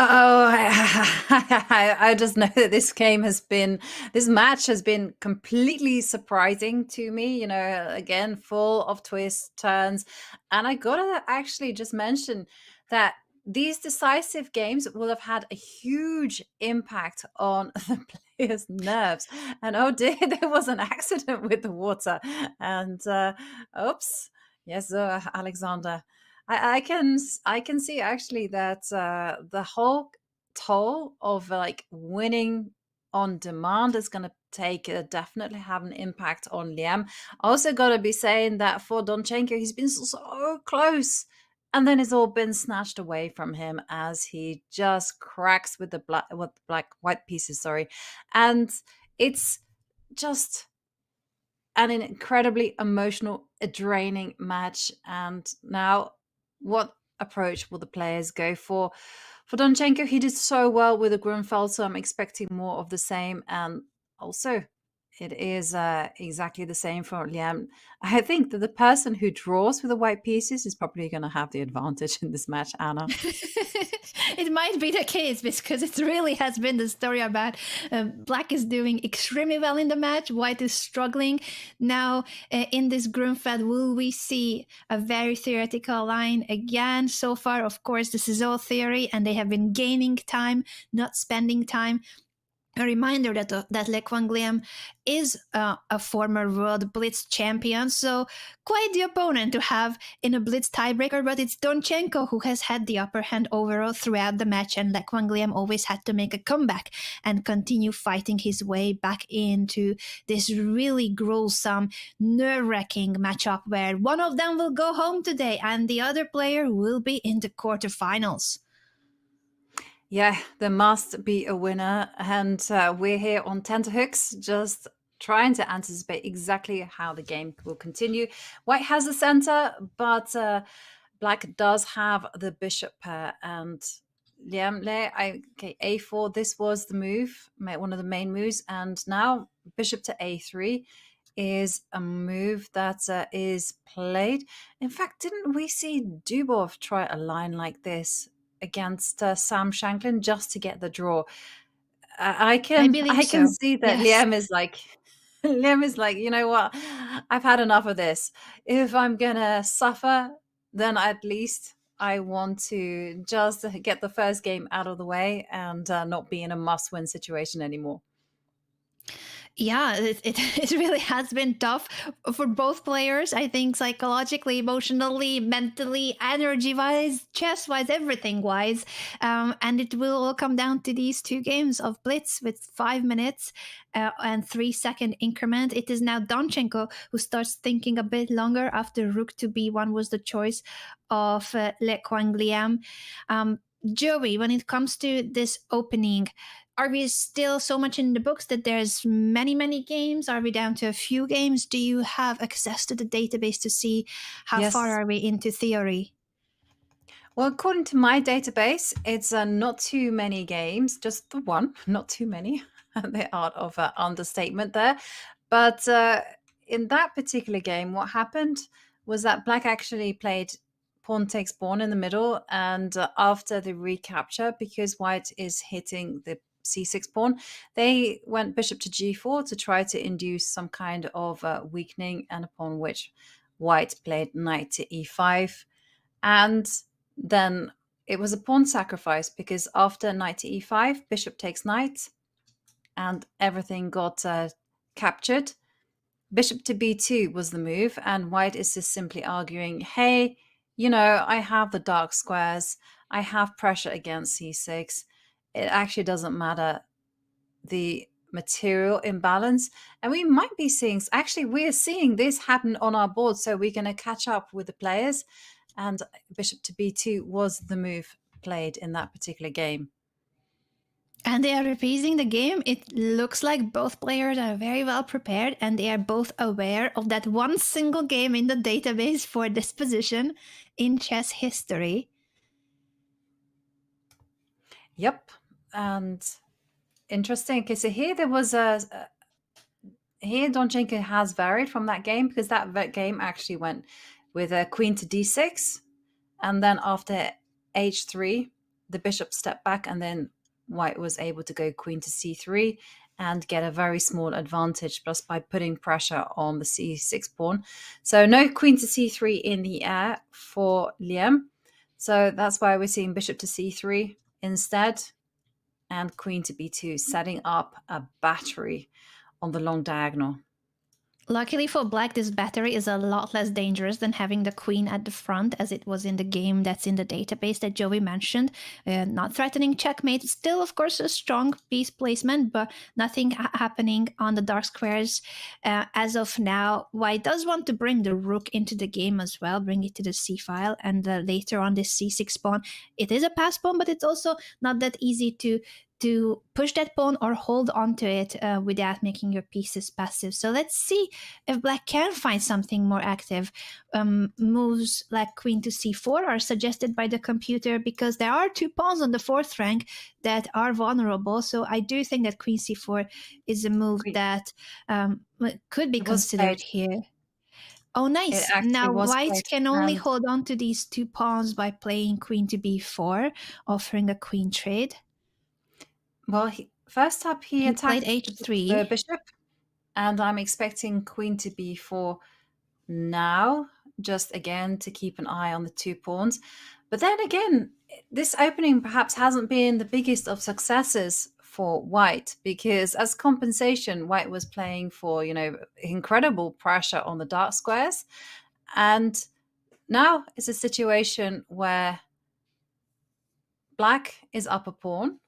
Oh, I just know that this match has been completely surprising to me. You know, again, full of twists, turns. And I gotta actually just mention that these decisive games will have had a huge impact on the players' nerves. And oh dear, there was an accident with the water. And oops, yes, Alexander. I can see actually that the whole toll of like winning on demand is going to definitely have an impact on Liem. Also got to be saying that for Donchenko, he's been so close, and then it's all been snatched away from him as he just cracks with the white pieces. Sorry, and it's just an incredibly emotional, draining match. And now, what approach will the players go for? For Donchenko, he did so well with the Grunfeld, so I'm expecting more of the same. And also, it is exactly the same for Liem. I think that the person who draws with the white pieces is probably going to have the advantage in this match, Anna. It might be the case because it really has been the story about black is doing extremely well in the match, white is struggling. Now, in this Grunfeld, will we see a very theoretical line again? So far, of course, this is all theory, and they have been gaining time, not spending time. A reminder that Liem is a former World Blitz champion, so quite the opponent to have in a Blitz tiebreaker, but it's Donchenko who has had the upper hand overall throughout the match, and Liem always had to make a comeback and continue fighting his way back into this really gruesome, nerve-wracking matchup where one of them will go home today and the other player will be in the quarterfinals. Yeah, there must be a winner, and we're here on tenterhooks, just trying to anticipate exactly how the game will continue. White has the center, but black does have the bishop pair, and Liem, okay, a4, this was the move, one of the main moves, and now bishop to a3 is a move that is played. In fact, didn't we see Dubov try a line like this against Sam Shanklin just to get the draw? I can see that. Yes. Liem is like, you know what? I've had enough of this. If I'm gonna suffer, then at least I want to just get the first game out of the way and not be in a must-win situation anymore. Yeah, it really has been tough for both players. I think psychologically, emotionally, mentally, energy-wise, chess-wise, everything-wise. And it will all come down to these 2 games of Blitz with 5 minutes and 3-second increment. It is now Donchenko who starts thinking a bit longer after rook to b1 was the choice of Liem. Joey, when it comes to this opening, are we still so much in the books that there's many games? Are we down to a few games? Do you have access to the database to see how far are we into theory? Well, according to my database, it's not too many games, just the one, not too many. The art of understatement there. But in that particular game, what happened was that black actually played pawn takes pawn in the middle, and after the recapture, because white is hitting the c6 pawn, they went bishop to g4 to try to induce some kind of weakening, and upon which white played knight to e5. And then it was a pawn sacrifice, because after knight to e5, bishop takes knight, and everything got captured. Bishop to b2 was the move, and white is just simply arguing, hey, I have the dark squares, I have pressure against c6. It actually doesn't matter the material imbalance. And we might be seeing, actually, we're seeing this happen on our board, so we're going to catch up with the players. And bishop to b2 was the move played in that particular game. And they are repeating the game. It looks like both players are very well prepared, and they are both aware of that one single game in the database for this position in chess history. Yep. And interesting. Okay, so here there was here Donchenko has varied from that game, because that game actually went with a queen to d6, and then after h3, the bishop stepped back, and then white was able to go queen to c3 and get a very small advantage just by putting pressure on the c6 pawn. So no queen to c3 in the air for Liem. So that's why we're seeing bishop to c3 instead, and queen to b2, setting up a battery on the long diagonal. Luckily for black, this battery is a lot less dangerous than having the queen at the front, as it was in the game that's in the database that Joey mentioned. Not threatening checkmate. Still, of course, a strong piece placement, but nothing happening on the dark squares as of now. White does want to bring the rook into the game as well, bring it to the c file, and later on this c6 pawn. It is a pass pawn, but it's also not that easy to push that pawn or hold onto it without making your pieces passive. So let's see if black can find something more active. Moves like queen to c4 are suggested by the computer, because there are 2 pawns on the 4th rank that are vulnerable. So I do think that queen c4 is a move that could be considered here. Oh, nice. Now white can only hold on to these 2 pawns by playing queen to b4, offering a queen trade. Well, first up, he attacked h3. the bishop, and I'm expecting queen to b4 now, just again to keep an eye on the 2 pawns. But then again, this opening perhaps hasn't been the biggest of successes for white, because as compensation, white was playing for, incredible pressure on the dark squares. And now it's a situation where black is up a pawn,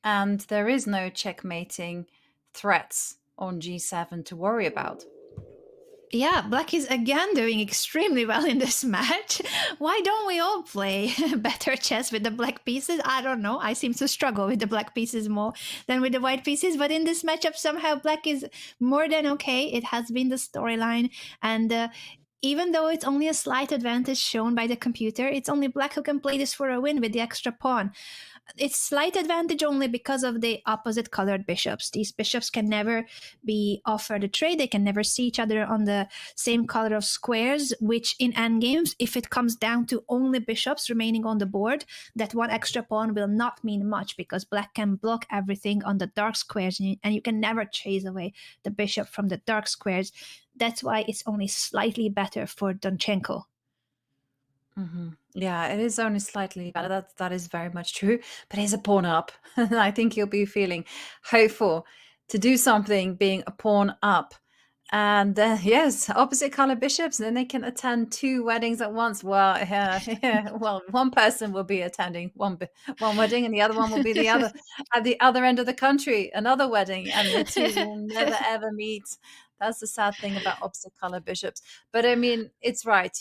and there is no checkmating threats on g7 to worry about. Yeah, black is again doing extremely well in this match. Why don't we all play better chess with the black pieces? I don't know. I seem to struggle with the black pieces more than with the white pieces. But in this matchup, somehow black is more than okay. It has been the storyline. And even though it's only a slight advantage shown by the computer, it's only black who can play this for a win with the extra pawn. It's slight advantage only because of the opposite colored bishops. These bishops can never be offered a trade. They can never see each other on the same color of squares, which in endgames, if it comes down to only bishops remaining on the board, that one extra pawn will not mean much, because black can block everything on the dark squares, and you can never chase away the bishop from the dark squares. That's why it's only slightly better for Donchenko. Mm-hmm. Yeah, it is only slightly better. That is very much true. But he's a pawn up. I think he'll be feeling hopeful to do something being a pawn up. And yes, opposite color bishops, then they can attend 2 weddings at once. Well, well, one person will be attending one wedding, and the other one will be the other at the other end of the country, another wedding, and the 2 will never ever meet. That's the sad thing about opposite color bishops. But I mean, it's right.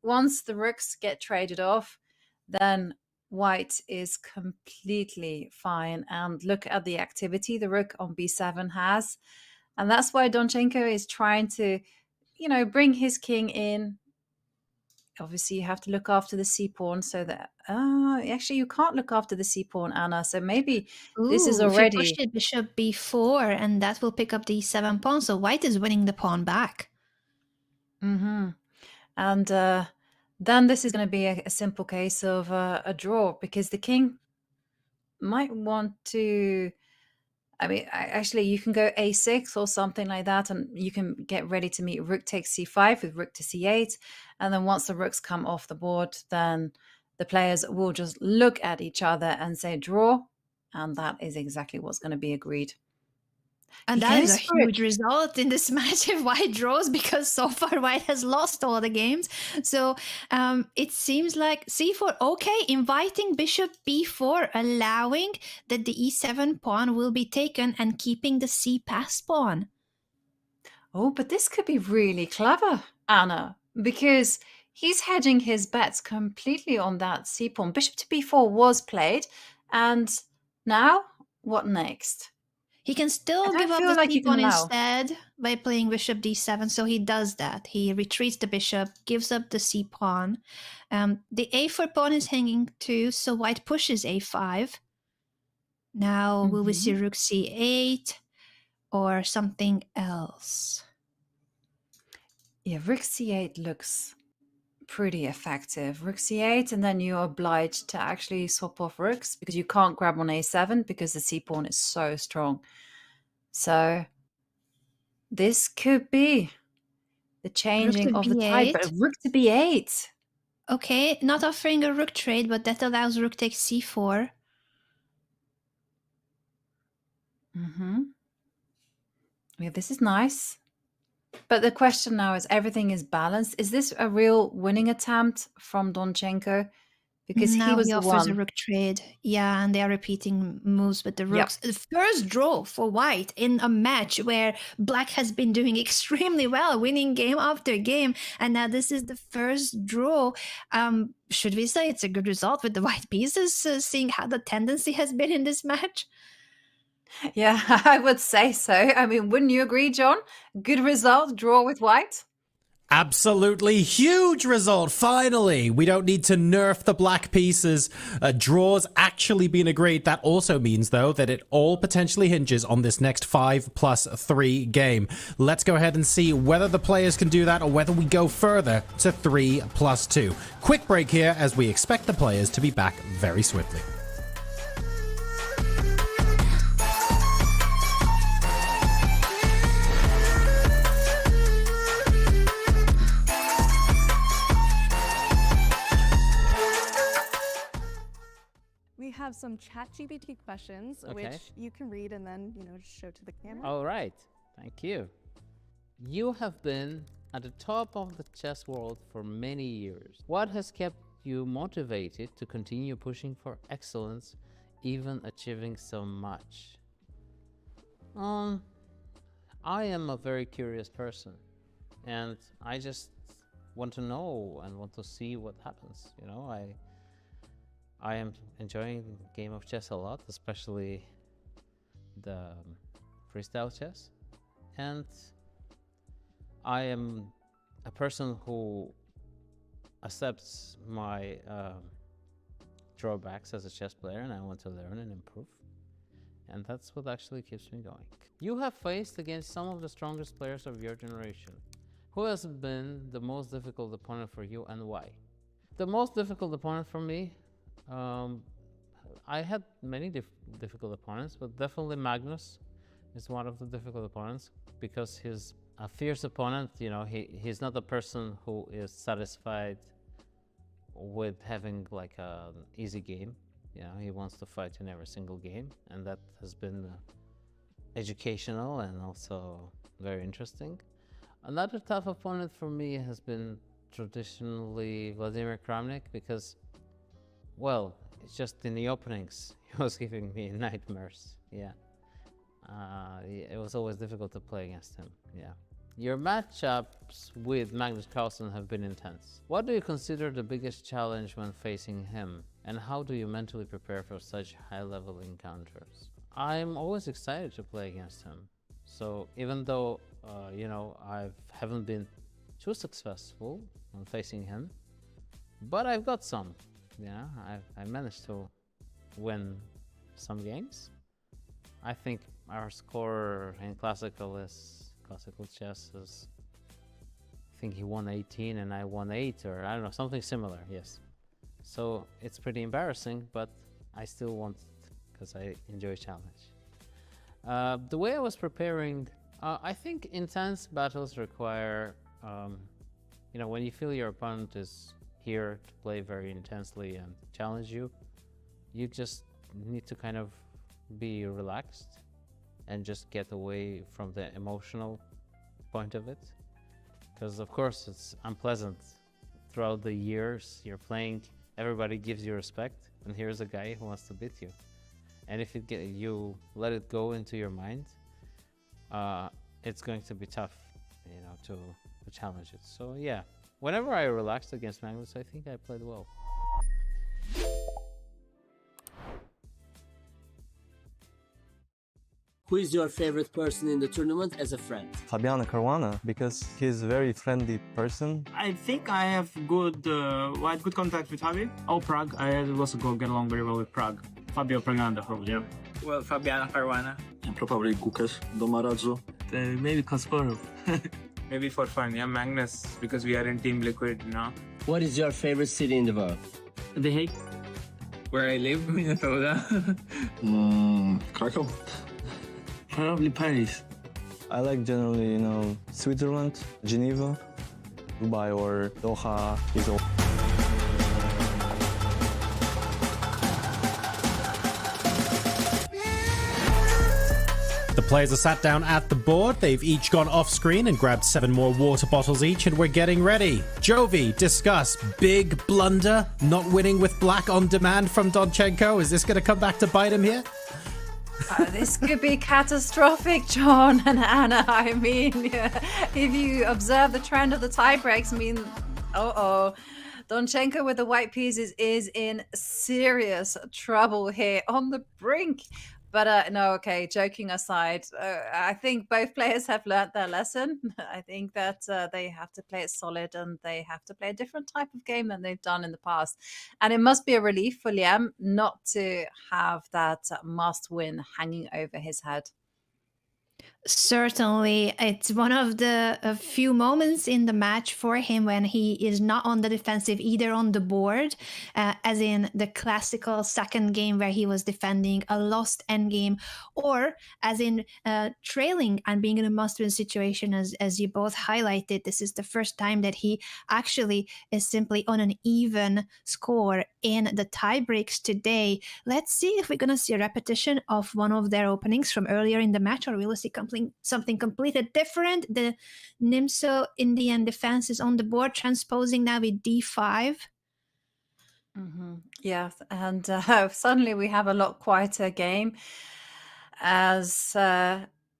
Once the rooks get traded off, then white is completely fine. And look at the activity the rook on b7 has. And that's why Donchenko is trying to, bring his king in. Obviously, you have to look after the c-pawn, so that... actually, you can't look after the c-pawn, Anna. So maybe this is already... If you push the bishop b4, and that will pick up the 7 pawn, so white is winning the pawn back. Mm-hmm. And then this is going to be a simple case of a draw, because the king might want to... I mean, actually, you can go a6 or something like that, and you can get ready to meet rook takes c5 with rook to c8. And then once the rooks come off the board, then the players will just look at each other and say draw, and that is exactly what's going to be agreed. And He that is goes a for it. huge result in this match if White draws, because so far White has lost all the games. So it seems like c4, okay, inviting bishop b4, allowing that the e7 pawn will be taken and keeping the c pass pawn. Oh, but this could be really clever, Anna, because he's hedging his bets completely on that c pawn. Bishop to b4 was played, and now what next? He can still give up the c pawn instead by playing bishop d7, so he does that. He retreats the bishop, gives up the c pawn. The a4 pawn is hanging too, so White pushes a5. Now will we see rook c8 or something else? Yeah, rook c8 looks pretty effective. Rook c8, and then you're obliged to actually swap off rooks because you can't grab on a7 because the c pawn is so strong. So this could be the changing of the tide, but rook to b8. Okay, not offering a rook trade, but that allows rook takes c4. Yeah, this is nice. But the question now is, everything is balanced. Is this a real winning attempt from Donchenko? Because now he was he the offers a one. rook trade. Yeah, and they are repeating moves with the rooks. The first draw for White in a match where Black has been doing extremely well, winning game after game. And now this is the first draw. Should we say it's a good result with the White pieces, seeing how the tendency has been in this match? Yeah, I would say so. I mean, wouldn't you agree, John? Good result, draw with White? Absolutely huge result, finally. We don't need to nerf the black pieces. Draws actually been agreed. That also means, though, that it all potentially hinges on this next 5+3 game. Let's go ahead and see whether the players can do that or whether we go further to 3+2. Quick break here as we expect the players to be back very swiftly. We have some ChatGPT questions, Okay. which you can read and then, show to the camera. All right, thank you. You have been at the top of the chess world for many years. What has kept you motivated to continue pushing for excellence, even achieving so much? I am a very curious person, and I just want to know and want to see what happens. I am enjoying the game of chess a lot, especially the freestyle chess. And I am a person who accepts my drawbacks as a chess player, and I want to learn and improve. And that's what actually keeps me going. You have faced against some of the strongest players of your generation. Who has been the most difficult opponent for you, and why? The most difficult opponent for me, I had many difficult opponents, but definitely Magnus is one of the difficult opponents because he's a fierce opponent. He's not a person who is satisfied with having like an easy game. He wants to fight in every single game, and that has been educational and also very interesting. Another tough opponent for me has been traditionally Vladimir Kramnik because, well, it's just in the openings, he was giving me nightmares. Yeah. It was always difficult to play against him. Yeah. Your matchups with Magnus Carlsen have been intense. What do you consider the biggest challenge when facing him? And how do you mentally prepare for such high-level encounters? I'm always excited to play against him. So even though, I haven't been too successful when facing him, but I've got some. I managed to win some games. I think our score in classical chess is, I think he won 18 and I won 8, or I don't know, something similar, yes. So it's pretty embarrassing, but I still want it because I enjoy challenge. The way I was preparing, I think intense battles require, when you feel your opponent is here to play very intensely and challenge you. You just need to kind of be relaxed and just get away from the emotional point of it. Because of course it's unpleasant. Throughout the years you're playing, everybody gives you respect, and here's a guy who wants to beat you. And if you let it go into your mind, it's going to be tough, you know, to challenge it. So yeah, whenever I relaxed against Magnus, I think I played well. Who is your favorite person in the tournament as a friend? Fabiano Caruana, because he's a very friendly person. I think I have good contact with Javi. Oh, Prague. I also get along very well with Prague. Fabio Praganda, probably, yeah. Well, Fabiano Caruana. And probably Kukash, Domaraggio. Maybe Kasparov. Maybe for fun, yeah, Magnus, because we are in Team Liquid, you know. What is your favorite city in the world? The Hague. Where I live, Minnesota. Krakow. Probably Paris. I like generally, you know, Switzerland, Geneva, Dubai or Doha is all. The players are sat down at the board. They've each gone off screen and grabbed 7 more water bottles each, and we're getting ready. Jovi, discuss big blunder, not winning with black on demand from Donchenko. Is this going to come back to bite him here? This could be catastrophic, John and Anna. I mean, if you observe the trend of the tiebreaks, I mean, Donchenko with the white pieces is in serious trouble here, on the brink. But no, okay, joking aside, I think both players have learned their lesson. I think that they have to play it solid, and they have to play a different type of game than they've done in the past. And it must be a relief for Liem not to have that must-win hanging over his head. Certainly, it's one of the few moments in the match for him when he is not on the defensive, either on the board, as in the classical second game where he was defending a lost endgame, or as in trailing and being in a must-win situation, as you both highlighted. This is the first time that he actually is simply on an even score in the tiebreaks today. Let's see if we're going to see a repetition of one of their openings from earlier in the match, or we'll see something completely different. The Nimso Indian defense is on the board, transposing now with d5. Yeah, and suddenly we have a lot quieter game, as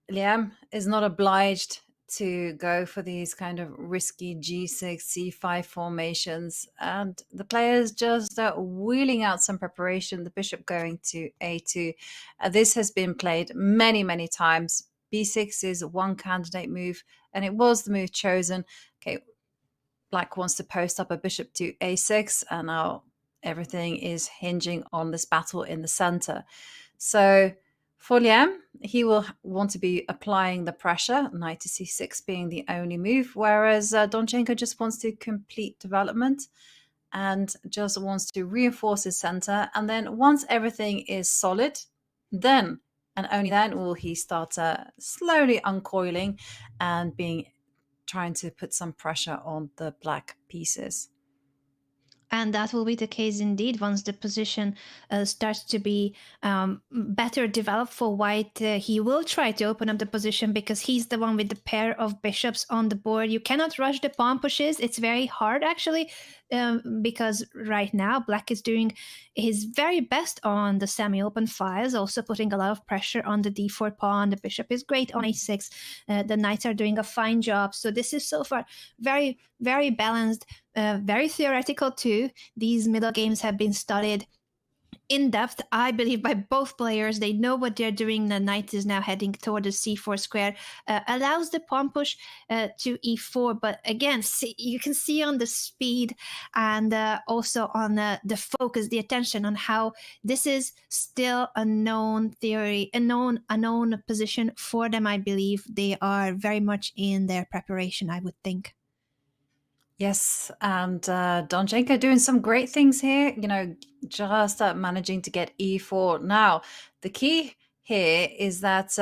Liem is not obliged to go for these kind of risky g6, c5 formations, and the players just wheeling out some preparation, the bishop going to a2. This has been played many, many times. b6 is one candidate move, and it was the move chosen. Okay, black wants to post up a bishop to a6, and now everything is hinging on this battle in the center. So for Liem, he will want to be applying the pressure, knight to c6 being the only move, whereas Donchenko just wants to complete development and just wants to reinforce his center. And then once everything is solid, then and only then will he start slowly uncoiling and trying to put some pressure on the black pieces. And that will be the case indeed once the position starts to be better developed for white. He will try to open up the position because he's the one with the pair of bishops on the board. You cannot rush the pawn pushes. It's very hard, actually, because right now black is doing his very best on the semi-open files, also putting a lot of pressure on the d4 pawn. The bishop is great on a6. The knights are doing a fine job. So this is so far very, very balanced, very theoretical too. These middle games have been studied in depth, I believe, by both players. They know what they're doing. The knight is now heading toward the c4 square, allows the pawn push to e4. But again, you can see on the speed and also on the focus, the attention on how this is still a known theory, a known position for them. I believe they are very much in their preparation, I would think. Yes, and Donchenko doing some great things here, just managing to get e4. Now, the key here is that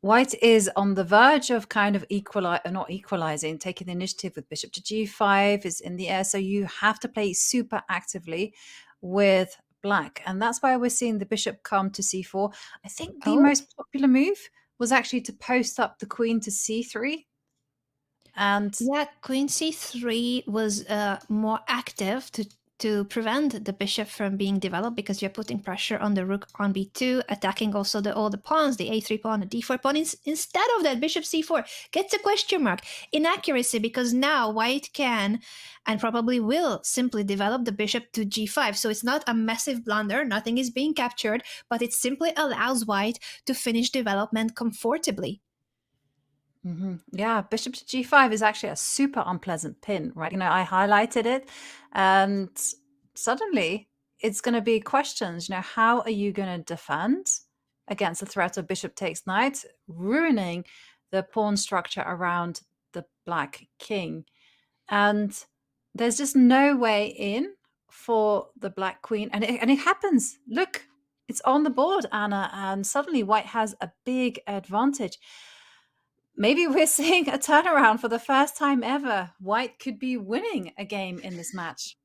White is on the verge of kind of not equalizing, taking the initiative with bishop to g5 is in the air. So you have to play super actively with black. And that's why we're seeing the bishop come to c4. I think the most popular move was actually to post up the queen to c3. And yeah, queen c3 was more active to prevent the bishop from being developed, because you're putting pressure on the rook on b2, attacking also all the pawns, the a3 pawn, the d4 pawn. Instead of that, bishop c4 gets a question mark. Inaccuracy, because now white can and probably will simply develop the bishop to g5. So it's not a massive blunder, nothing is being captured, but it simply allows white to finish development comfortably. Yeah, bishop to g5 is actually a super unpleasant pin, right? I highlighted it, and suddenly it's going to be questions. How are you going to defend against the threat of bishop takes knight, ruining the pawn structure around the black king? And there's just no way in for the black queen, and it happens. Look, it's on the board, Anna, and suddenly white has a big advantage. Maybe we're seeing a turnaround for the first time ever. White could be winning a game in this match.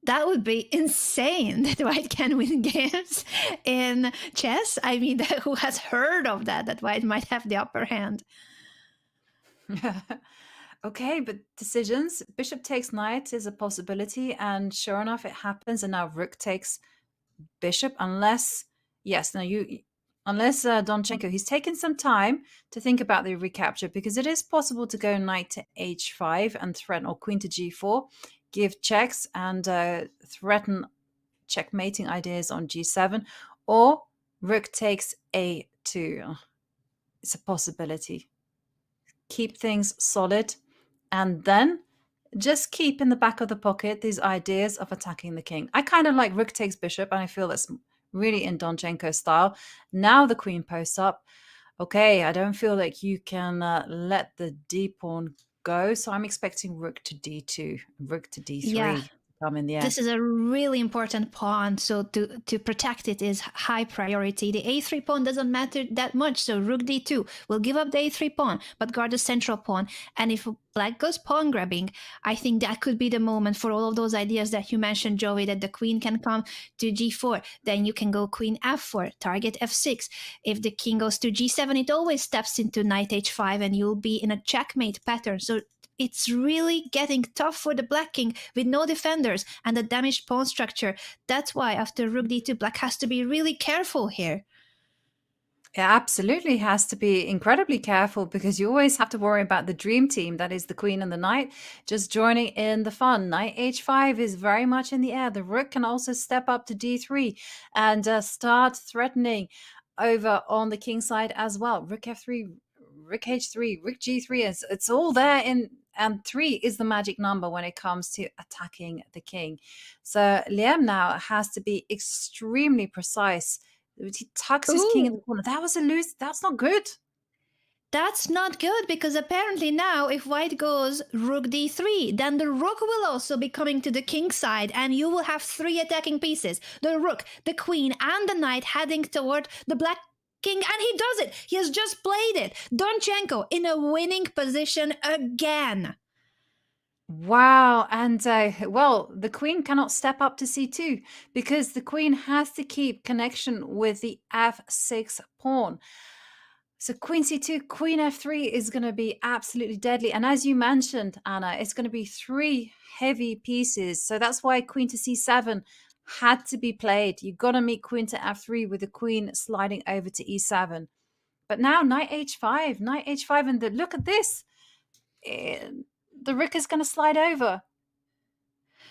That would be insane that white can win games in chess. I mean, who has heard of that white might have the upper hand? Okay, but decisions. Bishop takes knight is a possibility, and sure enough, it happens. And now rook takes bishop, unless Donchenko, he's taken some time to think about the recapture, because it is possible to go knight to h5 and threaten, or queen to g4, give checks and threaten checkmating ideas on g7, or rook takes a2. It's a possibility. Keep things solid, and then just keep in the back of the pocket these ideas of attacking the king. I kind of like rook takes bishop, and I feel that's really in Donchenko style. Now the queen posts up. Okay, I don't feel like you can let the d pawn go, so I'm expecting rook to d2, rook to d3. Yeah. Come in the end. This is a really important pawn, so to protect it is high priority. The a3 pawn doesn't matter that much, so rook d2 will give up the a3 pawn, but guard the central pawn. And if black goes pawn grabbing, I think that could be the moment for all of those ideas that you mentioned, Joey, that the queen can come to g4, then you can go queen f4, target f6. If the king goes to g7, it always steps into knight h5, and you'll be in a checkmate pattern. So it's really getting tough for the black king with no defenders and a damaged pawn structure. That's why after rook d2, black has to be really careful here. It absolutely has to be incredibly careful, because you always have to worry about the dream team, that is the queen and the knight, just joining in the fun. Knight h5 is very much in the air. The rook can also step up to d3 and start threatening over on the king side as well. Rook f3, rook h3, rook g3, it's all there in. And 3 is the magic number when it comes to attacking the king. So Liem now has to be extremely precise. He tucks his king in the corner. That was a lose. That's not good. That's not good, because apparently now if white goes rook d3, then the rook will also be coming to the king side, and you will have 3 attacking pieces. The rook, the queen, and the knight heading toward the black king, and he does it. He has just played it. Donchenko in a winning position again. Wow. And the queen cannot step up to c2, because the queen has to keep connection with the f6 pawn. So queen c2, queen f3 is going to be absolutely deadly. And as you mentioned, Anna, it's going to be 3 heavy pieces. So that's why queen to c7 had to be played. You've got to meet queen to f3 with the queen sliding over to e7. But now knight h5, and look at this. The rook is going to slide over.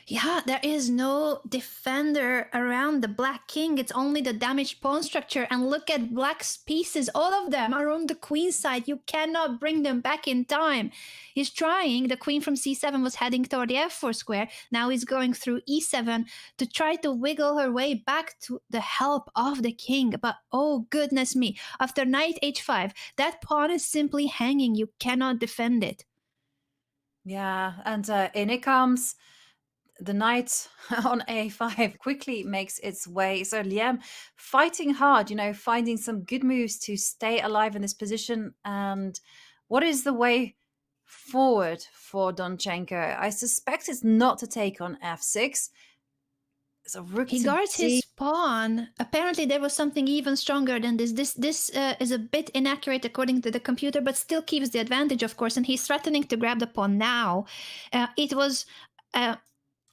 Yeah, there is no defender around the black king. It's only the damaged pawn structure. And look at black's pieces. All of them are on the queen side. You cannot bring them back in time. He's trying. The queen from c7 was heading toward the f4 square. Now he's going through e7 to try to wiggle her way back to the help of the king. But oh, goodness me. After knight h5, that pawn is simply hanging. You cannot defend it. Yeah, and in it comes the knight on a5 quickly makes its way. So Liem fighting hard, finding some good moves to stay alive in this position. And what is the way forward for Donchenko? I suspect it's not to take on f6. So rook He to guards d. his pawn. Apparently, there was something even stronger than this. This is a bit inaccurate according to the computer, but still keeps the advantage, of course. And he's threatening to grab the pawn now. It was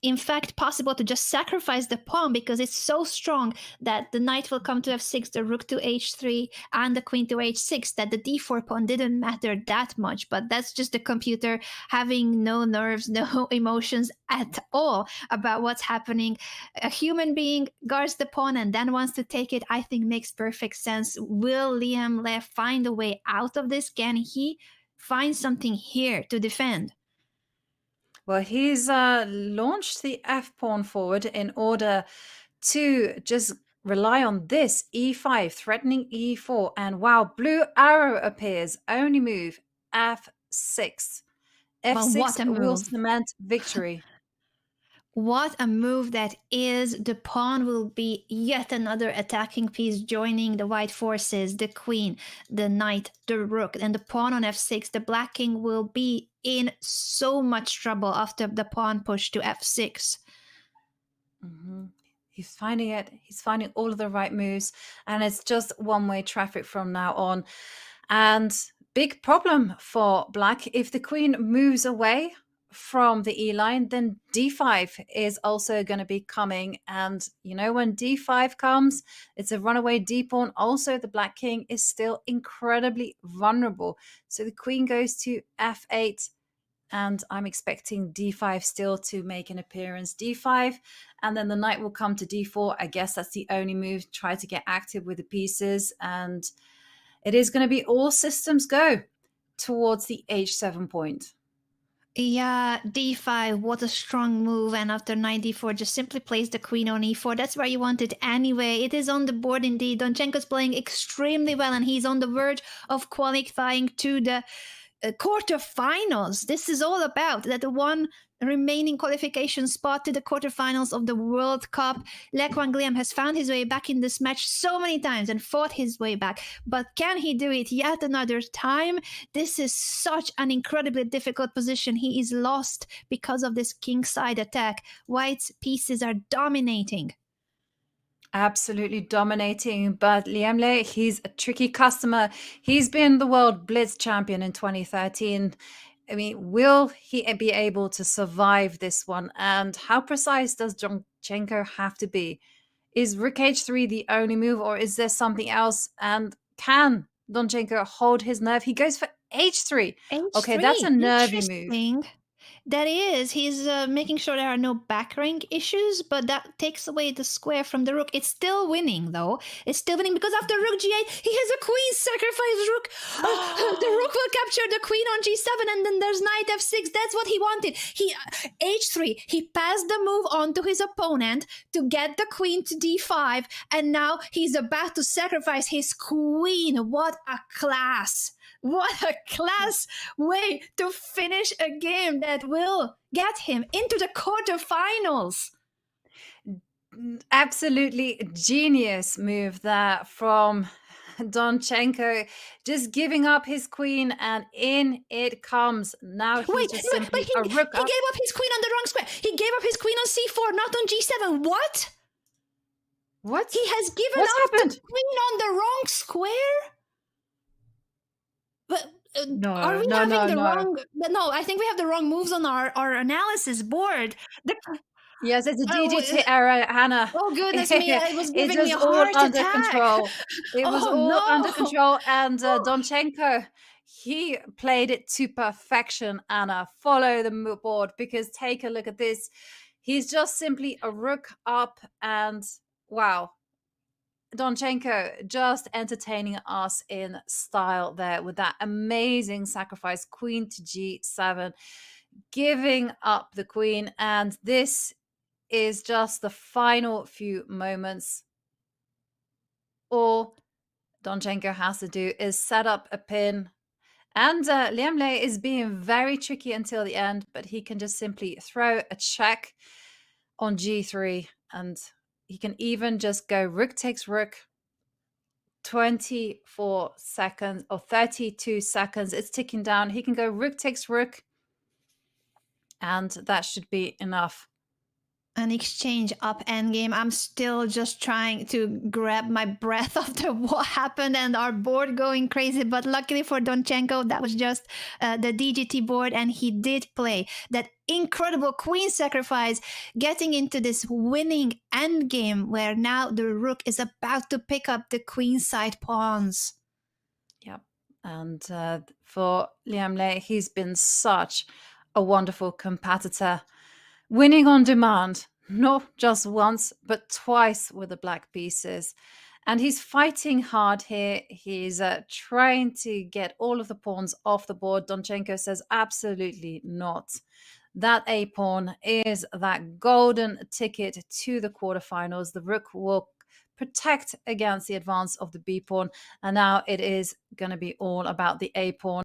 in fact possible to just sacrifice the pawn because it's so strong that the knight will come to f6, the rook to h3, and the queen to h6, that the d4 pawn didn't matter that much. But that's just the computer having no nerves, no emotions at all about what's happening. A human being guards the pawn and then wants to take it, I think makes perfect sense. Will Liem find a way out of this? Can he find something here to defend? Well, he's launched the f-pawn forward in order to just rely on this e5, threatening e4. And wow, blue arrow appears. Only move f6. f6 will cement victory. What a move that is. The pawn will be yet another attacking piece joining the white forces, the queen, the knight, the rook, and the pawn on f6. The black king will be in so much trouble after the pawn push to f6. Mm-hmm. He's finding it. He's finding all of the right moves. And it's just one-way traffic from now on. And big problem for black. If the queen moves away from the E line, then d5 is also going to be coming. And when d5 comes, it's a runaway d pawn. Also, the black king is still incredibly vulnerable. So the queen goes to f8, and I'm expecting d5 still to make an appearance. d5, and then the knight will come to d4. I guess that's the only move. Try to get active with the pieces, and it is going to be all systems go towards the h7 point. Yeah, d5, what a strong move. And after knight d4, just simply place the queen on e4. That's where you want it anyway. It is on the board indeed. Donchenko's playing extremely well, and he's on the verge of qualifying to the quarterfinals. This is all about that one remaining qualification spot to the quarterfinals of the World Cup. Le Quang Liem has found his way back in this match so many times and fought his way back, but can he do it yet another time? This is such an incredibly difficult position. He is lost because of this kingside attack. White's pieces are dominating. Absolutely dominating, but Liem, he's a tricky customer. He's been the world blitz champion in 2013. I mean, will he be able to survive this one? And how precise does Donchenko have to be? Is rook h3 the only move, or is there something else? And can Donchenko hold his nerve? He goes for h3. Okay, that's a nervy move. That is, he's making sure there are no back rank issues, but that takes away the square from the rook. It's still winning, though. It's still winning because after rook g8, he has a queen sacrifice rook. The rook will capture the queen on g7, and then there's knight f6. That's what he wanted. He h3. He passed the move on to his opponent to get the queen to d5, and now he's about to sacrifice his queen. What a class! What a class way to finish a game that will get him into the quarterfinals. Absolutely genius move there from Donchenko, just giving up his queen, and in it comes. Now he's just simply a rook up. He gave up his queen on the wrong square. He gave up his queen on c4, not on g7. What? What? He has given up the queen on the wrong square? But are we having the wrong? No, I think we have the wrong moves on our analysis board. Yes, it's a DGT error, Hannah. Oh goodness me! It was giving me a all heart under attack. control. It was all under control, and Donchenko, he played it to perfection. Anna, follow the board, because take a look at this. He's just simply a rook up, and wow. Donchenko just entertaining us in style there with that amazing sacrifice, queen to g7, giving up the queen. And this is just the final few moments. All Donchenko has to do is set up a pin. And Liem is being very tricky until the end, but he can just simply throw a check. on g3, and he can even just go rook takes rook. 24 seconds or 32 seconds. It's ticking down. He can go rook takes rook, and that should be enough. An exchange up endgame. I'm still just trying to grab my breath after what happened and our board going crazy. But luckily for Donchenko, that was just the DGT board, and he did play that incredible queen sacrifice, getting into this winning endgame where now the rook is about to pick up the queen side pawns. Yep. And for Liem, he's been such a wonderful competitor. Winning on demand, not just once, but twice with the black pieces. And he's fighting hard here. He's trying to get all of the pawns off the board. Donchenko says absolutely not. That A pawn is that golden ticket to the quarterfinals. The rook will protect against the advance of the B pawn. And now it is going to be all about the A pawn.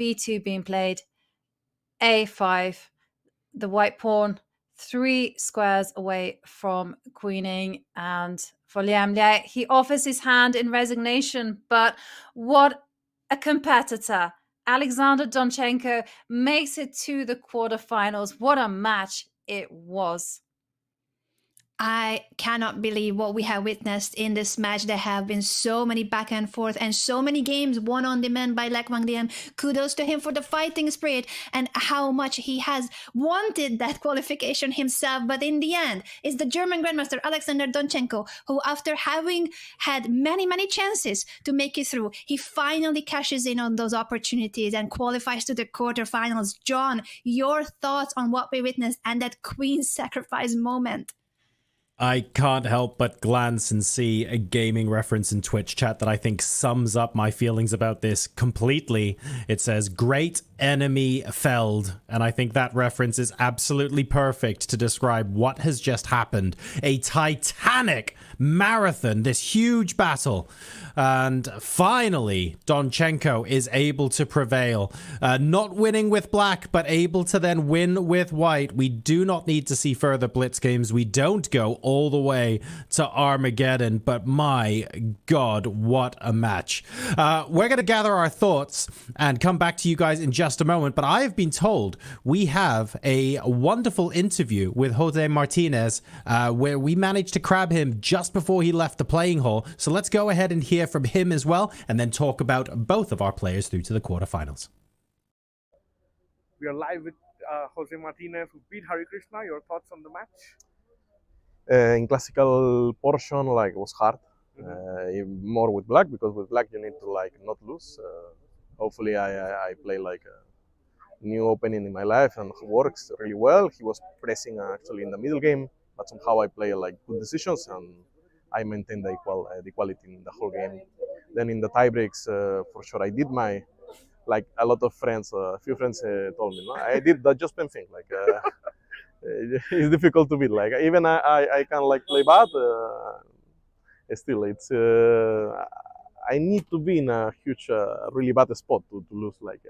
B2 being played. A5. The white pawn 3 squares away from queening, and for Liem, he offers his hand in resignation, but what a competitor. Alexander Donchenko makes it to the quarterfinals. What a match it was. I cannot believe what we have witnessed in this match. There have been so many back and forth and so many games won on demand by Liem. Kudos to him for the fighting spirit and how much he has wanted that qualification himself. But in the end, it's the German Grandmaster Alexander Donchenko who, after having had many chances to make it through, he finally cashes in on those opportunities and qualifies to the quarterfinals. John, your thoughts on what we witnessed and that queen sacrifice moment? I can't help but glance and see a gaming reference in Twitch chat that I think sums up my feelings about this completely. It says, "Great enemy felled." And I think that reference is absolutely perfect to describe what has just happened. A titanic marathon, this huge battle. And finally, Donchenko is able to prevail. Not winning with black, but able to then win with white. We do not need to see further blitz games. We don't go all the way to Armageddon, but my God, what a match. We're going to gather our thoughts and come back to you guys in just a moment, but I have been told we have a wonderful interview with Jose Martinez where we managed to grab him just before he left the playing hall. So let's go ahead and hear from him as well, and then talk about both of our players through to the quarterfinals. We are live with Jose Martinez, who beat Harikrishna. Your thoughts on the match? In classical portion, like, it was hard. More with black, because with black you need to like not lose. Hopefully I play like a new opening in my life and works really well. He was pressing actually in the middle game, but somehow I play like good decisions and I maintained the equality in the whole game. Then in the tiebreaks, for sure I did my, like a lot of friends, a few friends told me, no, I did the just pen thing, like it's difficult to beat. Like even I can like play bad, still it's I need to be in a huge, really bad spot to lose. Like,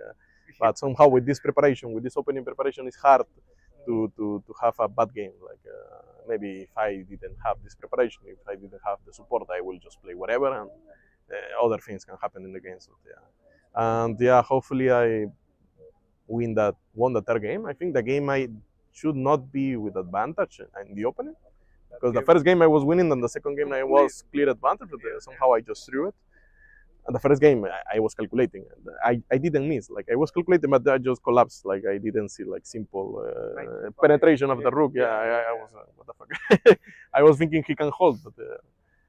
but somehow with this preparation, with this opening preparation, it's hard to have a bad game. Like maybe if I didn't have this preparation, if I didn't have the support, I will just play whatever, and other things can happen in the game. So yeah, and yeah, hopefully I won the third game. I think the game I should not be with advantage in the opening, because the first game I was winning, and the second game I was clear advantage, but somehow I just threw it. And the first game I was calculating, and I didn't miss. Like I was calculating, but I just collapsed. Like I didn't see like simple penetration of the rook. Yeah, I was what the fuck. I was thinking he can hold, but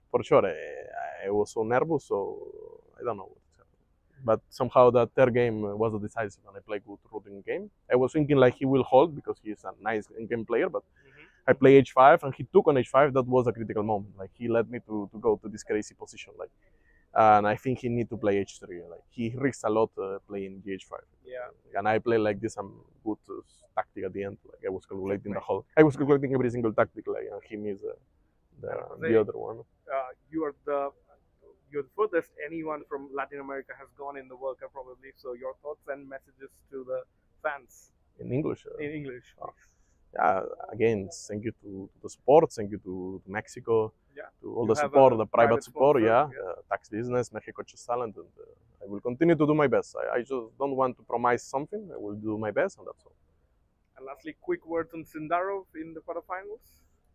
for sure I was so nervous. So I don't know. But somehow the third game was the decisive, and I played good routing game. I was thinking like he will hold because he's a nice in-game player, but I play h5 and he took on h5. That was a critical moment. Like he led me to go to this crazy position. Like, and I think he need to play h3. Like he risks a lot playing gh5. Yeah. And I play like this some good tactic at the end. Like I was calculating I was calculating every single tactic. Like, and he missed the other one. You're the furthest anyone from Latin America has gone in the World Cup, probably. So your thoughts and messages to the fans in English. In English. yeah, again, thank you to the support, thank you to Mexico, to all You the have support, a the private support, sponsor, tax business, Mexico Chess Talent, and I will continue to do my best. I just don't want to promise something. I will do my best, and that's all. And lastly, quick words on Sindarov in the quarterfinals.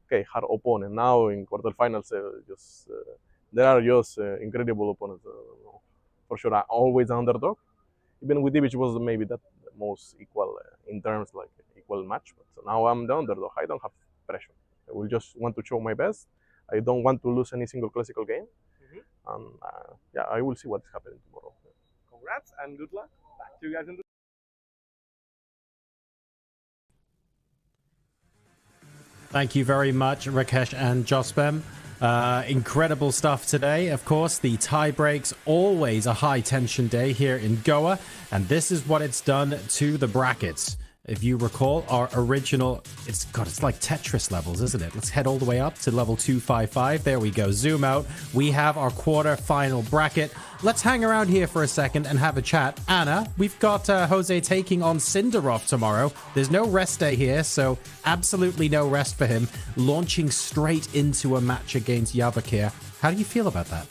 Okay, hard opponent. Now in quarterfinals, there are just incredible opponents. For sure, I'm always underdog. Even with Divic was maybe that most equal in terms like equal match. But now I'm the underdog. I don't have pressure. I will just want to show my best. I don't want to lose any single classical game. And yeah, I will see what's happening tomorrow. Congrats and good luck. Back to you guys in the Thank you very much, Rakesh and Jospem. Incredible stuff today. Of course, the tie breaks, always a high tension day here in Goa. And this is what it's done to the brackets. If you recall, our original, it's like Tetris levels, isn't it? Let's head all the way up to level 255. There we go. Zoom out. We have our quarter-final bracket. Let's hang around here for a second and have a chat. Anna, we've got Jose taking on Sindarov tomorrow. There's no rest day here, so absolutely no rest for him. Launching straight into a match against Yabakir. How do you feel about that?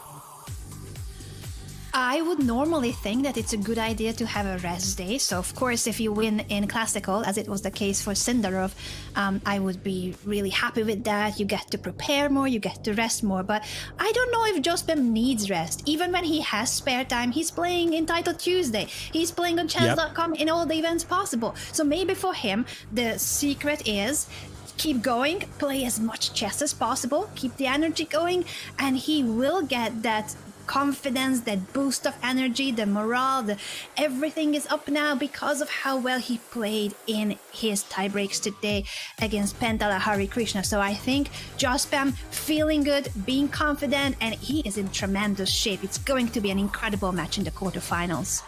I would normally think that it's a good idea to have a rest day. So, of course, if you win in Classical, as it was the case for Sindarov, I would be really happy with that. You get to prepare more, you get to rest more. But I don't know if Jospem needs rest. Even when he has spare time, he's playing in Title Tuesday. He's playing on chess.com in all the events possible. So maybe for him, the secret is keep going, play as much chess as possible, keep the energy going, and he will get that confidence, that boost of energy, the morale, everything is up now because of how well he played in his tiebreaks today against Pentala Harikrishna. So I think Jospem feeling good, being confident, and he is in tremendous shape. It's going to be an incredible match in the quarterfinals.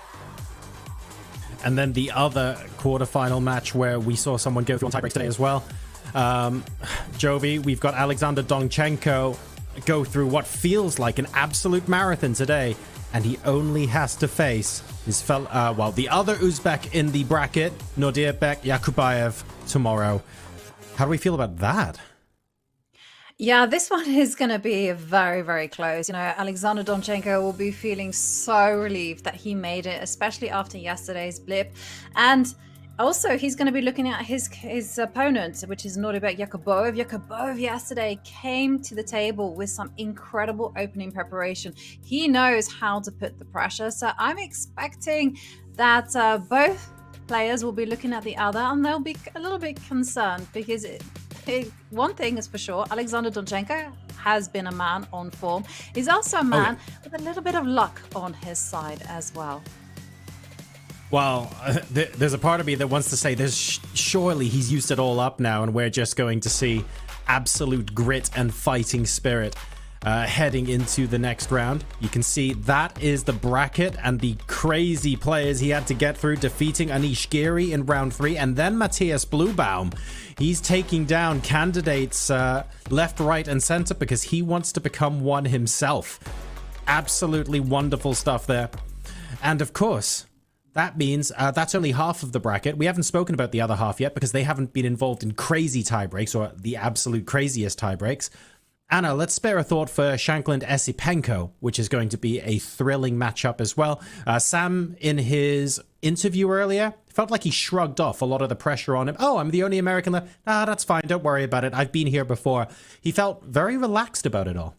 And then the other quarterfinal match where we saw someone go through on tiebreaks today as well. Jovi, we've got Alexander Donchenko go through what feels like an absolute marathon today, and he only has to face his the other Uzbek in the bracket, Nodirbek Yakubayev, tomorrow. How do we feel about that? Yeah, this one is going to be very, very close. You know, Alexander Donchenko will be feeling so relieved that he made it, especially after yesterday's blip. And also, he's going to be looking at his opponent, which is Nodirbek Yakubov. Yakubov yesterday came to the table with some incredible opening preparation. He knows how to put the pressure. So I'm expecting that both players will be looking at the other, and they'll be a little bit concerned because one thing is for sure, Alexander Donchenko has been a man on form. He's also a man with a little bit of luck on his side as well. Well, there's a part of me that wants to say surely he's used it all up now, and we're just going to see absolute grit and fighting spirit heading into the next round. You can see that is the bracket and the crazy players he had to get through, defeating Anish Giri in round 3, and then Matthias Bluebaum. He's taking down candidates left, right, and center because he wants to become one himself. Absolutely wonderful stuff there. And of course, that means that's only half of the bracket. We haven't spoken about the other half yet because they haven't been involved in crazy tiebreaks or the absolute craziest tiebreaks. Anna, let's spare a thought for Shankland Esipenko, which is going to be a thrilling matchup as well. Sam, in his interview earlier, felt like he shrugged off a lot of the pressure on him. Oh, I'm the only American left. That's fine. Don't worry about it. I've been here before. He felt very relaxed about it all.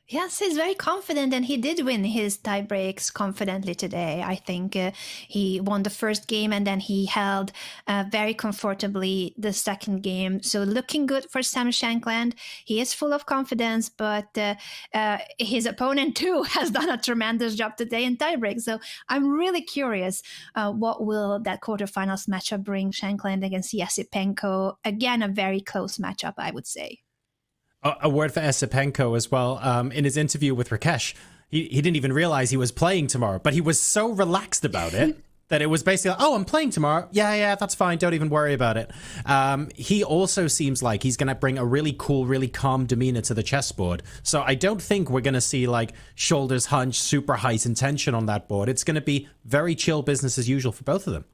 Yes, he's very confident, and he did win his tiebreaks confidently today. I think he won the first game, and then he held very comfortably the second game. So looking good for Sam Shankland. He is full of confidence, but his opponent too has done a tremendous job today in tiebreaks. So I'm really curious what will that quarterfinals matchup bring Shankland against Yesipenko. Again, a very close matchup, I would say. A word for Esipenko as well. In his interview with Rakesh, he didn't even realize he was playing tomorrow, but he was so relaxed about it that it was basically like, oh, I'm playing tomorrow. Yeah, that's fine. Don't even worry about it. He also seems like he's going to bring a really cool, really calm demeanor to the chessboard. So I don't think we're going to see like shoulders hunched, super height and tension on that board. It's going to be very chill business as usual for both of them.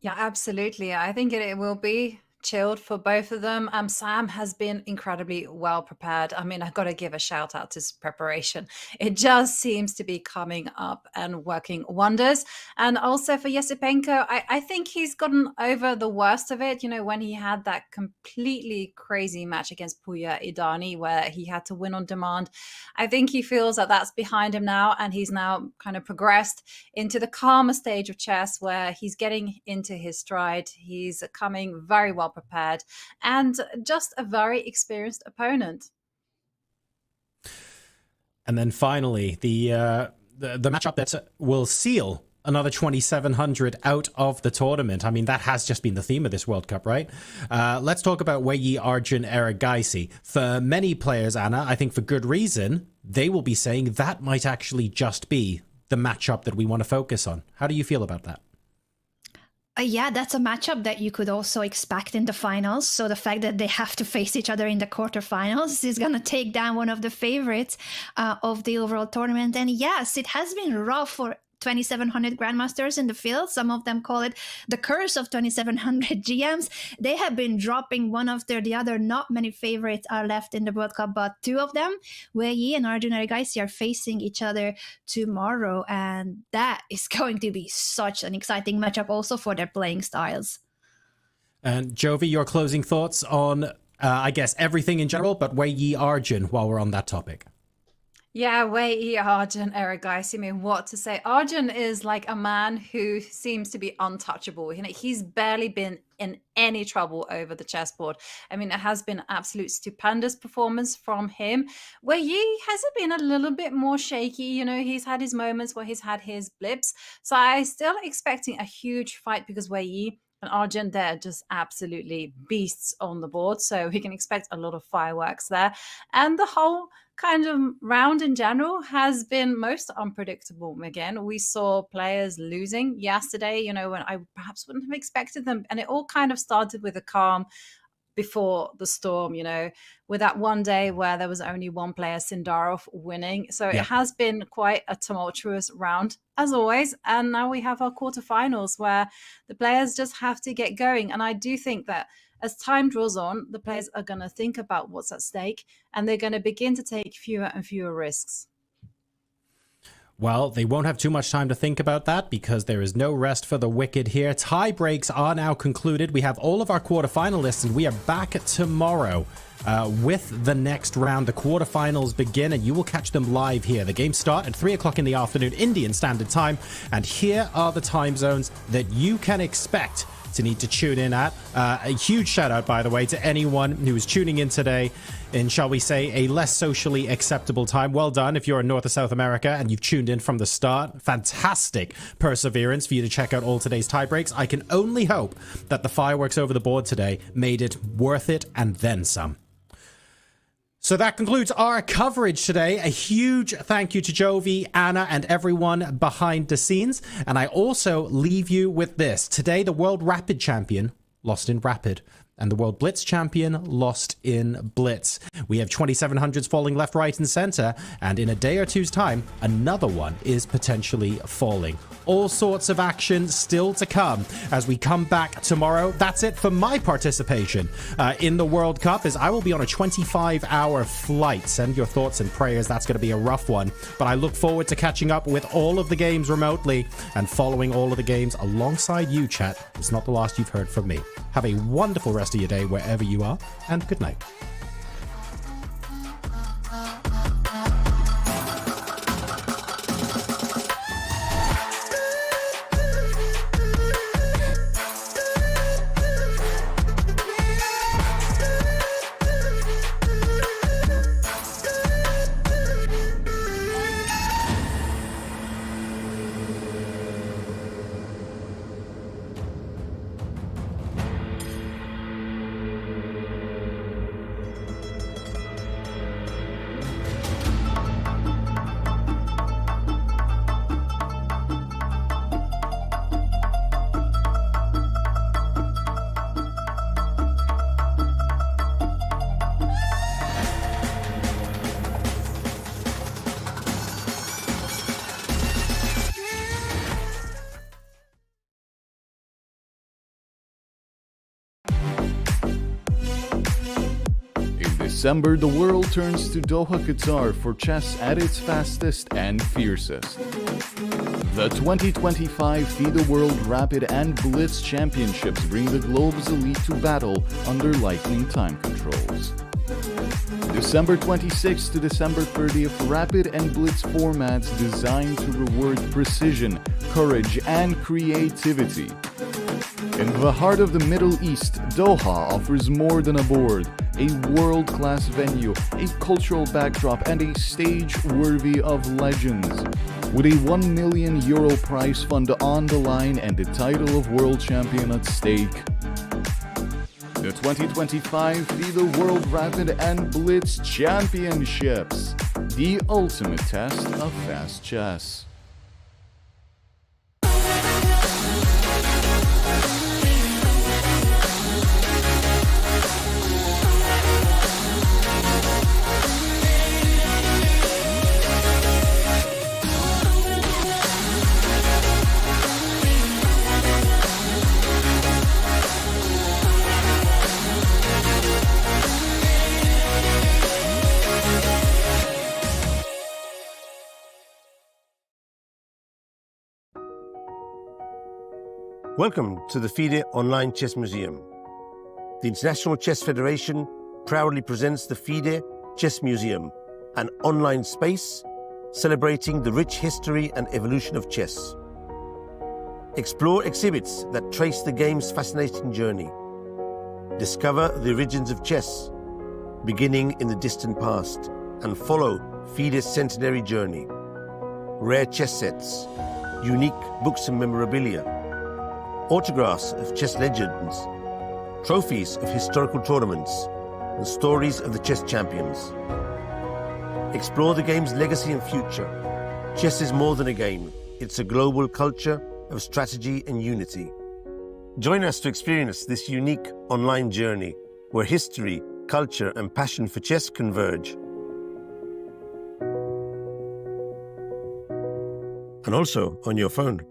Yeah, absolutely. I think it will be chilled for both of them. Sam has been incredibly well prepared. I mean, I've got to give a shout out to his preparation. It just seems to be coming up and working wonders. And also for Yesipenko, I think he's gotten over the worst of it. You know, when he had that completely crazy match against Puya Idani where he had to win on demand, I think he feels that that's behind him now, and he's now kind of progressed into the calmer stage of chess where he's getting into his stride. He's coming very well prepared and just a very experienced opponent. And then finally, the matchup that will seal another 2,700 out of the tournament. I mean, that has just been the theme of this World Cup, right? Let's talk about Wei Yi, Arjun, Erigaisi. For many players, Anna, I think for good reason, they will be saying that might actually just be the matchup that we want to focus on. How do you feel about that? Yeah, that's a matchup that you could also expect in the finals. So the fact that they have to face each other in the quarterfinals is going to take down one of the favorites of the overall tournament. And yes, it has been rough for 2,700 grandmasters in the field. Some of them call it the curse of 2,700 GMs. They have been dropping one after the other. Not many favorites are left in the World Cup, but two of them, Wei Yi and Arjun Erigaisi, are facing each other tomorrow. And that is going to be such an exciting matchup also for their playing styles. And Jovi, your closing thoughts on, I guess, everything in general, but Wei Yi, Arjun, while we're on that topic. Yeah, Wei Yi, Arjun, Erigaisi. I mean, what to say? Arjun is like a man who seems to be untouchable. You know, he's barely been in any trouble over the chessboard. I mean, it has been absolute stupendous performance from him. Wei Yi has been a little bit more shaky. You know, he's had his moments where he's had his blips. So I'm still expecting a huge fight because Wei Yi and Arjun, they're just absolutely beasts on the board. So we can expect a lot of fireworks there. And the whole kind of round in general has been most unpredictable. Again, we saw players losing yesterday, you know, when I perhaps wouldn't have expected them. And it all kind of started with a calm before the storm, you know, with that one day where there was only one player, Sindarov, winning. So It has been quite a tumultuous round, as always. And now we have our quarterfinals where the players just have to get going. And I do think that as time draws on, the players are going to think about what's at stake, and they're going to begin to take fewer and fewer risks. Well, they won't have too much time to think about that because there is no rest for the wicked here. Tie breaks are now concluded. We have all of our quarterfinalists, and we are back tomorrow with the next round. The quarterfinals begin, and you will catch them live here. The games start at 3 o'clock in the afternoon, Indian Standard Time, and here are the time zones that you can expect to need to tune in at. A huge shout out, by the way, to anyone who is tuning in today in, shall we say, a less socially acceptable time. Well done if you're in North or South America and you've tuned in from the start. Fantastic perseverance for you to check out all today's tie breaks. I can only hope that the fireworks over the board today made it worth it and then some. So that concludes our coverage today. A huge thank you to Jovi, Anna, and everyone behind the scenes. And I also leave you with this. Today, the World Rapid Champion lost in Rapid, and the World Blitz Champion lost in Blitz. We have 2,700s falling left, right, and center, and in a day or two's time, another one is potentially falling. All sorts of action still to come as we come back tomorrow. That's it for my participation in the World Cup, as I will be on a 25-hour flight. Send your thoughts and prayers. That's going to be a rough one, but I look forward to catching up with all of the games remotely and following all of the games alongside you, chat. It's not the last you've heard from me. Have a wonderful rest of your day wherever you are, and good night. December, the world turns to Doha, Qatar for chess at its fastest and fiercest. The 2025 FIDE World Rapid and Blitz Championships bring the globe's elite to battle under lightning time controls. December 26th to December 30th, Rapid and Blitz formats designed to reward precision, courage, and creativity. In the heart of the Middle East, Doha offers more than a board, a world-class venue, a cultural backdrop, and a stage worthy of legends. With a €1 million prize fund on the line and the title of world champion at stake. The 2025 FIDE World Rapid and Blitz Championships, the ultimate test of fast chess. Welcome to the FIDE Online Chess Museum. The International Chess Federation proudly presents the FIDE Chess Museum, an online space celebrating the rich history and evolution of chess. Explore exhibits that trace the game's fascinating journey. Discover the origins of chess, beginning in the distant past, and follow FIDE's centenary journey. Rare chess sets, unique books and memorabilia, autographs of chess legends, trophies of historical tournaments, and stories of the chess champions. Explore the game's legacy and future. Chess is more than a game. It's a global culture of strategy and unity. Join us to experience this unique online journey where history, culture, and passion for chess converge. And also on your phone.